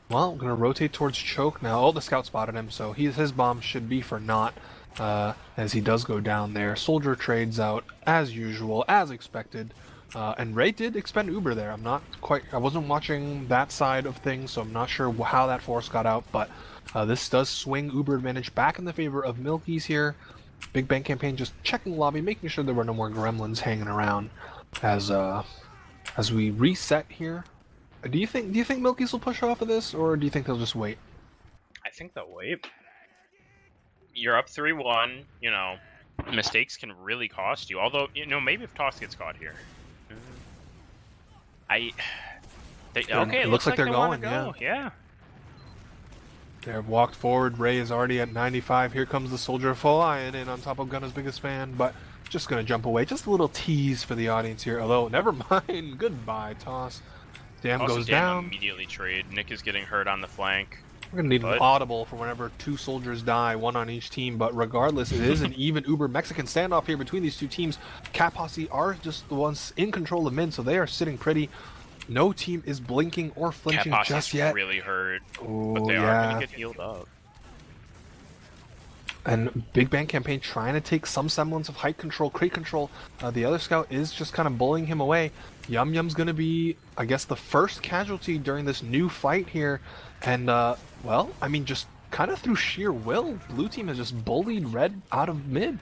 [SPEAKER 1] Well, I'm going to rotate towards Choke now. Oh, the scout spotted him, so his bomb should be for naught, as he does go down there. Soldier trades out, as usual, as expected. And Ray did expend Uber there. I wasn't watching that side of things, so I'm not sure how that force got out, but This does swing Uber advantage back in the favor of Milkies here. Big Bang Campaign just checking lobby, making sure there were no more gremlins hanging around as we reset here. Do you think Milkies will push off of this, or do you think they'll just wait?
[SPEAKER 2] I think they'll wait. You're up 3-1. You know, mistakes can really cost you. Although, you know, maybe if Toss gets caught here. Okay, it looks like
[SPEAKER 1] they're
[SPEAKER 2] they
[SPEAKER 1] going.
[SPEAKER 2] go. Yeah.
[SPEAKER 1] They've walked forward. Ray is already at 95. Here comes the soldier flying in on top of Gunna's biggest fan, but just gonna jump away. Just a little tease for the audience here. Although, never mind. Goodbye, Toss. Dam goes down.
[SPEAKER 2] Immediately trade. Nick is getting hurt on the flank.
[SPEAKER 1] We're gonna need an audible for whenever 2 soldiers die, 1 on each team. But regardless, it is an even Uber Mexican standoff here between these 2 teams. Cat Posse are just the ones in control of mid, so they are sitting pretty. No team is blinking or flinching just yet.
[SPEAKER 2] Really hurt,
[SPEAKER 1] Ooh,
[SPEAKER 2] but they are going to get healed up.
[SPEAKER 1] And Big Bang Campaign trying to take some semblance of height control, crate control. The other scout is just kind of bullying him away. Yum Yum's going to be, I guess, the first casualty during this new fight here. And, well, I mean, just kind of through sheer will, blue team has just bullied red out of mid.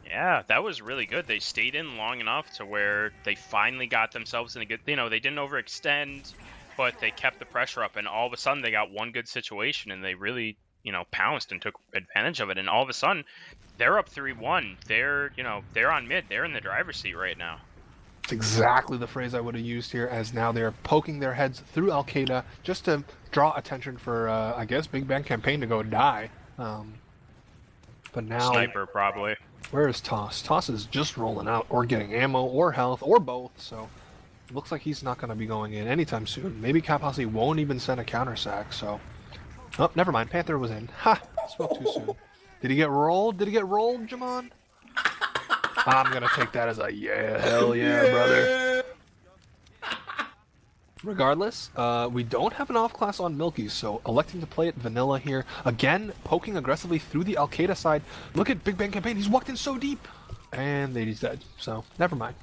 [SPEAKER 2] Yeah, that was really good. They stayed in long enough to where they finally got themselves in a good, you know, they didn't overextend, but they kept the pressure up, and all of a sudden they got one good situation, and they really, you know, pounced and took advantage of it, and all of a sudden they're up 3-1. They're, you know, they're on mid. They're in the driver's seat right now.
[SPEAKER 1] It's exactly the phrase I would have used here, as now they're poking their heads through Al-Qaeda just to draw attention for, I guess, Big Bang Campaign to go die. But now...
[SPEAKER 2] Sniper, probably.
[SPEAKER 1] Where is Toss? Toss is just rolling out, or getting ammo, or health, or both, so looks like he's not going to be going in anytime soon. Maybe Cat Posse won't even send a counter sack, so... Oh, never mind. Panther was in. Ha! Spoke too soon. Did he get rolled? Did he get rolled, Jamon? I'm going to take that as a yeah, hell yeah, brother. Regardless, we don't have an off-class on Milkies, so electing to play it vanilla here. Again, poking aggressively through the Al-Qaeda side. Look at Big Bang Campaign, he's walked in so deep! And he's dead, so never mind.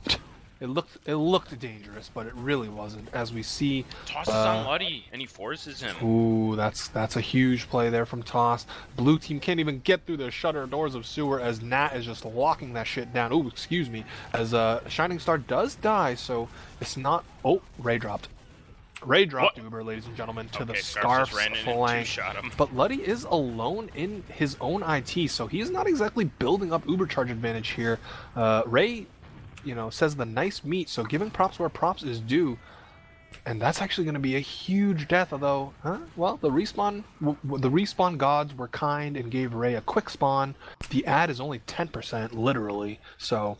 [SPEAKER 1] It looked dangerous, but it really wasn't, as we see...
[SPEAKER 2] Toss is on Luddy, and he forces him.
[SPEAKER 1] Ooh, that's a huge play there from Toss. Blue team can't even get through the shutter doors of sewer, as Nat is just locking that shit down. Ooh, excuse me. As Shining Star does die, so it's not... Oh, Ray dropped. Ray dropped Uber, ladies and gentlemen, to the Scarf's flank. But Luddy is alone in his own IT, so he's not exactly building up Uber charge advantage here. Ray, you know, says the nice meat, so giving props where props is due. And that's actually going to be a huge death, although, well, the respawn gods were kind and gave Ray a quick spawn. The ad is only 10%, literally, so...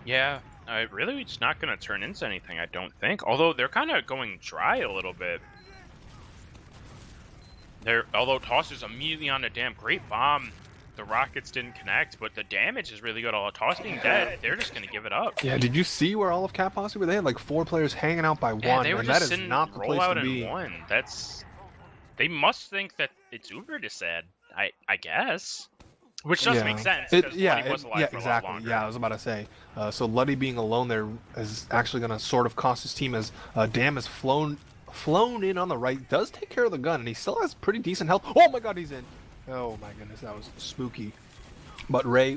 [SPEAKER 2] Yeah, really it's not going to turn into anything, I don't think. Although they're kind of going dry a little bit. Although Toss is immediately on a damn great bomb. The rockets didn't connect, but the damage is really good. Although Toss being dead, they're just going to give it up.
[SPEAKER 1] Yeah, did you see where all of Cat Posse were? They had like 4 players hanging out by 1,
[SPEAKER 2] they were
[SPEAKER 1] and
[SPEAKER 2] just
[SPEAKER 1] that is not the place to be.
[SPEAKER 2] They must think that it's Uber to sad, I guess. Which does make sense, because Luddy was alive for a lot longer.
[SPEAKER 1] Yeah, I was about to say. So Luddy being alone there is actually going to sort of cost his team, as Dam has flown in on the right, does take care of the gun, and he still has pretty decent health. Oh my god, he's in. Oh my goodness, that was spooky. But Ray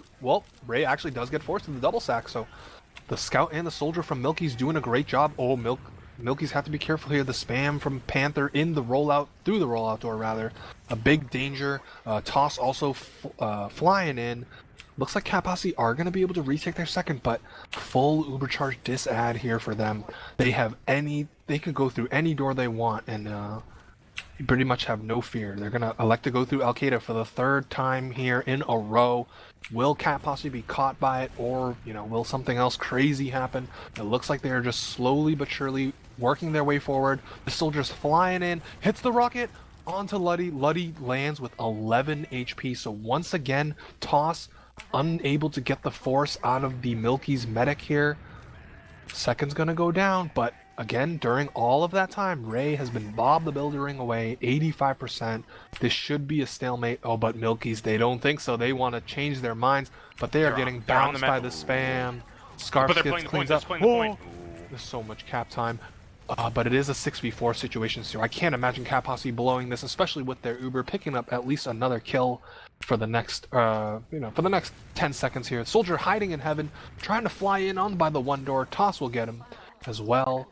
[SPEAKER 1] actually does get forced to the double sack, so the scout and the soldier from Milkies doing a great job. Oh, Milkies have to be careful here. The spam from Panther in the rollout, through the rollout door rather. A big danger. Toss also flying in. Looks like Cat Posse are going to be able to retake their second, but full Ubercharge dis-ad here for them. They can go through any door they want, and you pretty much have no fear. They're going to elect to go through Al-Qaeda for the 3rd time here in a row. Will Cat Posse be caught by it, or, you know, will something else crazy happen? It looks like they're just slowly but surely working their way forward. The soldier's flying in, hits the rocket onto Luddy. Luddy lands with 11 HP, so once again, Toss unable to get the force out of the Milkies medic here. Second's gonna go down, but again, during all of that time, Ray has been Bob the Buildering away, 85%. This should be a stalemate. Oh, but Milkies, they don't think so. They want to change their minds, but they are getting bounced by the spam. Scarf
[SPEAKER 2] but they're
[SPEAKER 1] gets
[SPEAKER 2] playing the
[SPEAKER 1] cleans
[SPEAKER 2] point.
[SPEAKER 1] up.
[SPEAKER 2] Playing the point.
[SPEAKER 1] There's so much cap time. but it is a 6v4 situation, so I can't imagine Cat Posse blowing this, especially with their Uber picking up at least another kill for the next, for the next 10 seconds here. Soldier hiding in heaven, trying to fly in on by the one door. Toss will get him as well.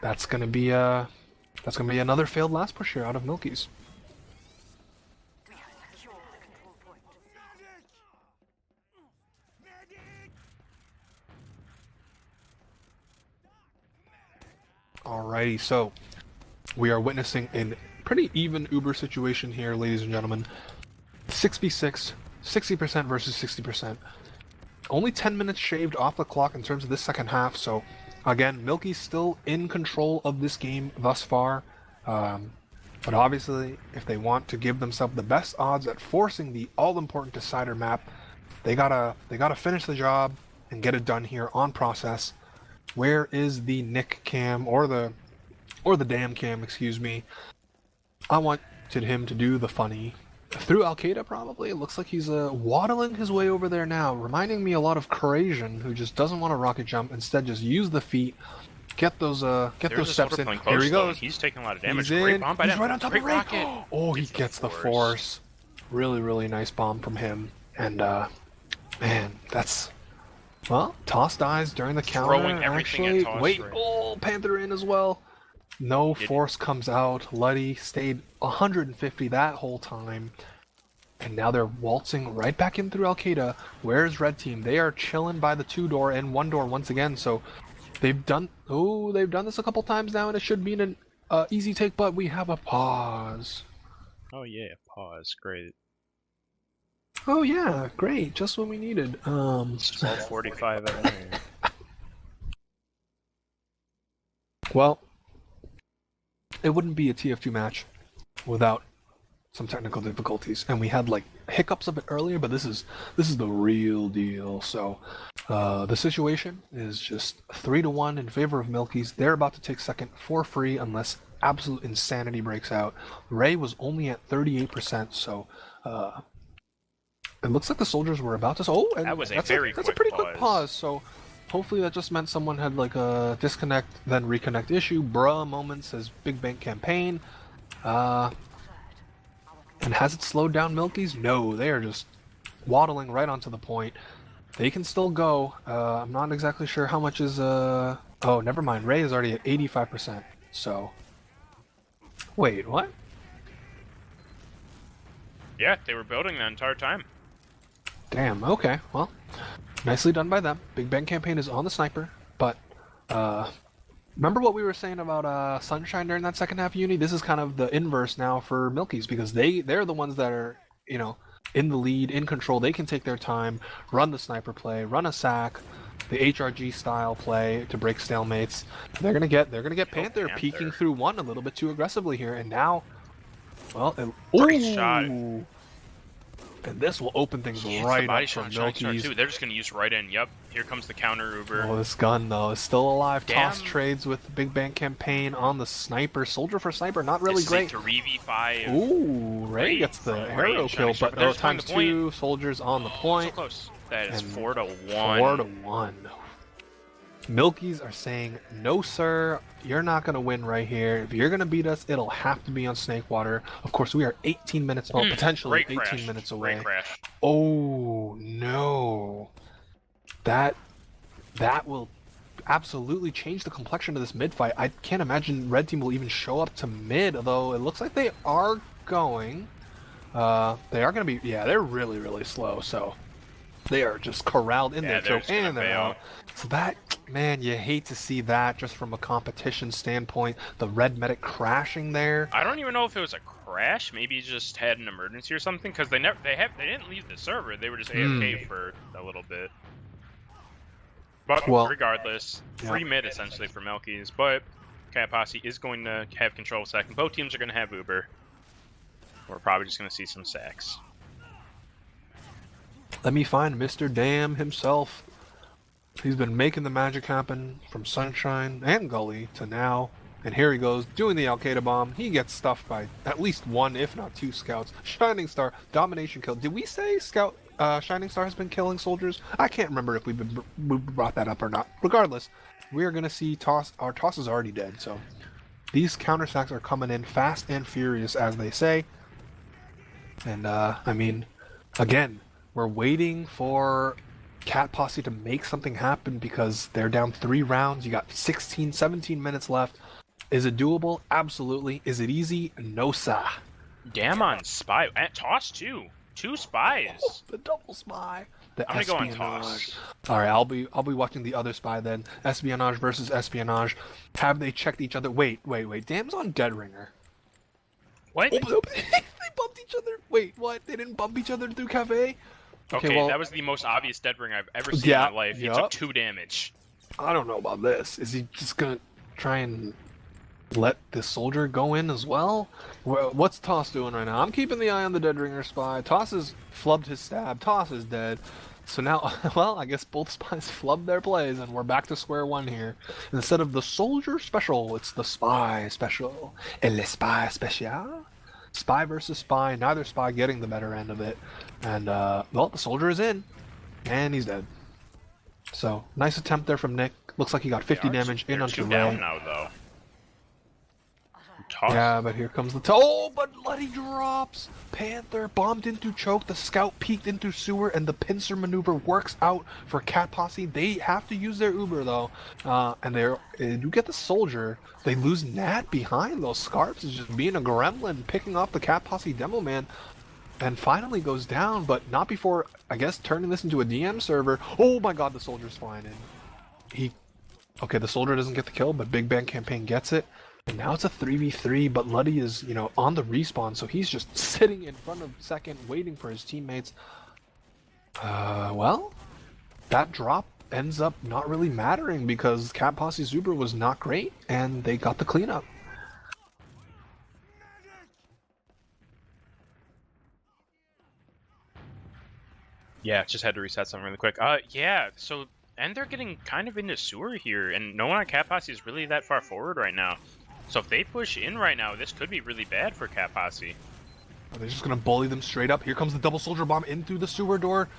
[SPEAKER 1] That's gonna be another failed last push here out of MILKIES. Alrighty, so we are witnessing a pretty even Uber situation here, ladies and gentlemen. 6v6, 60% versus 60%. Only 10 minutes shaved off the clock in terms of this second half, so again, MILKIES still in control of this game thus far. But obviously, if they want to give themselves the best odds at forcing the all-important decider map, they gotta finish the job and get it done here on process. Where is the Nick cam or the damn cam, excuse me? I wanted him to do the funny through Al-Qaeda. Probably it looks like he's waddling his way over there now, reminding me a lot of Corazian, who just doesn't want to rocket jump, instead just use the feet, get those steps in. Here he goes.
[SPEAKER 2] He's taking a lot of damage.
[SPEAKER 1] He's
[SPEAKER 2] Great
[SPEAKER 1] in.
[SPEAKER 2] bomb by
[SPEAKER 1] He's
[SPEAKER 2] them.
[SPEAKER 1] right on top
[SPEAKER 2] Great
[SPEAKER 1] of Ray.
[SPEAKER 2] rocket.
[SPEAKER 1] Oh, he gets the force. Really nice bomb from him. And man, that's. Well, Toss dies during the counter.
[SPEAKER 2] Throwing everything at
[SPEAKER 1] Actually,
[SPEAKER 2] Toss,
[SPEAKER 1] wait.
[SPEAKER 2] right.
[SPEAKER 1] Oh, Panther in as well. No force comes out. Luddy stayed 150 that whole time. And now they're waltzing right back in through Al-Qaeda. Where's Red Team? They are chilling by the 2-door and 1-door once again. So they've done this a couple times now, and it should mean an easy take, but we have a pause.
[SPEAKER 2] Oh yeah, pause. Great.
[SPEAKER 1] Oh yeah, great. Just what we needed.
[SPEAKER 2] It's 12:45 at night.
[SPEAKER 1] Well, it wouldn't be a TF2 match without some technical difficulties, and we had like hiccups of it earlier, but this is the real deal. So the situation is just 3-1 in favor of MILKIES. They're about to take second for free unless absolute insanity breaks out. Ray was only at 38%, so it looks like the soldiers were about to. Oh, and
[SPEAKER 2] That was a
[SPEAKER 1] that's
[SPEAKER 2] very
[SPEAKER 1] that's a pretty quick pause. So hopefully that just meant someone had like a disconnect then reconnect issue. Bruh moment says Big Bank campaign. And has it slowed down MILKIES? No, they are just waddling right onto the point. They can still go. I'm not exactly sure how much is oh, never mind. Ray is already at 85%. So wait, what?
[SPEAKER 2] Yeah, they were building the entire time.
[SPEAKER 1] Damn, okay, well, nicely done by them. Big Bang campaign is on the sniper, but remember what we were saying about Sunshine during that second half uni? This is kind of the inverse now for MILKIES, because they're the ones that are, in the lead, in control. They can take their time, run the sniper play, run a sack, the HRG style play to break stalemates. They're gonna get Panther peeking through one a little bit too aggressively here, and now, well,
[SPEAKER 2] Great shot.
[SPEAKER 1] And this will open things right up for MILKIES.
[SPEAKER 2] They're just going to use right in. Yep. Here comes the counter Uber.
[SPEAKER 1] Oh, this gun, though, is still alive.
[SPEAKER 2] Damn.
[SPEAKER 1] Toss trades with Big Bang campaign on the sniper. Soldier for sniper, not really
[SPEAKER 2] This is a
[SPEAKER 1] great.
[SPEAKER 2] 3v5.
[SPEAKER 1] Ooh, Ray gets the arrow kill, but
[SPEAKER 2] they're
[SPEAKER 1] times
[SPEAKER 2] just playing the
[SPEAKER 1] 2 soldiers on the
[SPEAKER 2] So
[SPEAKER 1] point.
[SPEAKER 2] close. That is
[SPEAKER 1] And
[SPEAKER 2] 4-1.
[SPEAKER 1] 4-1. MILKIES are saying, no sir, you're not going to win right here. If you're going to beat us, it'll have to be on Snakewater. Of course, we are 18 minutes, potentially
[SPEAKER 2] Great
[SPEAKER 1] 18
[SPEAKER 2] crash.
[SPEAKER 1] minutes away.
[SPEAKER 2] Great crash.
[SPEAKER 1] Oh, no. That will absolutely change the complexion of this mid fight. I can't imagine Red Team will even show up to mid, although it looks like they are going. They are going to be, yeah, they're really, really slow, so they are just corralled in there,
[SPEAKER 2] they're
[SPEAKER 1] and they're out. So that, man, you hate to see that just from a competition standpoint. The red medic crashing there.
[SPEAKER 2] I don't even know if it was a crash. Maybe he just had an emergency or something, because they didn't leave the server. They were just AFK for a little bit. But regardless, free mid essentially for MILKIES. But Cat Posse is going to have control second. Both teams are going to have Uber. We're probably just going to see some sacks.
[SPEAKER 1] Let me find Mr. Dam himself. He's been making the magic happen from Sunshine and Gully to now. And here he goes, doing the Al-Qaeda bomb. He gets stuffed by at least 1, if not 2 scouts. Shining Star, domination kill. Did we say Shining Star has been killing soldiers? I can't remember if we brought that up or not. Regardless, we're going to see Toss. Our Toss is already dead, so these counter stacks are coming in fast and furious, as they say. And, I mean, again, we're waiting for Cat Posse to make something happen because they're down 3 rounds. You got 16, 17 minutes left. Is it doable? Absolutely. Is it easy? No, sir.
[SPEAKER 2] Damn on Spy. And Toss, too. 2 spies.
[SPEAKER 1] Oh, the double spy. The
[SPEAKER 2] I'm gonna go on
[SPEAKER 1] espionage.
[SPEAKER 2] Toss.
[SPEAKER 1] All right, I'll be watching the other spy then. Espionage versus espionage. Have they checked each other? Wait. Damn's on Dead Ringer.
[SPEAKER 2] What?
[SPEAKER 1] Oh, they bumped each other. Wait, what? They didn't bump each other through Cafe?
[SPEAKER 2] Okay,
[SPEAKER 1] well,
[SPEAKER 2] that was the most obvious dead ring I've ever seen
[SPEAKER 1] Yeah,
[SPEAKER 2] in my life. He
[SPEAKER 1] yup.
[SPEAKER 2] took 2 damage.
[SPEAKER 1] I don't know about this. Is he just gonna try and let this soldier go in as well? What's Toss doing right now? I'm keeping the eye on the Dead Ringer spy. Toss has flubbed his stab. Toss is dead. So now, well, I guess both spies flubbed their plays, and we're back to square one here. Instead of the soldier special, it's the spy special. El spy special. Spy versus spy. Neither spy getting the better end of it. And, well, the soldier is in. And he's dead. So, nice attempt there from Nick. Looks like he got 50 damage in
[SPEAKER 2] They're
[SPEAKER 1] onto
[SPEAKER 2] 2
[SPEAKER 1] Ray.
[SPEAKER 2] down now, though. Toss.
[SPEAKER 1] Yeah, but here comes the oh, but Luddy drops. Panther bombed into choke. The scout peeked into sewer, and the pincer maneuver works out for Cat Posse. They have to use their Uber though, and they do get the soldier. They lose Nat behind. Those scarves is just being a gremlin, picking off the Cat Posse demo man, and finally goes down, but not before I guess turning this into a DM server. Oh my God, the soldier's flying in. Okay, the soldier doesn't get the kill, but Big Bang Campaign gets it. And now it's a 3v3, but Luddy is, on the respawn, so he's just sitting in front of second, waiting for his teammates. Well, that drop ends up not really mattering because Cat Posse's Uber was not great, and they got the cleanup.
[SPEAKER 2] Yeah, just had to reset something really quick. Yeah, so, and they're getting kind of into sewer here, and no one on Cat Posse is really that far forward right now. So if they push in right now, this could be really bad for Cat Posse.
[SPEAKER 1] Are they just gonna bully them straight up? Here comes the double soldier bomb in through the sewer door.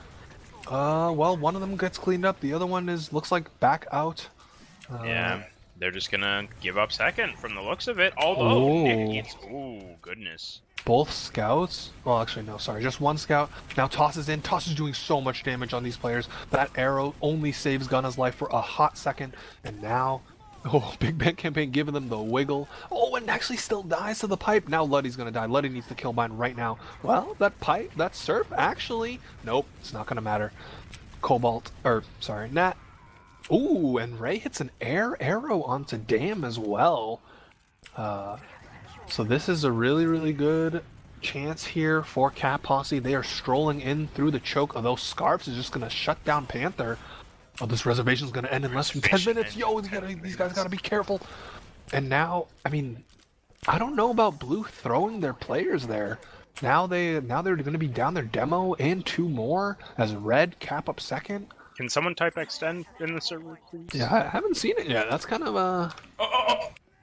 [SPEAKER 1] Well, one of them gets cleaned up. The other one looks like back out.
[SPEAKER 2] Yeah, they're just gonna give up second from the looks of it. Although Nick gets, ooh, goodness.
[SPEAKER 1] Both scouts? Well, actually, no, sorry, just one scout. Now Toss is in. Toss is doing so much damage on these players. That arrow only saves Gunna's life for a hot second, and now, oh, Big Bang Campaign giving them the wiggle. Oh, and actually still dies to the pipe. Now Luddy's gonna die. Luddy needs the kill bind right now. Well, that pipe, that surf, actually, nope, it's not gonna matter. Nat. Ooh, and Ray hits an air arrow onto Dam as well. So this is a really, really good chance here for Cat Posse. They are strolling in through the choke, although Scarps is just going to shut down Panther. Oh, this reservation is going to end in less than 10 minutes. Yo, these guys got to be careful. And now, I mean, I don't know about Blue throwing their players there. Now they're going to be down their demo and 2 more as Red cap up second.
[SPEAKER 2] Can someone type extend in the server, please?
[SPEAKER 1] Yeah, I haven't seen it yet. That's kind of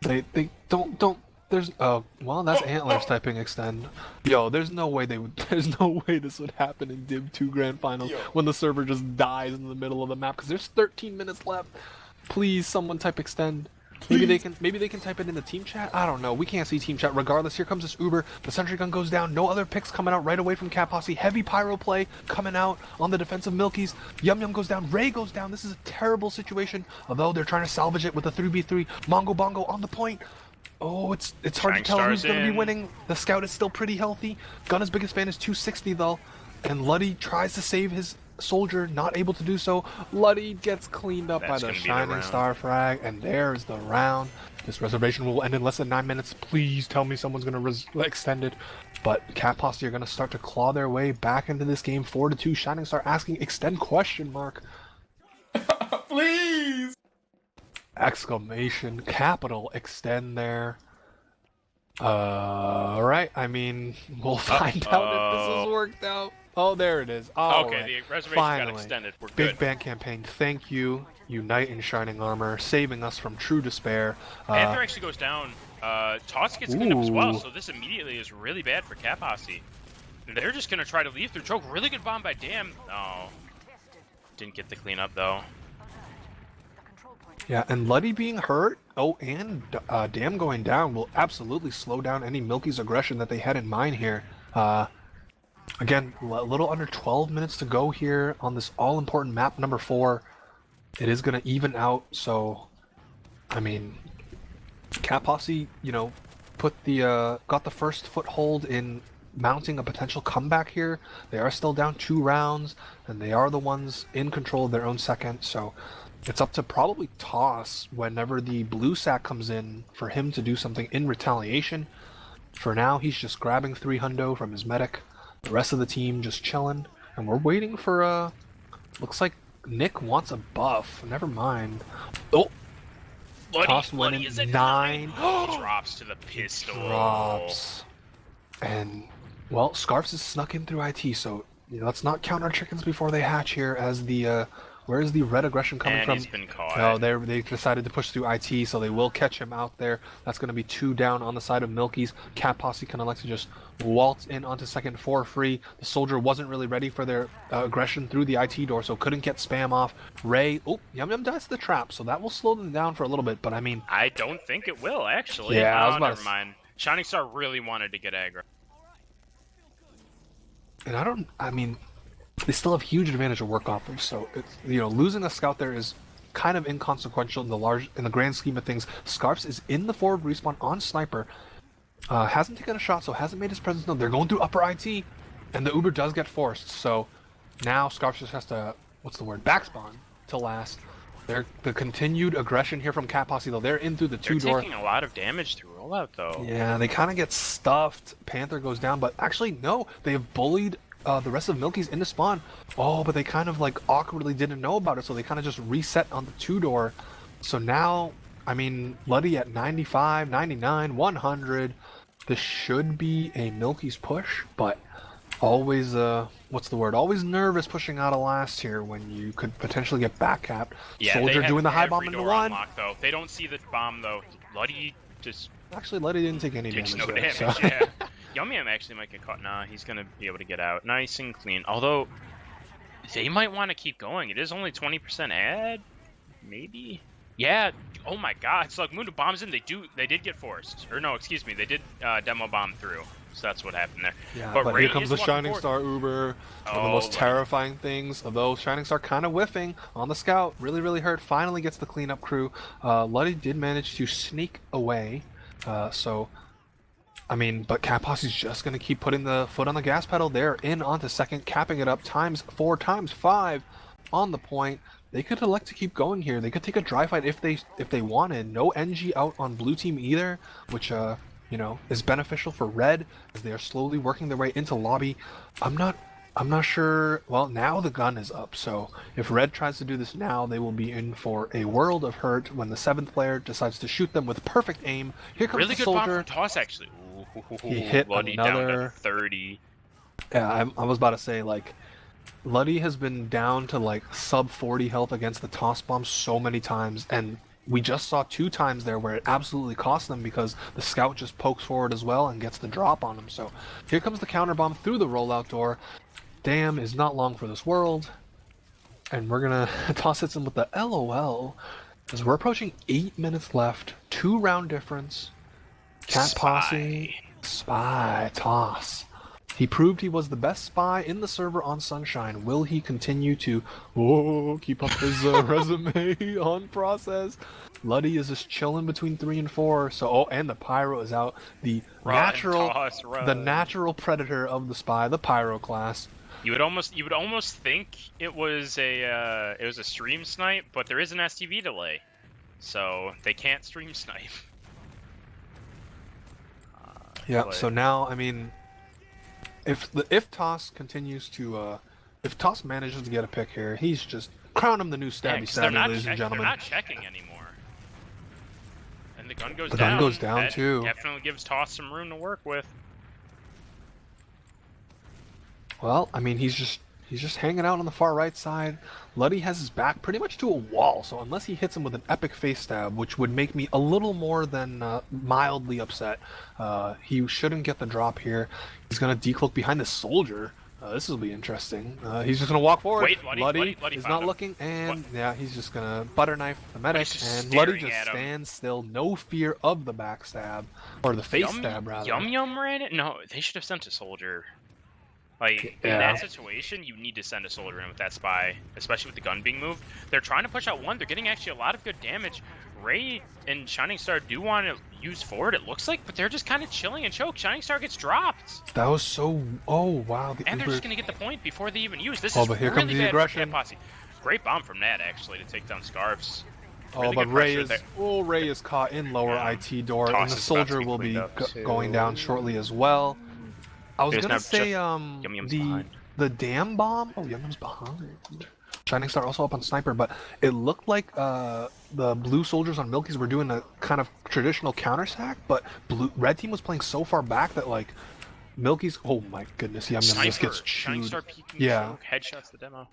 [SPEAKER 1] They don't. There's well, that's Antlers typing extend. Yo, there's no way there's no way this would happen in Div-2 Grand Finals when the server just dies in the middle of the map because there's 13 minutes left. Please, someone type extend. Maybe they can type it in the team chat. I don't know. We can't see team chat. Regardless, here comes this Uber. The sentry gun goes down. No other picks coming out right away from Cat Posse. Heavy pyro play coming out on the defensive Milkies. Yum Yum goes down. Ray goes down. This is a terrible situation. Although they're trying to salvage it with a 3v3. Mongo Bongo on the point. Oh, it's hard to tell who's going to be winning. The scout is still pretty healthy. Gunna's biggest fan is 260 though, and Luddy tries to save his soldier, not able to do so. Luddy gets cleaned up by the Shining Star frag, and there's the round. This reservation will end in less than 9 minutes. Please tell me someone's going to extend it. But Cat Posse are going to start to claw their way back into this game. 4-2. Shining Star asking extend question mark.
[SPEAKER 4] Please.
[SPEAKER 1] Exclamation capital extend there. Right. I mean, we'll find out if this has worked out. Oh, there it is. Oh,
[SPEAKER 2] okay,
[SPEAKER 1] right.
[SPEAKER 2] the reservation
[SPEAKER 1] Finally.
[SPEAKER 2] got extended. We're good.
[SPEAKER 1] Big Bang Campaign, thank you. Unite in Shining Armor, saving us from true despair.
[SPEAKER 2] Panther actually goes down. Toss gets cleaned up as well, so this immediately is really bad for Cat Posse. They're just going to try to leave through choke. Really good bomb by Dam. Oh. Didn't get the cleanup, though.
[SPEAKER 1] Yeah, and Luddy being hurt, and Dam going down will absolutely slow down any Milky's aggression that they had in mind here. Again, a little under 12 minutes to go here on this all-important map number 4. It is going to even out, so, I mean, Cat Posse, got the first foothold in mounting a potential comeback here. They are still down 2 rounds, and they are the ones in control of their own second, so it's up to probably Toss whenever the blue sack comes in for him to do something in retaliation. For now, he's just grabbing 300 from his medic. The rest of the team just chilling, and we're waiting for, looks like Nick wants a buff. Never mind. Oh! Toss winning 9.
[SPEAKER 2] He drops to the pistol.
[SPEAKER 1] Drops. And, well, Scarfs is snuck in through IT, so let's not count our chickens before they hatch here as the, where is the red aggression coming from?
[SPEAKER 2] He's been caught.
[SPEAKER 1] Oh, they decided to push through IT, so they will catch him out there. That's going to be 2 down on the side of Milky's. Cat Posse kind of like to just waltz in onto second for free. The soldier wasn't really ready for their aggression through the IT door, so couldn't get spam off. Ray, Yum Yum dies to the trap, so that will slow them down for a little bit, but I mean...
[SPEAKER 2] I don't think it will, actually.
[SPEAKER 1] Yeah, I was about
[SPEAKER 2] never mind. Shining Star really wanted to get aggro.
[SPEAKER 1] And they still have huge advantage to work off of, so it's, losing a scout there is kind of inconsequential in the grand scheme of things. Scarfs is in the forward respawn on sniper, hasn't taken a shot, so hasn't made his presence known. They're going through upper IT, and the Uber does get forced, so now Scarfs just has to, backspawn to last. The continued aggression here from Cat Posse, though, they're in through the 2 door.
[SPEAKER 2] They're taking a lot of damage through rollout, though.
[SPEAKER 1] Yeah, they kind of get stuffed. Panther goes down, but actually, no, they have bullied the rest of Milky's into spawn. Oh, but they kind of awkwardly didn't know about it, so they kind of just reset on the 2 door. So now, Luddy at 95, 99, 100. This should be a Milky's push, but always, always nervous pushing out of last here when you could potentially get back capped.
[SPEAKER 2] Yeah,
[SPEAKER 1] Soldier doing the high bomb into 1.
[SPEAKER 2] Unlocked, though. They don't see the bomb, though. Luddy just...
[SPEAKER 1] Actually, Luddy didn't take any
[SPEAKER 2] takes
[SPEAKER 1] damage
[SPEAKER 2] no
[SPEAKER 1] there,
[SPEAKER 2] damage,
[SPEAKER 1] so.
[SPEAKER 2] yeah. Yum Yum actually might get caught. Nah, he's gonna be able to get out. Nice and clean. Although, they might want to keep going. It is only 20% ad? Maybe? Yeah. Oh my god. So, Mundo bombs in. They did get forced. Or no, excuse me. They did demo bomb through. So that's what happened there.
[SPEAKER 1] Yeah,
[SPEAKER 2] but
[SPEAKER 1] here comes the Shining Star Uber. One of the most terrifying things, although Shining Star kind of whiffing on the scout. Really, really hurt. Finally gets the cleanup crew. Luddy did manage to sneak away. But Cat Posse's just going to keep putting the foot on the gas pedal. They're in onto second, capping it up times 4, times 5 on the point. They could elect to keep going here. They could take a dry fight if they wanted. No NG out on blue team either, which is beneficial for red as they are slowly working their way into lobby. I'm not sure. Well, now the gun is up, so if red tries to do this now, they will be in for a world of hurt when the 7th player decides to shoot them with perfect aim. Here comes
[SPEAKER 2] really
[SPEAKER 1] the
[SPEAKER 2] good bomb
[SPEAKER 1] soldier.
[SPEAKER 2] from Toss, actually.
[SPEAKER 1] He hit
[SPEAKER 2] Luddy
[SPEAKER 1] another
[SPEAKER 2] down to 30.
[SPEAKER 1] Yeah, I was about to say, Luddy has been down to sub 40 health against the toss bomb so many times, and we just saw 2 times there where it absolutely cost them because the scout just pokes forward as well and gets the drop on him. So here comes the counter bomb through the rollout door. Damn is not long for this world, and we're gonna Toss hits him with the LOL as we're approaching 8 minutes left. 2 round difference. Cat Posse, Spy, Toss. He proved he was the best spy in the server on Sunshine. Will he continue to keep up his resume on process? Luddy is just chilling between 3 and 4. So and the Pyro is out. The natural predator of the spy, the Pyro class.
[SPEAKER 2] You would almost think it was a stream snipe, but there is an STV delay, so they can't stream snipe.
[SPEAKER 1] Yeah. So now, if Toss continues to, if Toss manages to get a pick here, he's just crown him the new stabby stabby, ladies and gentlemen.
[SPEAKER 2] They're not checking anymore, and the gun goes
[SPEAKER 1] down.
[SPEAKER 2] The gun
[SPEAKER 1] goes down
[SPEAKER 2] that
[SPEAKER 1] too.
[SPEAKER 2] Definitely gives Toss some room to work with.
[SPEAKER 1] Well, he's just hanging out on the far right side. Luddy has his back pretty much to a wall, so unless he hits him with an epic face stab, which would make me a little more than mildly upset, he shouldn't get the drop here. He's going to decloak behind the soldier. This will be interesting. He's just gonna walk forward.
[SPEAKER 2] Wait, Luddy
[SPEAKER 1] is
[SPEAKER 2] found
[SPEAKER 1] not
[SPEAKER 2] him.
[SPEAKER 1] looking, and yeah, he's just gonna butter knife the medic,
[SPEAKER 2] just
[SPEAKER 1] and Luddy
[SPEAKER 2] staring
[SPEAKER 1] just
[SPEAKER 2] at him.
[SPEAKER 1] stands still, no fear of the backstab or the face stab rather.
[SPEAKER 2] Yum ran it? No, they should have sent a soldier. Like, in
[SPEAKER 1] Yeah.
[SPEAKER 2] that situation, you need to send a soldier in with that spy, especially with the gun being moved. They're trying to push out one. They're getting actually a lot of good damage. Ray and Shining Star do want to use forward, it looks like, but they're just kind of chilling and choke. Shining Star gets dropped.
[SPEAKER 1] That was so. Oh wow, the
[SPEAKER 2] And they're
[SPEAKER 1] Uber.
[SPEAKER 2] just going to get the point before they even use. This
[SPEAKER 1] Oh,
[SPEAKER 2] is
[SPEAKER 1] but here
[SPEAKER 2] really
[SPEAKER 1] comes the
[SPEAKER 2] bad
[SPEAKER 1] aggression.
[SPEAKER 2] for Cat Posse. Great bomb from Nat, actually, to take down Scarves.
[SPEAKER 1] Oh,
[SPEAKER 2] Really
[SPEAKER 1] but
[SPEAKER 2] good
[SPEAKER 1] Ray
[SPEAKER 2] pressure
[SPEAKER 1] is.
[SPEAKER 2] there.
[SPEAKER 1] Oh, Ray is caught in lower
[SPEAKER 2] Yeah.
[SPEAKER 1] IT door,
[SPEAKER 2] Toss
[SPEAKER 1] and the
[SPEAKER 2] is about to
[SPEAKER 1] soldier
[SPEAKER 2] be
[SPEAKER 1] will be
[SPEAKER 2] cleaned up, too.
[SPEAKER 1] going down shortly as well. I was
[SPEAKER 2] There's
[SPEAKER 1] gonna
[SPEAKER 2] now
[SPEAKER 1] say
[SPEAKER 2] Yum Yum's behind.
[SPEAKER 1] the dam bomb. Oh, Yum Yum's behind. Shining Star also up on sniper, but it looked like the blue soldiers on Milkies were doing a kind of traditional counter sack, but red team was playing so far back that like Milkies. Oh my goodness, Yum Yum just gets
[SPEAKER 2] Shining
[SPEAKER 1] chewed.
[SPEAKER 2] Star peeking
[SPEAKER 1] Yeah.
[SPEAKER 2] choke, headshots the demo.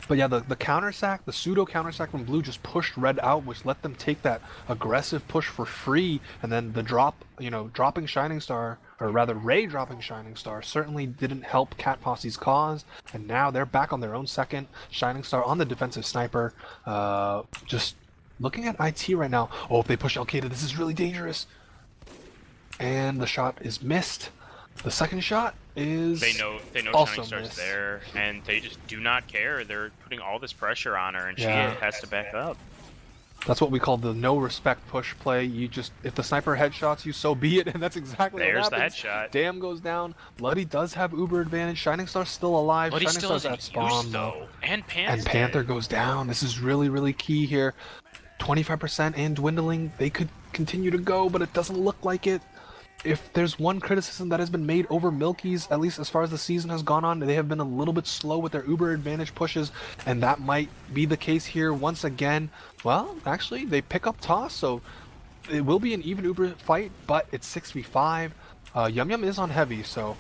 [SPEAKER 1] But yeah, the counter sack, the pseudo counter sack from blue just pushed red out, which let them take that aggressive push for free, and then the drop, dropping Shining Star, or rather Ray dropping Shining Star, certainly didn't help Cat Posse's cause, and now they're back on their own second. Shining Star on the defensive sniper, just looking at IT right now. Oh, if they push Al-Qaeda, this is really dangerous. And the shot is missed. The second shot is
[SPEAKER 2] They know
[SPEAKER 1] also
[SPEAKER 2] Shining Star's
[SPEAKER 1] missed.
[SPEAKER 2] there, and they just do not care. They're putting all this pressure on her, and
[SPEAKER 1] Yeah.
[SPEAKER 2] she has to back up.
[SPEAKER 1] That's what we call the no respect push play. You just, if the sniper headshots you, so be it, and that's exactly
[SPEAKER 2] There's
[SPEAKER 1] what
[SPEAKER 2] the
[SPEAKER 1] happens.
[SPEAKER 2] headshot.
[SPEAKER 1] Dam goes down. Bloody does have Uber advantage. Shining Star's still alive.
[SPEAKER 2] But he
[SPEAKER 1] Shining
[SPEAKER 2] still
[SPEAKER 1] Star's at
[SPEAKER 2] isn't
[SPEAKER 1] spawn
[SPEAKER 2] used,
[SPEAKER 1] though.
[SPEAKER 2] though. And Panther.
[SPEAKER 1] And Panther goes down. This is really, really key here. 25% and dwindling. They could continue to go, but it doesn't look like it. If there's one criticism that has been made over Milkies, at least as far as the season has gone on, they have been a little bit slow with their Uber advantage pushes, and that might be the case here once again. Well, actually, they pick up toss, so it will be an even Uber fight, but it's 6v5. Yum Yum is on heavy, so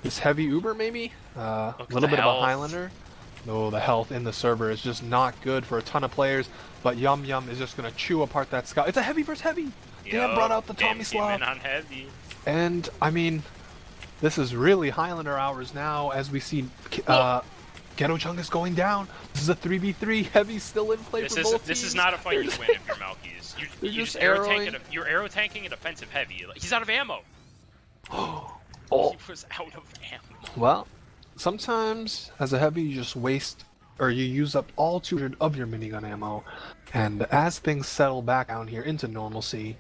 [SPEAKER 1] this heavy Uber maybe? A
[SPEAKER 2] Look at
[SPEAKER 1] little
[SPEAKER 2] the
[SPEAKER 1] bit of a
[SPEAKER 2] health.
[SPEAKER 1] Highlander. No, the health in the server is just not good for a ton of players, but Yum Yum is just going to chew apart that scout. It's a heavy versus heavy! Dan brought out the Tommy
[SPEAKER 2] Came
[SPEAKER 1] Slav.
[SPEAKER 2] in on heavy.
[SPEAKER 1] And, I mean, this is really Highlander hours now as we see Ghetto Chungus going down. This is a 3v3. Heavy's still in play for both
[SPEAKER 2] This
[SPEAKER 1] teams.
[SPEAKER 2] is not a fight you win if you're Malkies.
[SPEAKER 1] They're
[SPEAKER 2] You
[SPEAKER 1] just
[SPEAKER 2] just arrow tank
[SPEAKER 1] arrowing.
[SPEAKER 2] it. You're arrow tanking a defensive heavy. Like, he's out of ammo.
[SPEAKER 1] Oh.
[SPEAKER 2] He was out of ammo.
[SPEAKER 1] Well, sometimes as a heavy you just waste or you use up all 200 of your minigun ammo, and as things settle back down here into normalcy,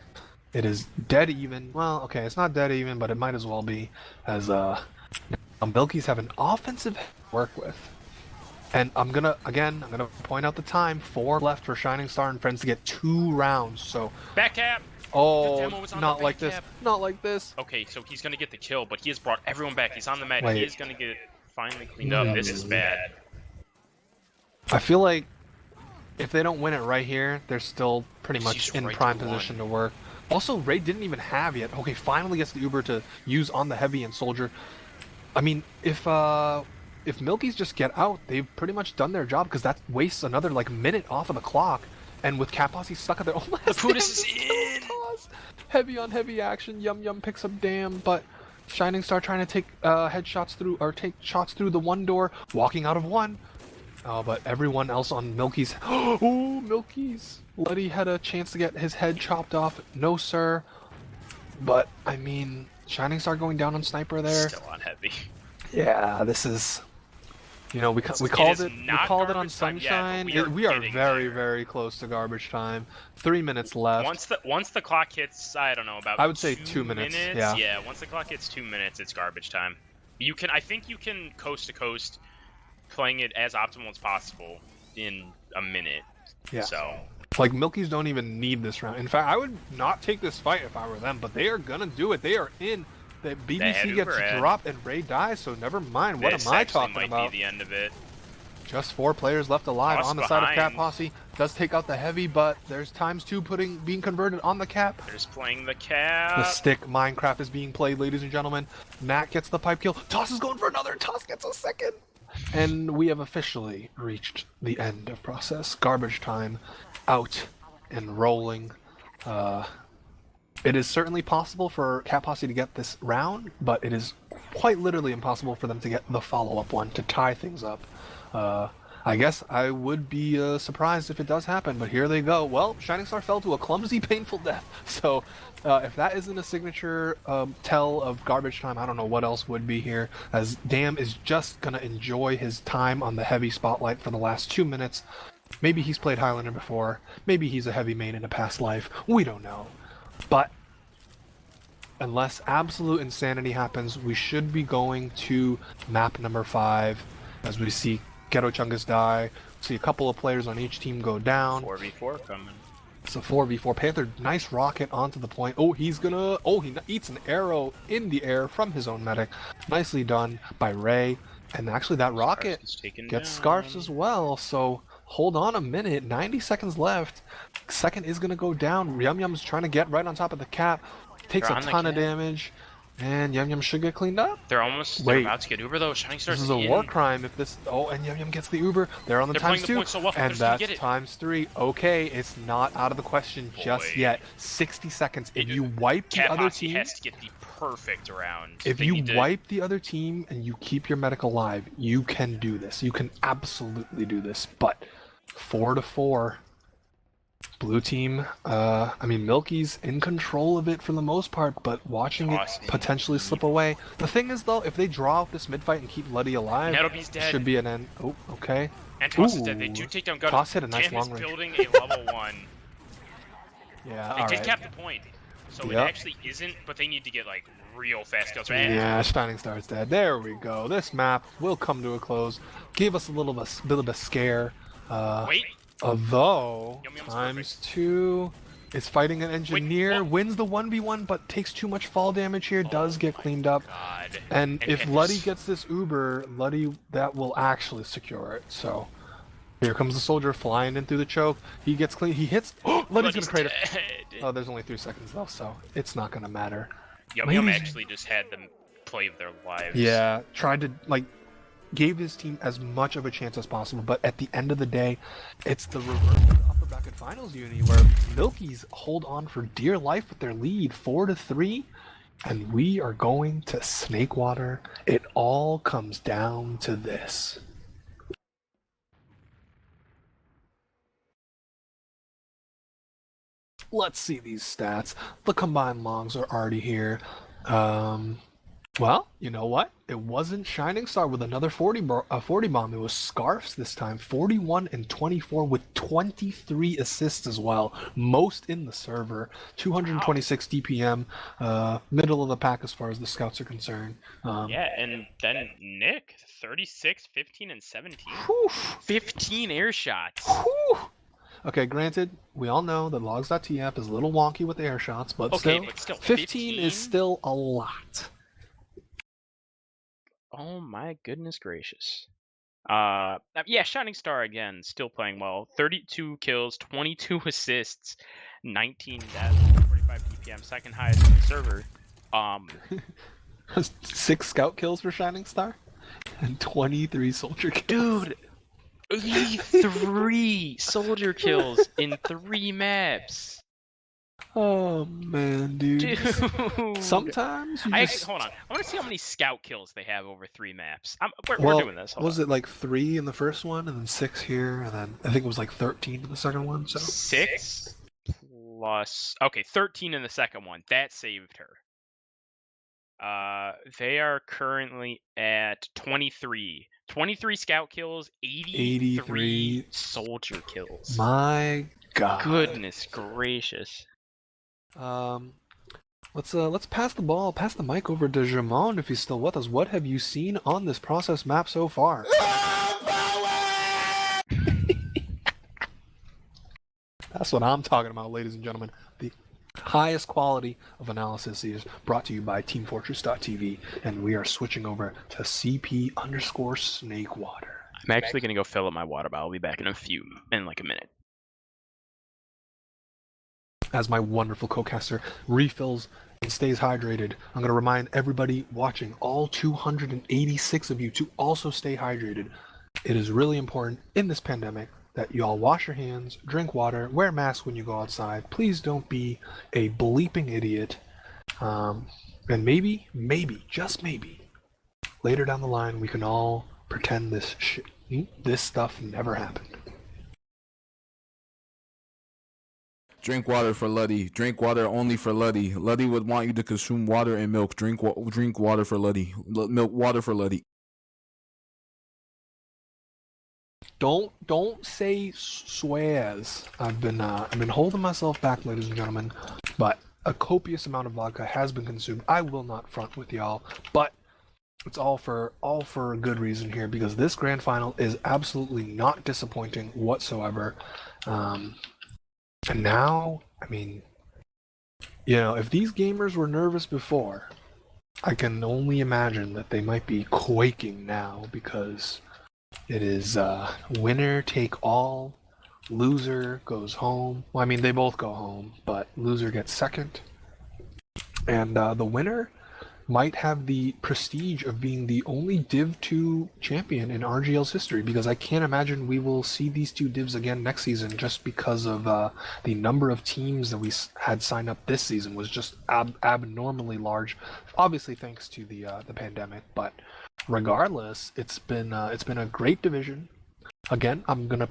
[SPEAKER 1] it is dead even. Well, okay, it's not dead even, but it might as well be, as Milkies have an offensive to work with. And I'm gonna point out the time. 4 left for Shining Star and friends to get 2 rounds. So,
[SPEAKER 2] Back cap.
[SPEAKER 1] oh,
[SPEAKER 2] demo was on
[SPEAKER 1] not
[SPEAKER 2] the
[SPEAKER 1] like
[SPEAKER 2] back
[SPEAKER 1] this,
[SPEAKER 2] cap.
[SPEAKER 1] not like this.
[SPEAKER 2] Okay, so he's gonna get the kill, but he has brought everyone back. He's on the mat.
[SPEAKER 1] Wait.
[SPEAKER 2] He is gonna get finally cleaned up. This is bad.
[SPEAKER 1] I feel like if they don't win it right here, they're still pretty much
[SPEAKER 2] He's
[SPEAKER 1] in
[SPEAKER 2] right
[SPEAKER 1] prime
[SPEAKER 2] to
[SPEAKER 1] position
[SPEAKER 2] one.
[SPEAKER 1] to work. Also, Ray didn't even have yet. Okay, finally gets the Uber to use on the heavy and soldier. I mean, if Milkies just get out, they've pretty much done their job because that wastes another minute off of the clock. And with Cat Posse stuck at their own last
[SPEAKER 2] Pudis
[SPEAKER 1] dam,
[SPEAKER 2] is
[SPEAKER 1] this still
[SPEAKER 2] in!
[SPEAKER 1] toss. Heavy on heavy action. Yum Yum picks up Dam, but Shining Star trying to take headshots through or take shots through the one door, walking out of one. Oh, but everyone else on Milky's. Oh, Milky's. Letty had a chance to get his head chopped off. No, sir. But, I mean, Shining Star going down on Sniper there.
[SPEAKER 2] Still on heavy.
[SPEAKER 1] Yeah, this is. We called
[SPEAKER 2] is
[SPEAKER 1] it. We
[SPEAKER 2] not
[SPEAKER 1] called it on
[SPEAKER 2] garbage time yet, but
[SPEAKER 1] Sunshine.
[SPEAKER 2] we are
[SPEAKER 1] very,
[SPEAKER 2] getting there.
[SPEAKER 1] very close to garbage time. 3 minutes left.
[SPEAKER 2] Once the clock hits, I don't know, about
[SPEAKER 1] I would say 2 minutes, yeah.
[SPEAKER 2] Yeah, once the clock hits 2 minutes, it's garbage time. I think you can coast to coast, playing it as optimal as possible in a minute.
[SPEAKER 1] Yeah.
[SPEAKER 2] So
[SPEAKER 1] Milkies don't even need this round. In fact, I would not take this fight if I were them, but they are gonna do it. They are in. The BBC gets
[SPEAKER 2] Uber ad.
[SPEAKER 1] dropped and Ray dies, so never mind. What
[SPEAKER 2] this
[SPEAKER 1] am I
[SPEAKER 2] actually
[SPEAKER 1] talking
[SPEAKER 2] might
[SPEAKER 1] about?
[SPEAKER 2] be the end of it.
[SPEAKER 1] Just 4 players left alive
[SPEAKER 2] Posse
[SPEAKER 1] on the side of Cat
[SPEAKER 2] behind.
[SPEAKER 1] Posse. Does take out the heavy, but there's ×2 being converted on the cap.
[SPEAKER 2] They're just playing the cap.
[SPEAKER 1] The stick Minecraft is being played, ladies and gentlemen. Matt gets the pipe kill. Toss is going for another. Toss gets a second. And we have officially reached the end of process. Garbage time, out and rolling. It is certainly possible for Cat Posse to get this round, but it is quite literally impossible for them to get the follow-up one to tie things up. I guess I would be surprised if it does happen, but here they go. Well, Shining Star fell to a clumsy, painful death. So if that isn't a signature tell of garbage time, I don't know what else would be here, as Dam is just going to enjoy his time on the heavy spotlight for the last 2 minutes. Maybe he's played Highlander before. Maybe he's a heavy main in a past life. We don't know. But unless absolute insanity happens, we should be going to map number 5 as we see Ghetto Chungus die. See a couple of players on each team go down.
[SPEAKER 3] 4v4 coming.
[SPEAKER 1] It's a 4v4. Panther, nice rocket onto the point. Oh, he eats an arrow in the air from his own medic. Nicely done by Ray. And actually that rocket gets Scarfs as well, so hold on a minute. 90 seconds left. Second is going to go down. Yum Yum's trying to get right on top of the cap. Takes a ton of damage. And Yum Yum should get cleaned up.
[SPEAKER 3] They're about to get Uber though. Shining Star's
[SPEAKER 1] This is a war crime if this... Oh, and Yum Yum gets the Uber. They're on the times 2.
[SPEAKER 3] So well,
[SPEAKER 1] and that's times 3. Okay, it's not out of the question just yet. 60 seconds. If you wipe the other team...
[SPEAKER 3] has to get the perfect round.
[SPEAKER 1] If you wipe the other team and you keep your medic alive, you can do this. You can absolutely do this. But 4-4... Blue team, Milky's in control of it for the most part, but watching it potentially slip away. The thing is, though, if they draw out this mid-fight and keep Luddy alive,
[SPEAKER 3] dead.
[SPEAKER 1] Should be an end. Oh, okay.
[SPEAKER 2] And Toss is dead. They do take down Gun.
[SPEAKER 1] Toss hit a nice
[SPEAKER 2] Tam
[SPEAKER 1] long
[SPEAKER 2] is
[SPEAKER 1] range.
[SPEAKER 2] building a level 1.
[SPEAKER 1] Yeah,
[SPEAKER 2] They did cap the point, so it actually isn't, but they need to get, like, real fast kills.
[SPEAKER 1] Yeah, Shining Star's dead. There we go. This map will come to a close. Give us a bit of a scare.
[SPEAKER 2] Wait.
[SPEAKER 1] Although,
[SPEAKER 2] Yum Yum's
[SPEAKER 1] times 2 is fighting an engineer, wins the 1v1, but takes too much fall damage here, does get cleaned up. And if Luddy gets this Uber, Luddy, that will actually secure it. So, here comes the soldier flying in through the choke. He gets clean, he hits, Luddy's gonna crate it. Oh, there's only 3 seconds though, so it's not gonna matter.
[SPEAKER 2] Yum Yum actually just had them play their lives.
[SPEAKER 1] Yeah, tried to, gave his team as much of a chance as possible, but at the end of the day, it's the reverse of the upper bracket finals uni where Milkies hold on for dear life with their lead 4-3, and we are going to Snakewater. It all comes down to this. Let's see these stats. The combined longs are already here. Well, you know what? It wasn't Shining Star with another 40 bomb. It was Scarfs this time. 41 and 24 with 23 assists as well. Most in the server. 226 DPM. Middle of the pack as far as the scouts are concerned.
[SPEAKER 3] Yeah, and then Nick, 36, 15, and 17.
[SPEAKER 1] Whew.
[SPEAKER 3] 15 air shots.
[SPEAKER 1] Whew. Okay, granted, we all know that logs.tf is a little wonky with air shots, but still 15 is still a lot.
[SPEAKER 3] Oh my goodness gracious. Yeah, Shining Star again, still playing well. 32 kills, 22 assists, 19 deaths, 45 DPM, second highest in the server.
[SPEAKER 1] 6 scout kills for Shining Star and 23 soldier kills.
[SPEAKER 3] Dude, 3 soldier kills in 3 maps.
[SPEAKER 1] Oh man, dude.
[SPEAKER 3] Dude.
[SPEAKER 1] Sometimes you
[SPEAKER 3] Hold on. I want to see how many scout kills they have over 3 maps. We're doing this.
[SPEAKER 1] Was it like 3 in the first one, and then 6 here, and then I think it was like 13 in the second one? So
[SPEAKER 3] 6 plus 13 in the second one. That saved her. They are currently at 23. 23 scout kills, 83 soldier kills.
[SPEAKER 1] My God.
[SPEAKER 3] Goodness gracious.
[SPEAKER 1] Let's pass the mic over to Jamon if he's still with us. What have you seen on this process map so far? That's what I'm talking about, ladies and gentlemen. The highest quality of analysis is brought to you by TeamFortress.tv, and we are switching over to CP_Snakewater.
[SPEAKER 3] I'm actually gonna go fill up my water bottle. I'll be back in like a minute.
[SPEAKER 1] As my wonderful co-caster refills and stays hydrated, I'm going to remind everybody watching, all 286 of you, to also stay hydrated. It is really important in this pandemic that you all wash your hands, drink water, wear masks when you go outside. Please don't be a bleeping idiot. And maybe, just maybe, later down the line we can all pretend this stuff never happened.
[SPEAKER 5] Drink water for Luddy. Drink water only for Luddy. Luddy would want you to consume water and milk. Drink water for Luddy. Milk water for Luddy.
[SPEAKER 1] Don't say swears. I've been holding myself back, ladies and gentlemen, but a copious amount of vodka has been consumed. I will not front with y'all, but it's all for a good reason here, because this grand final is absolutely not disappointing whatsoever. And now, I mean, if these gamers were nervous before, I can only imagine that they might be quaking now, because it is winner take all, loser goes home. Well, I mean, they both go home, but loser gets second. And the winner might have the prestige of being the only Div-2 champion in RGL's history, because I can't imagine we will see these two divs again next season, just because of the number of teams that we had signed up this season was just abnormally large, obviously thanks to the pandemic. But regardless, it's been a great division. Again, I'm gonna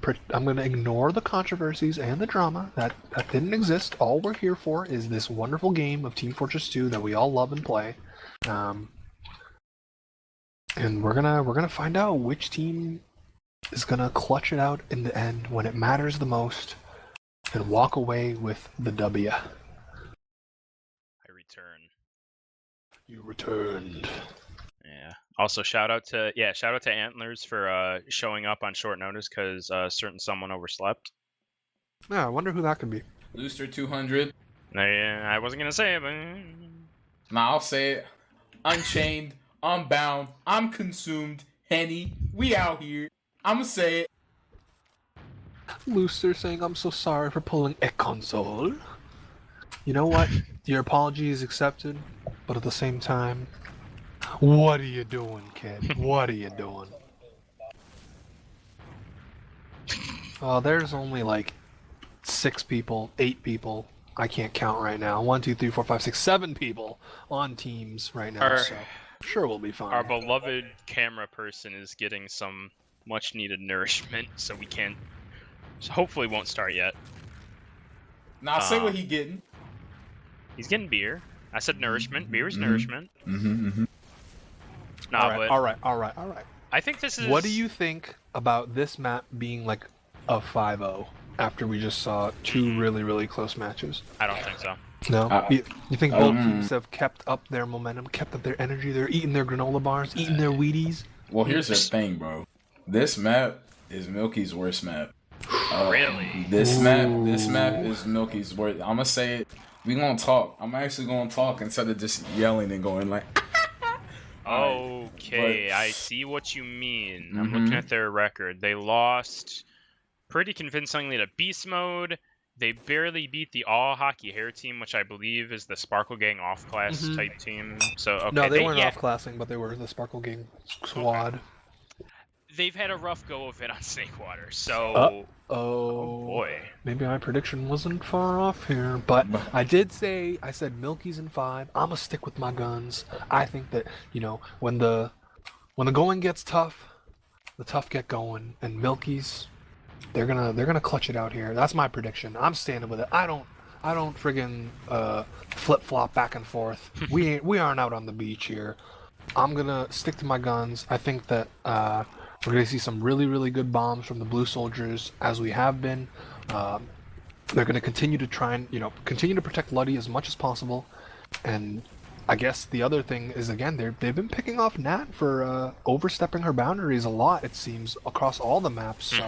[SPEAKER 1] ignore the controversies and the drama that didn't exist. All we're here for is this wonderful game of Team Fortress 2 that we all love and play. And we're gonna find out which team is gonna clutch it out in the end when it matters the most, and walk away with the W.
[SPEAKER 2] I return.
[SPEAKER 1] You returned.
[SPEAKER 2] Yeah. Also, shout out to Antlers for showing up on short notice because certain someone overslept.
[SPEAKER 1] Yeah, I wonder who that could be.
[SPEAKER 4] Looster 200.
[SPEAKER 2] I wasn't gonna say it, but
[SPEAKER 4] Nah, I'll say it. Unchained, Unbound, I'm consumed, Henny, we out here. I'ma say it.
[SPEAKER 1] Looster saying, "I'm so sorry for pulling a console." You know what? Your apology is accepted, but at the same time, what are you doing, kid? What are you doing? There's only like 6 people, 8 people. I can't count right now. 1, 2, 3, 4, 5, 6, 7 people on teams right now. So sure, we'll be fine.
[SPEAKER 2] our beloved camera person is getting some much needed nourishment, so we can't. So hopefully, won't start yet.
[SPEAKER 4] Nah, say what he getting.
[SPEAKER 2] He's getting beer. I said nourishment. Beer is nourishment. Nah,
[SPEAKER 1] all right.
[SPEAKER 2] I think this is.
[SPEAKER 1] What do you think about this map being like a 5-0 after we just saw 2 really, really close matches?
[SPEAKER 2] I don't think so.
[SPEAKER 1] No? You think both teams have kept up their momentum, kept up their energy? They're eating their granola bars, eating their Wheaties?
[SPEAKER 4] Well, here's the thing, bro. This map is Milky's worst map.
[SPEAKER 2] Really?
[SPEAKER 4] This map is Milky's worst. I'm gonna say it. We gonna talk. I'm actually gonna talk instead of just yelling and going like.
[SPEAKER 2] Okay,
[SPEAKER 4] But-
[SPEAKER 2] I see what you mean. I'm looking at their record. They lost pretty convincingly to Beast Mode. They barely beat the All Hockey Hair team, which I believe is the Sparkle Gang off-class type team. So okay,
[SPEAKER 1] No, they weren't off-classing, but they were the Sparkle Gang squad.
[SPEAKER 2] They've had a rough go of it on Snakewater, so
[SPEAKER 1] Oh
[SPEAKER 2] boy.
[SPEAKER 1] Maybe my prediction wasn't far off here, but I said Milky's in 5. I'ma stick with my guns. I think that, when the going gets tough, the tough get going, and Milky's they're gonna clutch it out here. That's my prediction. I'm standing with it. I don't friggin' flip flop back and forth. We aren't out on the beach here. I'm gonna stick to my guns. I think that we're going to see some really, really good bombs from the Blue Soldiers, as we have been. They're going to continue to try and, continue to protect Luddy as much as possible. And I guess the other thing is, again, they've been picking off Nat for overstepping her boundaries a lot, it seems, across all the maps.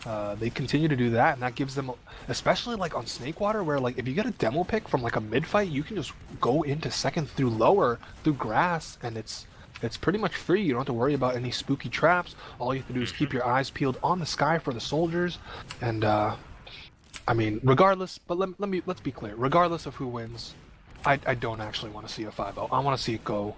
[SPEAKER 1] So they continue to do that, and that gives them, especially like on Snakewater, where like if you get a demo pick from like a mid-fight, you can just go into second through lower, through grass, and it's pretty much free. You don't have to worry about any spooky traps. All you have to do is keep your eyes peeled on the sky for the soldiers. And I mean, regardless, but let's be clear. Regardless of who wins, I don't actually want to see a 5-0. I want to see it go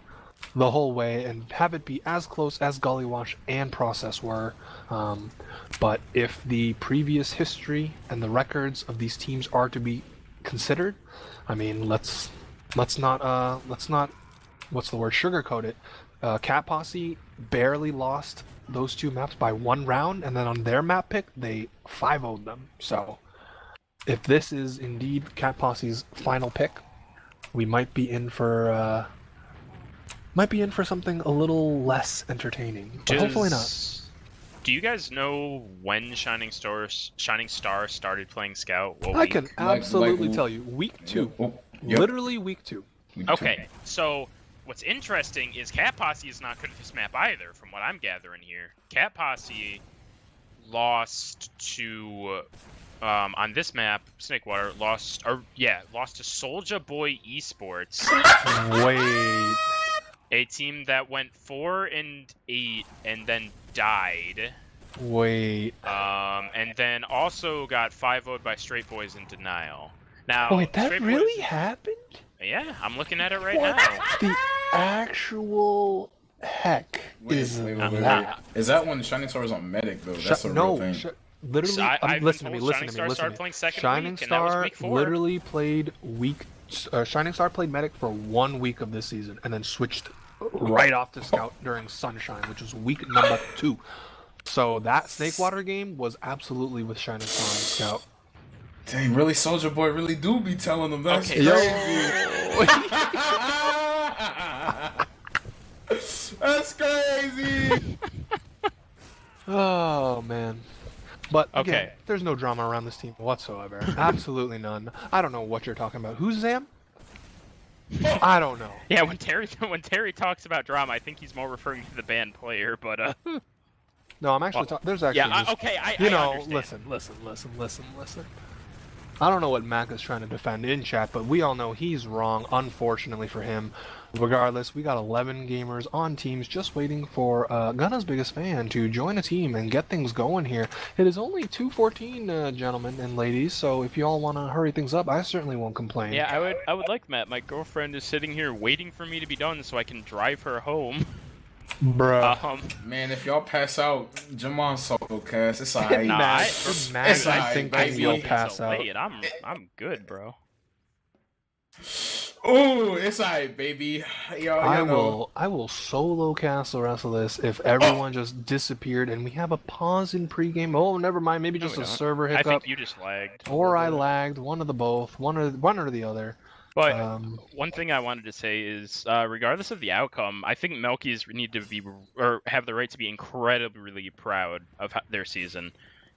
[SPEAKER 1] the whole way and have it be as close as Gullywash and Process were. But if the previous history and the records of these teams are to be considered, I mean, let's not what's the word, sugarcoat it. Cat Posse barely lost those two maps by 1 round, and then on their map pick, they 5-0'd them. So, if this is indeed Cat Posse's final pick, we might be in for something a little less entertaining. But hopefully not.
[SPEAKER 2] Do you guys know when Shining Star started playing Scout? What
[SPEAKER 1] I
[SPEAKER 2] week?
[SPEAKER 1] can absolutely tell you. Week 2.
[SPEAKER 4] Yep.
[SPEAKER 1] Literally week 2.
[SPEAKER 2] Okay, so what's interesting is Cat Posse is not good at this map either, from what I'm gathering here. Cat Posse lost to on this map, Snakewater lost to Soulja Boy Esports,
[SPEAKER 1] Wait.
[SPEAKER 2] a team that went 4-8 and then died.
[SPEAKER 1] Wait.
[SPEAKER 2] And then also got 5-0'd by Straight Boys in Denial. Now,
[SPEAKER 1] Wait, that
[SPEAKER 2] Straight
[SPEAKER 1] really
[SPEAKER 2] Boys,
[SPEAKER 1] happened?
[SPEAKER 2] yeah, I'm looking at it right
[SPEAKER 1] What
[SPEAKER 2] now.
[SPEAKER 1] the actual heck is
[SPEAKER 4] Wait.
[SPEAKER 1] that?
[SPEAKER 4] Is that when Shining Star was on Medic though? That's a real thing.
[SPEAKER 1] Literally,
[SPEAKER 2] So I've been
[SPEAKER 1] listen to me,
[SPEAKER 2] told
[SPEAKER 1] listen
[SPEAKER 2] Shining
[SPEAKER 1] to
[SPEAKER 2] Star
[SPEAKER 1] me, listen
[SPEAKER 2] started
[SPEAKER 1] to me.
[SPEAKER 2] playing second
[SPEAKER 1] Shining
[SPEAKER 2] week, and that was
[SPEAKER 1] Star
[SPEAKER 2] week 4.
[SPEAKER 1] literally played Shining Star played Medic for 1 week of this season, and then switched right off to Scout during Sunshine, which was week number 2. So that Snakewater game was absolutely with Shining Star and Scout.
[SPEAKER 4] Dang, really, Soulja Boy really do be telling them that's
[SPEAKER 2] Okay,
[SPEAKER 4] crazy. That's crazy.
[SPEAKER 1] Oh man. But again,
[SPEAKER 2] Okay.
[SPEAKER 1] there's no drama around this team whatsoever. Absolutely none. I don't know what you're talking about. Who's Zam? I don't know.
[SPEAKER 3] Yeah, when Terry talks about drama, I think he's more referring to the band player, but
[SPEAKER 1] No, I'm actually talking. There's actually.
[SPEAKER 3] yeah,
[SPEAKER 1] just,
[SPEAKER 3] okay, I
[SPEAKER 1] listen.
[SPEAKER 3] understand.
[SPEAKER 1] Listen. I don't know what Mac is trying to defend in chat, but we all know he's wrong, unfortunately for him. Regardless, we got 11 gamers on teams just waiting for Gunna's biggest fan to join a team and get things going here. It is only 2:14, gentlemen and ladies, so if you all want to hurry things up, I certainly won't complain.
[SPEAKER 3] Yeah, I would like that. My girlfriend is sitting here waiting for me to be done so I can drive her home.
[SPEAKER 1] Bruh.
[SPEAKER 4] Man, if y'all pass out, Jamon solo cast. It's alright.
[SPEAKER 3] Nah,
[SPEAKER 1] Imagine
[SPEAKER 4] alright,
[SPEAKER 1] thinking
[SPEAKER 4] baby.
[SPEAKER 1] you'll pass out.
[SPEAKER 3] Late. I'm good, bro.
[SPEAKER 4] Ooh, it's alright, baby. Y'all
[SPEAKER 1] I will solo castle wrestle this if everyone just disappeared and we have a pause in pregame. Oh, never mind. Maybe just
[SPEAKER 3] we
[SPEAKER 1] a
[SPEAKER 3] don't.
[SPEAKER 1] server
[SPEAKER 3] I
[SPEAKER 1] hiccup.
[SPEAKER 3] think you just lagged.
[SPEAKER 1] Or I lagged. One of the both. One or the other.
[SPEAKER 3] But one thing I wanted to say is, regardless of the outcome, I think MILKIES need to be or have the right to be incredibly proud of their season.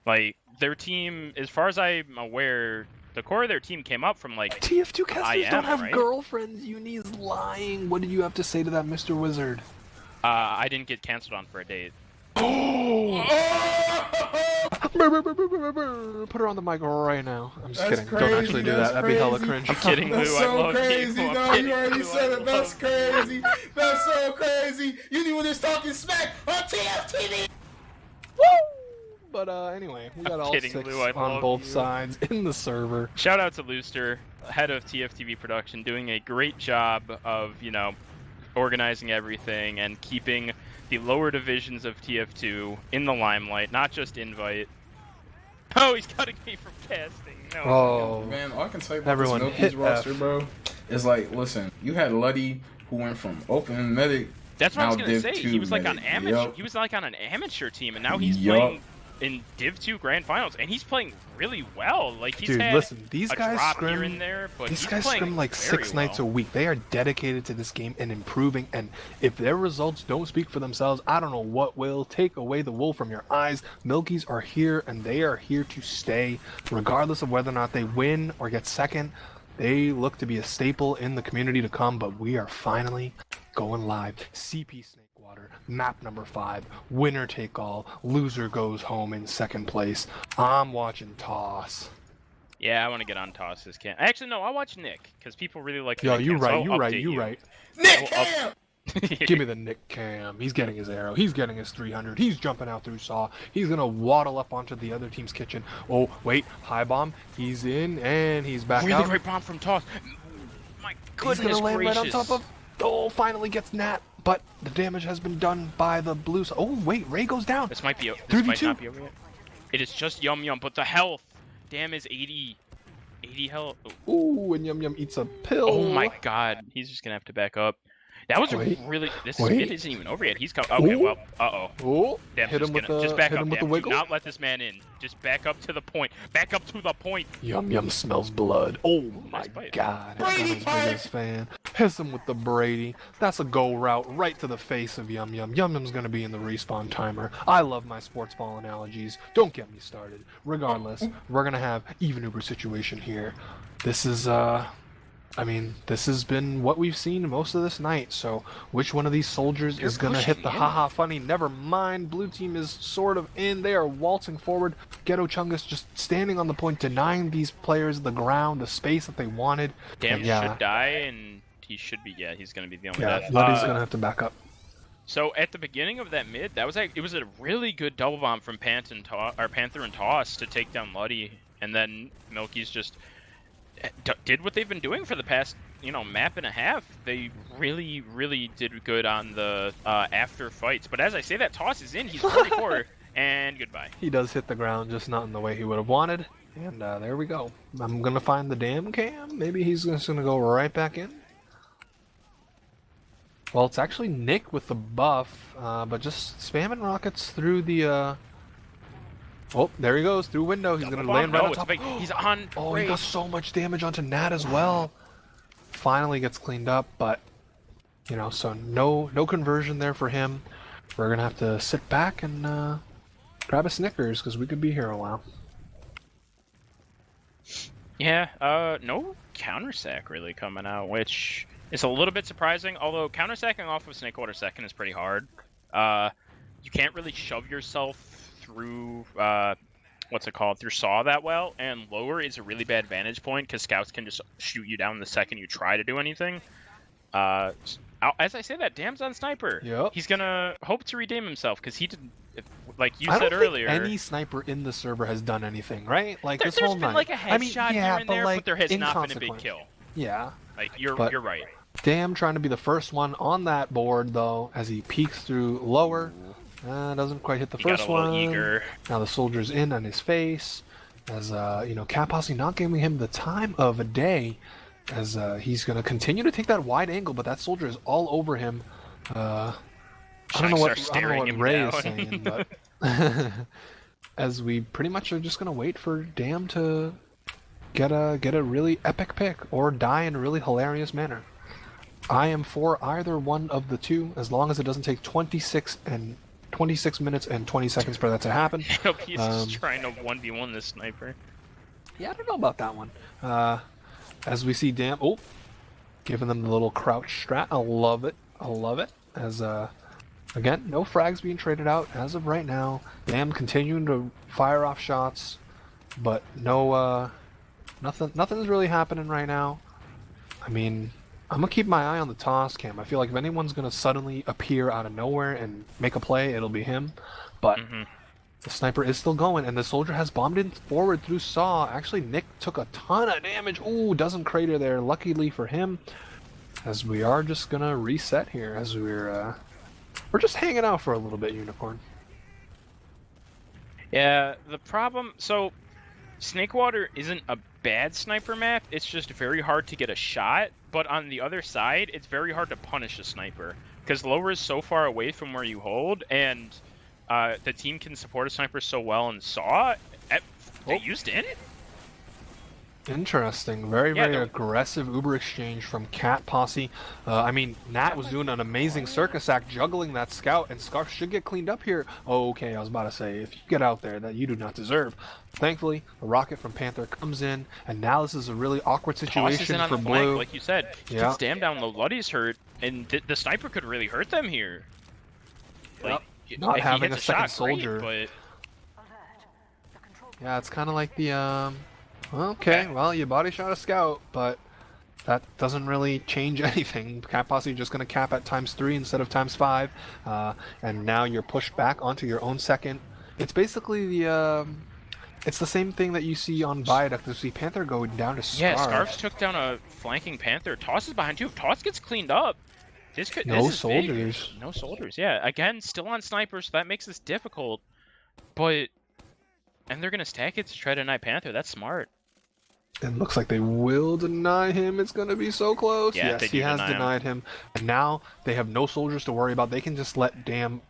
[SPEAKER 3] Like their team, as far as I'm aware, the core of their team came up from like
[SPEAKER 1] TF2 casters don't have
[SPEAKER 3] right?
[SPEAKER 1] girlfriends. Uni's lying. What did you have to say to that, Mr. Wizard?
[SPEAKER 3] I didn't get canceled on for a date.
[SPEAKER 1] Put her on the mic right now. I'm just
[SPEAKER 4] That's
[SPEAKER 1] kidding.
[SPEAKER 4] crazy,
[SPEAKER 1] Don't actually do
[SPEAKER 4] that's
[SPEAKER 1] that. That'd be hella
[SPEAKER 4] crazy.
[SPEAKER 1] cringe.
[SPEAKER 3] I'm kidding, Lou.
[SPEAKER 4] That's
[SPEAKER 3] I
[SPEAKER 4] so
[SPEAKER 3] love
[SPEAKER 4] crazy,
[SPEAKER 3] you. I'm
[SPEAKER 4] no,
[SPEAKER 3] kidding,
[SPEAKER 4] you already
[SPEAKER 3] Lou.
[SPEAKER 4] said
[SPEAKER 3] I
[SPEAKER 4] it. That's
[SPEAKER 3] love you.
[SPEAKER 4] crazy. That's so crazy. You was just talking smack on TFTV.
[SPEAKER 1] Woo! But anyway, we got
[SPEAKER 3] I'm
[SPEAKER 1] all
[SPEAKER 3] kidding,
[SPEAKER 1] 6
[SPEAKER 3] Lou, I
[SPEAKER 1] on
[SPEAKER 3] love
[SPEAKER 1] both
[SPEAKER 3] you.
[SPEAKER 1] sides in the server.
[SPEAKER 3] Shout out to Looster, head of TFTV production, doing a great job of, organizing everything and keeping the lower divisions of TF2 in the limelight, not just invite. Oh, he's cutting me from casting. No.
[SPEAKER 1] Oh,
[SPEAKER 4] Man, all I can tell you about
[SPEAKER 1] Everyone
[SPEAKER 4] this
[SPEAKER 1] hit
[SPEAKER 4] MILKIES roster,
[SPEAKER 1] F.
[SPEAKER 4] bro, is like, listen, you had Luddy who went from open medic.
[SPEAKER 3] That's what I was
[SPEAKER 4] now
[SPEAKER 3] gonna say.
[SPEAKER 4] Div-2
[SPEAKER 3] He was like on
[SPEAKER 4] medic.
[SPEAKER 3] amateur.
[SPEAKER 4] Yup.
[SPEAKER 3] He was like on an amateur team, and now he's
[SPEAKER 4] Yup.
[SPEAKER 3] playing in Div-2 Grand Finals, and he's playing really well. Like he's
[SPEAKER 1] dude,
[SPEAKER 3] had
[SPEAKER 1] listen, these
[SPEAKER 3] a
[SPEAKER 1] guys
[SPEAKER 3] drop here
[SPEAKER 1] scrim.
[SPEAKER 3] and there, but
[SPEAKER 1] These
[SPEAKER 3] he's
[SPEAKER 1] guys
[SPEAKER 3] playing
[SPEAKER 1] scrim like
[SPEAKER 3] very
[SPEAKER 1] 6 nights
[SPEAKER 3] well.
[SPEAKER 1] a week. They are dedicated to this game and improving. And if their results don't speak for themselves, I don't know what will. Take away the wool from your eyes. MILKIES are here, and they are here to stay, regardless of whether or not they win or get second. They look to be a staple in the community to come. But we are finally going live. CP Snakewater, map number 5. Winner take all. Loser goes home in second place. I'm watching toss.
[SPEAKER 3] Yeah, I want to get on Toss's cam. Actually, no, I'll watch Nick because people really like. the
[SPEAKER 1] Yo,
[SPEAKER 3] Nick
[SPEAKER 1] you
[SPEAKER 3] cam, so
[SPEAKER 1] right,
[SPEAKER 3] I'll
[SPEAKER 1] you right,
[SPEAKER 3] update
[SPEAKER 1] you right.
[SPEAKER 4] Nick
[SPEAKER 3] I'll-
[SPEAKER 4] Cam.
[SPEAKER 1] Give me the Nick Cam. He's getting his arrow. He's getting his 300. He's jumping out through Saw. He's going to waddle up onto the other team's kitchen. Oh, wait. High bomb. He's in, and he's back
[SPEAKER 3] Really
[SPEAKER 1] out.
[SPEAKER 3] great bomb from Toss. My
[SPEAKER 1] He's
[SPEAKER 3] goodness
[SPEAKER 1] going to land
[SPEAKER 3] gracious.
[SPEAKER 1] right on top of... Oh, finally gets Nat. But the damage has been done by the blue... Oh, wait. Ray goes down.
[SPEAKER 3] This might be. This
[SPEAKER 1] 3v2.
[SPEAKER 3] might not be over yet. It is just Yum Yum, but the health. Damn is 80 health.
[SPEAKER 1] Ooh, and Yum Yum eats a pill.
[SPEAKER 3] Oh my god, he's just gonna have to back up. That was
[SPEAKER 1] Wait,
[SPEAKER 3] a really. This
[SPEAKER 1] wait.
[SPEAKER 3] mid isn't even over yet. He's coming. Okay,
[SPEAKER 1] Ooh.
[SPEAKER 3] well, uh-oh.
[SPEAKER 1] Oh,
[SPEAKER 3] Damn,
[SPEAKER 1] hit him with the
[SPEAKER 3] just back
[SPEAKER 1] hit
[SPEAKER 3] up,
[SPEAKER 1] him with
[SPEAKER 3] damn.
[SPEAKER 1] the wiggle.
[SPEAKER 3] Do not let this man in. Just back up to the point. Back up to the point.
[SPEAKER 1] Yum Yum smells blood. Oh my
[SPEAKER 3] Nice bite.
[SPEAKER 1] God,
[SPEAKER 4] Brady
[SPEAKER 1] Brady
[SPEAKER 4] bite.
[SPEAKER 1] biggest fan. Hits him with the Brady. That's a go route right to the face of Yum Yum. Yum Yum's gonna be in the respawn timer. I love my sports ball analogies. Don't get me started. Regardless, we're gonna have even Uber situation here. This is I mean, this has been what we've seen most of this night, so which one of these soldiers
[SPEAKER 3] They're
[SPEAKER 1] is going to hit the
[SPEAKER 3] pushing in.
[SPEAKER 1] haha funny? Never mind, blue team is sort of in. They are waltzing forward. Ghetto Chungus just standing on the point, denying these players the ground, the space that they wanted.
[SPEAKER 3] Damn,
[SPEAKER 1] And yeah,
[SPEAKER 3] should die, and he should be. Yeah, he's gonna be the only
[SPEAKER 1] yeah,
[SPEAKER 3] death.
[SPEAKER 1] Luddy's going to have to back up.
[SPEAKER 3] So at the beginning of that mid, that was it was a really good double bomb from Panther and Toss to take down Luddy, and then Milky's just did what they've been doing for the past, map and a half. They really, really did good on the after fights. But as I say that, Toss is in. He's 44, and goodbye.
[SPEAKER 1] He does hit the ground, just not in the way he would have wanted. And there we go. I'm going to find the damn cam. Maybe he's just going to go right back in. Well, it's actually Nick with the buff, but just spamming rockets through the, Oh, there he goes, through window. He's going to land right on top.
[SPEAKER 3] He's on.
[SPEAKER 1] Oh, he got so much damage onto Nat as well. Finally gets cleaned up, but, so no conversion there for him. We're going to have to sit back and grab a Snickers, because we could be here a while.
[SPEAKER 3] Yeah, no counter-sack really coming out, which is a little bit surprising, although counter-sacking off of Snakewater second is pretty hard. You can't really shove yourself through, through Saw that well, and lower is a really bad vantage point, because scouts can just shoot you down the second you try to do anything. As I say that, Dam's on Sniper.
[SPEAKER 1] Yep.
[SPEAKER 3] He's gonna hope to redeem himself, because he didn't, like you
[SPEAKER 1] I
[SPEAKER 3] said
[SPEAKER 1] don't
[SPEAKER 3] earlier.
[SPEAKER 1] think any sniper in the server has done anything, right? Like this
[SPEAKER 3] There's
[SPEAKER 1] whole
[SPEAKER 3] been
[SPEAKER 1] night.
[SPEAKER 3] like a headshot here and there, but there has not been a big
[SPEAKER 1] inconsequential.
[SPEAKER 3] kill.
[SPEAKER 1] Yeah.
[SPEAKER 3] Like you're
[SPEAKER 1] But-
[SPEAKER 3] right.
[SPEAKER 1] Damn, trying to be the first one on that board though, as he peeks through lower. Doesn't quite hit the
[SPEAKER 3] He
[SPEAKER 1] first
[SPEAKER 3] got a little
[SPEAKER 1] one.
[SPEAKER 3] eager.
[SPEAKER 1] Now the soldier's in on his face, as Cat Posse not giving him the time of a day, as he's gonna continue to take that wide angle, but that soldier is all over him. I don't know what Ray is saying, but as we pretty much are just gonna wait for Dam to get a really epic pick or die in a really hilarious manner. I am for either one of the two, as long as it doesn't take 26 minutes and 20 seconds for that to happen.
[SPEAKER 3] Nope, he's just trying to 1v1 this sniper.
[SPEAKER 1] Yeah, I don't know about that one. As we see Dam, giving them the little crouch strat. I love it. As again, no frags being traded out as of right now. Dam continuing to fire off shots, but no, nothing's really happening right now. I mean, I'm gonna keep my eye on the toss cam. I feel like if anyone's gonna suddenly appear out of nowhere and make a play, it'll be him. But the sniper is still going, and the soldier has bombed in forward through Saw. Actually, Nick took a ton of damage. Ooh, doesn't crater there. Luckily for him, as we are just gonna reset here, as we're just hanging out for a little bit, Unicorn.
[SPEAKER 3] Yeah, the problem... So, Snakewater isn't a bad sniper map, it's just very hard to get a shot, but on the other side, it's very hard to punish a sniper, because lower is so far away from where you hold, and the team can support a sniper so well and Saw. They used in it?
[SPEAKER 1] Interesting. Very aggressive Uber exchange from Cat Posse. I mean, Nat was doing an amazing circus act, juggling that scout, and Scarf should get cleaned up here. Okay, I was about to say, if you get out there that you do not deserve. Thankfully, a rocket from Panther comes in, and now this is a really awkward situation for
[SPEAKER 3] the
[SPEAKER 1] Blue.
[SPEAKER 3] flank, like you said. He gets Dam down low, Luddy's hurt, and the sniper could really hurt them here. Like,
[SPEAKER 1] Not
[SPEAKER 3] if he
[SPEAKER 1] having
[SPEAKER 3] hits
[SPEAKER 1] a second
[SPEAKER 3] shot, great,
[SPEAKER 1] soldier.
[SPEAKER 3] but...
[SPEAKER 1] Yeah, it's kind of like the, okay, well, you body shot a scout, but that doesn't really change anything. Cat Posse just going to cap at ×3 instead of ×5, and now you're pushed back onto your own second. It's basically the, it's the same thing that you see on Viaduct. You see Panther go down to Scarf.
[SPEAKER 3] Yeah, Scarf's took down a flanking Panther. Toss is behind too. If Toss gets cleaned up, this is
[SPEAKER 1] soldiers.
[SPEAKER 3] Big. No soldiers, yeah. Again, still on Sniper, so that makes this difficult. But... And they're going to stack it to try to deny Panther. That's smart.
[SPEAKER 1] It looks like they will deny him. It's going to be so close.
[SPEAKER 3] Yeah,
[SPEAKER 1] Yes,
[SPEAKER 3] they
[SPEAKER 1] he
[SPEAKER 3] do
[SPEAKER 1] has
[SPEAKER 3] deny him.
[SPEAKER 1] denied him. And now they have no soldiers to worry about. They can just let Damn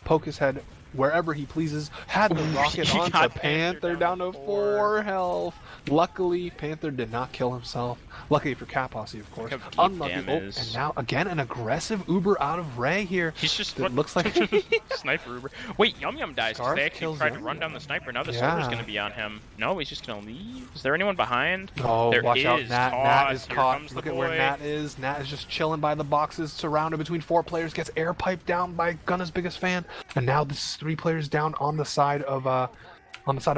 [SPEAKER 1] poke his head wherever he pleases. Had the rocket
[SPEAKER 3] You
[SPEAKER 1] onto
[SPEAKER 3] got
[SPEAKER 1] Panther down to 4 health. Luckily, Panther did not kill himself. Luckily for Cat Posse, of course.
[SPEAKER 3] Look how deep
[SPEAKER 1] Unlucky.
[SPEAKER 3] Damn
[SPEAKER 1] Oh,
[SPEAKER 3] is.
[SPEAKER 1] and now again an aggressive Uber out of Ray here.
[SPEAKER 3] He's just
[SPEAKER 1] It looks like
[SPEAKER 3] sniper Uber. Wait, Yum Yum dies because
[SPEAKER 1] Scarf
[SPEAKER 3] they actually
[SPEAKER 1] kills
[SPEAKER 3] tried to
[SPEAKER 1] Yum
[SPEAKER 3] run down
[SPEAKER 1] Yum.
[SPEAKER 3] the sniper. Now the
[SPEAKER 1] Yeah.
[SPEAKER 3] soldier's gonna be on him. No, he's just gonna leave. Is there anyone behind?
[SPEAKER 1] Oh,
[SPEAKER 3] There
[SPEAKER 1] watch out,
[SPEAKER 3] is.
[SPEAKER 1] Nat.
[SPEAKER 3] Toss.
[SPEAKER 1] Nat is
[SPEAKER 3] Here
[SPEAKER 1] caught.
[SPEAKER 3] comes the
[SPEAKER 1] Look at where
[SPEAKER 3] boy.
[SPEAKER 1] Nat is. Nat is just chilling by the boxes, surrounded between 4 players, gets air piped down by Gunna's biggest fan. And now this is 3 players down on the side of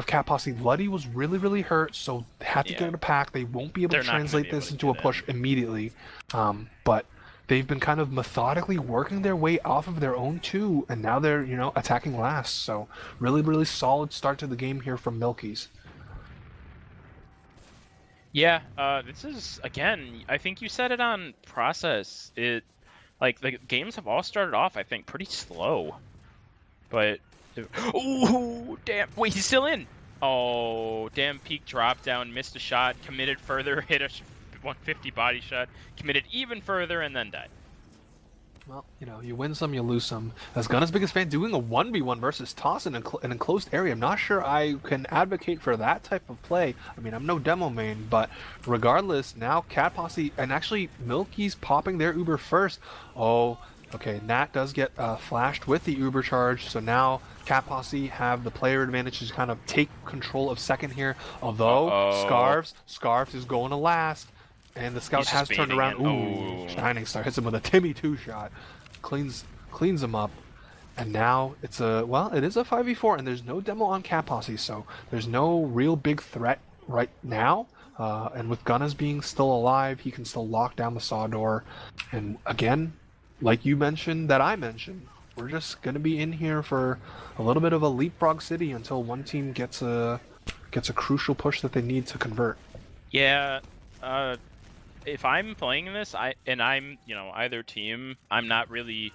[SPEAKER 1] Cat Posse. Luddy was really, really hurt, so they had to
[SPEAKER 3] Yeah.
[SPEAKER 1] get it a pack. They won't be able
[SPEAKER 3] They're
[SPEAKER 1] to
[SPEAKER 3] not gonna
[SPEAKER 1] translate
[SPEAKER 3] be able
[SPEAKER 1] this
[SPEAKER 3] to
[SPEAKER 1] into
[SPEAKER 3] do
[SPEAKER 1] a push
[SPEAKER 3] that.
[SPEAKER 1] immediately. But they've been kind of methodically working their way off of their own 2, and now they're, attacking last. So really, really solid start to the game here from Milkies.
[SPEAKER 3] Yeah, this is again. I think you said it on process. The games have all started off, I think, pretty slow. But oh damn! Wait, he's still in. Oh damn! Peak drop down, missed a shot, committed further, hit a 150 body shot, committed even further, and then died.
[SPEAKER 1] Well, you win some, you lose some. As Gunna's biggest fan doing a 1v1 versus Toss in an enclosed area. I'm not sure I can advocate for that type of play. I mean, I'm no demo main, but regardless, now Cat Posse, and actually Milky's popping their Uber first. Oh, okay, Nat does get flashed with the Uber charge, so now Cat Posse have the player advantage to kind of take control of second here. Although, Scarves is going to last. And the scout
[SPEAKER 3] He's
[SPEAKER 1] has
[SPEAKER 3] just
[SPEAKER 1] turned
[SPEAKER 3] baiting
[SPEAKER 1] around.
[SPEAKER 3] it.
[SPEAKER 1] Ooh,
[SPEAKER 3] Oh.
[SPEAKER 1] Shining Star hits him with a Timmy 2 shot. Cleans him up. And now it is a 5v4, and there's no demo on Cat Posse, so there's no real big threat right now. And with Gunnas being still alive, he can still lock down the saw door. And again, like you mentioned, that I mentioned, we're just gonna be in here for a little bit of a leapfrog city until one team gets a crucial push that they need to convert.
[SPEAKER 3] Yeah. If I'm playing this, I'm either team, I'm not really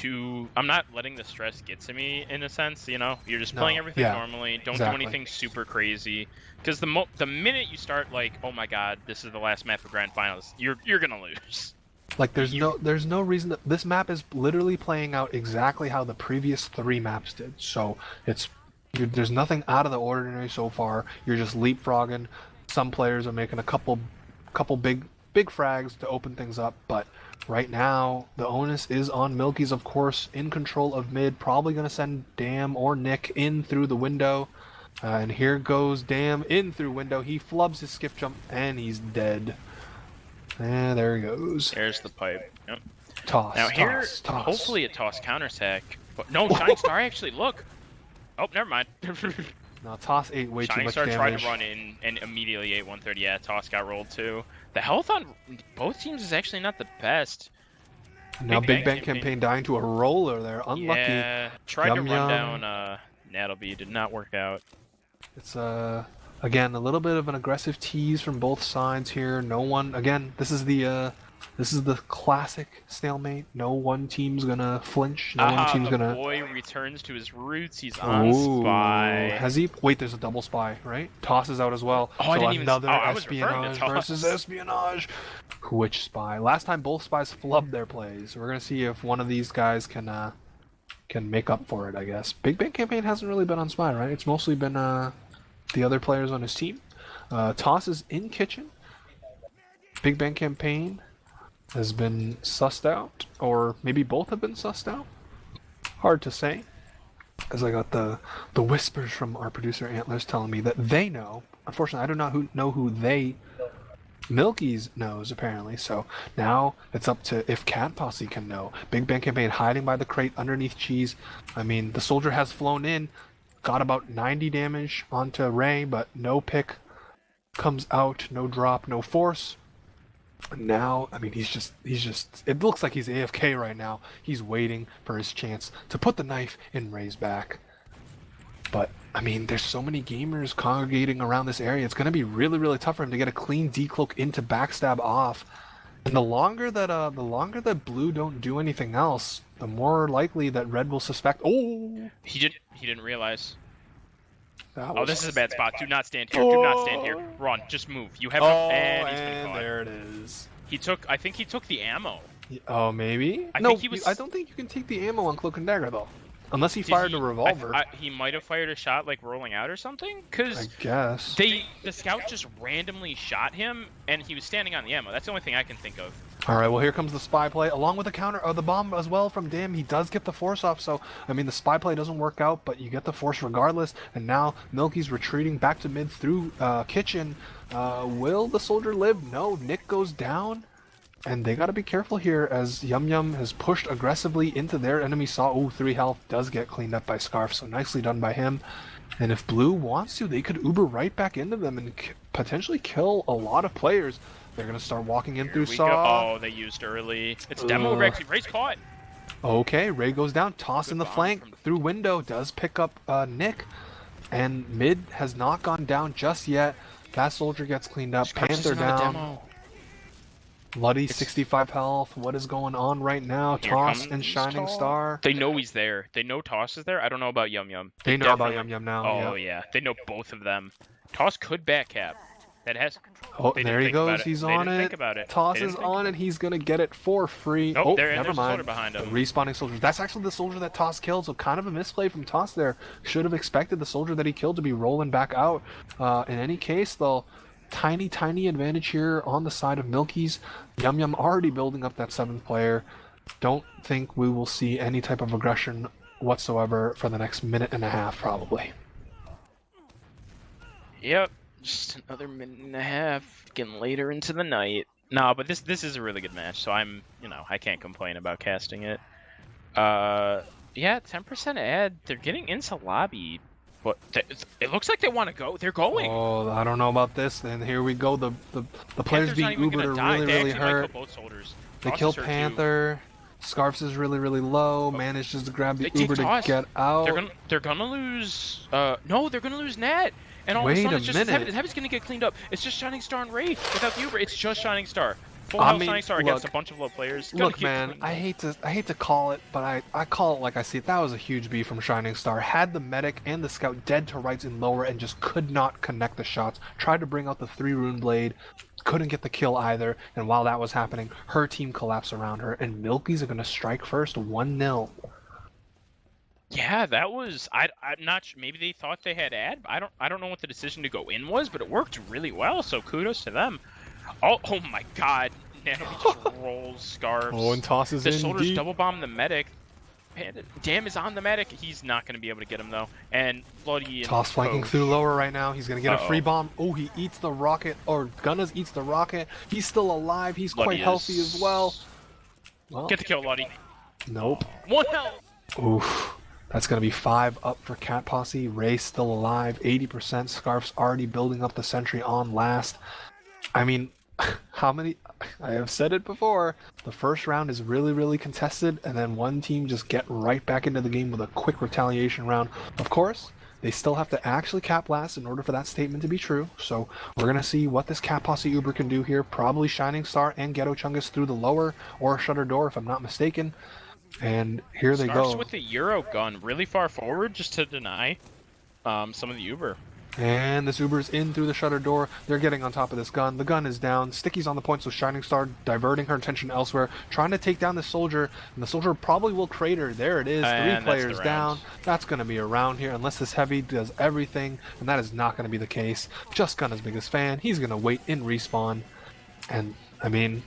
[SPEAKER 3] I'm not letting the stress get to me in a sense. You're just playing everything normally. Don't do anything super crazy, because the minute you start like, oh my god, this is the last map of grand finals, you're gonna lose.
[SPEAKER 1] Like there's no reason that this map is literally playing out exactly how the previous 3 maps did. So there's nothing out of the ordinary so far. You're just leapfrogging. Some players are making a couple big frags to open things up, but right now the onus is on Milkies, of course, in control of mid. Probably gonna send Damn or Nick in through the window, and here goes Damn in through window. He flubs his skip jump and he's dead. And there he goes.
[SPEAKER 3] There's the pipe. Yep.
[SPEAKER 1] Toss.
[SPEAKER 3] Now here,
[SPEAKER 1] toss.
[SPEAKER 3] hopefully a toss counterattack. But no, Shining Star actually look. Oh, never mind.
[SPEAKER 1] Now Toss ate way too
[SPEAKER 3] Shining
[SPEAKER 1] much
[SPEAKER 3] Star
[SPEAKER 1] damage.
[SPEAKER 3] tried to run in and immediately ate 130. Yeah, Toss got rolled too. The health on both teams is actually not the best.
[SPEAKER 1] Now
[SPEAKER 3] Big
[SPEAKER 1] Big
[SPEAKER 3] Bang
[SPEAKER 1] Bang campaign dying to a roller there. Unlucky.
[SPEAKER 3] Yeah, tried to
[SPEAKER 1] Yum
[SPEAKER 3] run
[SPEAKER 1] Yum.
[SPEAKER 3] down Nattleby, did not work out.
[SPEAKER 1] It's again a little bit of an aggressive tease from both sides here. No one again. This is the classic stalemate. No one team's gonna flinch. No one team's
[SPEAKER 3] the
[SPEAKER 1] gonna.
[SPEAKER 3] boy returns to his roots. He's on spy.
[SPEAKER 1] Has he? Wait, there's a double spy, right? Toss is out as well.
[SPEAKER 3] Oh, I
[SPEAKER 1] so
[SPEAKER 3] didn't even.
[SPEAKER 1] another
[SPEAKER 3] I was referring to
[SPEAKER 1] espionage
[SPEAKER 3] Toss.
[SPEAKER 1] versus espionage. Which spy? Last time both spies flubbed their plays. We're gonna see if one of these guys can make up for it. I guess. Big Bang campaign hasn't really been on spy, right? It's mostly been the other players on his team. Toss is in kitchen. Big Bang campaign has been sussed out, or maybe both have been sussed out. Hard to say, as I got the whispers from our producer Antlers telling me that they know. Unfortunately, I do not know who they. Milkies knows apparently, so now it's up to if Cat Posse can know. Big Bang campaign hiding by the crate underneath cheese. I mean, the soldier has flown in, got about 90 damage onto Ray, but no pick comes out, no drop, no force. Now, I mean, he's just, it looks like he's AFK right now. He's waiting for his chance to put the knife in Ray's back. But, I mean, there's so many gamers congregating around this area. It's going to be really, really tough for him to get a clean decloak into backstab off. And the longer that blue don't do anything else, the more likely that red will suspect. Oh!
[SPEAKER 3] He didn't realize.
[SPEAKER 1] That
[SPEAKER 3] Oh,
[SPEAKER 1] was...
[SPEAKER 3] this is a bad spot. Do not stand here. Do not stand here. Run. Just move. You have
[SPEAKER 1] Oh,
[SPEAKER 3] and he's been
[SPEAKER 1] and
[SPEAKER 3] caught.
[SPEAKER 1] there it is.
[SPEAKER 3] I think he took the ammo.
[SPEAKER 1] Oh, maybe?
[SPEAKER 3] I
[SPEAKER 1] No,
[SPEAKER 3] think he was-
[SPEAKER 1] I don't think you can take the ammo on Cloak and Dagger, though. Unless he
[SPEAKER 3] Did
[SPEAKER 1] fired
[SPEAKER 3] he-
[SPEAKER 1] a revolver.
[SPEAKER 3] He might have fired a shot like rolling out or something.
[SPEAKER 1] I
[SPEAKER 3] Because
[SPEAKER 1] guess.
[SPEAKER 3] the scout just randomly shot him, and he was standing on the ammo. That's the only thing I can think of.
[SPEAKER 1] All right, well, here comes the spy play, along with the counter, the bomb as well from Dim. He does get the force off, so, I mean, the spy play doesn't work out, but you get the force regardless. And now Milky's retreating back to mid through kitchen. Will the soldier live? No, Nick goes down. And they got to be careful here as Yum Yum has pushed aggressively into their enemy saw. Ooh, 3 health does get cleaned up by Scarf, so nicely done by him. And if Blue wants to, they could Uber right back into them and potentially kill a lot of players. They're going to start walking in through Saw.
[SPEAKER 3] Oh, they used early. It's demo actually. Ray's caught.
[SPEAKER 1] Okay, Ray goes down. Toss in the
[SPEAKER 3] bomb
[SPEAKER 1] flank.
[SPEAKER 3] from the-
[SPEAKER 1] Through window. Does pick up Nick. And mid has not gone down just yet. That soldier gets cleaned up.
[SPEAKER 3] Scarf's
[SPEAKER 1] Panther
[SPEAKER 3] just another
[SPEAKER 1] down.
[SPEAKER 3] demo.
[SPEAKER 1] Luddy, 65 health. What is going on right now?
[SPEAKER 3] Here
[SPEAKER 1] Toss
[SPEAKER 3] comes
[SPEAKER 1] and Shining
[SPEAKER 3] Toss.
[SPEAKER 1] Star.
[SPEAKER 3] They know he's there. They know Toss is there. I don't know about Yum Yum.
[SPEAKER 1] They know about
[SPEAKER 3] definitely-
[SPEAKER 1] Yum Yum now.
[SPEAKER 3] Oh yeah, they know both of them. Toss could back cap. That has.
[SPEAKER 1] Oh,
[SPEAKER 3] They
[SPEAKER 1] there
[SPEAKER 3] didn't
[SPEAKER 1] he
[SPEAKER 3] think about
[SPEAKER 1] goes.
[SPEAKER 3] it.
[SPEAKER 1] He's
[SPEAKER 3] They
[SPEAKER 1] on
[SPEAKER 3] didn't
[SPEAKER 1] it.
[SPEAKER 3] think about it.
[SPEAKER 1] Toss
[SPEAKER 3] They didn't
[SPEAKER 1] is
[SPEAKER 3] think
[SPEAKER 1] on
[SPEAKER 3] about
[SPEAKER 1] it. He's gonna get it for free.
[SPEAKER 3] Nope,
[SPEAKER 1] oh,
[SPEAKER 3] there- and
[SPEAKER 1] never
[SPEAKER 3] there's a soldier
[SPEAKER 1] mind.
[SPEAKER 3] behind him.
[SPEAKER 1] The respawning soldiers. That's actually the soldier that Toss killed. So kind of a misplay from Toss there. Should have expected the soldier that he killed to be rolling back out. In any case, though, tiny advantage here on the side of Milky's. Yum Yum already building up that 7th player. Don't think we will see any type of aggression whatsoever for the next minute and a half, probably.
[SPEAKER 3] Yep, just another minute and a half, getting later into the night. No, but this is a really good match, so I can't complain about casting it. Yeah, 10% ad. They're getting into lobby, but it looks like they want to go. They're going.
[SPEAKER 1] Oh, I don't know about this. Then here we go. The players
[SPEAKER 3] Panther's not
[SPEAKER 1] being
[SPEAKER 3] even
[SPEAKER 1] Ubered
[SPEAKER 3] gonna
[SPEAKER 1] are
[SPEAKER 3] die.
[SPEAKER 1] really
[SPEAKER 3] They
[SPEAKER 1] really
[SPEAKER 3] actually might
[SPEAKER 1] hurt.
[SPEAKER 3] kill both soldiers.
[SPEAKER 1] They
[SPEAKER 3] Toss
[SPEAKER 1] kill
[SPEAKER 3] is hurt, too.
[SPEAKER 1] Panther. Scarfs is really low. Manages to grab the
[SPEAKER 3] They take
[SPEAKER 1] Uber to
[SPEAKER 3] Toss.
[SPEAKER 1] get out.
[SPEAKER 3] They're gonna lose. No, they're gonna lose Nat. And all
[SPEAKER 1] Wait
[SPEAKER 3] of a sudden,
[SPEAKER 1] a
[SPEAKER 3] it's just
[SPEAKER 1] minute.
[SPEAKER 3] Heavy's gonna get cleaned up. It's just Shining Star and Ray without the Uber. It's just Shining Star. Full
[SPEAKER 1] I
[SPEAKER 3] health
[SPEAKER 1] mean,
[SPEAKER 3] Shining Star against a
[SPEAKER 1] look-
[SPEAKER 3] bunch of low players. Gonna
[SPEAKER 1] Look,
[SPEAKER 3] get
[SPEAKER 1] man,
[SPEAKER 3] cleaned
[SPEAKER 1] I
[SPEAKER 3] up.
[SPEAKER 1] hate to call it, but I call it like I see it. That was a huge B from Shining Star. Had the medic and the scout dead to rights in lower and just could not connect the shots. Tried to bring out the 3 rune blade, couldn't get the kill either. And while that was happening, her team collapsed around her. And Milky's are gonna strike first, 1-0.
[SPEAKER 3] Yeah, that was. I'm not sure. Maybe they thought they had ad. I don't know what the decision to go in was, but it worked really well. So kudos to them. Oh my God! Natalie just rolls Scarves.
[SPEAKER 1] Oh, and tosses
[SPEAKER 3] the
[SPEAKER 1] in
[SPEAKER 3] soldiers
[SPEAKER 1] deep.
[SPEAKER 3] double bomb the medic. Dam is on the medic. He's not going to be able to get him though. And Bloody and
[SPEAKER 1] Toss flanking
[SPEAKER 3] Coach.
[SPEAKER 1] through lower right now. He's gonna get a free
[SPEAKER 3] Uh-oh.
[SPEAKER 1] bomb. Oh, he eats the rocket, or Gunners eats the rocket. He's still alive. He's quite
[SPEAKER 3] Bloody
[SPEAKER 1] healthy
[SPEAKER 3] is-
[SPEAKER 1] as well. Well,
[SPEAKER 3] Get the kill, Bloody.
[SPEAKER 1] nope.
[SPEAKER 3] 1 health.
[SPEAKER 1] Oof. That's going to be 5 up for Cat Posse. Ray's still alive. 80%. Scarf's already building up the sentry on last. I mean, how many... I have said it before. The first round is really contested, and then one team just get right back into the game with a quick retaliation round. Of course, they still have to actually cap last in order for that statement to be true. So we're going to see what this Cat Posse Uber can do here. Probably Shining Star and Ghetto Chungus through the lower or Shutter Door, if I'm not mistaken. And here they
[SPEAKER 3] Scarves
[SPEAKER 1] go.
[SPEAKER 3] with the Euro gun really far forward just to deny some of the Uber.
[SPEAKER 1] And this Uber's in through the Shutter Door. They're getting on top of this gun. The gun is down. Sticky's on the point, so Shining Star diverting her attention elsewhere, trying to take down the soldier. And the soldier probably will crater. There it is. 3
[SPEAKER 3] And that's the
[SPEAKER 1] players
[SPEAKER 3] round.
[SPEAKER 1] down. That's going to be a round here, unless this Heavy does everything. And that is not going to be the case. Just Gun is biggest fan. He's going to wait in respawn. And, I mean...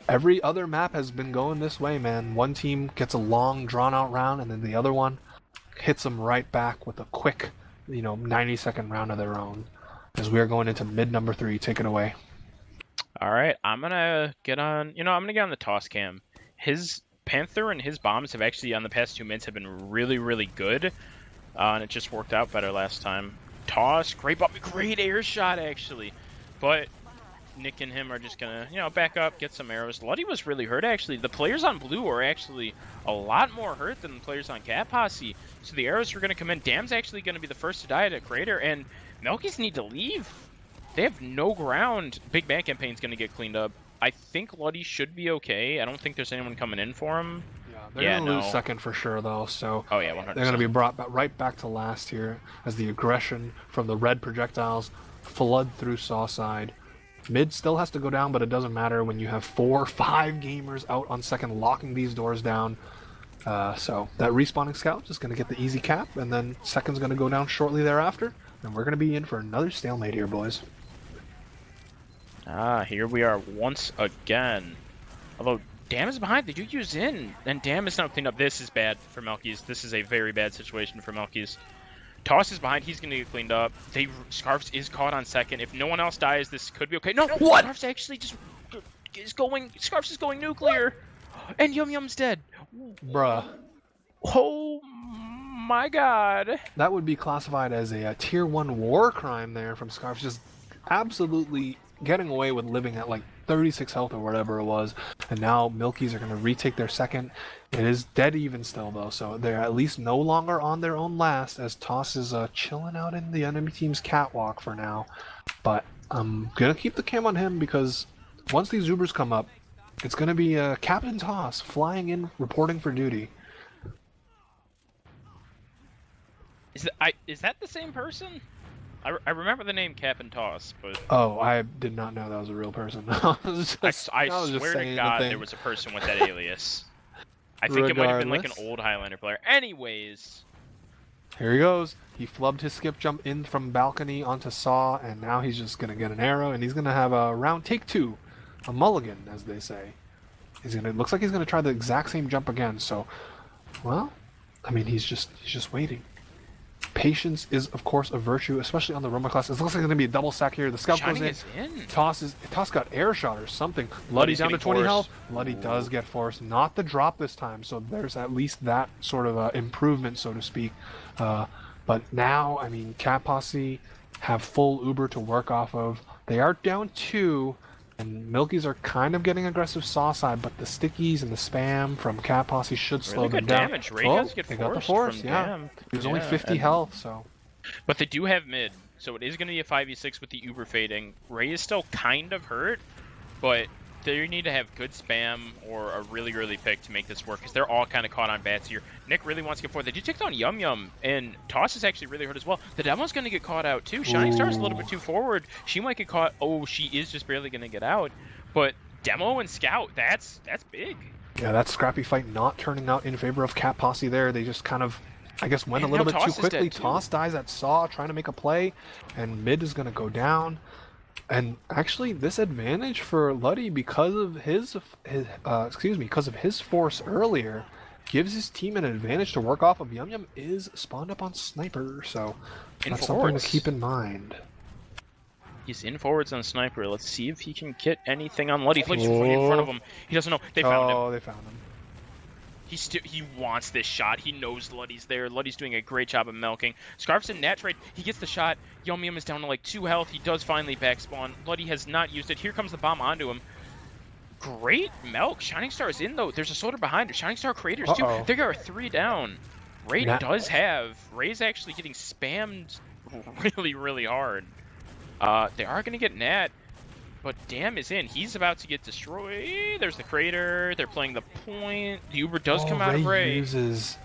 [SPEAKER 1] every other map has been going this way, man. One team gets a long, drawn-out round, and then the other one hits them right back with a quick, 90-second round of their own. As we are going into mid number 3. Take it away.
[SPEAKER 3] All right, I'm gonna get on. I'm gonna get on the toss cam. His Panther and his bombs have actually on the past 2 minutes have been really good, and it just worked out better last time. Toss, great bomb, great air shot actually, but Nick and him are just gonna back up, get some arrows. Luddy was really hurt actually. The players on blue are actually a lot more hurt than the players on Cat Posse. So the arrows are gonna come in. Dam's actually gonna be the first to die at a crater, and Milkies need to leave. They have no ground. Big Bang Campaign's going to get cleaned up. I think Luddy should be okay. I don't think there's anyone coming in for him.
[SPEAKER 1] Yeah, they're
[SPEAKER 3] Yeah,
[SPEAKER 1] gonna lose
[SPEAKER 3] no.
[SPEAKER 1] second for sure though. So
[SPEAKER 3] Oh yeah, 100%.
[SPEAKER 1] they're gonna be brought right back to last here as the aggression from the red projectiles flood through Saw side. Mid still has to go down, but it doesn't matter when you have 4 or 5 gamers out on second locking these doors down. So that respawning scout is gonna get the easy cap, and then second's gonna go down shortly thereafter, and we're gonna be in for another stalemate here, boys.
[SPEAKER 3] Here we are once again. Although Dam is behind, they do use in, and Dam is now cleaned up. This is bad for Milkies. This is a very bad situation for Milkies. Toss is behind, he's gonna get cleaned up. Scarfs is caught on second. If no one else dies, this could be okay. No, what? Scarfs actually just Scarfs is going nuclear, and Yum Yum's dead.
[SPEAKER 1] Bruh.
[SPEAKER 3] Oh my god.
[SPEAKER 1] That would be classified as a tier 1 war crime there from Scarfs, just absolutely getting away with living at like 36 health or whatever it was, and now Milkies are going to retake their second. It is dead even still though, so they're at least no longer on their own last, as Toss is chilling out in the enemy team's catwalk for now. But I'm going to keep the cam on him, because once these Ubers come up, it's going to be Captain Toss flying in, reporting for duty.
[SPEAKER 3] Is that the same person? I remember the name Cap and Toss, but
[SPEAKER 1] Oh, I did not know that was a real person. I was just,
[SPEAKER 3] I
[SPEAKER 1] was just
[SPEAKER 3] swear to
[SPEAKER 1] saying
[SPEAKER 3] God
[SPEAKER 1] the thing.
[SPEAKER 3] there was a person with that alias. I think it might have been like an
[SPEAKER 1] Regardless.
[SPEAKER 3] old Highlander player. Anyways,
[SPEAKER 1] Here he goes. He flubbed his skip jump in from balcony onto Saw, and now he's just gonna get an arrow, and he's gonna have a round take 2, a mulligan, as they say. Looks like he's gonna try the exact same jump again. So, well, I mean, he's just waiting. Patience is, of course, a virtue, especially on the Roma class. It looks like it's gonna be a double sack here. The scout
[SPEAKER 3] Shining
[SPEAKER 1] goes in.
[SPEAKER 3] is in.
[SPEAKER 1] Toss got air shot or something. Luddy
[SPEAKER 3] Luddy's
[SPEAKER 1] down to
[SPEAKER 3] getting
[SPEAKER 1] 20
[SPEAKER 3] forced.
[SPEAKER 1] health. Luddy does get forced. Not the drop this time, so there's at least that sort of improvement, so to speak. But now, I mean, Cat Posse have full Uber to work off of. They are down 2, and Milkies are kind of getting aggressive Saw side, but the stickies and the spam from Cat Posse should slow
[SPEAKER 3] Really
[SPEAKER 1] them
[SPEAKER 3] good
[SPEAKER 1] down.
[SPEAKER 3] damage. Ray
[SPEAKER 1] Oh,
[SPEAKER 3] does get
[SPEAKER 1] they got the
[SPEAKER 3] forced
[SPEAKER 1] force,
[SPEAKER 3] from
[SPEAKER 1] yeah.
[SPEAKER 3] Dam.
[SPEAKER 1] He was only
[SPEAKER 3] Yeah,
[SPEAKER 1] 50
[SPEAKER 3] and-
[SPEAKER 1] health, so...
[SPEAKER 3] But they do have mid, so it is going to be a 5v6 with the Uber fading. Ray is still kind of hurt, but they need to have good spam or a really early pick to make this work, because they're all kind of caught on bats here. Nick really wants to get forward. They do take down Yum Yum, and Toss is actually really hurt as well. The Demo's going to get caught out too. Shining Star's a little bit too forward. She might get caught. Oh, she is just barely going to get out. But Demo and Scout, that's big.
[SPEAKER 1] Yeah, that scrappy fight not turning out in favor of Cat Posse there. They just kind of, I guess, went a
[SPEAKER 3] And
[SPEAKER 1] little
[SPEAKER 3] now
[SPEAKER 1] bit
[SPEAKER 3] Toss
[SPEAKER 1] too
[SPEAKER 3] is
[SPEAKER 1] quickly.
[SPEAKER 3] dead, too.
[SPEAKER 1] Toss dies at Saw, trying to make a play, and mid is going to go down. And actually, this advantage for Luddy, because of his force earlier, gives his team an advantage to work off of. Yum Yum is spawned up on Sniper, so
[SPEAKER 3] In
[SPEAKER 1] that's something
[SPEAKER 3] forwards.
[SPEAKER 1] to keep in mind.
[SPEAKER 3] He's in forwards on Sniper. Let's see if he can get anything on Luddy. Luddy's in front of him. He doesn't know. They found him.
[SPEAKER 1] Oh, they found him.
[SPEAKER 3] He wants this shot. He knows Luddy's there. Luddy's doing a great job of milking. Scarf's in nat trade. He gets the shot. Yum Yum is down to like 2 health. He does finally back spawn. Luddy has not used it. Here comes the bomb onto him. Great milk. Shining Star is in though. There's a soldier behind her. Shining Star creators too.
[SPEAKER 1] Uh-oh.
[SPEAKER 3] There are 3 down. Ray does have. Ray's actually getting spammed really, really hard. They are going to get Nat, but Dam is in. He's about to get destroyed. There's the crater. They're playing the point. The Uber does come out of Ray.
[SPEAKER 1] Uses...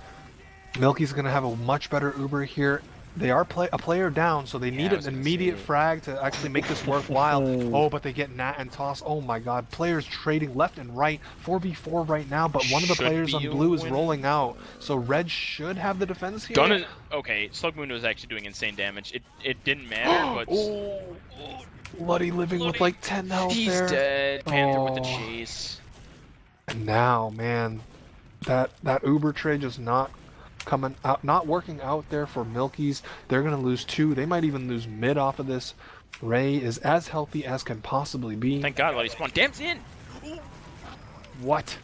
[SPEAKER 1] Milky's going to have a much better Uber here. They are a player down, so they need
[SPEAKER 3] I
[SPEAKER 1] an
[SPEAKER 3] was gonna
[SPEAKER 1] immediate
[SPEAKER 3] say.
[SPEAKER 1] frag to actually make this worthwhile. Oh, but they get Nat and Toss. Oh my god. Players trading left and right. 4v4 right now, but one of the
[SPEAKER 3] Should
[SPEAKER 1] players on
[SPEAKER 3] be a
[SPEAKER 1] blue is
[SPEAKER 3] win.
[SPEAKER 1] rolling out. So red should have the defense here.
[SPEAKER 3] Okay, Slug Moon was actually doing insane damage. It didn't matter, but
[SPEAKER 1] Oh, Luddy living with
[SPEAKER 3] Luddy.
[SPEAKER 1] like 10 health
[SPEAKER 3] he's
[SPEAKER 1] there.
[SPEAKER 3] dead. Panther with the
[SPEAKER 1] Oh.
[SPEAKER 3] chase.
[SPEAKER 1] And now, man, that Uber trade just not working out there for Milkies. They're gonna lose 2. They might even lose mid off of this. Ray is as healthy as can possibly be.
[SPEAKER 3] Thank God Luddy spawned. Dam's in!
[SPEAKER 1] What?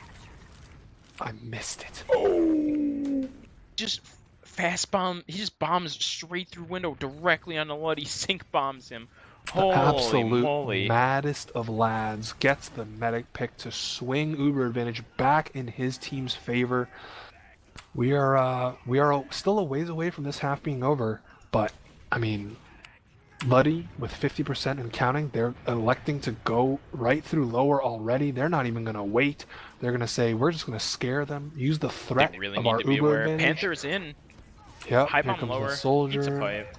[SPEAKER 1] I missed it.
[SPEAKER 3] Just fast bomb. He just bombs straight through window directly onto Luddy. Sync bombs him.
[SPEAKER 1] The
[SPEAKER 3] Holy
[SPEAKER 1] absolute
[SPEAKER 3] moly.
[SPEAKER 1] maddest of lads gets the medic pick to swing Uber advantage back in his team's favor. We are still a ways away from this half being over, but I mean, Luddy with 50% and counting, they're electing to go right through lower already. They're not even going to wait. They're going to say, we're just going to scare them, use the threat
[SPEAKER 3] They really
[SPEAKER 1] of
[SPEAKER 3] need
[SPEAKER 1] our
[SPEAKER 3] to be
[SPEAKER 1] Uber
[SPEAKER 3] aware.
[SPEAKER 1] advantage.
[SPEAKER 3] Panther's in.
[SPEAKER 1] Yep,
[SPEAKER 3] High
[SPEAKER 1] here
[SPEAKER 3] bomb
[SPEAKER 1] comes
[SPEAKER 3] lower.
[SPEAKER 1] the
[SPEAKER 3] Pizza
[SPEAKER 1] soldier.
[SPEAKER 3] pipe.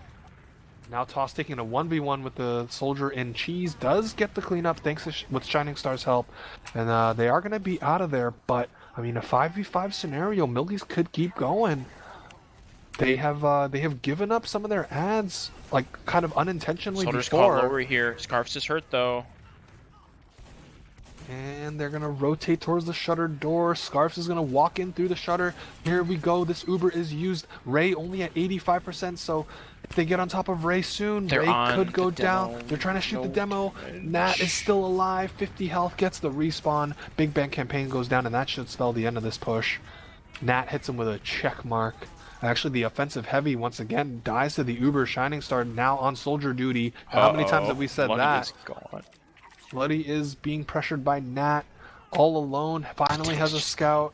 [SPEAKER 1] Now Toss taking a 1v1 with the soldier in cheese. Does get the cleanup thanks to with Shining Star's help. And they are going to be out of there. But, I mean, a 5v5 scenario, Milkies could keep going. They have given up some of their ads, like, kind of unintentionally
[SPEAKER 3] Soldier's caught
[SPEAKER 1] before.
[SPEAKER 3] lower here. Scarfs is hurt, though.
[SPEAKER 1] And they're going to rotate towards the shuttered door. Scarfs is going to walk in through the shutter. Here we go. This Uber is used. Ray only at 85%, so if they get on top of Ray soon,
[SPEAKER 3] They're
[SPEAKER 1] Ray
[SPEAKER 3] on
[SPEAKER 1] could go
[SPEAKER 3] the
[SPEAKER 1] down.
[SPEAKER 3] demo.
[SPEAKER 1] They're trying to shoot the
[SPEAKER 3] No
[SPEAKER 1] demo. Nat is still alive. 50 health, gets the respawn. Big Bang Campaign goes down, and that should spell the end of this push. Nat hits him with a check mark. Actually, the offensive heavy once again dies to the Uber. Shining Star now on soldier duty. How many times have we said
[SPEAKER 3] Lundy
[SPEAKER 1] that?
[SPEAKER 3] is gone.
[SPEAKER 1] Luddy is being pressured by Nat. All alone, finally has a scout.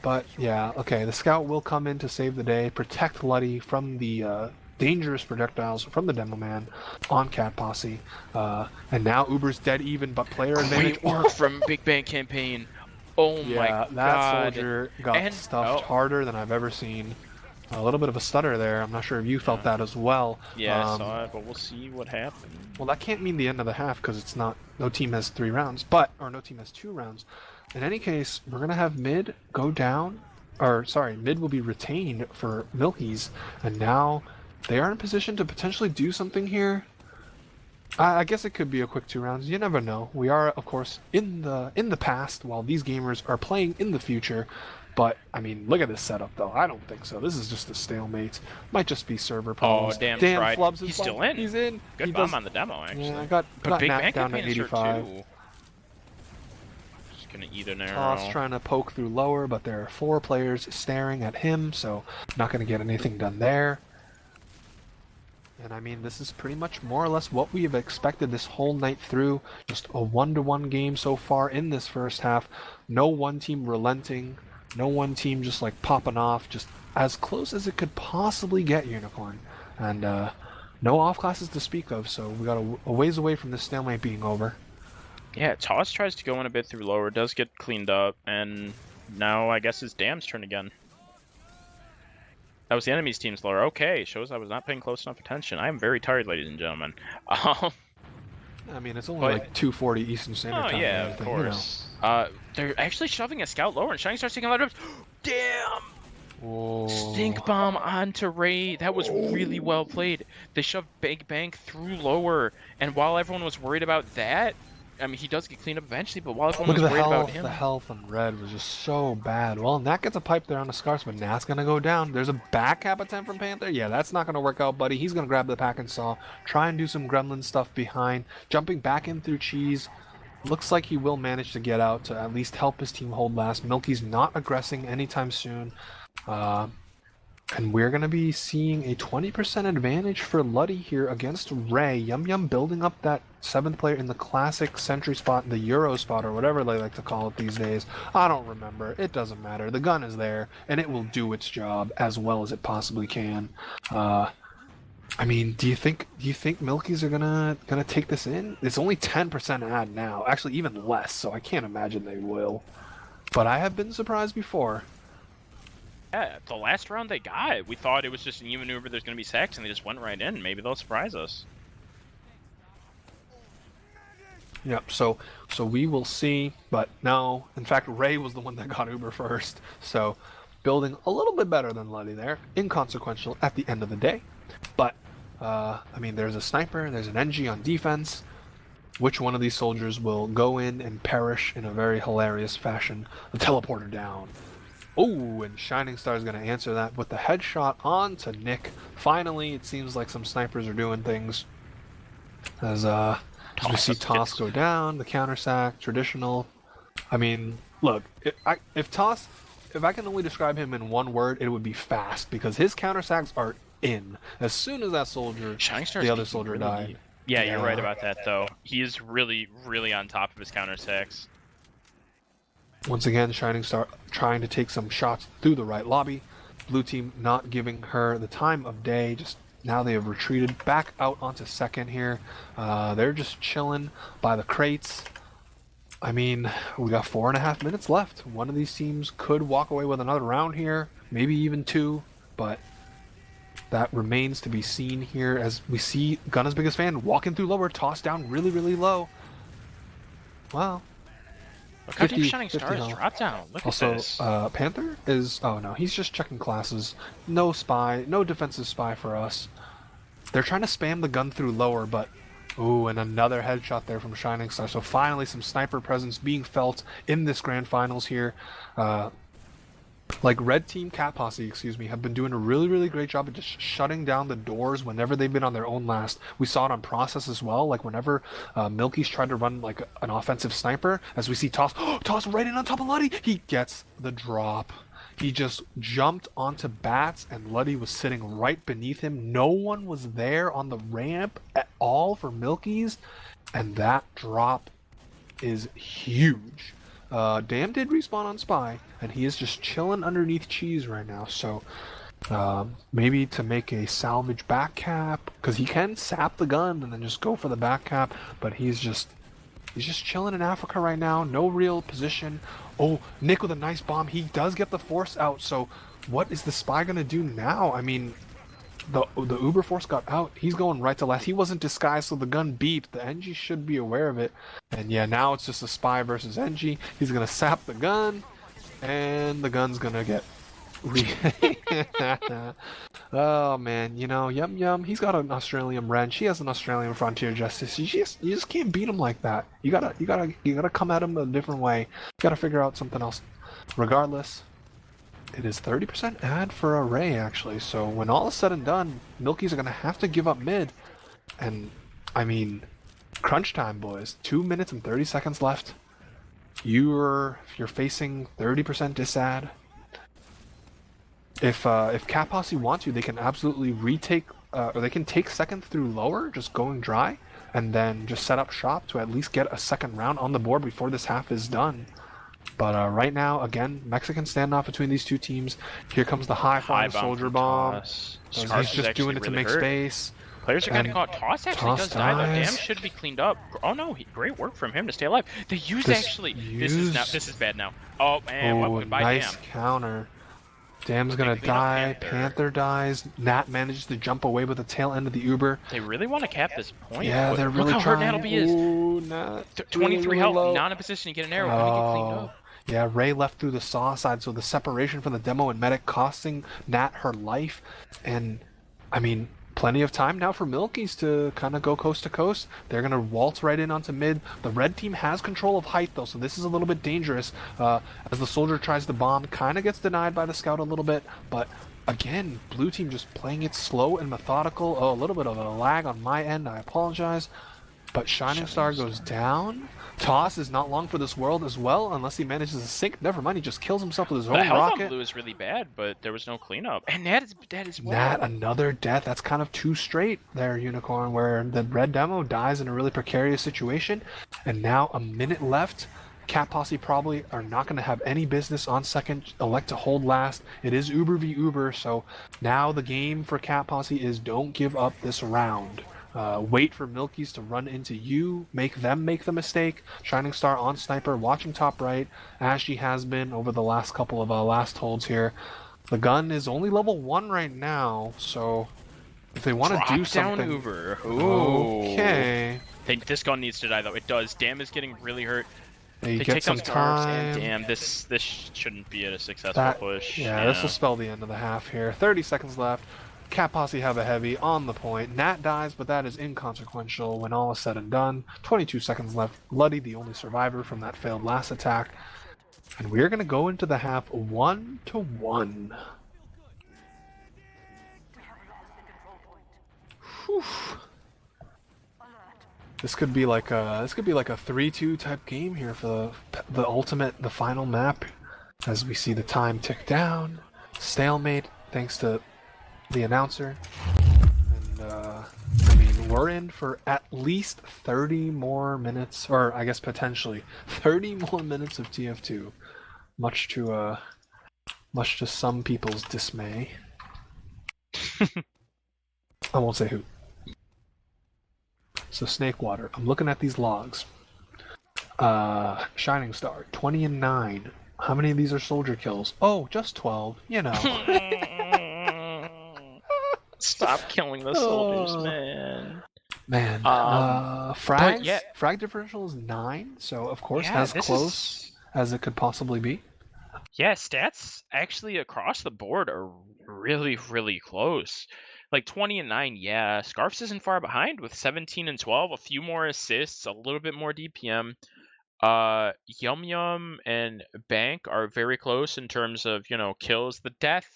[SPEAKER 1] But yeah, okay, the scout will come in to save the day, protect Luddy from the dangerous projectiles from the Demo Man on Cat Posse. And now Uber's dead even, but player advantage.
[SPEAKER 3] Great work from Big Bang Campaign. Oh my
[SPEAKER 1] Yeah,
[SPEAKER 3] god.
[SPEAKER 1] that soldier got
[SPEAKER 3] And-
[SPEAKER 1] stuffed
[SPEAKER 3] oh.
[SPEAKER 1] harder than I've ever seen. A little bit of a stutter there. I'm not sure if you felt that as well.
[SPEAKER 3] Yeah, I saw it, but we'll see what happens.
[SPEAKER 1] Well, that can't mean the end of the half because it's not. No team has 3 rounds, or no team has 2 rounds. In any case, we're gonna have mid go down, or sorry, mid will be retained for Milkies, and now they are in a position to potentially do something here. I guess it could be a quick 2 rounds. You never know. We are, of course, in the past, while these gamers are playing in the future. But I mean, look at this setup, though. I don't think so. This is just a stalemate. Might just be server problems.
[SPEAKER 3] Oh, damn,
[SPEAKER 1] Dan
[SPEAKER 3] tried.
[SPEAKER 1] flubs his
[SPEAKER 3] He's
[SPEAKER 1] bomb.
[SPEAKER 3] still in.
[SPEAKER 1] He's in.
[SPEAKER 3] Good
[SPEAKER 1] He
[SPEAKER 3] bomb
[SPEAKER 1] does-
[SPEAKER 3] on the demo, actually.
[SPEAKER 1] Yeah, I got
[SPEAKER 3] But Big
[SPEAKER 1] Nat
[SPEAKER 3] Bang
[SPEAKER 1] down to
[SPEAKER 3] Campaign is hurt
[SPEAKER 1] 85.
[SPEAKER 3] too. Just gonna eat an
[SPEAKER 1] Toss
[SPEAKER 3] arrow.
[SPEAKER 1] trying to poke through lower, but there are 4 players staring at him, so not going to get anything done there. And I mean, this is pretty much more or less what we have expected this whole night through. Just a 1-to-1 game so far in this first half. No one team relenting. No one team just like popping off. Just as close as it could possibly get, Unicorn. And no off classes to speak of, so we got a ways away from this stalemate being over.
[SPEAKER 3] Yeah, Toss tries to go in a bit through lower, does get cleaned up, and now I guess it's Dam's turn again. That was the enemy's team's lower. Okay, shows I was not paying close enough attention. I am very tired, ladies and gentlemen.
[SPEAKER 1] I mean, it's only
[SPEAKER 3] But-
[SPEAKER 1] like 2:40 Eastern Standard
[SPEAKER 3] Oh
[SPEAKER 1] Time.
[SPEAKER 3] yeah,
[SPEAKER 1] and
[SPEAKER 3] of
[SPEAKER 1] everything, you know.
[SPEAKER 3] course. They're actually shoving a scout lower, and Shining starts taking a lot of. Damn!
[SPEAKER 1] Whoa.
[SPEAKER 3] Stink bomb onto Ray. That was really well played. They shoved Big Bang through lower, and while everyone was worried about that, I mean, he does get cleaned up eventually. But while everyone
[SPEAKER 1] Look at
[SPEAKER 3] was
[SPEAKER 1] the
[SPEAKER 3] worried about
[SPEAKER 1] health.
[SPEAKER 3] him,
[SPEAKER 1] The health on red was just so bad. Well, Nat gets a pipe there on the Scarce, but Nat's gonna go down. There's a back cap attempt from Panther. Yeah, that's not gonna work out, buddy. He's gonna grab the pack and saw, try and do some gremlin stuff behind, jumping back in through cheese. Looks like he will manage to get out to at least help his team hold last. Milky's not aggressing anytime soon. And we're going to be seeing a 20% advantage for Luddy here against Ray. Yum Yum building up that 7th player in the classic sentry spot, the Euro spot, or whatever they like to call it these days. I don't remember. It doesn't matter. The gun is there, and it will do its job as well as it possibly can. I mean, do you think Milkies are gonna take this in? It's only 10% ad now. Actually, even less, so I can't imagine they will. But I have been surprised before.
[SPEAKER 3] yeah, the last round they got, we thought it was just an even maneuver. There's going to be sacks, and they just went right in. Maybe they'll surprise us.
[SPEAKER 1] Yep, so we will see, but no. In fact, Ray was the one that got Uber first, so building a little bit better than Luddy there. Inconsequential at the end of the day. But, I mean, there's a sniper, there's an NG on defense. Which one of these soldiers will go in and perish in a very hilarious fashion? The teleporter down. Oh, and Shining Star is going to answer that with the headshot on to Nick. Finally, it seems like some snipers are doing things. As we see Toss go down, the counter sack, traditional. I mean, look, if I can only describe him in one word, it would be fast, because his counter sacks are in. As soon as that soldier,
[SPEAKER 3] Shining Star's
[SPEAKER 1] the other
[SPEAKER 3] peaking
[SPEAKER 1] soldier
[SPEAKER 3] really
[SPEAKER 1] died.
[SPEAKER 3] deep. Yeah, you're
[SPEAKER 1] Yeah.
[SPEAKER 3] right about that, though. He is really, really on top of his counter sacks.
[SPEAKER 1] Once again, Shining Star trying to take some shots through the right lobby. Blue team not giving her the time of day, just Now they have retreated back out onto second here. They're just chilling by the crates. I mean, we got 4.5 minutes left. One of these teams could walk away with another round here, maybe even 2, but that remains to be seen here as we see Gunna's biggest fan walking through lower, tossed down really, really low. Wow.
[SPEAKER 3] Look how
[SPEAKER 1] 50
[SPEAKER 3] deep Shining Star
[SPEAKER 1] 50
[SPEAKER 3] has
[SPEAKER 1] health.
[SPEAKER 3] dropped down. Look
[SPEAKER 1] Also,
[SPEAKER 3] at this.
[SPEAKER 1] Panther is... Oh, no, he's just checking classes. No spy, no defensive spy for us. They're trying to spam the gun through lower, but... Ooh, and another headshot there from Shining Star. So finally some sniper presence being felt in this grand finals here. Like Red Team Cat Posse, excuse me, have been doing a really, really great job of just shutting down the doors whenever they've been on their own last. We saw it on Process as well, like whenever MILKIES tried to run like an offensive sniper, as we see Toss, Toss right in on top of Luddy, he gets the drop. He just jumped onto Bats and Luddy was sitting right beneath him. No one was there on the ramp at all for MILKIES, and that drop is huge. Dam did respawn on Spy, and he is just chilling underneath Cheese right now, so maybe to make a salvage back cap, because he can sap the gun and then just go for the back cap, but he's just chilling in Africa right now, no real position. Oh, Nick with a nice bomb, he does get the force out, so what is the Spy gonna do now? I mean, the Uber Force got out. He's going right to left. He wasn't disguised, so the gun beeped. The NG should be aware of it. And yeah, now it's just a Spy versus NG. He's going to sap the gun, and the gun's going to get... Oh, man. You know, Yum Yum, he's got an Australian wrench. He has an Australian Frontier Justice. You just can't beat him like that. You gotta come at him a different way. You gotta figure out something else. Regardless... It is 30% ad for a Ray, actually, so when all is said and done, MILKIES are going to have to give up mid. And, I mean, crunch time, boys. 2 minutes and 30 seconds left. You're facing 30% disad. If Cat Posse want to, they can absolutely retake, or they can take second through lower, just going dry, and then just set up shop to at least get a second round on the board before this half is done. But right now, again, Mexican standoff between these two teams. Here comes the high-flying soldier bomb. So he's just doing it to make space.
[SPEAKER 3] Players are getting caught. Toss actually does die though.
[SPEAKER 1] dies.
[SPEAKER 3] Dam should be cleaned up. Oh no, great work from him to stay alive. They used This is bad now. Oh man,
[SPEAKER 1] Oh,
[SPEAKER 3] goodbye
[SPEAKER 1] nice
[SPEAKER 3] Dam.
[SPEAKER 1] counter. Dam's gonna
[SPEAKER 3] clean up
[SPEAKER 1] die.
[SPEAKER 3] Panther.
[SPEAKER 1] Panther dies. Nat manages to jump away with the tail end of the Uber.
[SPEAKER 3] They really want to cap this point.
[SPEAKER 1] Yeah, they're really
[SPEAKER 3] Look how
[SPEAKER 1] trying.
[SPEAKER 3] hurt Nattleby is.
[SPEAKER 1] Ooh, Nat,
[SPEAKER 3] 23
[SPEAKER 1] really
[SPEAKER 3] health,
[SPEAKER 1] low.
[SPEAKER 3] not in a position to get an arrow. Gonna get cleaned up.
[SPEAKER 1] Yeah, Ray left through the saw side, so the separation from the demo and medic costing Nat her life. And, I mean, plenty of time now for MILKIES to kind of go coast to coast. They're going to waltz right in onto mid. The red team has control of height, though, so this is a little bit dangerous. As the soldier tries to bomb, kind of gets denied by the scout a little bit, but... Again, blue team just playing it slow and methodical. Oh, a little bit of a lag on my end. I apologize. But Shining Star goes down. Toss is not long for this world as well, unless he manages to sink. Never mind, he just kills himself with his
[SPEAKER 3] The
[SPEAKER 1] own
[SPEAKER 3] health
[SPEAKER 1] rocket.
[SPEAKER 3] on blue is really bad, but there was no cleanup. And Nat is dead as well.
[SPEAKER 1] Nat, another death. That's kind of too straight there, Unicorn, where the red demo dies in a really precarious situation. And now a minute left. Cat Posse probably are not going to have any business on second, elect to hold last. It is Uber v Uber, so now the game for Cat Posse is don't give up this round. Wait for MILKIES to run into you, make them make the mistake. Shining Star on Sniper, watching top right, as she has been over the last couple of last holds here. The gun is only level 1 right now, so if they want to do something...
[SPEAKER 3] down Uber. Ooh.
[SPEAKER 1] Okay.
[SPEAKER 3] This gun needs to die, though. It does. Dam is getting really hurt.
[SPEAKER 1] You
[SPEAKER 3] They
[SPEAKER 1] get
[SPEAKER 3] take
[SPEAKER 1] some
[SPEAKER 3] some stars, and
[SPEAKER 1] time.
[SPEAKER 3] damn, this shouldn't be a successful push.
[SPEAKER 1] Yeah, this will spell the end of the half here. 30 seconds left. Cat Posse have a heavy on the point. Nat dies, but that is inconsequential when all is said and done. 22 seconds left. Luddy, the only survivor from that failed last attack. And we're going to go into the half 1-1. Whew. This could be like a 3-2 type game here for the final map. As we see the time tick down, stalemate thanks to the announcer, and I mean we're in for at least 30 more minutes, or I guess potentially 30 more minutes of TF2, much to some people's dismay. I won't say who. So Snakewater. I'm looking at these logs. Shining Star, 20 and 9. How many of these are soldier kills? Oh, just 12. You know.
[SPEAKER 3] Stop killing the soldiers, man.
[SPEAKER 1] Man.
[SPEAKER 3] But
[SPEAKER 1] Frags?
[SPEAKER 3] yeah.
[SPEAKER 1] Frag differential is 9, so of course
[SPEAKER 3] Yeah,
[SPEAKER 1] as
[SPEAKER 3] this
[SPEAKER 1] close as it could possibly be.
[SPEAKER 3] Yeah, stats actually across the board are really, really close. Like 20 and 9, yeah. Scarfs isn't far behind with 17 and 12, a few more assists, a little bit more DPM. Yum Yum and Bank are very close in terms of, kills. The death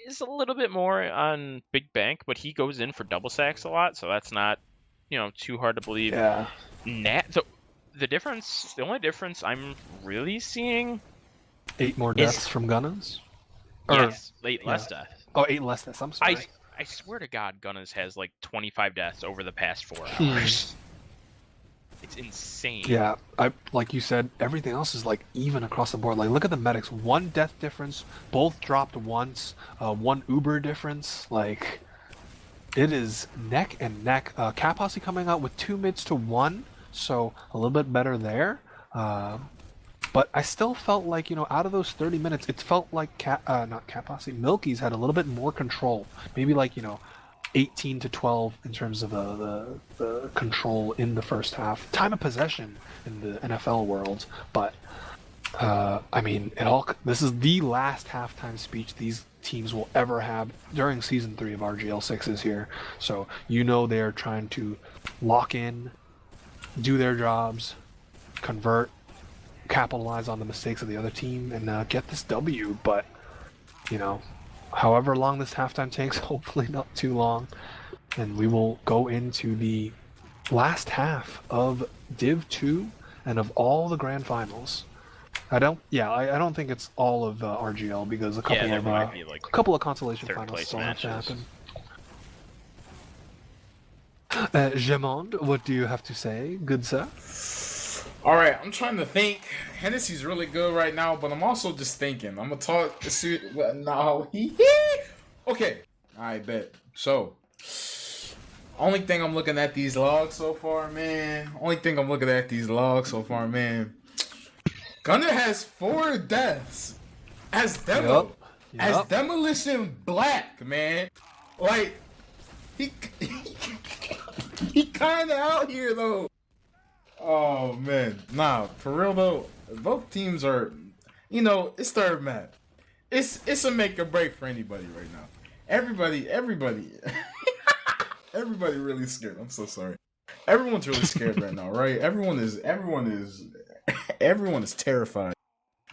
[SPEAKER 3] is a little bit more on Big Bank, but he goes in for double sacks a lot, so that's not, too hard to believe.
[SPEAKER 1] Yeah.
[SPEAKER 3] The only difference I'm really seeing
[SPEAKER 1] 8 more deaths from Gunners?
[SPEAKER 3] Yes, less death.
[SPEAKER 1] Oh, 8 less deaths. I'm sorry.
[SPEAKER 3] I swear to God, Gunners has like 25 deaths over the past 4
[SPEAKER 1] Hmm.
[SPEAKER 3] hours. It's insane.
[SPEAKER 1] Yeah, like you said, everything else is like even across the board. Like, look at the medics. 1 death difference, both dropped once. 1 Uber difference. Like, it is neck and neck. Cat Posse coming out with 2 mids to 1, so a little bit better there. But I still felt like, out of those 30 minutes, it felt like not Cat Posse, Milkies had a little bit more control. Maybe like, 18 to 12 in terms of the control in the first half. Time of possession in the NFL world, but this is the last halftime speech these teams will ever have during season 3 of RGL 6s here. So they're trying to lock in, do their jobs, convert, capitalize on the mistakes of the other team, and get this W. But however long this halftime takes, hopefully not too long, and we will go into the last half of Div-2 and of all the grand finals. I don't think it's all of RGL because a couple of consolation
[SPEAKER 3] third
[SPEAKER 1] finals
[SPEAKER 3] place
[SPEAKER 1] still have to
[SPEAKER 3] matches.
[SPEAKER 1] happen. Jamond, what do you have to say, good sir?
[SPEAKER 4] All right, I'm trying to think. Hennessy's really good right now, but I'm also just thinking. I'm gonna talk. No, okay. I bet. So, only thing I'm looking at these logs so far, man. Gunner has 4 deaths as demo, as Demolition Black, man. Like he kind of out here though. Oh man, nah, for real though. Both teams are, it's third map. It's a make or break for anybody right now. Everybody really scared. I'm so sorry. Everyone's really scared right now, right? Everyone is terrified.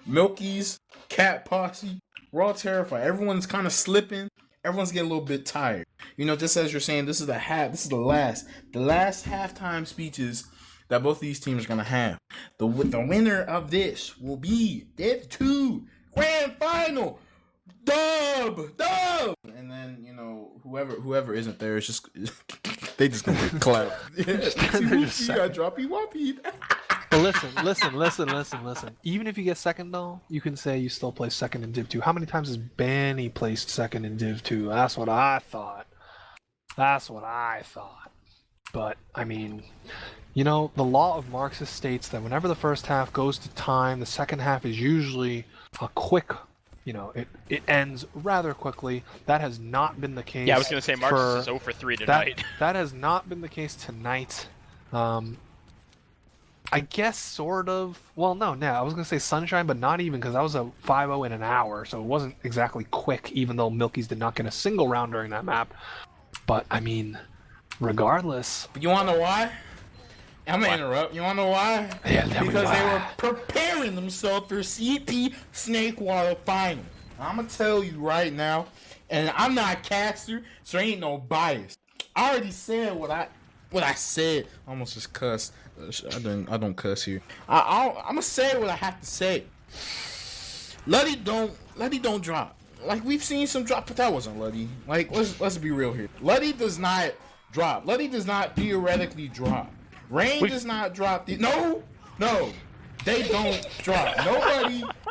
[SPEAKER 4] Milkies, Cat Posse, we're all terrified. Everyone's kind of slipping. Everyone's getting a little bit tired. Just as you're saying, this is the last halftime speeches that both of these teams are gonna have. The winner of this will be Div-2 Grand Final. Dub. And then whoever isn't there is just they just gonna get clapped. You got droppy whoppy.
[SPEAKER 1] But listen. Even if you get second though, you can say you still place second in Div-2. How many times has Benny placed second in Div-2? That's what I thought. But the law of Marxist states that whenever the first half goes to time, the second half is usually a quick, it ends rather quickly. That has not been the case.
[SPEAKER 3] Yeah, I was going to say Marxist is 0 for 3 tonight.
[SPEAKER 1] That has not been the case tonight. I guess sort of. Well, no, I was going to say Sunshine, but not even, because that was a 5-0 in an hour, so it wasn't exactly quick, even though Milkies did not get a single round during that map. But, regardless.
[SPEAKER 4] But you want to know why? I'm going to interrupt. You want to know why?
[SPEAKER 1] Yeah,
[SPEAKER 4] because they were preparing themselves for CP Snakewater Final. I'm going to tell you right now, and I'm not a caster, so there ain't no bias. I already said what I said. I almost just cussed. I don't cuss here. I'm going to say what I have to say. Luddy don't drop. Like, we've seen some drop, but that wasn't Luddy. Like, let's be real here. Luddy does not drop. Luddy does not theoretically drop. Rain does not drop. No, they don't drop.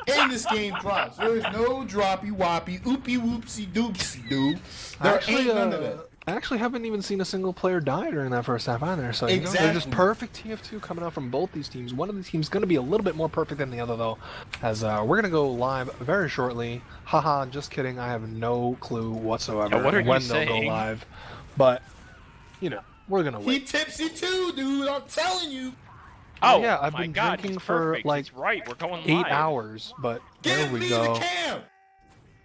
[SPEAKER 4] And this game drops. There is no droppy woppy, oopie whoopsie doopsie doo. There ain't none of that.
[SPEAKER 1] I actually haven't even seen a single player die during that first half either. So you know, they're just
[SPEAKER 4] Exactly.
[SPEAKER 1] perfect TF2 coming out from both these teams. One of the teams going to be a little bit more perfect than the other, though, as we're going to go live very shortly. Haha, just kidding. I have no clue whatsoever
[SPEAKER 3] Yeah, what are you
[SPEAKER 1] when they'll go
[SPEAKER 3] saying?
[SPEAKER 1] live. But, you know, we're going to
[SPEAKER 4] He
[SPEAKER 1] wait.
[SPEAKER 4] tipsy too, dude. I'm telling you.
[SPEAKER 3] Oh,
[SPEAKER 1] yeah, I've
[SPEAKER 3] my
[SPEAKER 1] been
[SPEAKER 3] God,
[SPEAKER 1] drinking
[SPEAKER 3] he's
[SPEAKER 1] for,
[SPEAKER 3] perfect.
[SPEAKER 1] like,
[SPEAKER 3] He's right. We're going
[SPEAKER 1] 8
[SPEAKER 3] live.
[SPEAKER 1] hours, but there
[SPEAKER 4] Give
[SPEAKER 1] we
[SPEAKER 4] me
[SPEAKER 1] go.
[SPEAKER 4] the cam.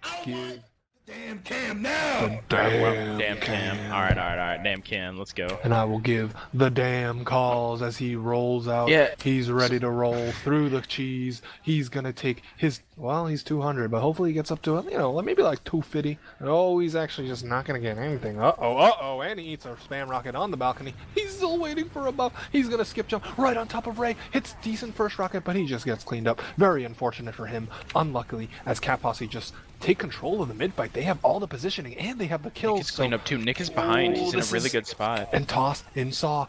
[SPEAKER 4] I
[SPEAKER 1] Give
[SPEAKER 4] want the damn cam now.
[SPEAKER 3] Damn Cam. All right. Damn Cam. Let's go.
[SPEAKER 1] And I will give the damn calls as he rolls out.
[SPEAKER 3] Yeah.
[SPEAKER 1] He's ready to roll through the cheese. He's going to take his, well, he's 200, but hopefully he gets up to, you know, maybe like 250. Oh, he's actually just not going to get anything. Uh-oh, and he eats a spam rocket on the balcony. He's still waiting for a buff. He's going to skip jump right on top of Ray. Hits decent first rocket, but he just gets cleaned up. Very unfortunate for him. Unluckily, as Cat Posse just take control of the mid fight. They have all the positioning and they have the
[SPEAKER 3] Nick
[SPEAKER 1] kills.
[SPEAKER 3] is cleaned up too. Nick is behind. He's in a
[SPEAKER 1] this
[SPEAKER 3] really
[SPEAKER 1] is-
[SPEAKER 3] good spot.
[SPEAKER 1] And toss in saw.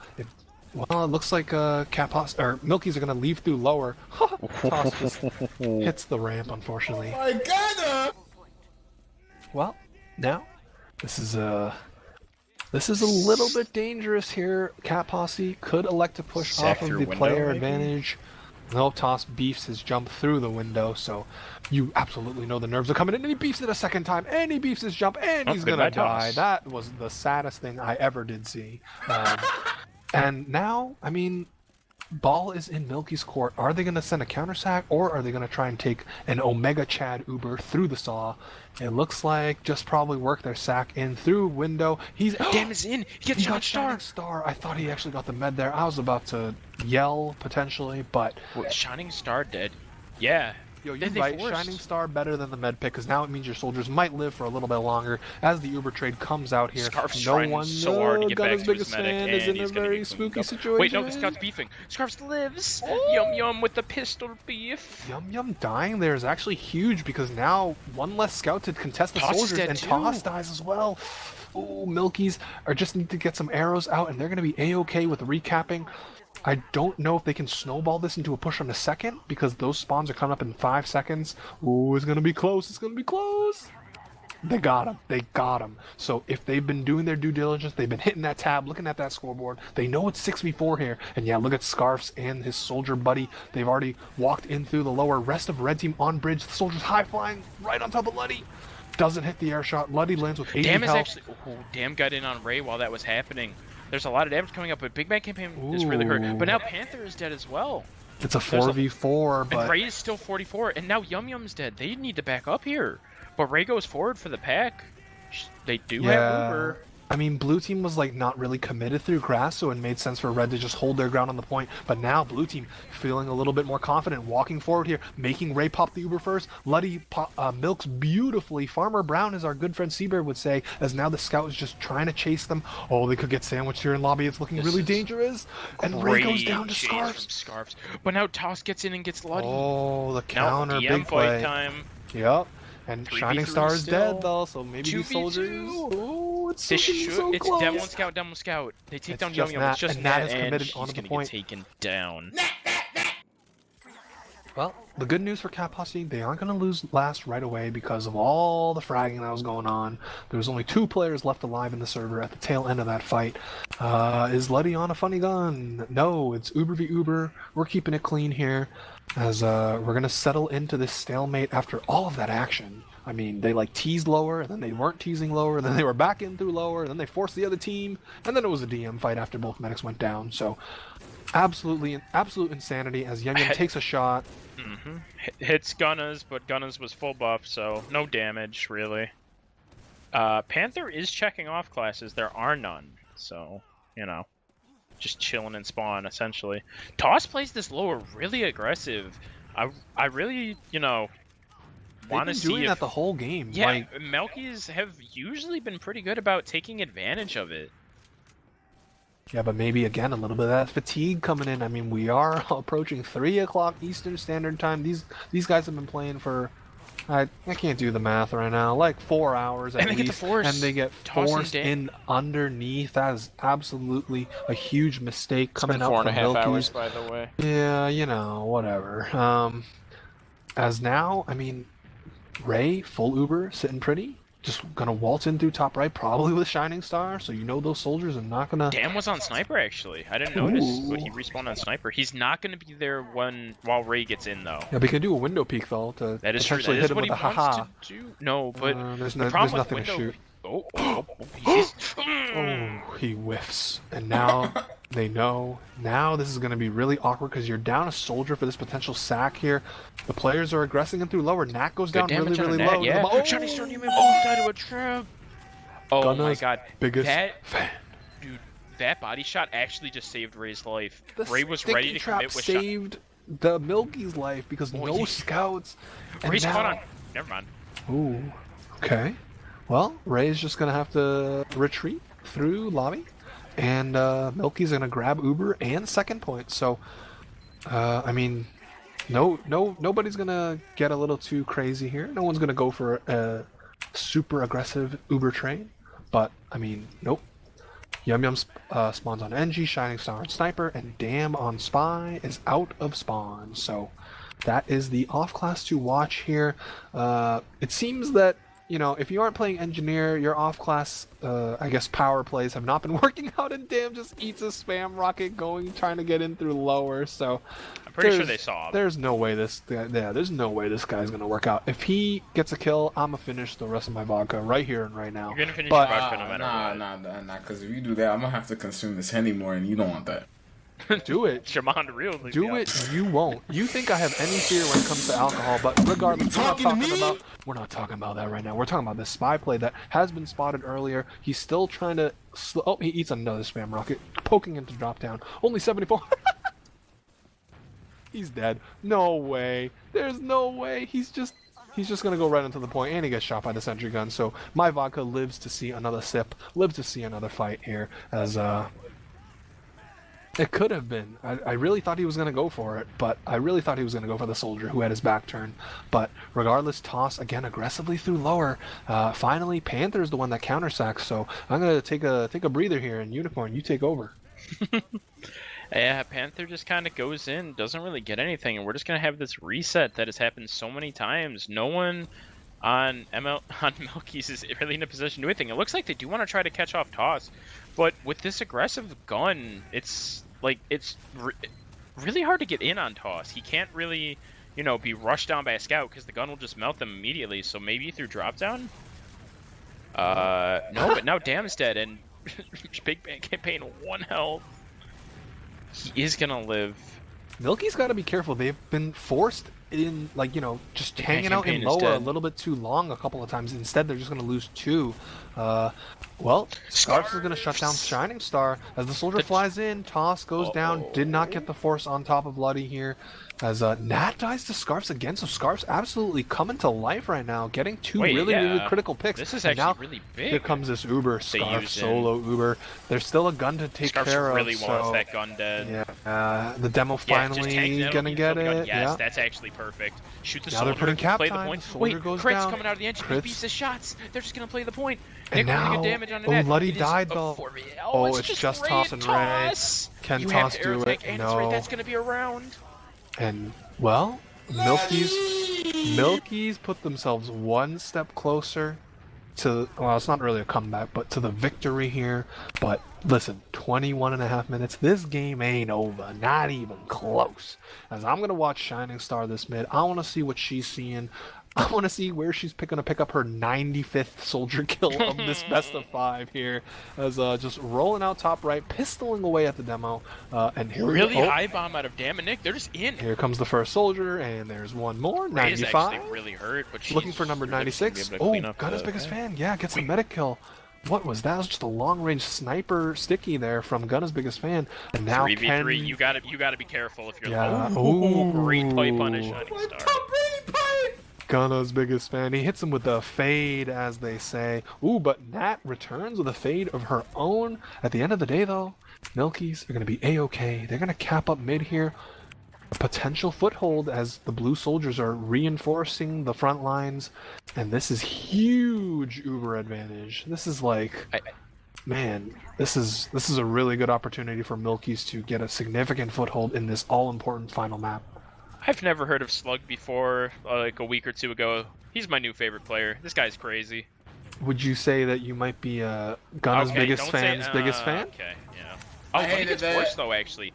[SPEAKER 1] Well, it looks like Cat Posse or Milkies are gonna leave through lower. Toss just hits the ramp, unfortunately.
[SPEAKER 4] My God.
[SPEAKER 1] Well, now this is a little bit dangerous here. Cat Posse could elect to push
[SPEAKER 3] Sack
[SPEAKER 1] off of
[SPEAKER 3] through
[SPEAKER 1] the
[SPEAKER 3] window,
[SPEAKER 1] player
[SPEAKER 3] maybe?
[SPEAKER 1] advantage. No, Toss beefs his jump through the window, so you absolutely know the nerves are coming in, and he beefs it a second time, and he beefs his jump, and he's gonna
[SPEAKER 3] goodbye,
[SPEAKER 1] die.
[SPEAKER 3] Toss.
[SPEAKER 1] That was the saddest thing I ever did see. And now, I mean, ball is in Milky's court. Are they going to send a counter sack, or are they going to try and take an Omega Chad Uber through the saw? It looks like just probably work their sack in through window. He's
[SPEAKER 3] Damn is in. He gets
[SPEAKER 1] he
[SPEAKER 3] shot
[SPEAKER 1] got Shining Star. I thought he actually got the med there. I was about to yell potentially, but
[SPEAKER 3] Shining Star dead. Yeah.
[SPEAKER 1] yo, you're
[SPEAKER 3] Then they
[SPEAKER 1] right.
[SPEAKER 3] forced.
[SPEAKER 1] Shining Star better than the med pick because now it means your soldiers might live for a little bit longer as the Uber trade comes out here.
[SPEAKER 3] Scarf's
[SPEAKER 1] no
[SPEAKER 3] trying
[SPEAKER 1] one,
[SPEAKER 3] so hard to get back
[SPEAKER 1] Gunna's
[SPEAKER 3] to his
[SPEAKER 1] biggest
[SPEAKER 3] medic,
[SPEAKER 1] fan is
[SPEAKER 3] and
[SPEAKER 1] in a
[SPEAKER 3] he's gonna
[SPEAKER 1] very
[SPEAKER 3] get
[SPEAKER 1] spooky
[SPEAKER 3] cleaned up.
[SPEAKER 1] situation.
[SPEAKER 3] Wait, no, the scout's beefing. Scarf's lives. Yum with the pistol beef.
[SPEAKER 1] Yum Yum dying there is actually huge because now one less scout to contest the
[SPEAKER 3] Toss is
[SPEAKER 1] soldiers,
[SPEAKER 3] dead
[SPEAKER 1] and
[SPEAKER 3] too.
[SPEAKER 1] Toss dies as well. Ooh, Milkies are just need to get some arrows out, and they're going to be a-okay with recapping. I don't know if they can snowball this into a push on the second because those spawns are coming up in 5 seconds. Ooh, it's going to be close. It's going to be close. They got him. They got him. So if they've been doing their due diligence, they've been hitting that tab, looking at that scoreboard. They know it's 6v4 here. And yeah, look at Scarfs and his soldier buddy. They've already walked in through the lower. Rest of red team on bridge. The soldiers high flying right on top of Luddy. Doesn't hit the air shot. Luddy lands with 80
[SPEAKER 3] Damn is
[SPEAKER 1] health.
[SPEAKER 3] actually. Oh, Damn got in on Ray while that was happening. There's a lot of damage coming up, but Big Bang Campaign is really hurt. But now Panther is dead as well.
[SPEAKER 1] It's a 4v4,
[SPEAKER 3] And
[SPEAKER 1] but
[SPEAKER 3] Ray is still 44, and now Yum Yum's dead. They need to back up here. But Ray goes forward for the pack. They do have Uber.
[SPEAKER 1] I mean, blue team was like not really committed through grass, so it made sense for red to just hold their ground on the point. But now blue team feeling a little bit more confident, walking forward here, making Ray pop the Uber first. Luddy milks beautifully. Farmer Brown, as our good friend Seabird would say, as now the scout is just trying to chase them. Oh, they could get sandwiched here in lobby. It's looking really dangerous. And Ray goes down to
[SPEAKER 3] Great chase
[SPEAKER 1] Scarfs.
[SPEAKER 3] from Scarfs. But now Toss gets in and gets Luddy.
[SPEAKER 1] Oh, the
[SPEAKER 3] Now
[SPEAKER 1] counter,
[SPEAKER 3] DM
[SPEAKER 1] big
[SPEAKER 3] fight
[SPEAKER 1] play.
[SPEAKER 3] time.
[SPEAKER 1] Yep. And
[SPEAKER 3] 3v3
[SPEAKER 1] Shining Star is
[SPEAKER 3] still.
[SPEAKER 1] dead though, so maybe these
[SPEAKER 3] 2v2.
[SPEAKER 1] soldiers. Oh, it's
[SPEAKER 3] This
[SPEAKER 1] looking
[SPEAKER 3] should.
[SPEAKER 1] so
[SPEAKER 3] It's
[SPEAKER 1] close.
[SPEAKER 3] Demo Scout. They take
[SPEAKER 1] It's
[SPEAKER 3] down
[SPEAKER 1] just
[SPEAKER 3] Yum Yum. It's
[SPEAKER 1] Nat,
[SPEAKER 3] just
[SPEAKER 1] and Nat
[SPEAKER 3] Nat,
[SPEAKER 1] is
[SPEAKER 3] and
[SPEAKER 1] committed
[SPEAKER 3] he's
[SPEAKER 1] onto the
[SPEAKER 3] gonna
[SPEAKER 1] point.
[SPEAKER 3] get taken down.
[SPEAKER 1] Well, the good news for Cat Posse, they aren't going to lose last right away because of all the fragging that was going on. There was only 2 players left alive in the server at the tail end of that fight. Is Luddy on a funny gun? No, it's Uber v Uber. We're keeping it clean here as we're going to settle into this stalemate after all of that action. I mean, they like teased lower, and then they weren't teasing lower, and then they were back in through lower, and then they forced the other team, and then it was a DM fight after both medics went down. So, absolute insanity as Yum Yum takes a shot.
[SPEAKER 3] Mm-hmm. Hits Gunna's, but Gunna's was full buff, so no damage, really. Panther is checking off classes. There are none, so, you know, just chilling in spawn, essentially. Toss plays this lower really aggressive. I really, you know, want to
[SPEAKER 1] They've
[SPEAKER 3] see
[SPEAKER 1] been doing
[SPEAKER 3] if...
[SPEAKER 1] that the whole game.
[SPEAKER 3] Yeah,
[SPEAKER 1] Like,
[SPEAKER 3] Melkies have usually been pretty good about taking advantage of it.
[SPEAKER 1] yeah, but maybe again a little bit of that fatigue coming in. I mean, we are approaching 3 o'clock Eastern Standard Time. These guys have been playing for I can't do the math right now. Like 4 hours at
[SPEAKER 3] And they
[SPEAKER 1] least,
[SPEAKER 3] get the force.
[SPEAKER 1] and they get
[SPEAKER 3] Toss and
[SPEAKER 1] forced
[SPEAKER 3] Dan.
[SPEAKER 1] in underneath. That is absolutely a huge mistake
[SPEAKER 3] It's
[SPEAKER 1] coming
[SPEAKER 3] been
[SPEAKER 1] out from
[SPEAKER 3] 4.5
[SPEAKER 1] Milkies.
[SPEAKER 3] hours, by the way.
[SPEAKER 1] Yeah, you know, whatever. as now, I mean, Ray, full Uber, sitting pretty. Just gonna waltz in through top right, probably with Shining Star, so you know those soldiers are not gonna...
[SPEAKER 3] Dam was on Sniper, actually. I didn't notice, but he
[SPEAKER 1] Ooh.
[SPEAKER 3] respawned on Sniper. He's not going to be there while Ray gets in, though.
[SPEAKER 1] Yeah, but he can do a window peek, though, to
[SPEAKER 3] That is true.
[SPEAKER 1] potentially
[SPEAKER 3] That
[SPEAKER 1] hit
[SPEAKER 3] is
[SPEAKER 1] him
[SPEAKER 3] what
[SPEAKER 1] with
[SPEAKER 3] he
[SPEAKER 1] a
[SPEAKER 3] wants
[SPEAKER 1] haha.
[SPEAKER 3] to do. No, but
[SPEAKER 1] There's
[SPEAKER 3] the problem with
[SPEAKER 1] nothing to
[SPEAKER 3] window...
[SPEAKER 1] shoot.
[SPEAKER 3] He's...
[SPEAKER 1] Oh, he whiffs. And now they know. Now this is going to be really awkward because you're down a soldier for this potential sack here. The players are aggressing him through lower. Nat goes
[SPEAKER 3] Good
[SPEAKER 1] down really,
[SPEAKER 3] damage on
[SPEAKER 1] really
[SPEAKER 3] a Nat,
[SPEAKER 1] low.
[SPEAKER 3] yeah.
[SPEAKER 1] Oh!
[SPEAKER 3] Shiny Star, you may both die to a trap. Oh my
[SPEAKER 1] Gunna's
[SPEAKER 3] god.
[SPEAKER 1] biggest
[SPEAKER 3] That...
[SPEAKER 1] fan.
[SPEAKER 3] Dude, that body shot actually just saved Ray's life.
[SPEAKER 1] The
[SPEAKER 3] Ray was
[SPEAKER 1] sticky
[SPEAKER 3] ready to
[SPEAKER 1] trap
[SPEAKER 3] commit with
[SPEAKER 1] saved the Milky's life because
[SPEAKER 3] Oh,
[SPEAKER 1] no
[SPEAKER 3] yeah.
[SPEAKER 1] scouts. And
[SPEAKER 3] Ray's
[SPEAKER 1] now...
[SPEAKER 3] caught on... Never mind.
[SPEAKER 1] Ooh. Okay. Well, Ray's just going to have to retreat through lobby. And Milky's going to grab Uber and second point. So, I mean, nobody's going to get a little too crazy here. No one's going to go for a super aggressive Uber trade. But, I mean, nope. Yum Yum spawns on NG, Shining Star on Sniper, and Dam on Spy is out of spawn. So that is the off class to watch here. It seems that, you know, if you aren't playing Engineer, your off class, I guess, power plays have not been working out, and Dam just eats a spam rocket trying to get in through lower. So
[SPEAKER 3] I'm pretty sure they saw him.
[SPEAKER 1] there's no way this guy's gonna work out. If he gets a kill, I'm gonna finish the rest of my vodka right here and right now.
[SPEAKER 3] You're gonna finish
[SPEAKER 1] But-
[SPEAKER 3] your vodka no matter what.
[SPEAKER 4] Nah, because if you do that, I'm gonna have to consume this Henny more, and you don't want that.
[SPEAKER 1] Do it.
[SPEAKER 3] Shamond real.
[SPEAKER 1] Do it, you won't. You think I have any fear when it comes to alcohol, but regardless, we're not talking about that right now. We're talking about this spy play that has been spotted earlier. He's still trying to... Oh, he eats another spam rocket, poking into drop down. Only 74. He's dead. No way. There's no way. He's just gonna go right into the point, and he gets shot by the sentry gun. So my vodka lives to see another sip, lives to see another fight here, as it could have been. I really thought he was going to go for it, but I really thought he was going to go for the soldier who had his back turned. But regardless, Toss again aggressively through lower. Finally, Panther's the one that countersacks, so I'm going to take a breather here, and Unicorn, you take over.
[SPEAKER 3] Yeah, Panther just kind of goes in, doesn't really get anything, and we're just gonna have this reset that has happened so many times. No one on MILKIES is really in a position to do anything. It looks like they do want to try to catch off Toss, but with this aggressive gun, it's like really hard to get in on Toss. He can't really, you know, be rushed down by a scout because the gun will just melt them immediately. So maybe through drop down. No, but now Dam's dead, and Big Bang Campaign 1 health. He is gonna live.
[SPEAKER 1] Milky's got to be careful. They've been forced in, like, you know, just
[SPEAKER 3] Big
[SPEAKER 1] hanging
[SPEAKER 3] Bang
[SPEAKER 1] out in
[SPEAKER 3] Campaign is
[SPEAKER 1] lower a
[SPEAKER 3] dead.
[SPEAKER 1] little bit too long a couple of times. Instead, they're just going to lose 2. Well, Scarps is going to shut down Shining Star. As the soldier flies in, Toss goes down. Did not get the force on top of Luddy here. As Nat dies to Scarps again, so Scarps absolutely coming to life right now, getting 2 really critical picks.
[SPEAKER 3] This is
[SPEAKER 1] And
[SPEAKER 3] actually
[SPEAKER 1] now,
[SPEAKER 3] really big.
[SPEAKER 1] here comes this Uber,
[SPEAKER 3] They
[SPEAKER 1] Scarf
[SPEAKER 3] use
[SPEAKER 1] solo Uber. There's still a gun to take
[SPEAKER 3] Scarps
[SPEAKER 1] care
[SPEAKER 3] really
[SPEAKER 1] of.
[SPEAKER 3] wants
[SPEAKER 1] So,
[SPEAKER 3] that gun dead.
[SPEAKER 1] yeah, the demo
[SPEAKER 3] Yeah, just
[SPEAKER 1] finally
[SPEAKER 3] tank that,
[SPEAKER 1] gonna
[SPEAKER 3] use
[SPEAKER 1] get
[SPEAKER 3] the gun.
[SPEAKER 1] it.
[SPEAKER 3] Yes,
[SPEAKER 1] Yeah.
[SPEAKER 3] that's actually perfect. Shoot the
[SPEAKER 1] Now
[SPEAKER 3] soldier.
[SPEAKER 1] they're putting cap
[SPEAKER 3] play the
[SPEAKER 1] time.
[SPEAKER 3] point.
[SPEAKER 1] Soldier
[SPEAKER 3] Wait,
[SPEAKER 1] goes
[SPEAKER 3] crits
[SPEAKER 1] down.
[SPEAKER 3] coming out of the engine.
[SPEAKER 1] Crits.
[SPEAKER 3] He beats the shots. They're just gonna play the point.
[SPEAKER 1] And
[SPEAKER 3] Nick really
[SPEAKER 1] now-
[SPEAKER 3] good damage on the
[SPEAKER 1] oh,
[SPEAKER 3] net.
[SPEAKER 1] Luddy
[SPEAKER 3] It is
[SPEAKER 1] died,
[SPEAKER 3] a
[SPEAKER 1] though.
[SPEAKER 3] 4v.
[SPEAKER 1] Oh,
[SPEAKER 3] it's
[SPEAKER 1] it's just Toss and Ray.
[SPEAKER 3] Toss.
[SPEAKER 1] Can
[SPEAKER 3] you
[SPEAKER 1] Toss
[SPEAKER 3] have to air
[SPEAKER 1] do
[SPEAKER 3] tank,
[SPEAKER 1] it?
[SPEAKER 3] and it's right.
[SPEAKER 1] No.
[SPEAKER 3] That's gonna be a round.
[SPEAKER 1] And, well, Milky's put themselves one step closer to, well, it's not really a comeback, but to the victory here. But listen, 21 and a half minutes. This game ain't over. Not even close. As I'm going to watch Shining Star this mid, I want to see what she's seeing. I want to see where she's going to pick up her 95th soldier kill of this best of 5 here. As just rolling out top right, pistoling away at the demo. And here
[SPEAKER 3] Really
[SPEAKER 1] we go.
[SPEAKER 3] high bomb out of Dam and Nick. They're just in.
[SPEAKER 1] Here comes the first soldier, and there's one more.
[SPEAKER 3] Ray is
[SPEAKER 1] 95.
[SPEAKER 3] actually really hurt, but
[SPEAKER 1] Looking
[SPEAKER 3] she's
[SPEAKER 1] for number
[SPEAKER 3] really gonna be
[SPEAKER 1] 96.
[SPEAKER 3] able to
[SPEAKER 1] Oh,
[SPEAKER 3] clean up
[SPEAKER 1] Gunna's
[SPEAKER 3] the-
[SPEAKER 1] biggest fan. Yeah, gets the medic kill. What was that? It was just a long-range sniper sticky there from Gunna's biggest fan. And now
[SPEAKER 3] 3v3,
[SPEAKER 1] Ken...
[SPEAKER 3] you gotta be careful if you're
[SPEAKER 1] Yeah.
[SPEAKER 3] Ooh, great pipe on a
[SPEAKER 1] Ooh.
[SPEAKER 3] Shining Star.
[SPEAKER 1] Gunna's biggest fan. He hits him with a fade, as they say. Ooh, but Nat returns with a fade of her own. At the end of the day, though, Milkies are going to be A-okay. They're going to cap up mid here. A potential foothold as the blue soldiers are reinforcing the front lines. And this is huge Uber advantage. This is like... Man, this is a really good opportunity for Milkies to get a significant foothold in this all-important final map.
[SPEAKER 3] I've never heard of Slug before, like a week or two ago. He's my new favorite player. This guy's crazy.
[SPEAKER 1] Would you say that you might be Gunna's
[SPEAKER 3] Okay,
[SPEAKER 1] biggest
[SPEAKER 3] don't
[SPEAKER 1] fan's
[SPEAKER 3] say,
[SPEAKER 1] biggest fan?
[SPEAKER 3] Okay, yeah. Oh,
[SPEAKER 4] I
[SPEAKER 3] but it
[SPEAKER 4] hated
[SPEAKER 3] gets
[SPEAKER 4] that.
[SPEAKER 3] worse though, actually.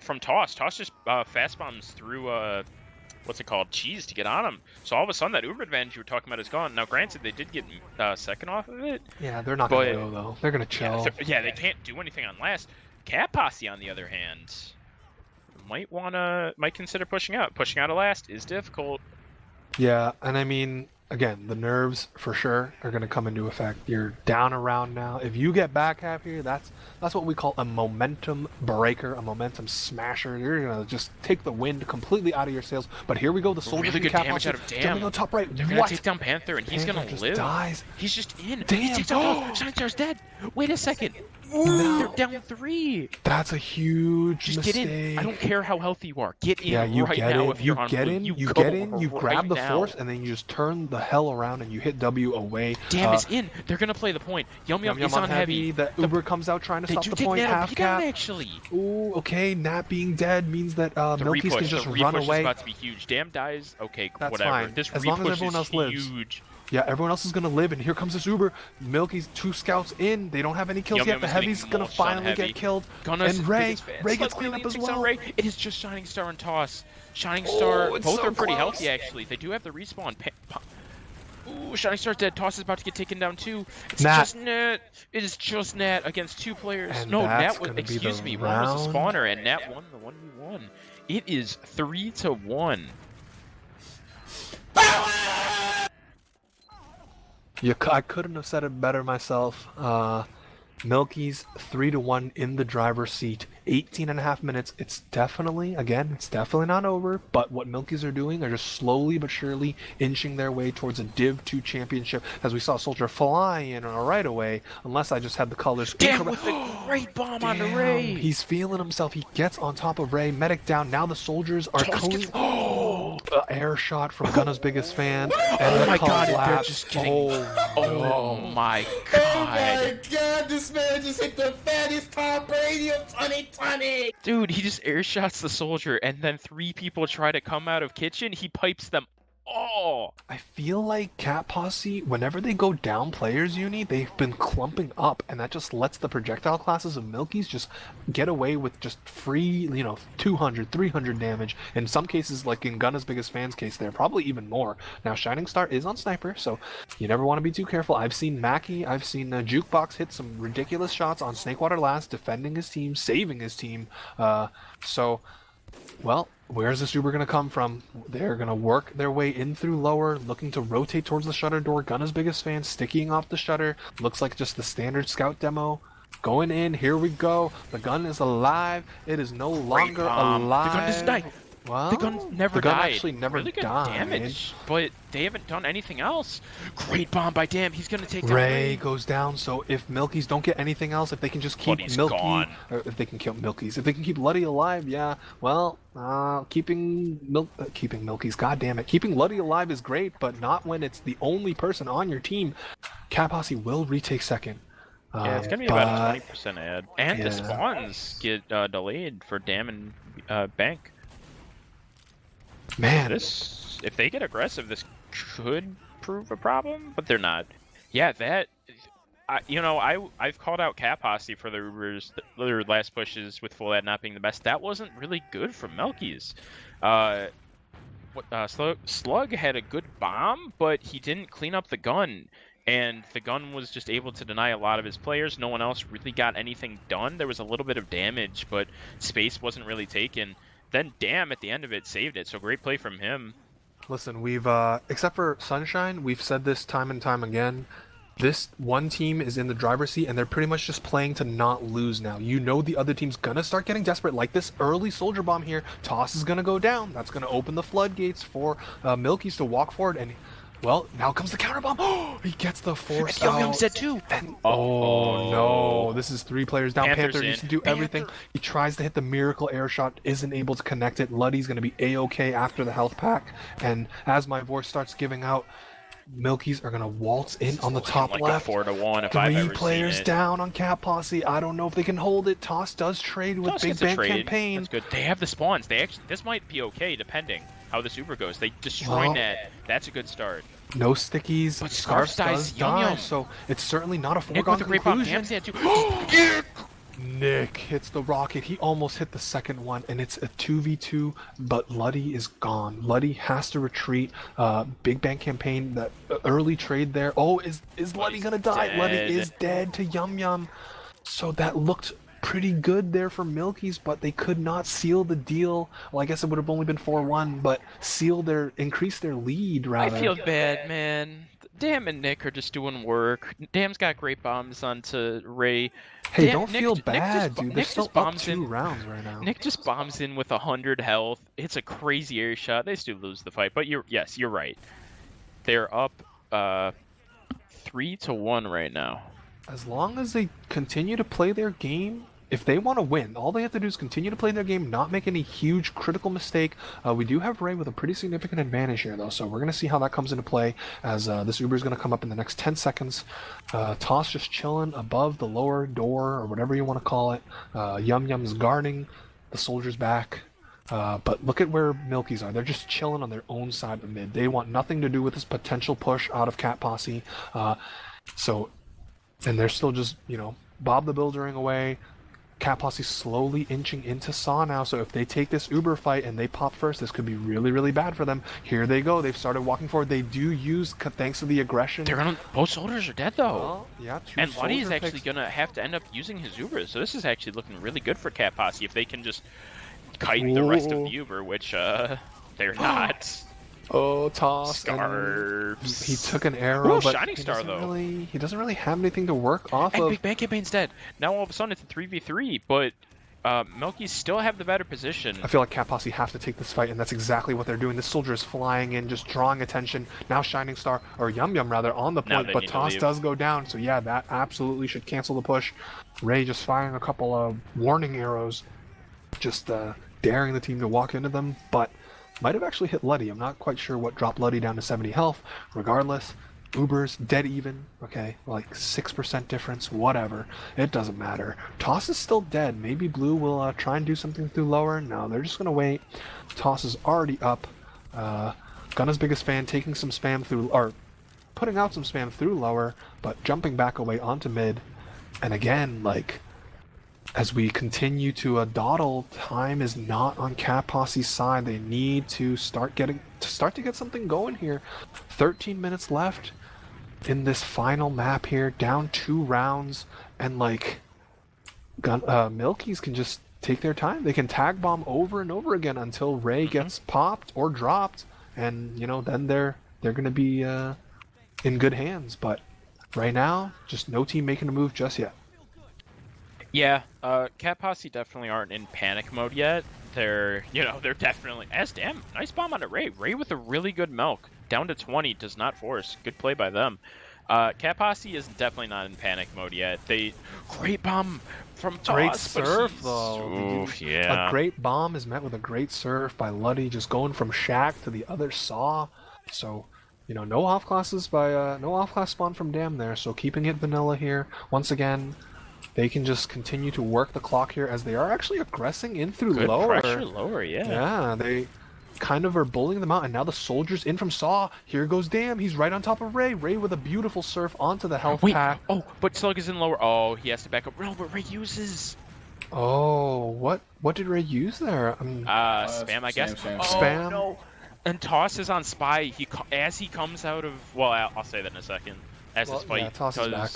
[SPEAKER 3] From Toss. Toss just fast bombs through what's it called? Cheese to get on him. So all of a sudden, that Uber advantage you were talking about is gone. Now, granted, they did get second off of it.
[SPEAKER 1] Yeah, they're not gonna
[SPEAKER 3] But-
[SPEAKER 1] go though. They're gonna chill.
[SPEAKER 3] Yeah, they can't do anything on last. Cat Posse, on the other hand, might consider pushing out. Pushing out of last is difficult.
[SPEAKER 1] Yeah, and I mean, again, the nerves for sure are going to come into effect. You're down around now. If you get back half here, that's what we call a momentum breaker, a momentum smasher. You're going to just take the wind completely out of your sails. But here we go, the soldier
[SPEAKER 3] Really good damage out of Dam.
[SPEAKER 1] jumping on top right.
[SPEAKER 3] They're gonna
[SPEAKER 1] What?
[SPEAKER 3] take down Panther, and he's
[SPEAKER 1] Panther
[SPEAKER 3] gonna
[SPEAKER 1] just
[SPEAKER 3] live.
[SPEAKER 1] dies.
[SPEAKER 3] He's just in.
[SPEAKER 1] Damn.
[SPEAKER 3] He takes out Shining Star's dead. Wait a second. They're down 3.
[SPEAKER 1] That's a huge
[SPEAKER 3] Just
[SPEAKER 1] mistake.
[SPEAKER 3] get in. I don't care how healthy you are. Get in
[SPEAKER 1] Yeah, you
[SPEAKER 3] right
[SPEAKER 1] get
[SPEAKER 3] now
[SPEAKER 1] in.
[SPEAKER 3] if
[SPEAKER 1] You
[SPEAKER 3] you're on
[SPEAKER 1] get
[SPEAKER 3] blue.
[SPEAKER 1] in. You
[SPEAKER 3] go
[SPEAKER 1] get in. You
[SPEAKER 3] right
[SPEAKER 1] grab the
[SPEAKER 3] now.
[SPEAKER 1] force, and then you just turn the hell around and you hit W away.
[SPEAKER 3] Damn is in. They're gonna play the point. Yum Yum is on heavy.
[SPEAKER 1] That Uber comes out trying to
[SPEAKER 3] They
[SPEAKER 1] stop
[SPEAKER 3] do
[SPEAKER 1] the
[SPEAKER 3] take
[SPEAKER 1] point.
[SPEAKER 3] Nat
[SPEAKER 1] Half
[SPEAKER 3] OP down,
[SPEAKER 1] cap.
[SPEAKER 3] actually.
[SPEAKER 1] Ooh, okay. Nat being dead means that
[SPEAKER 3] The
[SPEAKER 1] Milkies can
[SPEAKER 3] repush.
[SPEAKER 1] just
[SPEAKER 3] The
[SPEAKER 1] run
[SPEAKER 3] repush is
[SPEAKER 1] away.
[SPEAKER 3] about to be huge. Dam dies. Okay,
[SPEAKER 1] That's
[SPEAKER 3] whatever.
[SPEAKER 1] fine.
[SPEAKER 3] This
[SPEAKER 1] As long as
[SPEAKER 3] repush
[SPEAKER 1] everyone
[SPEAKER 3] is
[SPEAKER 1] else lives.
[SPEAKER 3] huge.
[SPEAKER 1] Yeah, everyone else is gonna live, and here comes this Uber. Milky's 2 scouts in. They don't have any kills
[SPEAKER 3] Yum
[SPEAKER 1] yet.
[SPEAKER 3] Yum
[SPEAKER 1] The
[SPEAKER 3] is getting
[SPEAKER 1] Heavy's gonna
[SPEAKER 3] mulched on
[SPEAKER 1] finally
[SPEAKER 3] Heavy.
[SPEAKER 1] get killed.
[SPEAKER 3] Gunna's
[SPEAKER 1] And Ray
[SPEAKER 3] biggest fan.
[SPEAKER 1] gets
[SPEAKER 3] Slug
[SPEAKER 1] cleaned up as
[SPEAKER 3] takes out
[SPEAKER 1] well.
[SPEAKER 3] Ray. It is just Shining Star and Toss. Shining Star,
[SPEAKER 1] it's
[SPEAKER 3] both
[SPEAKER 1] so
[SPEAKER 3] are pretty
[SPEAKER 1] close.
[SPEAKER 3] healthy actually. They do have the respawn. Ooh, Shining Star's dead. Toss is about to get taken down too. It's
[SPEAKER 1] Nat.
[SPEAKER 3] just Nat. It is just Nat against 2 players.
[SPEAKER 1] And
[SPEAKER 3] No,
[SPEAKER 1] that's
[SPEAKER 3] Nat was.
[SPEAKER 1] gonna be the
[SPEAKER 3] Excuse me. One was a
[SPEAKER 1] round.
[SPEAKER 3] spawner, and Nat won the 1v1. It is 3-1.
[SPEAKER 1] I couldn't have said it better myself. Milky's 3-1 in the driver's seat. 18.5 minutes. It's definitely not over. But what Milky's are doing are just slowly but surely inching their way towards a Div-2 championship. As we saw Soldier fly in right away, unless I just had the colors
[SPEAKER 3] Damn,
[SPEAKER 1] incorrect.
[SPEAKER 3] with a great bomb on the
[SPEAKER 1] Damn,
[SPEAKER 3] Ray.
[SPEAKER 1] He's feeling himself. He gets on top of Ray. Medic down. Now the soldiers are
[SPEAKER 3] Toss
[SPEAKER 1] clean.
[SPEAKER 3] gets-
[SPEAKER 1] Air shot from Gunna's biggest fan.
[SPEAKER 3] Oh
[SPEAKER 1] And the
[SPEAKER 3] my God, they're
[SPEAKER 1] collapse.
[SPEAKER 3] just getting-
[SPEAKER 1] Oh,
[SPEAKER 3] Oh
[SPEAKER 1] no.
[SPEAKER 3] my
[SPEAKER 4] Oh
[SPEAKER 3] god.
[SPEAKER 4] my god, this man just hit the fattest Tom Brady of 2020!
[SPEAKER 3] Dude, he just air shots the soldier, and then 3 people try to come out of kitchen. He pipes them all.
[SPEAKER 1] I feel like Cat Posse, whenever they go down players uni, they've been clumping up, and that just lets the projectile classes of Milkies just get away with just free, 200, 300 damage. In some cases, like in Gunna's biggest fans case, they're probably even more. Now, Shining Star is on Sniper, so you never want to be too careful. I've seen Mackie, I've seen Jukebox hit some ridiculous shots on Snakewater last, defending his team, saving his team. Well, where's this Uber going to come from? They're going to work their way in through lower, looking to rotate towards the shutter door. Gunna's biggest fan sticking off the shutter. Looks like just the standard scout demo. Going in, here we go. The gun is alive. It is no longer alive.
[SPEAKER 3] The gun doesn't die.
[SPEAKER 1] Well,
[SPEAKER 3] The gun never
[SPEAKER 1] the gun
[SPEAKER 3] died.
[SPEAKER 1] actually never
[SPEAKER 3] really good
[SPEAKER 1] died.
[SPEAKER 3] damage, but they haven't done anything else. Great bomb by Dam. He's gonna take down
[SPEAKER 1] Ray goes down, so if Milkies don't get anything else, if they can just keep
[SPEAKER 3] Luddy's
[SPEAKER 1] Milky,
[SPEAKER 3] gone.
[SPEAKER 1] or if they can kill Milkies, if they can keep Luddy alive, yeah, well, keeping Milkies, god damn it, keeping Luddy alive is great, but not when it's the only person on your team. Cat Posse will retake second.
[SPEAKER 3] Yeah, it's gonna be about a 20% ad, and the spawns get delayed for Dam and Bank.
[SPEAKER 1] Man,
[SPEAKER 3] If they get aggressive, this could prove a problem, but they're not. Yeah, I've called out Cat Posse for their last pushes with full ad not being the best. That wasn't really good from Milkies. Slug had a good bomb, but he didn't clean up the gun. And the gun was just able to deny a lot of his players. No one else really got anything done. There was a little bit of damage, but space wasn't really taken. Then Dam at the end of it saved it, so great play from him.
[SPEAKER 1] listen, we've except for Sunshine, we've said this time and time again. This one team is in the driver's seat, and they're pretty much just playing to not lose now. You know the other team's gonna start getting desperate, like this early soldier bomb here. Toss is gonna go down. That's gonna open the floodgates for Milkies to walk forward, and well, now comes the counter bomb. Oh, he gets the force
[SPEAKER 3] And Yo
[SPEAKER 1] out.
[SPEAKER 3] Yum said too.
[SPEAKER 1] And, oh no, this is 3 players down.
[SPEAKER 3] Panther's
[SPEAKER 1] Panther needs
[SPEAKER 3] in.
[SPEAKER 1] to do everything. He tries to hit the miracle air shot, isn't able to connect it. Luddy's gonna be A-OK after the health pack, and as my voice starts giving out, Milkies are gonna waltz in on the
[SPEAKER 3] Looking
[SPEAKER 1] top
[SPEAKER 3] like
[SPEAKER 1] left.
[SPEAKER 3] a 4-1 if I've
[SPEAKER 1] 3
[SPEAKER 3] ever
[SPEAKER 1] players
[SPEAKER 3] seen it.
[SPEAKER 1] down on Cat Posse. I don't know if they can hold it. Toss does trade with
[SPEAKER 3] Toss
[SPEAKER 1] Big
[SPEAKER 3] gets a
[SPEAKER 1] Bang
[SPEAKER 3] trade.
[SPEAKER 1] Campaign.
[SPEAKER 3] That's good. They have the spawns. They actually, this might be okay depending how this Uber goes. They destroy
[SPEAKER 1] Well,
[SPEAKER 3] net. That's a good start.
[SPEAKER 1] No stickies.
[SPEAKER 3] But
[SPEAKER 1] Scarf
[SPEAKER 3] Scarf
[SPEAKER 1] does
[SPEAKER 3] dies Yum
[SPEAKER 1] die,
[SPEAKER 3] Yum.
[SPEAKER 1] so it's certainly not a
[SPEAKER 3] Nick
[SPEAKER 1] foregone
[SPEAKER 3] with a great bomb.
[SPEAKER 1] conclusion.
[SPEAKER 3] Damn, too.
[SPEAKER 1] Nick hits the rocket. He almost hit the second one, and it's a 2v2, but Luddy is gone. Luddy has to retreat. Big Bang Campaign, that early trade there. Oh, is Luddy gonna die?
[SPEAKER 3] dead.
[SPEAKER 1] Luddy is dead to Yum Yum. So that looked pretty good there for Milkies, but they could not seal the deal. Well, I guess it would have only been 4-1, but increase their lead, rather.
[SPEAKER 3] I feel bad, man. Damn and Nick are just doing work. Dam's got great bombs onto Ray.
[SPEAKER 1] Hey,
[SPEAKER 3] Damn,
[SPEAKER 1] don't feel bad, dude. They're
[SPEAKER 3] Nick
[SPEAKER 1] still
[SPEAKER 3] just
[SPEAKER 1] up
[SPEAKER 3] bombs
[SPEAKER 1] 2
[SPEAKER 3] in.
[SPEAKER 1] rounds right now.
[SPEAKER 3] Nick just bombs in with 100 health. It's a crazy air shot. They still lose the fight, but you're right. They're up 3-1 right now.
[SPEAKER 1] As long as they continue to play their game, if they want to win, all they have to do is continue to play their game, not make any huge critical mistake. We do have Ray with a pretty significant advantage here, though, so we're going to see how that comes into play as this Uber is going to come up in the next 10 seconds. Toss just chilling above the lower door, or whatever you want to call it. Yum Yum's guarding the soldiers back. But look at where Milkies are. They're just chilling on their own side of mid. They want nothing to do with this potential push out of Cat Posse. And they're still just, Bob the Buildering away. Cat Posse slowly inching into Saw now, so if they take this Uber fight and they pop first, this could be really, really bad for them. Here they go. They've started walking forward. They do use, thanks to the aggression.
[SPEAKER 3] Both soldiers are dead, though.
[SPEAKER 1] Well, yeah, 2
[SPEAKER 3] And Luddy is
[SPEAKER 1] soldier
[SPEAKER 3] actually
[SPEAKER 1] picks.
[SPEAKER 3] going to have to end up using his Uber, so this is actually looking really good for Cat Posse if they can just kite the rest of the Uber, which they're not.
[SPEAKER 1] Oh, Toss. and
[SPEAKER 3] Scarves.
[SPEAKER 1] He took an arrow,
[SPEAKER 3] Ooh,
[SPEAKER 1] but
[SPEAKER 3] Shining Star, though.
[SPEAKER 1] he doesn't really have anything to work off
[SPEAKER 3] And
[SPEAKER 1] of.
[SPEAKER 3] Big Bang Campaign's dead. Now all of a sudden it's a 3v3, but Milkies still have the better position.
[SPEAKER 1] I feel like Cat Posse have to take this fight, and that's exactly what they're doing. This soldier is flying in, just drawing attention. Now Shining Star, or Yum Yum rather, on the
[SPEAKER 3] Now
[SPEAKER 1] point,
[SPEAKER 3] they
[SPEAKER 1] but
[SPEAKER 3] need to
[SPEAKER 1] Toss
[SPEAKER 3] leave.
[SPEAKER 1] does go down. So yeah, that absolutely should cancel the push. Ray just firing a couple of warning arrows, just daring the team to walk into them, but might have actually hit Luddy. I'm not quite sure what dropped Luddy down to 70 health. Regardless, Uber's dead even, okay? Like 6% difference, whatever. It doesn't matter. Toss is still dead. Maybe Blue will try and do something through lower. No, they're just going to wait. Toss is already up. Gunna's biggest fan taking some spam through, or putting out some spam through lower, but jumping back away onto mid. And again, like, as we continue to dawdle, time is not on Cat Posse's side. They need to start to get something going here. 13 minutes left in this final map here, down 2 rounds, and like Milkies can just take their time. They can tag bomb over and over again until Ray gets popped or dropped, and then they're gonna be in good hands. But right now, just no team making a move just yet.
[SPEAKER 3] Yeah, Cat Posse definitely aren't in panic mode yet. They're definitely... Damn, nice bomb on it, Ray. Ray with a really good milk. Down to 20, does not force. Good play by them. Cat Posse is definitely not in panic mode yet. Great bomb from Toss.
[SPEAKER 1] Great
[SPEAKER 3] but
[SPEAKER 1] surf,
[SPEAKER 3] he's-
[SPEAKER 1] though.
[SPEAKER 3] Oof, yeah.
[SPEAKER 1] A great bomb is met with a great surf by Luddy, just going from Shack to the other Saw. So, no off classes no off class spawn from Dam there. So keeping it vanilla here. Once again, they can just continue to work the clock here as they are actually aggressing in through
[SPEAKER 3] Good
[SPEAKER 1] lower.
[SPEAKER 3] pressure lower, yeah.
[SPEAKER 1] Yeah, they kind of are bullying them out, and now the soldiers in from Saw. Here goes Dam. He's right on top of Ray. Ray with a beautiful surf onto the health
[SPEAKER 3] Wait,
[SPEAKER 1] pack.
[SPEAKER 3] oh, but Slug is in lower. Oh, he has to back up. No, but Ray uses...
[SPEAKER 1] Oh, what did Ray use there?
[SPEAKER 3] spam, I guess.
[SPEAKER 4] Spam.
[SPEAKER 3] Oh,
[SPEAKER 1] Spam?
[SPEAKER 3] no. And Toss is on Spy. As he comes out of... Well, I'll say that in a second. As
[SPEAKER 1] Well,
[SPEAKER 3] this fight...
[SPEAKER 1] yeah, Toss is back.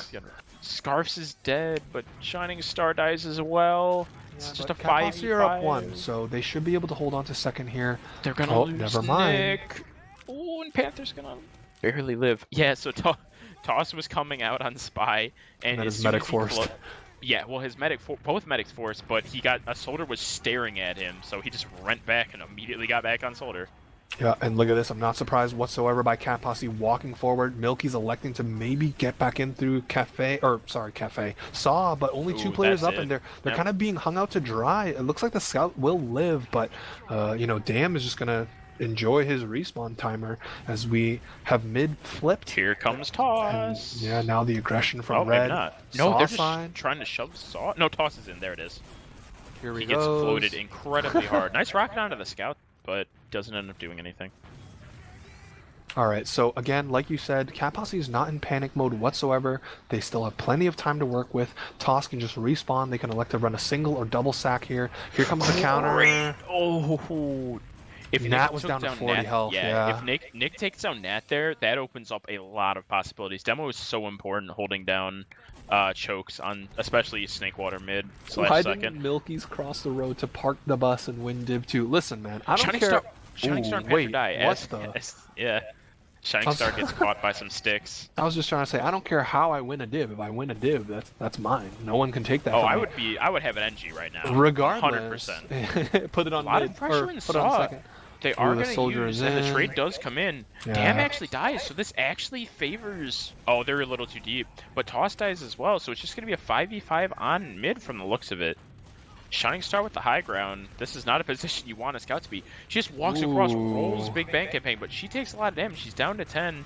[SPEAKER 3] Scarfs is dead, but Shining Star dies as well. It's just a
[SPEAKER 1] Cat Posse are up
[SPEAKER 3] 5v5.
[SPEAKER 1] 1, so they should be able to hold on to second here.
[SPEAKER 3] They're gonna lose
[SPEAKER 1] never mind.
[SPEAKER 3] Nick. Ooh, and Panther's gonna barely live. Yeah, so Toss was coming out on Spy, and
[SPEAKER 1] then
[SPEAKER 3] as
[SPEAKER 1] his
[SPEAKER 3] soon
[SPEAKER 1] medic
[SPEAKER 3] as he
[SPEAKER 1] forced.
[SPEAKER 3] yeah, well, both medics forced, but a soldier was staring at him, so he just went back and immediately got back on soldier.
[SPEAKER 1] Yeah, and look at this. I'm not surprised whatsoever by Cat Posse walking forward. Milky's electing to maybe get back in through Cafe. Saw, but only 2
[SPEAKER 3] Ooh,
[SPEAKER 1] players
[SPEAKER 3] that's
[SPEAKER 1] up,
[SPEAKER 3] it.
[SPEAKER 1] and they're
[SPEAKER 3] Yep.
[SPEAKER 1] kind of being hung out to dry. It looks like the scout will live, but Dam is just gonna enjoy his respawn timer as we have mid flipped.
[SPEAKER 3] Here comes
[SPEAKER 1] And
[SPEAKER 3] Toss.
[SPEAKER 1] yeah, now the aggression from
[SPEAKER 3] Oh,
[SPEAKER 1] Red.
[SPEAKER 3] maybe not. No,
[SPEAKER 1] Saw
[SPEAKER 3] they're just
[SPEAKER 1] sign.
[SPEAKER 3] trying to shove Saw. No, Toss is in. There it is.
[SPEAKER 1] Here
[SPEAKER 3] He
[SPEAKER 1] he
[SPEAKER 3] gets
[SPEAKER 1] goes.
[SPEAKER 3] floated incredibly hard. Nice rocket onto the scout, but doesn't end up doing anything.
[SPEAKER 1] All right, so again, like you said, Cat Posse is not in panic mode whatsoever. They still have plenty of time to work with. Toss can just respawn. They can elect to run a single or double sack here. Here comes the counter.
[SPEAKER 3] Great. Oh, if
[SPEAKER 1] Nat
[SPEAKER 3] Nick
[SPEAKER 1] was
[SPEAKER 3] took
[SPEAKER 1] down to 40
[SPEAKER 3] Nat,
[SPEAKER 1] health, yeah.
[SPEAKER 3] If Nick takes down Nat there, that opens up a lot of possibilities. Demo is so important, holding down chokes on especially Snakewater mid slash
[SPEAKER 1] Why
[SPEAKER 3] second.
[SPEAKER 1] didn't Milkies cross the road to park the bus and win Div-2? Listen, man, I don't
[SPEAKER 3] Shining
[SPEAKER 1] care.
[SPEAKER 3] Shining Star and
[SPEAKER 1] Ooh,
[SPEAKER 3] Panther die.
[SPEAKER 1] what the?
[SPEAKER 3] Yeah. Shining Star gets caught by some sticks.
[SPEAKER 1] I was just trying to say, I don't care how I win a div. If I win a div, that's mine. No one can take that.
[SPEAKER 3] Oh,
[SPEAKER 1] from
[SPEAKER 3] I
[SPEAKER 1] me.
[SPEAKER 3] would have an NG right now.
[SPEAKER 1] Regardless.
[SPEAKER 3] 100%.
[SPEAKER 1] Put it on
[SPEAKER 3] A lot
[SPEAKER 1] mid,
[SPEAKER 3] of pressure
[SPEAKER 1] or
[SPEAKER 3] in
[SPEAKER 1] put it on
[SPEAKER 3] Saw.
[SPEAKER 1] second.
[SPEAKER 3] They
[SPEAKER 1] Ooh,
[SPEAKER 3] are
[SPEAKER 1] the
[SPEAKER 3] going to
[SPEAKER 1] soldier
[SPEAKER 3] use,
[SPEAKER 1] is
[SPEAKER 3] and the
[SPEAKER 1] in.
[SPEAKER 3] trade does come in.
[SPEAKER 1] Yeah.
[SPEAKER 3] Damn actually dies, so this actually favors... Oh, they're a little too deep. But Toss dies as well, so it's just going to be a 5v5 on mid from the looks of it. Shining Star with the high ground. This is not a position you want a scout to be. She just walks across, rolls Big Bang Campaign, but she takes a lot of damage. She's down to 10.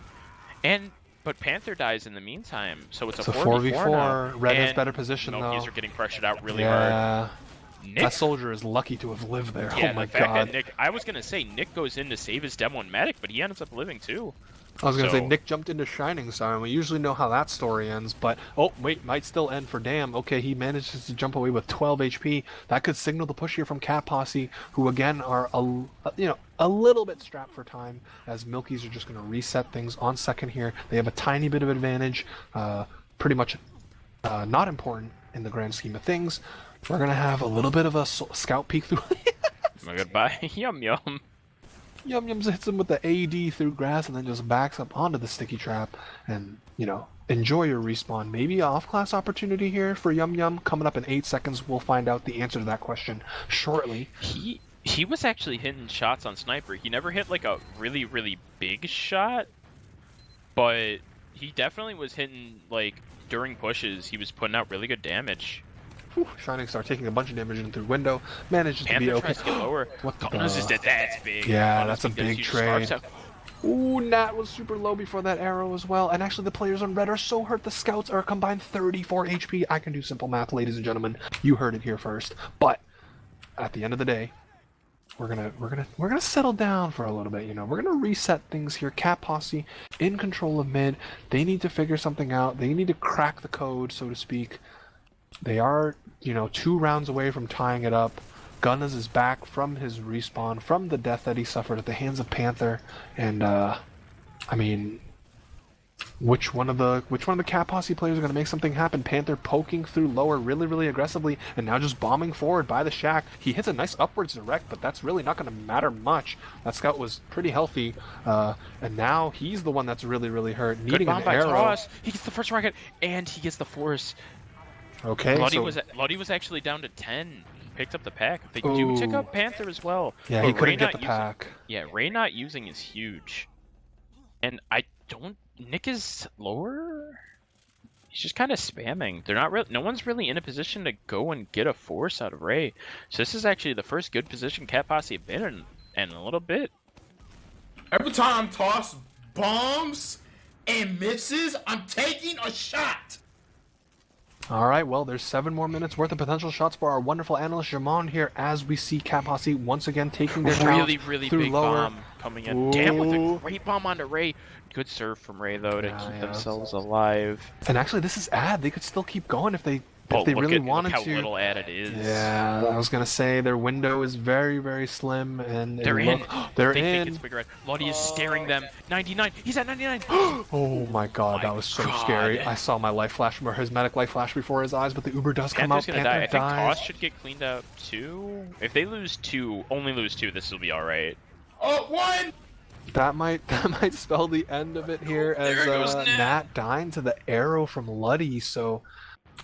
[SPEAKER 3] But Panther dies in the meantime, so it's a 4v4 now.
[SPEAKER 1] Red has
[SPEAKER 3] And
[SPEAKER 1] better position,
[SPEAKER 3] Milkies
[SPEAKER 1] though.
[SPEAKER 3] are getting pressured out really hard.
[SPEAKER 1] Yeah.
[SPEAKER 3] Nick,
[SPEAKER 1] That soldier is lucky to have lived there.
[SPEAKER 3] yeah,
[SPEAKER 1] Oh my
[SPEAKER 3] the fact
[SPEAKER 1] god.
[SPEAKER 3] that Nick, I was gonna say Nick goes in to save his demo and medic, but he ends up living too.
[SPEAKER 1] I was gonna say
[SPEAKER 3] So-
[SPEAKER 1] Nick jumped into Shining Star, and we usually know how that story ends. But oh wait, might still end for Damn. Okay, he manages to jump away with 12 HP. That could signal the push here from Cat Posse, who again are a little bit strapped for time, as Milkies are just gonna reset things on second here. They have a tiny bit of advantage, pretty much not important in the grand scheme of things. We're gonna have a little bit of a scout peek through.
[SPEAKER 3] Oh, goodbye, yum yum.
[SPEAKER 1] Yum Yums hits him with the AD through grass and then just backs up onto the sticky trap. And, enjoy your respawn. Maybe an off-class opportunity here for Yum Yum. Coming up in 8 seconds, we'll find out the answer to that question shortly.
[SPEAKER 3] He was actually hitting shots on Sniper. He never hit like a really, really big shot, but he definitely was hitting, like, during pushes, he was putting out really good damage.
[SPEAKER 1] Whew, Shining Star taking a bunch of damage in through window. Manages to be
[SPEAKER 3] Panther
[SPEAKER 1] okay.
[SPEAKER 3] tries to get lower.
[SPEAKER 1] What the?
[SPEAKER 3] Gunners is dead. That's big.
[SPEAKER 1] Yeah,
[SPEAKER 3] Gunners
[SPEAKER 1] that's a
[SPEAKER 3] does
[SPEAKER 1] big
[SPEAKER 3] huge
[SPEAKER 1] trade.
[SPEAKER 3] scarf.
[SPEAKER 1] Ooh, Nat was super low before that arrow as well. And actually, the players on red are so hurt. The scouts are combined 34 HP. I can do simple math, ladies and gentlemen. You heard it here first. But at the end of the day, we're gonna settle down for a little bit. We're gonna reset things here. Cat Posse in control of mid. They need to figure something out. They need to crack the code, so to speak. They are, 2 rounds away from tying it up. Gunners is back from his respawn, from the death that he suffered at the hands of Panther, and which one of the Cat Posse players are going to make something happen? Panther poking through lower really, really aggressively, and now just bombing forward by the shack. He hits a nice upwards direct, but that's really not going to matter much. That scout was pretty healthy, and now he's the one that's really, really hurt,
[SPEAKER 3] Good
[SPEAKER 1] needing
[SPEAKER 3] bomb
[SPEAKER 1] an
[SPEAKER 3] by
[SPEAKER 1] arrow.
[SPEAKER 3] Toss. He gets the first rocket, and he gets the force.
[SPEAKER 1] Okay,
[SPEAKER 3] Luddy
[SPEAKER 1] so
[SPEAKER 3] was actually down to 10. He picked up the pack. They do tick
[SPEAKER 1] Ooh.
[SPEAKER 3] up Panther as well.
[SPEAKER 1] yeah,
[SPEAKER 3] but
[SPEAKER 1] he
[SPEAKER 3] Ray
[SPEAKER 1] couldn't get
[SPEAKER 3] not
[SPEAKER 1] the
[SPEAKER 3] using-
[SPEAKER 1] pack.
[SPEAKER 3] Yeah, Ray not using is huge. And Nick is lower? He's just kind of spamming. They're not no one's really in a position to go and get a force out of Ray. So this is actually the first good position Cat Posse have been in a little bit.
[SPEAKER 4] Every time Toss bombs and misses, I'm taking a shot.
[SPEAKER 1] All right, well, there's 7 more minutes worth of potential shots for our wonderful analyst Jamon here as we see Cat Posse once again taking their
[SPEAKER 3] Really,
[SPEAKER 1] talents
[SPEAKER 3] really
[SPEAKER 1] through
[SPEAKER 3] big
[SPEAKER 1] lower.
[SPEAKER 3] bomb coming in. Damn, with
[SPEAKER 1] Ooh.
[SPEAKER 3] a great bomb onto Ray. Good serve from Ray, though, to
[SPEAKER 1] Yeah,
[SPEAKER 3] keep
[SPEAKER 1] yeah.
[SPEAKER 3] themselves alive.
[SPEAKER 1] And actually, this is ad. They could still keep going if they
[SPEAKER 3] Oh,
[SPEAKER 1] really
[SPEAKER 3] look
[SPEAKER 1] wanted
[SPEAKER 3] how
[SPEAKER 1] to.
[SPEAKER 3] little ad it is.
[SPEAKER 1] Yeah, I was gonna say their window is very, very slim, and
[SPEAKER 3] They're in.
[SPEAKER 1] They're
[SPEAKER 3] They think
[SPEAKER 1] in.
[SPEAKER 3] it's bigger red. Lottie is staring them. 99. He's at 99.
[SPEAKER 1] Oh my god, that was so
[SPEAKER 3] God.
[SPEAKER 1] scary. I saw my life flash, or his medic life flash before his eyes, but the Uber does come
[SPEAKER 3] Panther's
[SPEAKER 1] out.
[SPEAKER 3] gonna die. I
[SPEAKER 1] Panther
[SPEAKER 3] think
[SPEAKER 1] dies.
[SPEAKER 3] Toss should get cleaned out too. If they lose 2, only lose 2, this will be all right.
[SPEAKER 4] Oh, one.
[SPEAKER 1] That might spell the end of it here, as
[SPEAKER 3] There goes Nat.
[SPEAKER 1] Nat dying to the arrow from Luddy. So,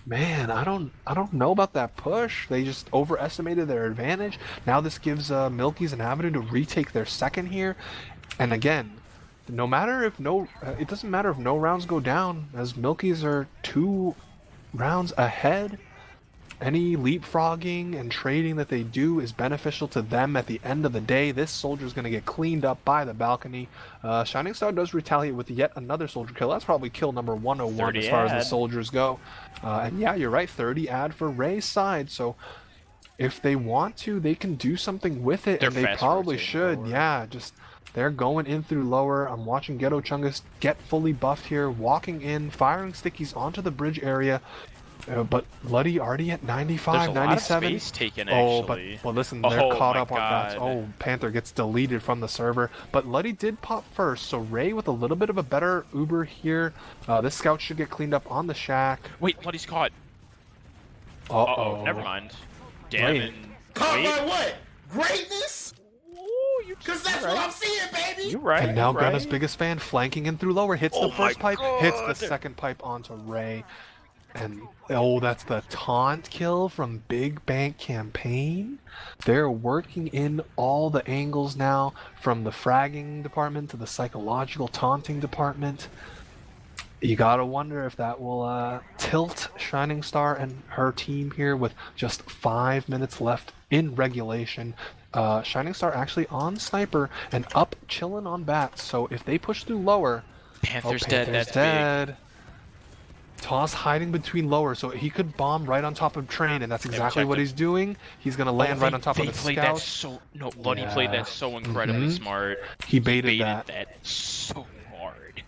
[SPEAKER 1] man, I don't know about that push. They just overestimated their advantage. Now this gives Milkies an avenue to retake their second here, and again, it doesn't matter if no rounds go down, as Milkies are 2 rounds ahead. any leapfrogging and trading that they do is beneficial to them at the end of the day. This soldier is going to get cleaned up by the balcony. Shining Star does retaliate with yet another soldier kill. That's probably kill number 101 as far as the
[SPEAKER 3] ad.
[SPEAKER 1] soldiers go. And yeah, you're right, 30 ad for Ray's side. So if they want to, they can do something with it,
[SPEAKER 3] They're
[SPEAKER 1] and they
[SPEAKER 3] fast
[SPEAKER 1] probably
[SPEAKER 3] rotating
[SPEAKER 1] should.
[SPEAKER 3] lower.
[SPEAKER 1] Yeah, just they're going in through lower. I'm watching Ghetto Chungus get fully buffed here, walking in, firing stickies onto the bridge area. But Luddy already at 95,
[SPEAKER 3] There's a
[SPEAKER 1] 97.
[SPEAKER 3] lot of space taken,
[SPEAKER 1] Oh,
[SPEAKER 3] actually.
[SPEAKER 1] but listen, they're
[SPEAKER 3] Oh
[SPEAKER 1] caught
[SPEAKER 3] my
[SPEAKER 1] up on that.
[SPEAKER 3] God.
[SPEAKER 1] Oh, Panther gets deleted from the server. But Luddy did pop first, so Ray with a little bit of a better Uber here. This scout should get cleaned up on the shack.
[SPEAKER 3] Wait, Luddy's caught.
[SPEAKER 1] Uh-oh.
[SPEAKER 3] Never mind. Damn
[SPEAKER 1] Wait.
[SPEAKER 3] it.
[SPEAKER 4] Caught
[SPEAKER 3] Wait.
[SPEAKER 4] by what? Greatness?
[SPEAKER 3] Ooh,
[SPEAKER 4] Because that's what I'm seeing, baby.
[SPEAKER 3] You right.
[SPEAKER 1] And now
[SPEAKER 3] you right.
[SPEAKER 1] Gunna's biggest fan flanking in through lower, hits
[SPEAKER 3] Oh
[SPEAKER 1] the first
[SPEAKER 3] my
[SPEAKER 1] pipe, hits the
[SPEAKER 3] God.
[SPEAKER 1] second pipe onto Ray. And oh, that's the taunt kill from Big Bank Campaign. They're working in all the angles now, from the fragging department to the psychological taunting department. You gotta wonder if that will tilt Shining Star and her team here with just 5 minutes left in regulation. Shining Star actually on sniper and up chilling on bats. So if they push through lower,
[SPEAKER 3] Panther's
[SPEAKER 1] oh,
[SPEAKER 3] dead.
[SPEAKER 1] Panther's
[SPEAKER 3] That's
[SPEAKER 1] dead. Toss hiding between lower, so he could bomb right on top of train, and that's exactly
[SPEAKER 3] checked
[SPEAKER 1] what
[SPEAKER 3] it.
[SPEAKER 1] he's doing. He's gonna
[SPEAKER 3] big.
[SPEAKER 1] land right on top of the
[SPEAKER 3] played that
[SPEAKER 1] scout.
[SPEAKER 3] so Luddy played
[SPEAKER 1] Yeah.
[SPEAKER 3] that so incredibly
[SPEAKER 1] Mhm.
[SPEAKER 3] smart.
[SPEAKER 1] He baited
[SPEAKER 3] Baited
[SPEAKER 1] that.
[SPEAKER 3] so hard.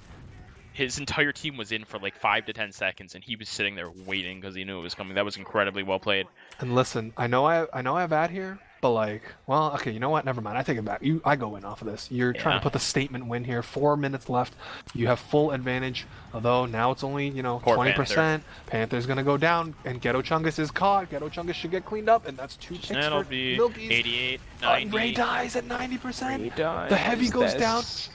[SPEAKER 3] His entire team was in for like 5 to 10 seconds, and he was sitting there waiting because he knew it was coming. That was incredibly well played.
[SPEAKER 1] And listen, I know I have ad here, but like, well, okay, you know what? Never mind. I take it back. I go in off of this. You're trying
[SPEAKER 3] Yeah.
[SPEAKER 1] to put the statement win here. 4 minutes left. You have full advantage. Although now it's only
[SPEAKER 3] Poor
[SPEAKER 1] 20%. Panther's gonna go down, and Ghetto Chungus is caught. Ghetto Chungus should get cleaned up, and that's 2 picks
[SPEAKER 3] That'll
[SPEAKER 1] for
[SPEAKER 3] be
[SPEAKER 1] Milkies.
[SPEAKER 3] 88, 90.
[SPEAKER 1] Ray dies at 90%.
[SPEAKER 3] Ray dies,
[SPEAKER 1] The heavy goes down.
[SPEAKER 3] that's-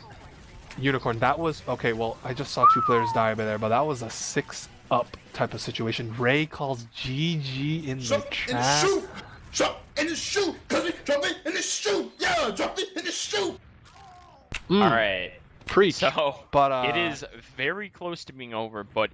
[SPEAKER 1] Unicorn, that was okay. Well, I just saw 2 players die by there, but that was a 6-up type of situation. Ray calls GG in the
[SPEAKER 4] Jump in the
[SPEAKER 1] chat.
[SPEAKER 4] shoot. Jump in the shoot. Cause we jump in the shoot. Yeah, jump in the shoot.
[SPEAKER 3] All right.
[SPEAKER 1] Preach.
[SPEAKER 3] So
[SPEAKER 1] But
[SPEAKER 3] it is very close to being over, but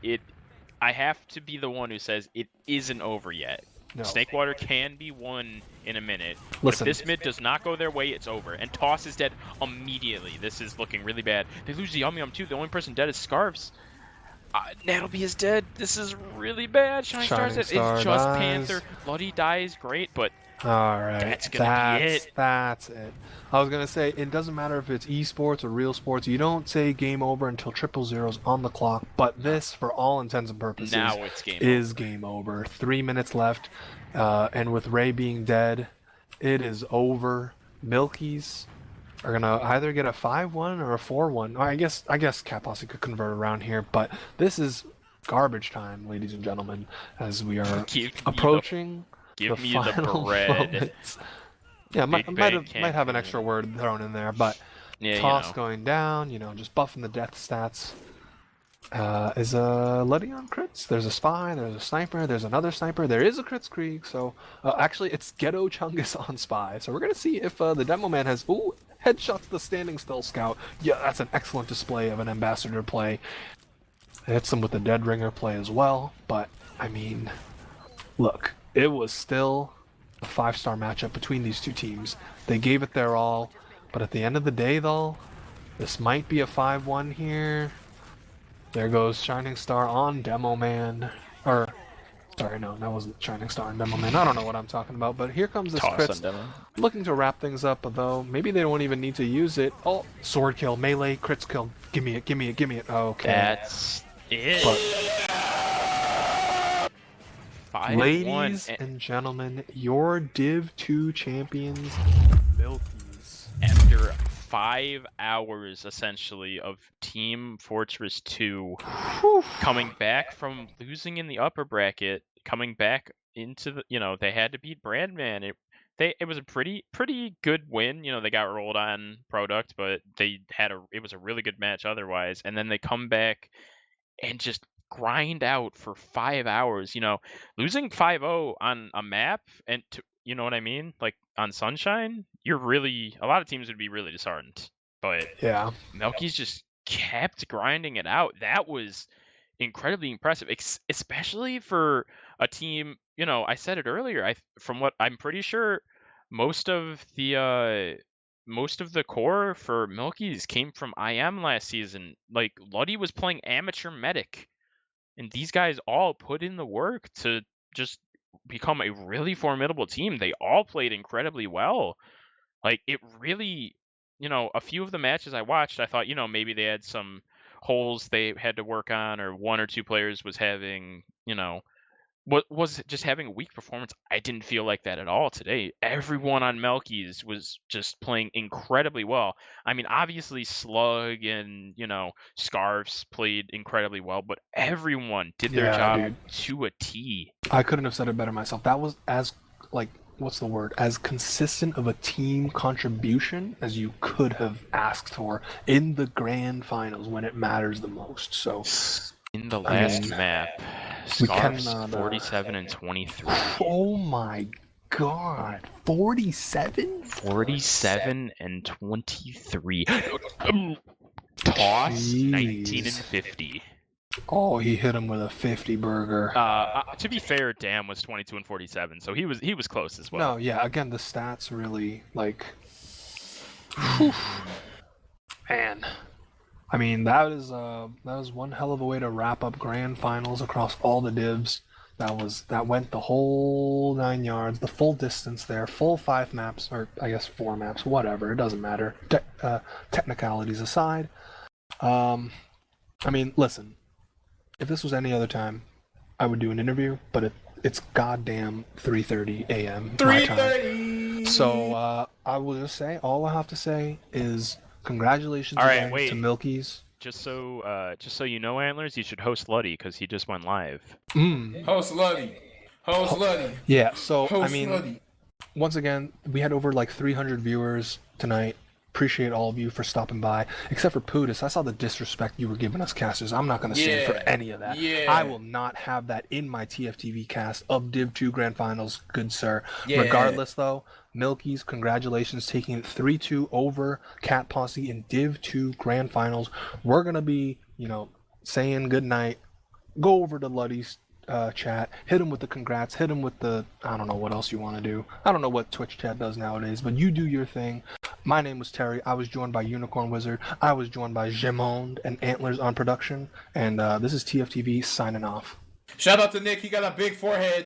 [SPEAKER 3] I have to be the one who says it isn't over yet.
[SPEAKER 1] No.
[SPEAKER 3] Snakewater can be won in a minute. But if
[SPEAKER 1] Listen.
[SPEAKER 3] this mid does not go their way, it's over. And Toss is dead immediately. This is looking really bad. They lose the Yum Yum too. The only person dead is Scarves. Nattleby is dead. This is really bad. Shining Star's dead. It's
[SPEAKER 1] Star
[SPEAKER 3] just
[SPEAKER 1] dies.
[SPEAKER 3] Panther. Luddy dies, great, but
[SPEAKER 1] All right,
[SPEAKER 3] That's gonna be it.
[SPEAKER 1] That's it. I was gonna say it doesn't matter if it's esports or real sports. You don't say game over until 000's on the clock. But this, for all intents and purposes,
[SPEAKER 3] now it's game
[SPEAKER 1] is game over. 3 minutes left, and with Ray being dead, it is over. Milkies are gonna either get a 5-1 or a 4-1. I guess Cat Posse could convert around here, but this is garbage time, ladies and gentlemen, as we are
[SPEAKER 3] Give me
[SPEAKER 1] approaching
[SPEAKER 3] Give
[SPEAKER 1] the
[SPEAKER 3] me the
[SPEAKER 1] final
[SPEAKER 3] bread.
[SPEAKER 1] moments. Yeah, might have an extra word thrown in there, but
[SPEAKER 3] Yeah,
[SPEAKER 1] Toss
[SPEAKER 3] you know.
[SPEAKER 1] going down, just buffing the death stats. Is Letty on crits? There's a spy, there's a sniper, there's another sniper, there is a crits Krieg, so actually it's Ghetto Chungus on spy. So we're gonna see if the demo man has headshots the standing still scout. Yeah, that's an excellent display of an ambassador play. Hits him with the dead ringer play as well, but I mean, look, it was still a 5-star matchup between these two teams. They gave it their all, but at the end of the day though, this might be a 5-1 here. There goes Shining Star on Demo Man. Or, sorry, no, that wasn't Shining Star on Demo Man. I don't know what I'm talking about, but here comes this
[SPEAKER 3] Toss
[SPEAKER 1] crits.
[SPEAKER 3] on demo.
[SPEAKER 1] Looking to wrap things up, though. Maybe they won't even need to use it. Oh, sword kill, melee, crits kill. Give me it, give me it, give me it. Okay.
[SPEAKER 3] That's it.
[SPEAKER 1] But,
[SPEAKER 3] 5-1
[SPEAKER 1] ladies and gentlemen, your Div-2 champions, Milkies.
[SPEAKER 3] after 5 hours essentially of Team Fortress 2 coming back from losing in the upper bracket, coming back into the they had to beat Brandman. It was a pretty good win. They got rolled on product, but it was a really good match otherwise. And then they come back and just grind out for 5 hours. Losing 5-0 on a map, and you know what I mean? Like on Sunshine, a lot of teams would be really disheartened. But
[SPEAKER 1] Yeah.
[SPEAKER 3] Milkies just kept grinding it out. That was incredibly impressive, especially for a team, you know, I said it earlier, from what I'm pretty sure most of the core for Milkies came from IM last season. Like Luddy was playing amateur medic, and these guys all put in the work to just become a really formidable team. They all played incredibly well. Like it really, you know, a few of the matches I watched, I thought, you know, maybe they had some holes they had to work on, or one or two players was having, you know, what was just having a weak performance. I didn't feel like that at all today. Everyone on Melkies was just playing incredibly well. I mean, obviously Slug and, you know, Scarves played incredibly well, but everyone did their
[SPEAKER 1] Yeah,
[SPEAKER 3] job
[SPEAKER 1] dude.
[SPEAKER 3] to a T.
[SPEAKER 1] I couldn't have said it better myself. That was as, like, what's the word? As consistent of a team contribution as you could have asked for in the grand finals when it matters the most. So
[SPEAKER 3] In the
[SPEAKER 1] I mean,
[SPEAKER 3] last map,
[SPEAKER 1] we
[SPEAKER 3] Scarves
[SPEAKER 1] cannot,
[SPEAKER 3] 47 and 23.
[SPEAKER 1] oh my god, 47?
[SPEAKER 3] 47 and 23. Toss,
[SPEAKER 1] Jeez.
[SPEAKER 3] 19 and 50.
[SPEAKER 1] Oh, he hit him with a 50 burger.
[SPEAKER 3] To be fair, Dam was 22 and 47, so he was close as well.
[SPEAKER 1] No, yeah, again, the stats really, like, man. I mean, that was one hell of a way to wrap up grand finals across all the divs. That went the whole 9 yards, the full distance there, full 5 maps, or I guess 4 maps, whatever, it doesn't matter. Technicalities aside. I mean, listen, if this was any other time, I would do an interview, but it's goddamn 3:30 a.m. my time.
[SPEAKER 4] 3:30.
[SPEAKER 1] So I will just say, all I have to say is congratulations
[SPEAKER 3] All right,
[SPEAKER 1] again
[SPEAKER 3] wait.
[SPEAKER 1] to Milkies.
[SPEAKER 3] Just so you know, Antlers, you should host Luddy because he just went live.
[SPEAKER 4] Host Luddy. Host Luddy.
[SPEAKER 1] Yeah, so I
[SPEAKER 4] Host
[SPEAKER 1] mean,
[SPEAKER 4] Luddy.
[SPEAKER 1] once again, we had over like 300 viewers tonight. Appreciate all of you for stopping by. Except for Pudis, I saw the disrespect you were giving us casters. I'm not going to stand for
[SPEAKER 4] Yeah.
[SPEAKER 1] any of that.
[SPEAKER 4] Yeah.
[SPEAKER 1] I will not have that in my TFTV cast of Div-2 Grand Finals, good sir.
[SPEAKER 4] Yeah.
[SPEAKER 1] Regardless, though, Milkies, congratulations, taking it 3-2 over Cat Posse in Div-2 Grand Finals. We're going to be, you know, saying goodnight. Go over to Luddy's chat, hit him with the congrats, hit him with the, I don't know what else you want to do. I don't know what Twitch chat does nowadays, but you do your thing. My name was Terry. I was joined by Unicorn Wizard. I was joined by Gemond and Antlers on production. And this is TFTV signing off.
[SPEAKER 4] Shout out to Nick. He got a big forehead.